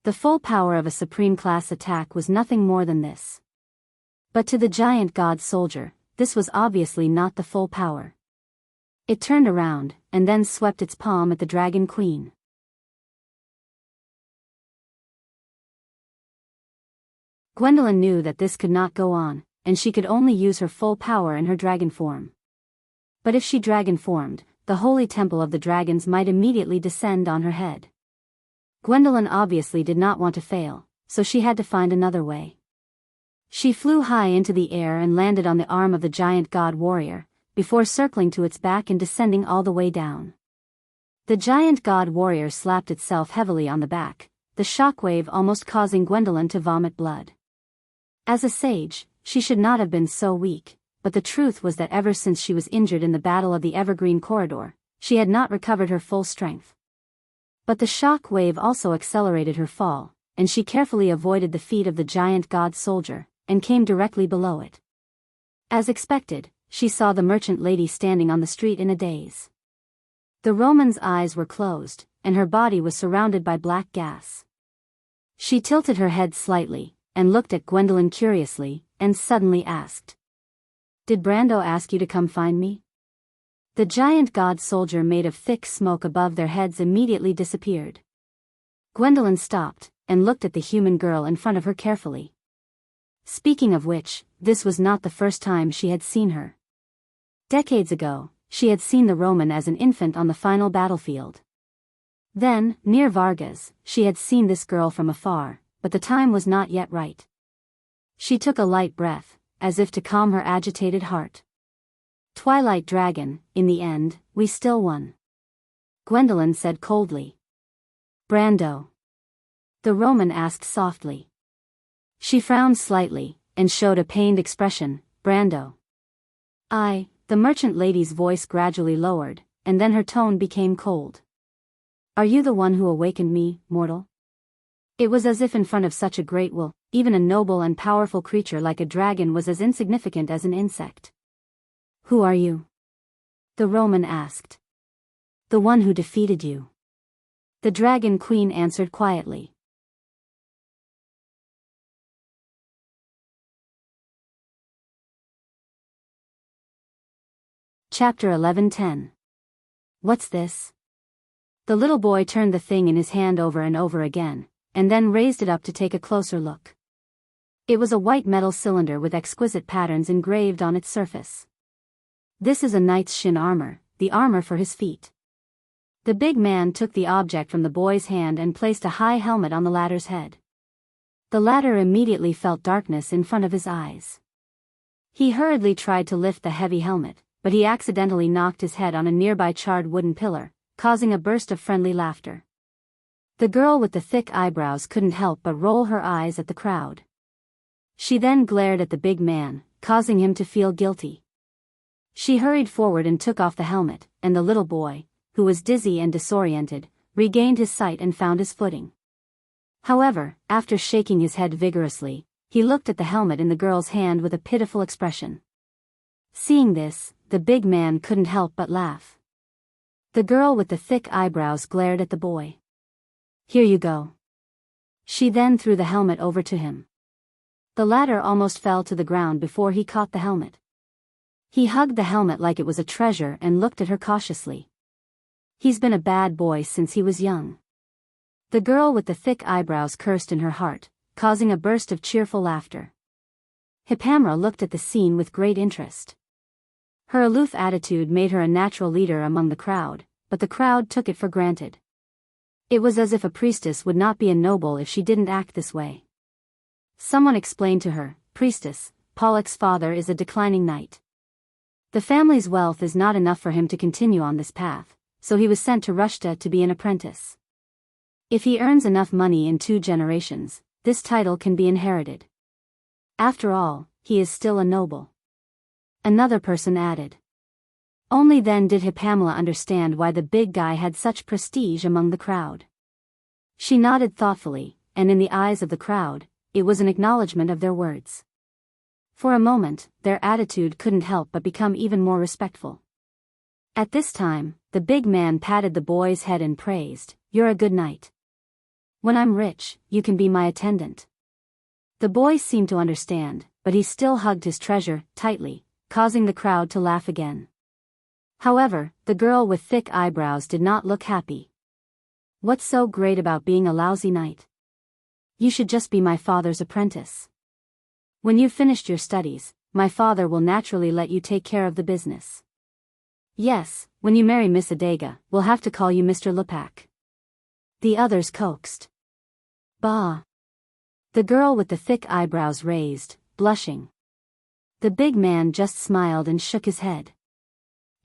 The full power of a supreme-class attack was nothing more than this. But to the giant god soldier, this was obviously not the full power. It turned around, and then swept its palm at the dragon queen. Gwendolyn knew that this could not go on, and she could only use her full power in her dragon form. But if she dragon formed, the holy temple of the dragons might immediately descend on her head. Gwendolyn obviously did not want to fail, so she had to find another way. She flew high into the air and landed on the arm of the giant god warrior, before circling to its back and descending all the way down. The giant god warrior slapped itself heavily on the back, the shockwave almost causing Gwendolyn to vomit blood. As a sage, she should not have been so weak, but the truth was that ever since she was injured in the Battle of the Evergreen Corridor, she had not recovered her full strength. But the shock wave also accelerated her fall, and she carefully avoided the feet of the giant god soldier, and came directly below it. As expected, she saw the merchant lady standing on the street in a daze. The Roman's eyes were closed, and her body was surrounded by black gas. She tilted her head slightly, and looked at Gwendolyn curiously, and suddenly asked, "Did Brando ask you to come find me?" The giant god soldier made of thick smoke above their heads immediately disappeared. Gwendolyn stopped, and looked at the human girl in front of her carefully. Speaking of which, this was not the first time she had seen her. Decades ago, she had seen the Roman as an infant on the final battlefield. Then, near Vargas, she had seen this girl from afar, but the time was not yet right. She took a light breath, as if to calm her agitated heart. "Twilight Dragon, in the end, we still won," Gwendolyn said coldly. "Brando?" the Roman asked softly. She frowned slightly, and showed a pained expression. "Brando." The merchant lady's voice gradually lowered, and then her tone became cold. "Are you the one who awakened me, mortal?" It was as if in front of such a great will, even a noble and powerful creature like a dragon was as insignificant as an insect. "Who are you?" the Roman asked. "The one who defeated you," the dragon queen answered quietly. Chapter 11:10. What's this? The little boy turned the thing in his hand over and over again, and then raised it up to take a closer look. It was a white metal cylinder with exquisite patterns engraved on its surface. "This is a knight's shin armor, the armor for his feet." The big man took the object from the boy's hand and placed a high helmet on the latter's head. The latter immediately felt darkness in front of his eyes. He hurriedly tried to lift the heavy helmet, but he accidentally knocked his head on a nearby charred wooden pillar, causing a burst of friendly laughter. The girl with the thick eyebrows couldn't help but roll her eyes at the crowd. She then glared at the big man, causing him to feel guilty. She hurried forward and took off the helmet, and the little boy, who was dizzy and disoriented, regained his sight and found his footing. However, after shaking his head vigorously, he looked at the helmet in the girl's hand with a pitiful expression. Seeing this, the big man couldn't help but laugh. The girl with the thick eyebrows glared at the boy. "Here you go." She then threw the helmet over to him. The latter almost fell to the ground before he caught the helmet. He hugged the helmet like it was a treasure and looked at her cautiously. "He's been a bad boy since he was young." The girl with the thick eyebrows cursed in her heart, causing a burst of cheerful laughter. Hippamra looked at the scene with great interest. Her aloof attitude made her a natural leader among the crowd, but the crowd took it for granted. It was as if a priestess would not be a noble if she didn't act this way. Someone explained to her, "Priestess, Pollak's father is a declining knight. The family's wealth is not enough for him to continue on this path, so he was sent to Rushta to be an apprentice. If he earns enough money in 2 generations, this title can be inherited. After all, he is still a noble." Another person added. Only then did Hippamla understand why the big guy had such prestige among the crowd. She nodded thoughtfully, and in the eyes of the crowd, it was an acknowledgement of their words. For a moment, their attitude couldn't help but become even more respectful. At this time, the big man patted the boy's head and praised, "You're a good knight. When I'm rich, you can be my attendant." The boy seemed to understand, but he still hugged his treasure tightly, causing the crowd to laugh again. However, the girl with thick eyebrows did not look happy. "What's so great about being a lousy knight? You should just be my father's apprentice. When you've finished your studies, my father will naturally let you take care of the business. Yes, when you marry Miss Adega, we'll have to call you Mr. Lepak." The others coaxed. "Bah." The girl with the thick eyebrows raised, blushing. The big man just smiled and shook his head.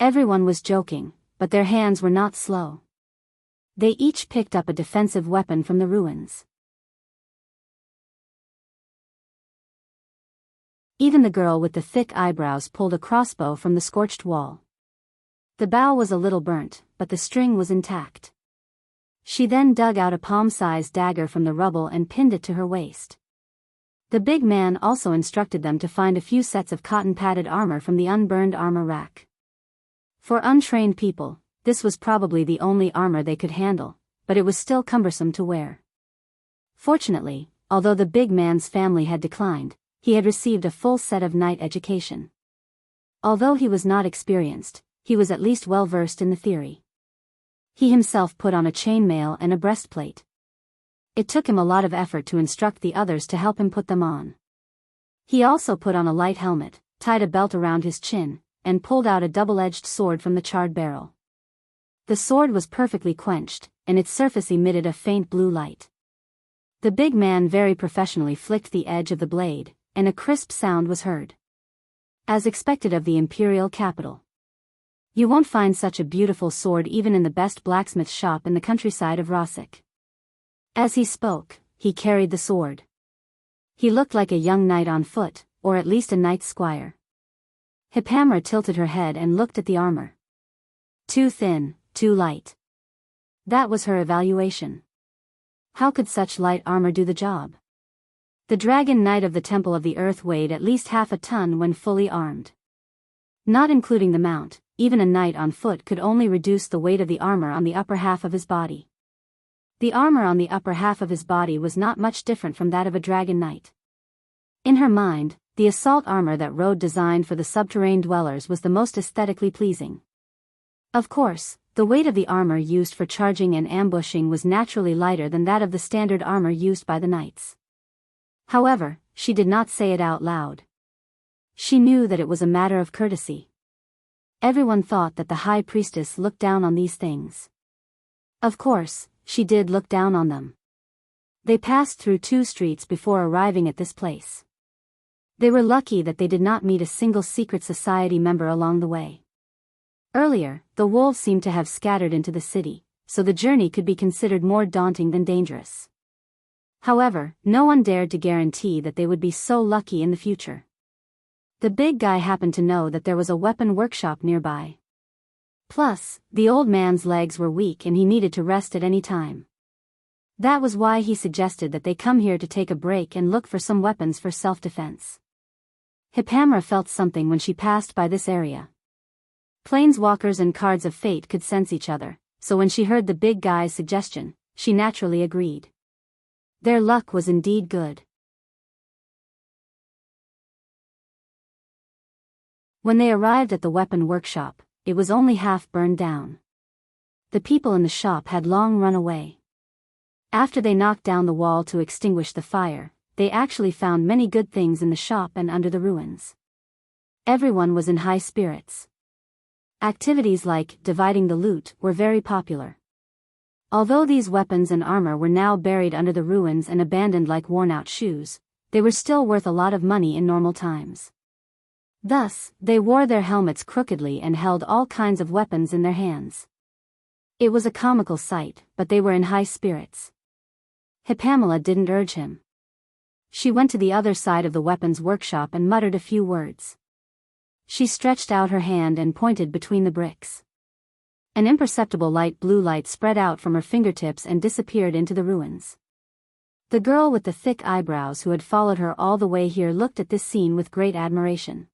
Everyone was joking, but their hands were not slow. They each picked up a defensive weapon from the ruins. Even the girl with the thick eyebrows pulled a crossbow from the scorched wall. The bow was a little burnt, but the string was intact. She then dug out a palm-sized dagger from the rubble and pinned it to her waist. The big man also instructed them to find a few sets of cotton-padded armor from the unburned armor rack. For untrained people, this was probably the only armor they could handle, but it was still cumbersome to wear. Fortunately, although the big man's family had declined, he had received a full set of knight education. Although he was not experienced, he was at least well versed in the theory. He himself put on a chainmail and a breastplate. It took him a lot of effort to instruct the others to help him put them on. He also put on a light helmet, tied a belt around his chin, and pulled out a double-edged sword from the charred barrel. The sword was perfectly quenched, and its surface emitted a faint blue light. The big man very professionally flicked the edge of the blade, and a crisp sound was heard. As expected of the imperial capital. You won't find such a beautiful sword even in the best blacksmith shop in the countryside of Rosik. As he spoke, he carried the sword. He looked like a young knight on foot, or at least a knight's squire. Hippamra tilted her head and looked at the armor. Too thin, too light. That was her evaluation. How could such light armor do the job? The dragon knight of the Temple of the Earth weighed at least half a ton when fully armed. Not including the mount, even a knight on foot could only reduce the weight of the armor on the upper half of his body. The armor on the upper half of his body was not much different from that of a dragon knight. In her mind, the assault armor that Rode designed for the subterranean dwellers was the most aesthetically pleasing. Of course, the weight of the armor used for charging and ambushing was naturally lighter than that of the standard armor used by the knights. However, she did not say it out loud. She knew that it was a matter of courtesy. Everyone thought that the high priestess looked down on these things. Of course, she did look down on them. They passed through 2 streets before arriving at this place. They were lucky that they did not meet a single secret society member along the way. Earlier, the wolves seemed to have scattered into the city, so the journey could be considered more daunting than dangerous. However, no one dared to guarantee that they would be so lucky in the future. The big guy happened to know that there was a weapon workshop nearby. Plus, the old man's legs were weak and he needed to rest at any time. That was why he suggested that they come here to take a break and look for some weapons for self-defense. Hippamra felt something when she passed by this area. Planeswalkers and cards of fate could sense each other, so when she heard the big guy's suggestion, she naturally agreed. Their luck was indeed good. When they arrived at the weapon workshop, it was only half burned down. The people in the shop had long run away. After they knocked down the wall to extinguish the fire, they actually found many good things in the shop and under the ruins. Everyone was in high spirits. Activities like dividing the loot were very popular. Although these weapons and armor were now buried under the ruins and abandoned like worn-out shoes, they were still worth a lot of money in normal times. Thus, they wore their helmets crookedly and held all kinds of weapons in their hands. It was a comical sight, but they were in high spirits. Hippamra didn't urge him. She went to the other side of the weapons workshop and muttered a few words. She stretched out her hand and pointed between the bricks. An imperceptible light blue light spread out from her fingertips and disappeared into the ruins. The girl with the thick eyebrows who had followed her all the way here looked at this scene with great admiration.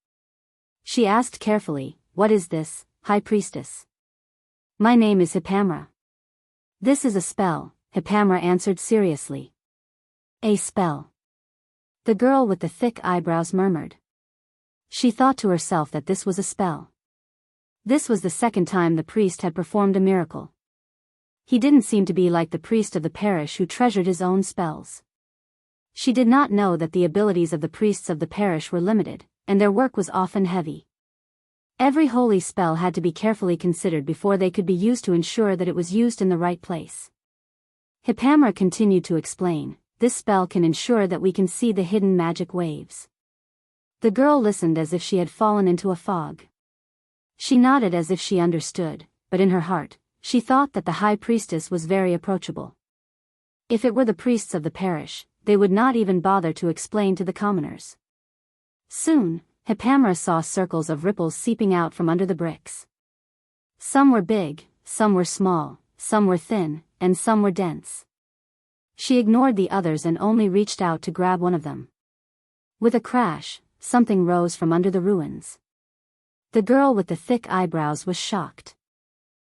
She asked carefully, "What is this, High Priestess?" "My name is Hippamra." "This is a spell," Hippamra answered seriously. "A spell?" The girl with the thick eyebrows murmured. She thought to herself that this was a spell. This was the second time the priest had performed a miracle. He didn't seem to be like the priest of the parish who treasured his own spells. She did not know that the abilities of the priests of the parish were limited, and their work was often heavy. Every holy spell had to be carefully considered before they could be used to ensure that it was used in the right place. Hippamra continued to explain, "This spell can ensure that we can see the hidden magic waves." The girl listened as if she had fallen into a fog. She nodded as if she understood, but in her heart, she thought that the high priestess was very approachable. If it were the priests of the parish, they would not even bother to explain to the commoners. Soon, Hippamra saw circles of ripples seeping out from under the bricks. Some were big, some were small, some were thin, and some were dense. She ignored the others and only reached out to grab one of them. With a crash, something rose from under the ruins. The girl with the thick eyebrows was shocked.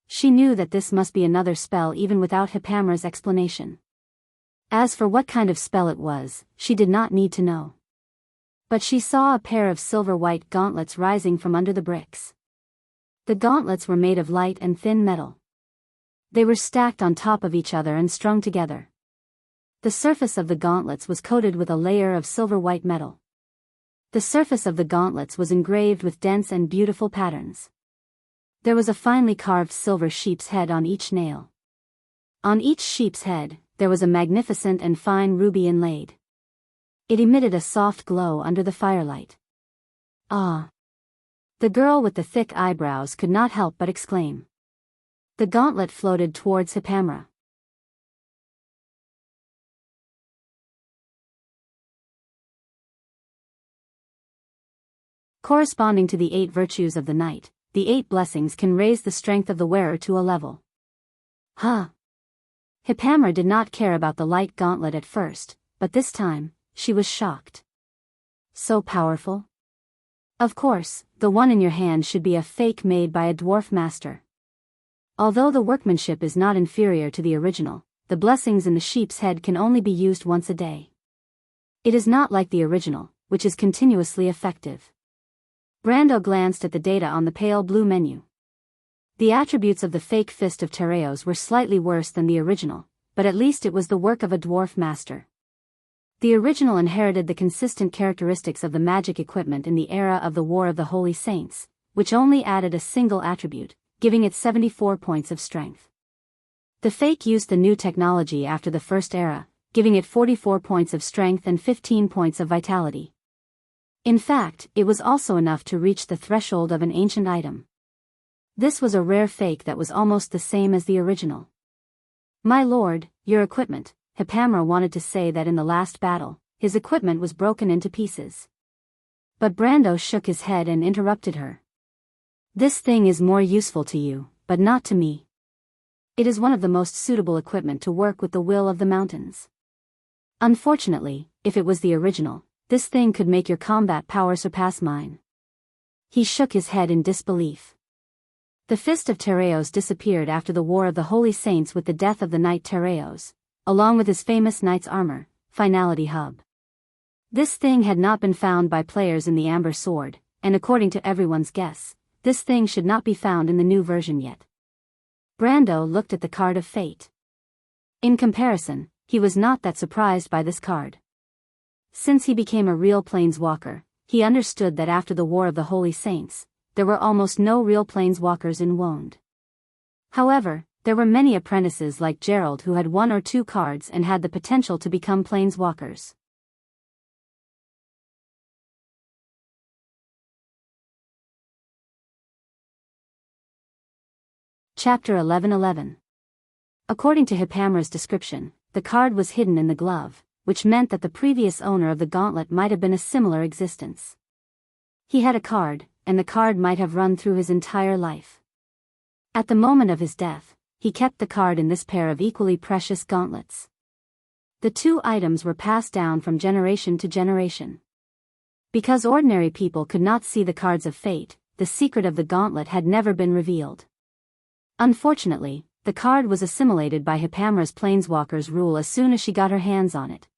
She knew that this must be another spell even without Hippamra's explanation. As for what kind of spell it was, she did not need to know. But she saw a pair of silver-white gauntlets rising from under the bricks. The gauntlets were made of light and thin metal. They were stacked on top of each other and strung together. The surface of the gauntlets was coated with a layer of silver-white metal. The surface of the gauntlets was engraved with dense and beautiful patterns. There was a finely carved silver sheep's head on each nail. On each sheep's head, there was a magnificent and fine ruby inlaid. It emitted a soft glow under the firelight. "Ah!" The girl with the thick eyebrows could not help but exclaim. The gauntlet floated towards Hippamra. Corresponding to the 8 virtues of the night, the 8 blessings can raise the strength of the wearer to a level. Huh! Hippamra did not care about the light gauntlet at first, but this time, she was shocked. So powerful? Of course, the one in your hand should be a fake made by a dwarf master. Although the workmanship is not inferior to the original, the blessings in the sheep's head can only be used once a day. It is not like the original, which is continuously effective. Brando glanced at the data on the pale blue menu. The attributes of the fake fist of Tereos were slightly worse than the original, but at least it was the work of a dwarf master. The original inherited the consistent characteristics of the magic equipment in the era of the War of the Holy Saints, which only added a single attribute, giving it 74 points of strength. The fake used the new technology after the first era, giving it 44 points of strength and 15 points of vitality. In fact, it was also enough to reach the threshold of an ancient item. This was a rare fake that was almost the same as the original. "My lord, your equipment," Hipamra wanted to say that in the last battle, his equipment was broken into pieces. But Brando shook his head and interrupted her. "This thing is more useful to you, but not to me. It is one of the most suitable equipment to work with the will of the mountains. Unfortunately, if it was the original, this thing could make your combat power surpass mine." He shook his head in disbelief. The Fist of Tereos disappeared after the War of the Holy Saints with the death of the Knight Tereos, along with his famous knight's armor, Finality Hub. This thing had not been found by players in the Amber Sword, and according to everyone's guess, this thing should not be found in the new version yet. Brando looked at the card of fate. In comparison, he was not that surprised by this card. Since he became a real planeswalker, he understood that after the War of the Holy Saints, there were almost no real planeswalkers in Wonde. However, there were many apprentices like Gerald who had 1 or 2 cards and had the potential to become planeswalkers. Chapter 11:11. According to Hipamra's description, the card was hidden in the glove, which meant that the previous owner of the gauntlet might have been a similar existence. He had a card, and the card might have run through his entire life. At the moment of his death, he kept the card in this pair of equally precious gauntlets. The 2 items were passed down from generation to generation. Because ordinary people could not see the cards of fate, the secret of the gauntlet had never been revealed. Unfortunately, the card was assimilated by Hipamra's planeswalker's rule as soon as she got her hands on it.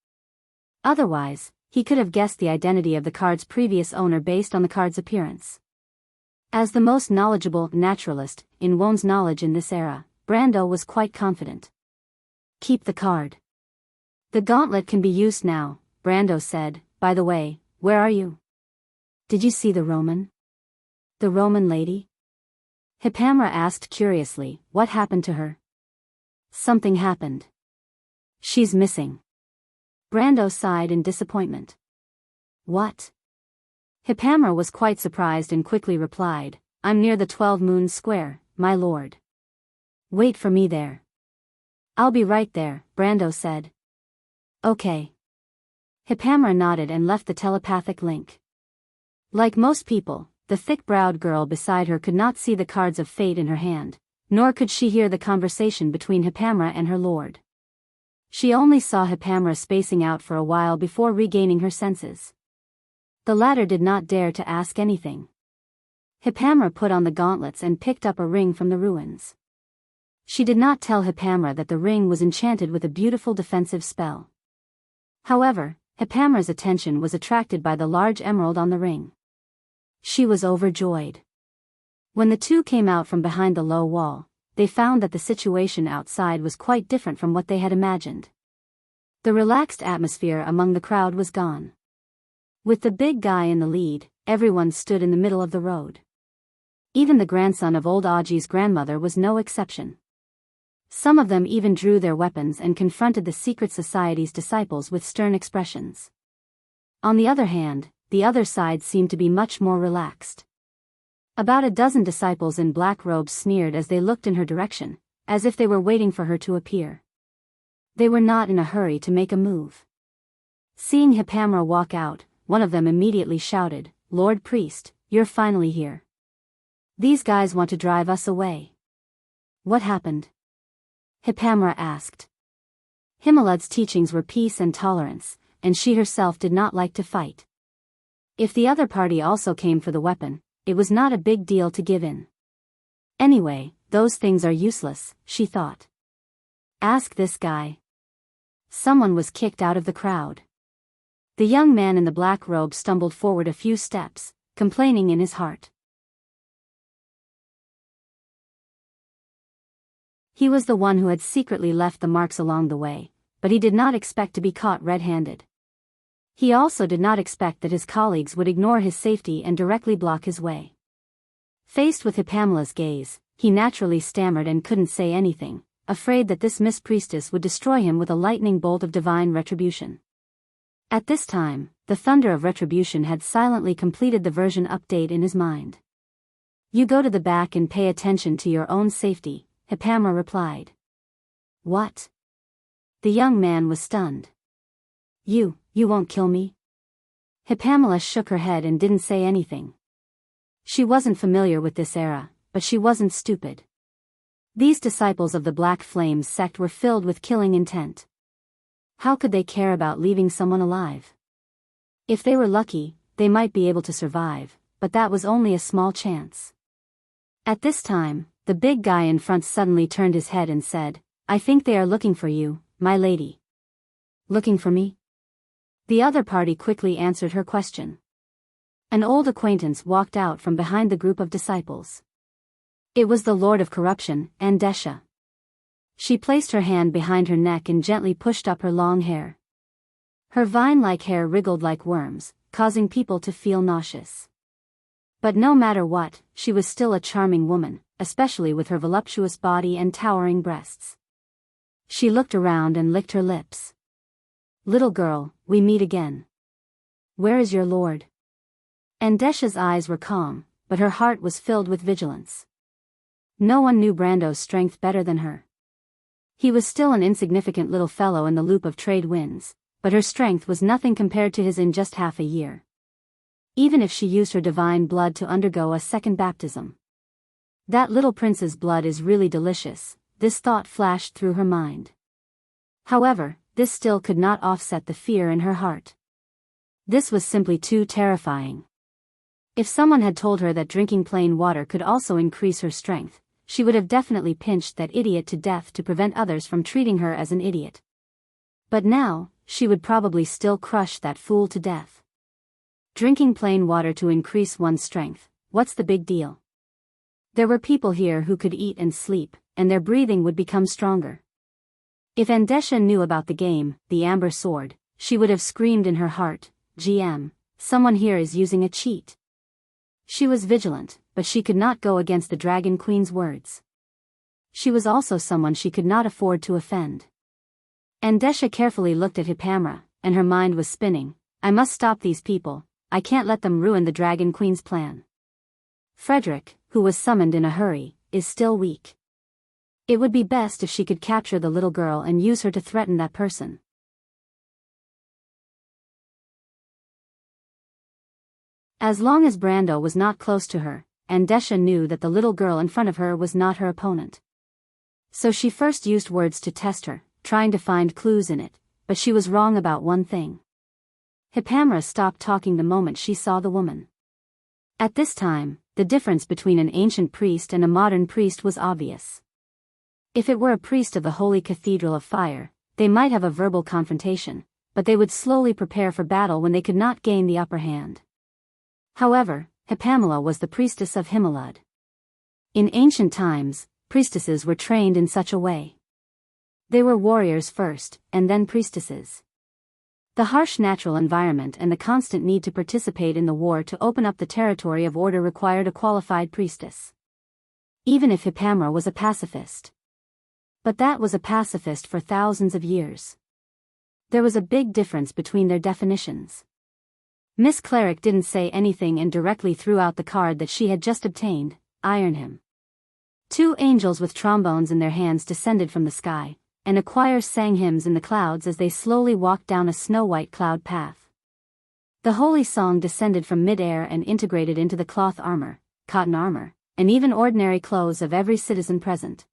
Otherwise, he could have guessed the identity of the card's previous owner based on the card's appearance. As the most knowledgeable naturalist in Wonde's knowledge in this era, Brando was quite confident. "Keep the card. The gauntlet can be used now," Brando said. "By the way, where are you? Did you see the Roman? The Roman lady?" Hipamra asked curiously. "What happened to her?" "Something happened. She's missing." Brando sighed in disappointment. "What?" Hipamra was quite surprised and quickly replied, "I'm near the 12 Moons Square, my lord. Wait for me there." "I'll be right there," Brando said. "Okay." Hipamra nodded and left the telepathic link. Like most people, the thick-browed girl beside her could not see the cards of fate in her hand, nor could she hear the conversation between Hipamra and her lord. She only saw Hipamra spacing out for a while before regaining her senses. The latter did not dare to ask anything. Hipamra put on the gauntlets and picked up a ring from the ruins. She did not tell Hipamra that the ring was enchanted with a beautiful defensive spell. However, Hipamra's attention was attracted by the large emerald on the ring. She was overjoyed. When the 2 came out from behind the low wall, they found that the situation outside was quite different from what they had imagined. The relaxed atmosphere among the crowd was gone. With the big guy in the lead, everyone stood in the middle of the road. Even the grandson of old Audrey's grandmother was no exception. Some of them even drew their weapons and confronted the secret society's disciples with stern expressions. On the other hand, the other side seemed to be much more relaxed. About a dozen disciples in black robes sneered as they looked in her direction, as if they were waiting for her to appear. They were not in a hurry to make a move. Seeing Hipamra walk out, one of them immediately shouted, "Lord Priest, you're finally here. These guys want to drive us away." "What happened?" Hipamra asked. Himalad's teachings were peace and tolerance, and she herself did not like to fight. If the other party also came for the weapon, it was not a big deal to give in. Anyway, those things are useless, she thought. Ask this guy. Someone was kicked out of the crowd. The young man in the black robe stumbled forward a few steps, complaining in his heart. He was the one who had secretly left the marks along the way, but he did not expect to be caught red-handed. He also did not expect that his colleagues would ignore his safety and directly block his way. Faced with Hippamela's gaze, he naturally stammered and couldn't say anything, afraid that this Miss Priestess would destroy him with a lightning bolt of divine retribution. At this time, the thunder of retribution had silently completed the version update in his mind. "You go to the back and pay attention to your own safety," Hippamela replied. "What?" The young man was stunned. You won't kill me?" Hippamela shook her head and didn't say anything. She wasn't familiar with this era, but she wasn't stupid. These disciples of the Black Flames sect were filled with killing intent. How could they care about leaving someone alive? If they were lucky, they might be able to survive, but that was only a small chance. At this time, the big guy in front suddenly turned his head and said, "I think they are looking for you, my lady." "Looking for me?" The other party quickly answered her question. An old acquaintance walked out from behind the group of disciples. It was the Lord of Corruption, Andesha. She placed her hand behind her neck and gently pushed up her long hair. Her vine-like hair wriggled like worms, causing people to feel nauseous. But no matter what, she was still a charming woman, especially with her voluptuous body and towering breasts. She looked around and licked her lips. "Little girl, we meet again. Where is your lord?" Andesha's eyes were calm, but her heart was filled with vigilance. No one knew Brando's strength better than her. He was still an insignificant little fellow in the loop of trade winds, but her strength was nothing compared to his in just half a year. Even if she used her divine blood to undergo a second baptism. That little prince's blood is really delicious, this thought flashed through her mind. However, this still could not offset the fear in her heart. This was simply too terrifying. If someone had told her that drinking plain water could also increase her strength, she would have definitely pinched that idiot to death to prevent others from treating her as an idiot. But now, she would probably still crush that fool to death. Drinking plain water to increase one's strength, what's the big deal? There were people here who could eat and sleep, and their breathing would become stronger. If Andesha knew about the game, the Amber Sword, she would have screamed in her heart, "GM, someone here is using a cheat." She was vigilant, but she could not go against the Dragon Queen's words. She was also someone she could not afford to offend. Andesha carefully looked at Hippamela, and her mind was spinning. "I must stop these people, I can't let them ruin the Dragon Queen's plan." Frederick, who was summoned in a hurry, is still weak. It would be best if she could capture the little girl and use her to threaten that person. As long as Brando was not close to her, Andesha knew that the little girl in front of her was not her opponent. So she first used words to test her, trying to find clues in it, but she was wrong about one thing. Hippamela stopped talking the moment she saw the woman. At this time, the difference between an ancient priest and a modern priest was obvious. If it were a priest of the Holy Cathedral of Fire, they might have a verbal confrontation, but they would slowly prepare for battle when they could not gain the upper hand. However, Hippamela was the priestess of Himalad. In ancient times, priestesses were trained in such a way. They were warriors first, and then priestesses. The harsh natural environment and the constant need to participate in the war to open up the territory of order required a qualified priestess. Even if Hippamela was a pacifist. But that was a pacifist for thousands of years. There was a big difference between their definitions. Miss Cleric didn't say anything and directly threw out the card that she had just obtained, "Iron him." Two angels with trombones in their hands descended from the sky, and a choir sang hymns in the clouds as they slowly walked down a snow-white cloud path. The holy song descended from mid-air and integrated into the cloth armor, cotton armor, and even ordinary clothes of every citizen present.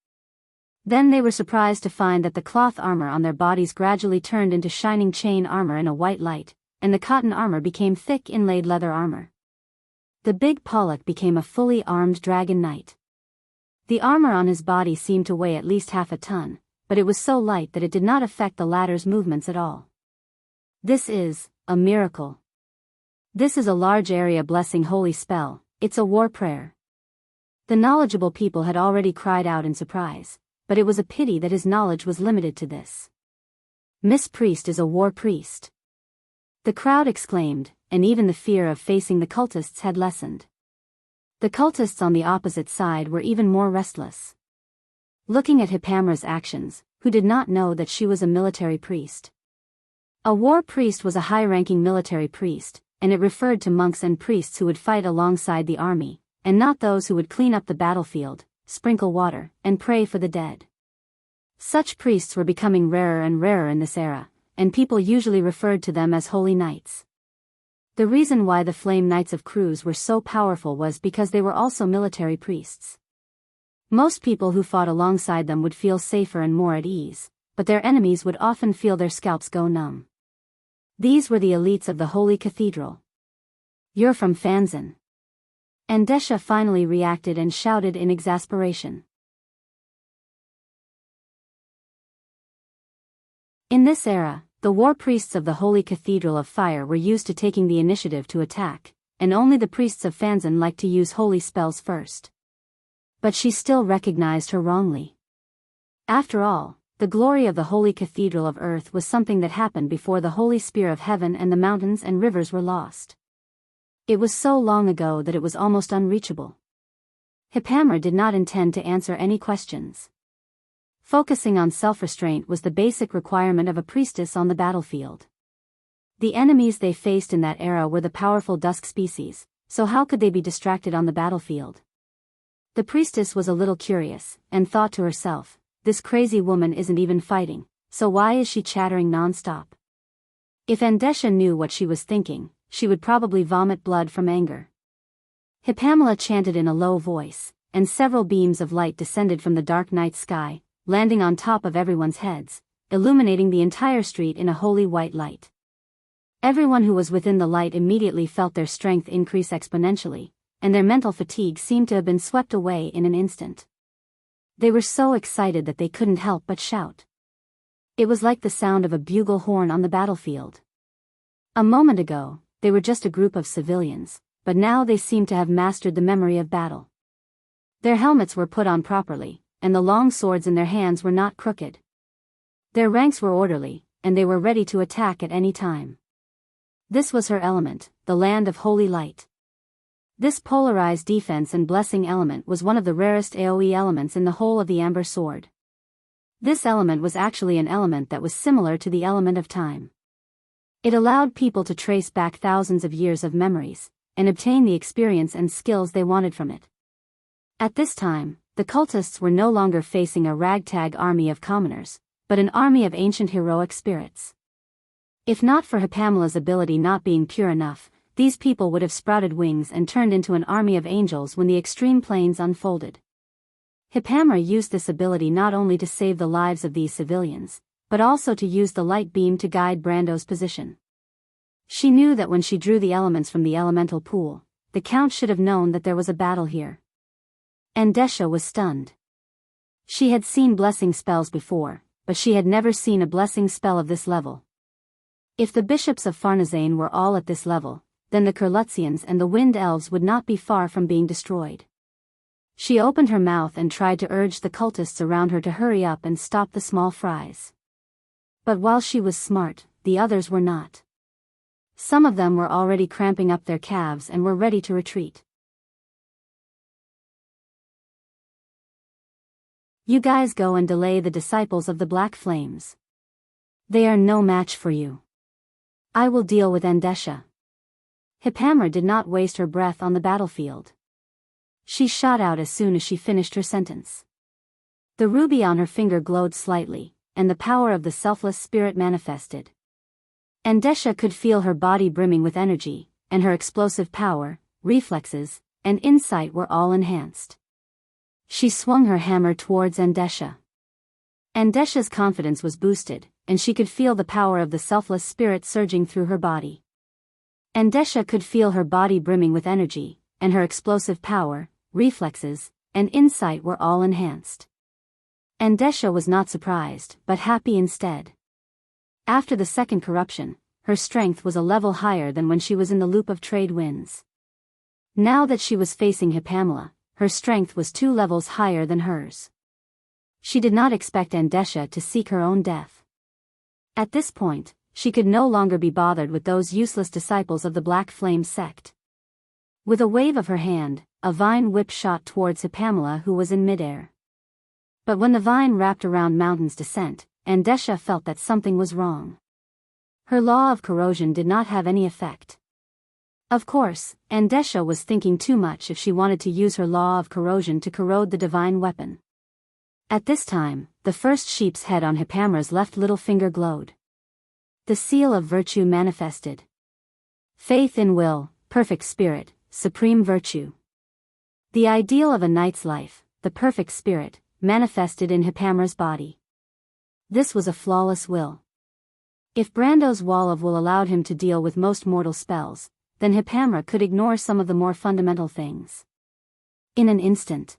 Then they were surprised to find that the cloth armor on their bodies gradually turned into shining chain armor in a white light, and the cotton armor became thick inlaid leather armor. The big Pollock became a fully armed dragon knight. The armor on his body seemed to weigh at least half a ton, but it was so light that it did not affect the latter's movements at all. This is a miracle. This is a large area blessing holy spell, it's a war prayer. The knowledgeable people had already cried out in surprise, but it was a pity that his knowledge was limited to this. Miss Priest is a war priest. The crowd exclaimed, and even the fear of facing the cultists had lessened. The cultists on the opposite side were even more restless. Looking at Hippamra's actions, who did not know that she was a military priest. A war priest was a high-ranking military priest, and it referred to monks and priests who would fight alongside the army, and not those who would clean up the battlefield, sprinkle water, and pray for the dead. Such priests were becoming rarer and rarer in this era, and people usually referred to them as holy knights. The reason why the Flame Knights of Cruz were so powerful was because they were also military priests. Most people who fought alongside them would feel safer and more at ease, but their enemies would often feel their scalps go numb. These were the elites of the Holy Cathedral. "You're from Fanzan." Andesha finally reacted and shouted in exasperation. In this era, the war priests of the Holy Cathedral of Fire were used to taking the initiative to attack, and only the priests of Fanzan liked to use holy spells first. But she still recognized her wrongly. After all, the glory of the Holy Cathedral of Earth was something that happened before the Holy Spear of Heaven and the mountains and rivers were lost. It was so long ago that it was almost unreachable. Hippamra did not intend to answer any questions. Focusing on self-restraint was the basic requirement of a priestess on the battlefield. The enemies they faced in that era were the powerful dusk species, so how could they be distracted on the battlefield? The priestess was a little curious, and thought to herself, "This crazy woman isn't even fighting, so why is she chattering non-stop?" If Andesha knew what she was thinking, she would probably vomit blood from anger. Hippamla chanted in a low voice, and several beams of light descended from the dark night sky, landing on top of everyone's heads, illuminating the entire street in a holy white light. Everyone who was within the light immediately felt their strength increase exponentially, and their mental fatigue seemed to have been swept away in an instant. They were so excited that they couldn't help but shout. It was like the sound of a bugle horn on the battlefield. A moment ago, they were just a group of civilians, but now they seemed to have mastered the memory of battle. Their helmets were put on properly, and the long swords in their hands were not crooked. Their ranks were orderly, and they were ready to attack at any time. This was her element, the land of holy light. This polarized defense and blessing element was one of the rarest AoE elements in the whole of the Amber Sword. This element was actually an element that was similar to the element of time. It allowed people to trace back thousands of years of memories, and obtain the experience and skills they wanted from it. At this time, the cultists were no longer facing a ragtag army of commoners, but an army of ancient heroic spirits. If not for Hippamla's ability not being pure enough, these people would have sprouted wings and turned into an army of angels when the extreme plains unfolded. Hippamra used this ability not only to save the lives of these civilians, but also to use the light beam to guide Brando's position. She knew that when she drew the elements from the elemental pool, the Count should have known that there was a battle here. Andesha was stunned. She had seen blessing spells before, but she had never seen a blessing spell of this level. If the bishops of Farnazane were all at this level, then the Kurlutzians and the Wind Elves would not be far from being destroyed. She opened her mouth and tried to urge the cultists around her to hurry up and stop the small fries. But while she was smart, the others were not. Some of them were already cramping up their calves and were ready to retreat. "You guys go and delay the disciples of the Black Flames. They are no match for you. I will deal with Andesha." Hippamra did not waste her breath on the battlefield. She shot out as soon as she finished her sentence. The ruby on her finger glowed slightly, and the power of the selfless spirit manifested. Andesha could feel her body brimming with energy, and her explosive power, reflexes, and insight were all enhanced. She swung her hammer towards Andesha. Andesha's confidence was boosted, and she could feel the power of the selfless spirit surging through her body. Andesha could feel her body brimming with energy, and her explosive power, reflexes, and insight were all enhanced. Andesha was not surprised, but happy instead. After the second corruption, her strength was a level higher than when she was in the loop of trade winds. Now that she was facing Hippamla, her strength was 2 levels higher than hers. She did not expect Andesha to seek her own death. At this point, she could no longer be bothered with those useless disciples of the Black Flame sect. With a wave of her hand, a vine whip shot towards Hippamela, who was in midair. But when the vine wrapped around Mountain's descent, Andesha felt that something was wrong. Her law of corrosion did not have any effect. Of course, Andesha was thinking too much if she wanted to use her law of corrosion to corrode the divine weapon. At this time, the first sheep's head on Hippamela's left little finger glowed. The seal of virtue manifested. Faith in will, perfect spirit, supreme virtue. The ideal of a knight's life, the perfect spirit, manifested in Hippamela's body. This was a flawless will. If Brando's wall of will allowed him to deal with most mortal spells, then Hippamela could ignore some of the more fundamental things. In an instant,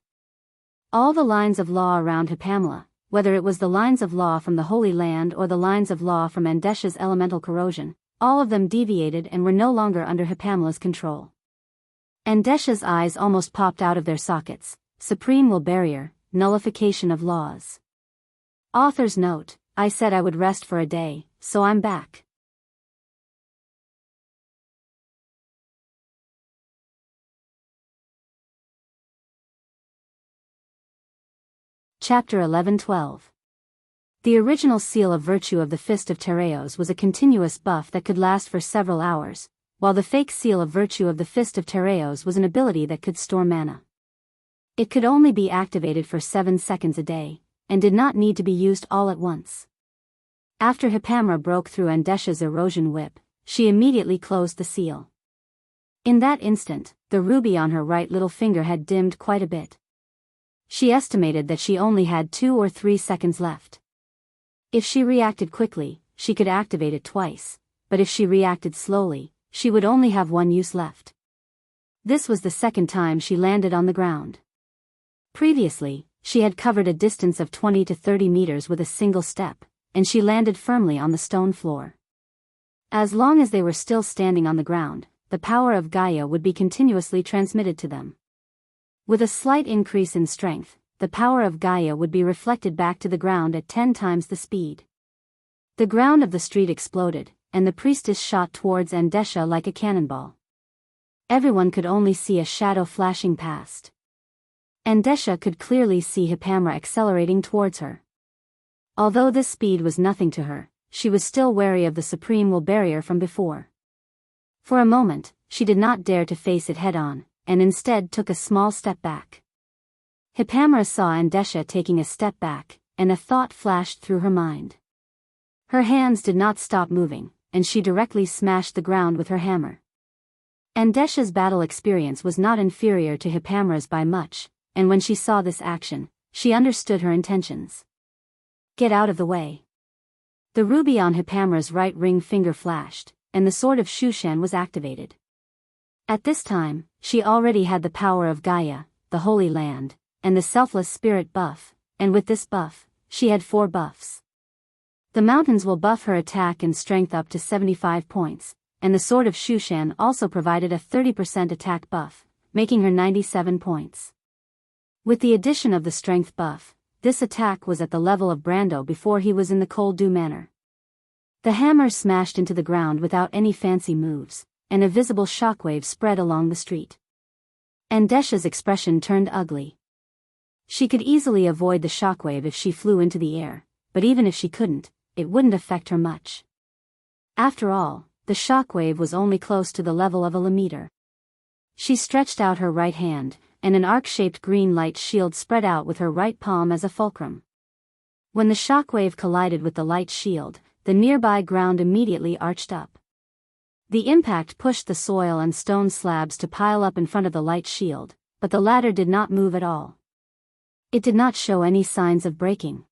all the lines of law around Hippamela, whether it was the lines of law from the Holy Land or the lines of law from Andesha's elemental corrosion, all of them deviated and were no longer under Hippamela's control. Andesha's eyes almost popped out of their sockets. Supreme will barrier, nullification of laws. Author's note: I said I would rest for a day, so I'm back. Chapter 11-12. The original seal of virtue of the Fist of Tereos was a continuous buff that could last for several hours, while the fake seal of virtue of the Fist of Tereos was an ability that could store mana. It could only be activated for 7 seconds a day, and did not need to be used all at once. After Hippamela broke through Andesha's erosion whip, she immediately closed the seal. In that instant, the ruby on her right little finger had dimmed quite a bit. She estimated that she only had 2 or 3 seconds left. If she reacted quickly, she could activate it twice, but if she reacted slowly, she would only have 1 use left. This was the second time she landed on the ground. Previously, she had covered a distance of 20 to 30 meters with a single step, and she landed firmly on the stone floor. As long as they were still standing on the ground, the power of Gaia would be continuously transmitted to them. With a slight increase in strength, the power of Gaia would be reflected back to the ground at 10 times the speed. The ground of the street exploded, and the priestess shot towards Andesha like a cannonball. Everyone could only see a shadow flashing past. Andesha could clearly see Hippamela accelerating towards her. Although this speed was nothing to her, she was still wary of the supreme will barrier from before. For a moment, she did not dare to face it head-on, and instead took a small step back. Hippamela saw Andesha taking a step back, and a thought flashed through her mind. Her hands did not stop moving, and she directly smashed the ground with her hammer. Andesha's battle experience was not inferior to Hippamela's by much, and when she saw this action, she understood her intentions. Get out of the way. The ruby on Hippamela's right ring finger flashed, and the sword of Shushan was activated. At this time, she already had the power of Gaia, the Holy Land, and the Selfless Spirit buff, and with this buff, she had 4 buffs. The mountains will buff her attack and strength up to 75 points, and the sword of Shushan also provided a 30% attack buff, making her 97 points. With the addition of the strength buff, this attack was at the level of Brando before he was in the Cold Dew Manor. The hammer smashed into the ground without any fancy moves, and a visible shockwave spread along the street. Andesha's expression turned ugly. She could easily avoid the shockwave if she flew into the air, but even if she couldn't, it wouldn't affect her much. After all, the shockwave was only close to the level of a meter. She stretched out her right hand, and an arc-shaped green light shield spread out with her right palm as a fulcrum. When the shockwave collided with the light shield, the nearby ground immediately arched up. The impact pushed the soil and stone slabs to pile up in front of the light shield, but the latter did not move at all. It did not show any signs of breaking.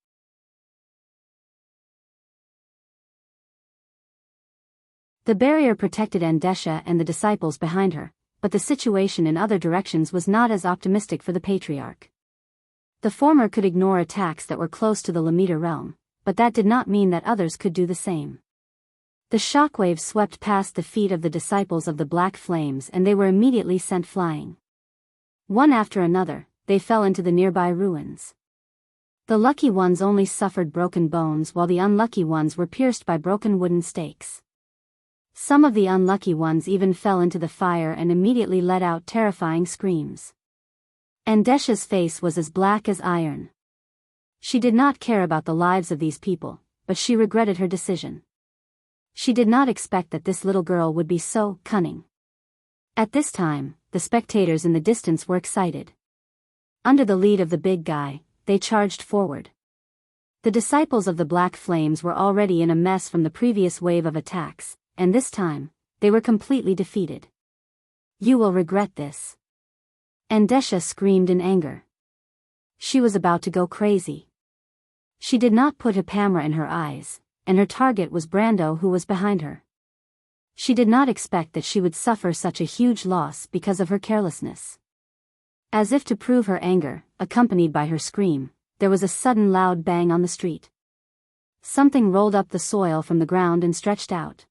The barrier protected Andesha and the disciples behind her, but the situation in other directions was not as optimistic for the Patriarch. The former could ignore attacks that were close to the Lamita realm, but that did not mean that others could do the same. The shockwave swept past the feet of the disciples of the Black Flames and they were immediately sent flying. One after another, they fell into the nearby ruins. The lucky ones only suffered broken bones while the unlucky ones were pierced by broken wooden stakes. Some of the unlucky ones even fell into the fire and immediately let out terrifying screams. Andesha's face was as black as iron. She did not care about the lives of these people, but she regretted her decision. She did not expect that this little girl would be so cunning. At this time, the spectators in the distance were excited. Under the lead of the big guy, they charged forward. The disciples of the Black Flames were already in a mess from the previous wave of attacks, and this time, they were completely defeated. "You will regret this." Andesha screamed in anger. She was about to go crazy. She did not put a camera in her eyes, and her target was Brando, who was behind her. She did not expect that she would suffer such a huge loss because of her carelessness. As if to prove her anger, accompanied by her scream, there was a sudden loud bang on the street. Something rolled up the soil from the ground and stretched out.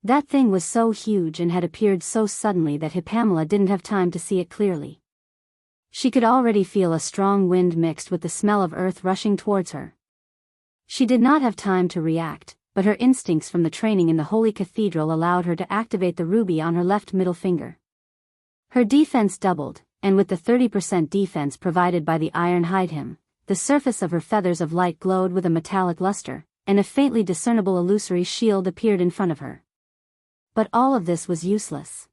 That thing was so huge and had appeared so suddenly that Pamela didn't have time to see it clearly. She could already feel a strong wind mixed with the smell of earth rushing towards her. She did not have time to react, but her instincts from the training in the Holy Cathedral allowed her to activate the ruby on her left middle finger. Her defense doubled, and with the 30% defense provided by the iron hide hem, the surface of her feathers of light glowed with a metallic luster, and a faintly discernible illusory shield appeared in front of her. But all of this was useless.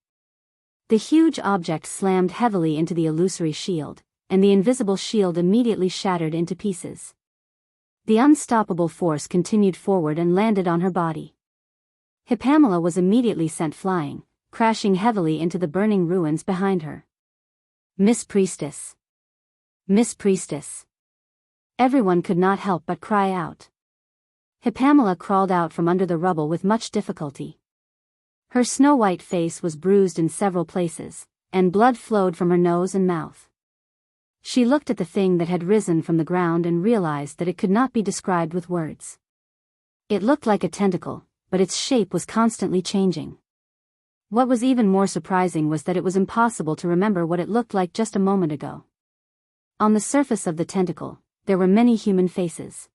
The huge object slammed heavily into the illusory shield, and the invisible shield immediately shattered into pieces. The unstoppable force continued forward and landed on her body. Pamela was immediately sent flying, crashing heavily into the burning ruins behind her. "Miss Priestess! Miss Priestess!" Everyone could not help but cry out. Pamela crawled out from under the rubble with much difficulty. Her snow-white face was bruised in several places, and blood flowed from her nose and mouth. She looked at the thing that had risen from the ground and realized that it could not be described with words. It looked like a tentacle, but its shape was constantly changing. What was even more surprising was that it was impossible to remember what it looked like just a moment ago. On the surface of the tentacle, there were many human faces.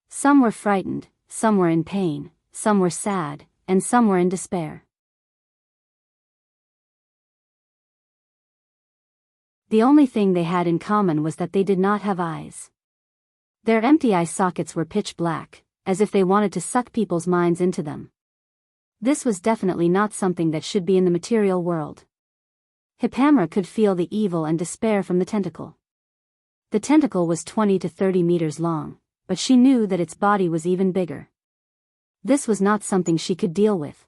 Some were frightened, some were in pain, some were sad, and some were in despair. The only thing they had in common was that they did not have eyes. Their empty eye sockets were pitch black, as if they wanted to suck people's minds into them. This was definitely not something that should be in the material world. Pamela could feel the evil and despair from the tentacle. The tentacle was 20 to 30 meters long, but she knew that its body was even bigger. This was not something she could deal with.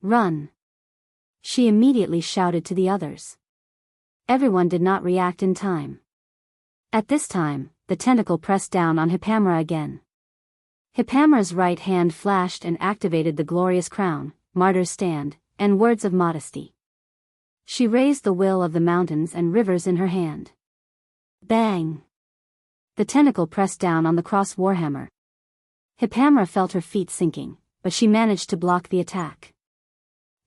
"Run!" She immediately shouted to the others. Everyone did not react in time. At this time, the tentacle pressed down on Pamela again. Pamela's right hand flashed and activated the glorious crown, martyr's stand, and words of modesty. She raised the will of the mountains and rivers in her hand. Bang! The tentacle pressed down on the cross warhammer. Pamela felt her feet sinking, but she managed to block the attack.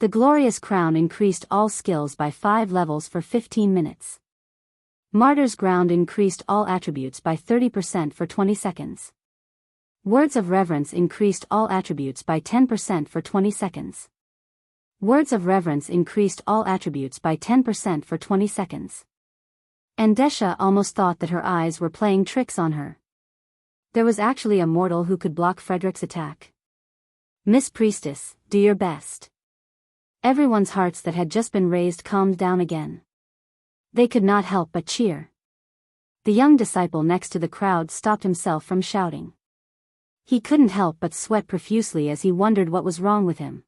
The glorious crown increased all skills by 5 levels for 15 minutes. Martyr's ground increased all attributes by 30% for 20 seconds. Words of reverence increased all attributes by 10% for 20 seconds. Words of reverence increased all attributes by 10% for 20 seconds. Andesha almost thought that her eyes were playing tricks on her. There was actually a mortal who could block Frederick's attack. "Miss Priestess, do your best." Everyone's hearts that had just been raised calmed down again. They could not help but cheer. The young disciple next to the crowd stopped himself from shouting. He couldn't help but sweat profusely as he wondered what was wrong with him.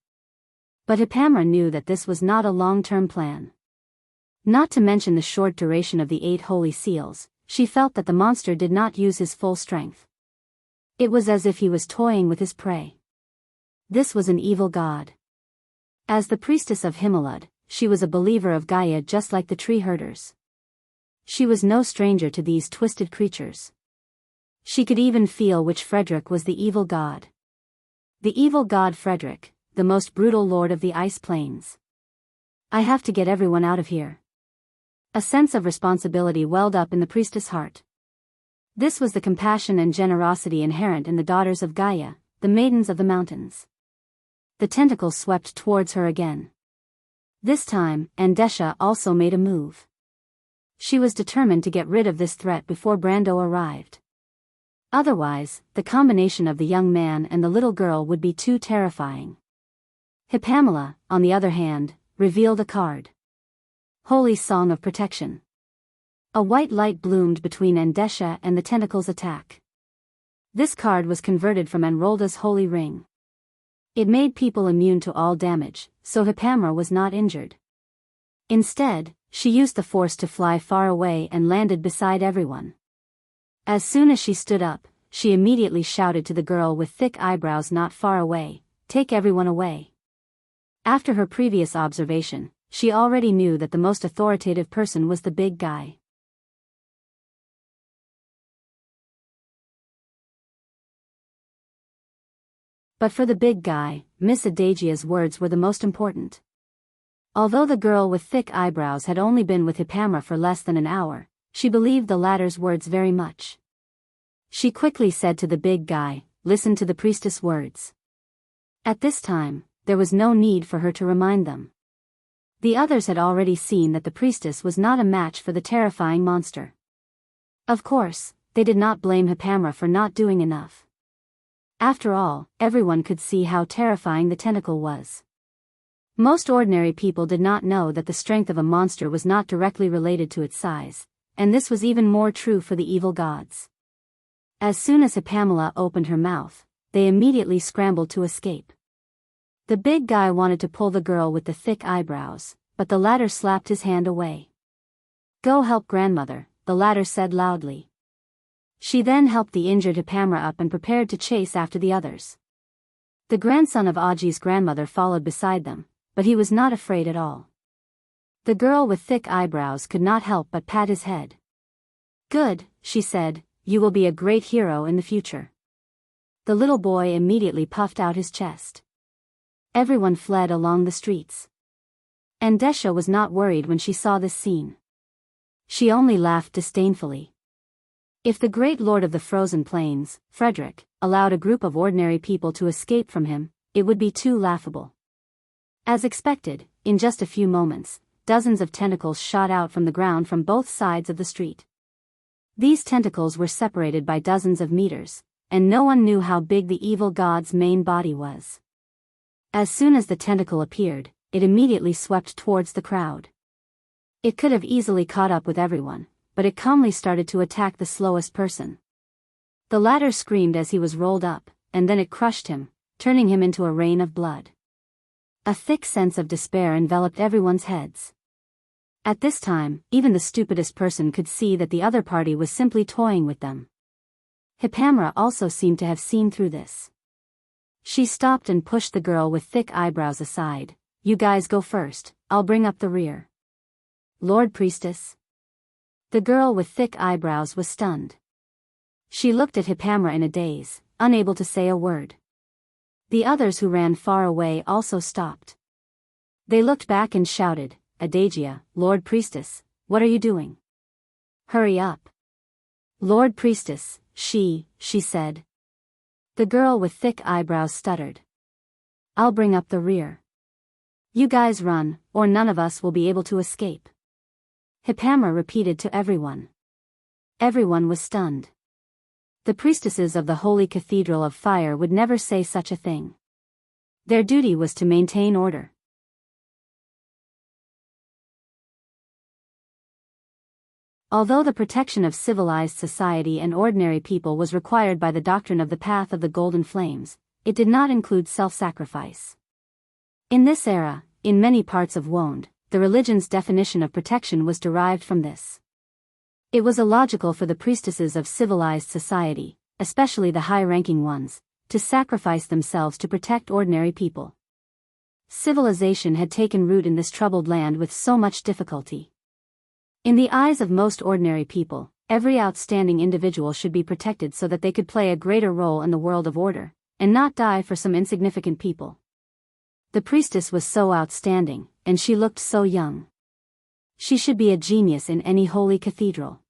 But Pamela knew that this was not a long-term plan. Not to mention the short duration of the 8 holy seals, she felt that the monster did not use his full strength. It was as if he was toying with his prey. This was an evil god. As the priestess of Himalud, she was a believer of Gaia just like the tree herders. She was no stranger to these twisted creatures. She could even feel which Frederick was the evil god. The evil god Frederick, the most brutal lord of the ice plains. "I have to get everyone out of here." A sense of responsibility welled up in the priestess' heart. This was the compassion and generosity inherent in the daughters of Gaia, the maidens of the mountains. The tentacles swept towards her again. This time, Andesha also made a move. She was determined to get rid of this threat before Brando arrived. Otherwise, the combination of the young man and the little girl would be too terrifying. Hippamela, on the other hand, revealed a card. Holy Song of Protection. A white light bloomed between Andesha and the tentacle's attack. This card was converted from Enrolda's holy ring. It made people immune to all damage, so Hippamela was not injured. Instead, she used the force to fly far away and landed beside everyone. As soon as she stood up, she immediately shouted to the girl with thick eyebrows not far away, "Take everyone away." After her previous observation, she already knew that the most authoritative person was the big guy. But for the big guy, Miss Adagia's words were the most important. Although the girl with thick eyebrows had only been with Hippamela for less than an hour, she believed the latter's words very much. She quickly said to the big guy, "Listen to the priestess' words." At this time, there was no need for her to remind them. The others had already seen that the priestess was not a match for the terrifying monster. Of course, they did not blame Hippamela for not doing enough. After all, everyone could see how terrifying the tentacle was. Most ordinary people did not know that the strength of a monster was not directly related to its size, and this was even more true for the evil gods. As soon as Hippamela opened her mouth, they immediately scrambled to escape. The big guy wanted to pull the girl with the thick eyebrows, but the latter slapped his hand away. "Go help grandmother," the latter said loudly. She then helped the injured Hippamela up and prepared to chase after the others. The grandson of Aji's grandmother followed beside them, but he was not afraid at all. The girl with thick eyebrows could not help but pat his head. "Good," she said, "you will be a great hero in the future." The little boy immediately puffed out his chest. Everyone fled along the streets. Andesha was not worried when she saw this scene. She only laughed disdainfully. If the great lord of the frozen plains, Frederick, allowed a group of ordinary people to escape from him, it would be too laughable. As expected, in just a few moments, dozens of tentacles shot out from the ground from both sides of the street. These tentacles were separated by dozens of meters, and no one knew how big the evil god's main body was. As soon as the tentacle appeared, it immediately swept towards the crowd. It could have easily caught up with everyone, but it calmly started to attack the slowest person. The latter screamed as he was rolled up, and then it crushed him, turning him into a rain of blood. A thick sense of despair enveloped everyone's heads. At this time, even the stupidest person could see that the other party was simply toying with them. Hippamela also seemed to have seen through this. She stopped and pushed the girl with thick eyebrows aside. "You guys go first, I'll bring up the rear." "Lord Priestess." The girl with thick eyebrows was stunned. She looked at Hippamela in a daze, unable to say a word. The others who ran far away also stopped. They looked back and shouted, "Adagia, Lord Priestess, what are you doing? Hurry up." "Lord Priestess, she said." The girl with thick eyebrows stuttered. "I'll bring up the rear. You guys run, or none of us will be able to escape." Hippamela repeated to everyone. Everyone was stunned. The priestesses of the Holy Cathedral of Fire would never say such a thing. Their duty was to maintain order. Although the protection of civilized society and ordinary people was required by the doctrine of the Path of the Golden Flames, it did not include self-sacrifice. In this era, in many parts of Wonde, the religion's definition of protection was derived from this. It was illogical for the priestesses of civilized society, especially the high-ranking ones, to sacrifice themselves to protect ordinary people. Civilization had taken root in this troubled land with so much difficulty. In the eyes of most ordinary people, every outstanding individual should be protected so that they could play a greater role in the world of order, and not die for some insignificant people. The priestess was so outstanding, and she looked so young. She should be a genius in any holy cathedral.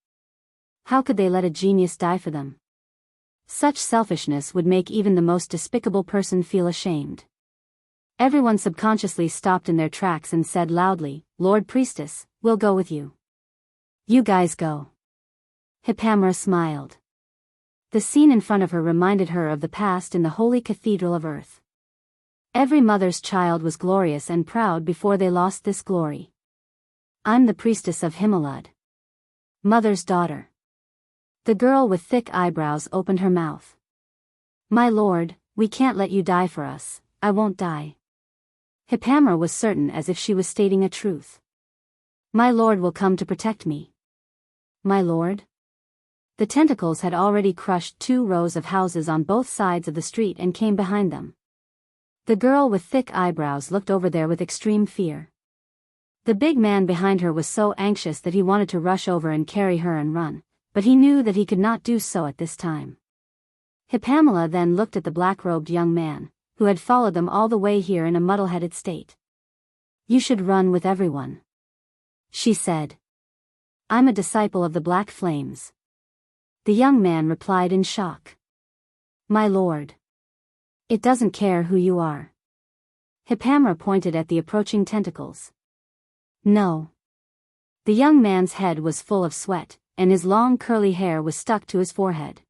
How could they let a genius die for them? Such selfishness would make even the most despicable person feel ashamed. Everyone subconsciously stopped in their tracks and said loudly, "Lord Priestess, we'll go with you." "You guys go." Hippamera smiled. The scene in front of her reminded her of the past in the holy cathedral of Earth. Every mother's child was glorious and proud before they lost this glory. "I'm the priestess of Himalad. Mother's daughter." The girl with thick eyebrows opened her mouth. "My lord, we can't let you die for us." "I won't die." Hippamera was certain, as if she was stating a truth. "My lord will come to protect me." "My lord?" The tentacles had already crushed 2 rows of houses on both sides of the street and came behind them. The girl with thick eyebrows looked over there with extreme fear. The big man behind her was so anxious that he wanted to rush over and carry her and run, but he knew that he could not do so at this time. Hippamera then looked at the black-robed young man, who had followed them all the way here in a muddle-headed state. "You should run with everyone," she said. "I'm a disciple of the Black Flames." The young man replied in shock. "My lord. It doesn't care who you are." Hippamera pointed at the approaching tentacles. "No." The young man's head was full of sweat, and his long curly hair was stuck to his forehead.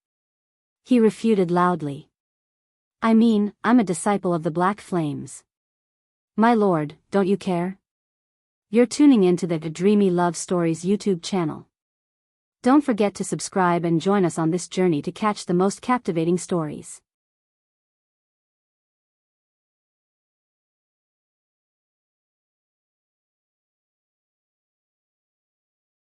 He refuted loudly. "I mean, I'm a disciple of the Black Flames." "My lord, don't you care?" You're tuning into the Dreamy Love Stories YouTube channel. Don't forget to subscribe and join us on this journey to catch the most captivating stories.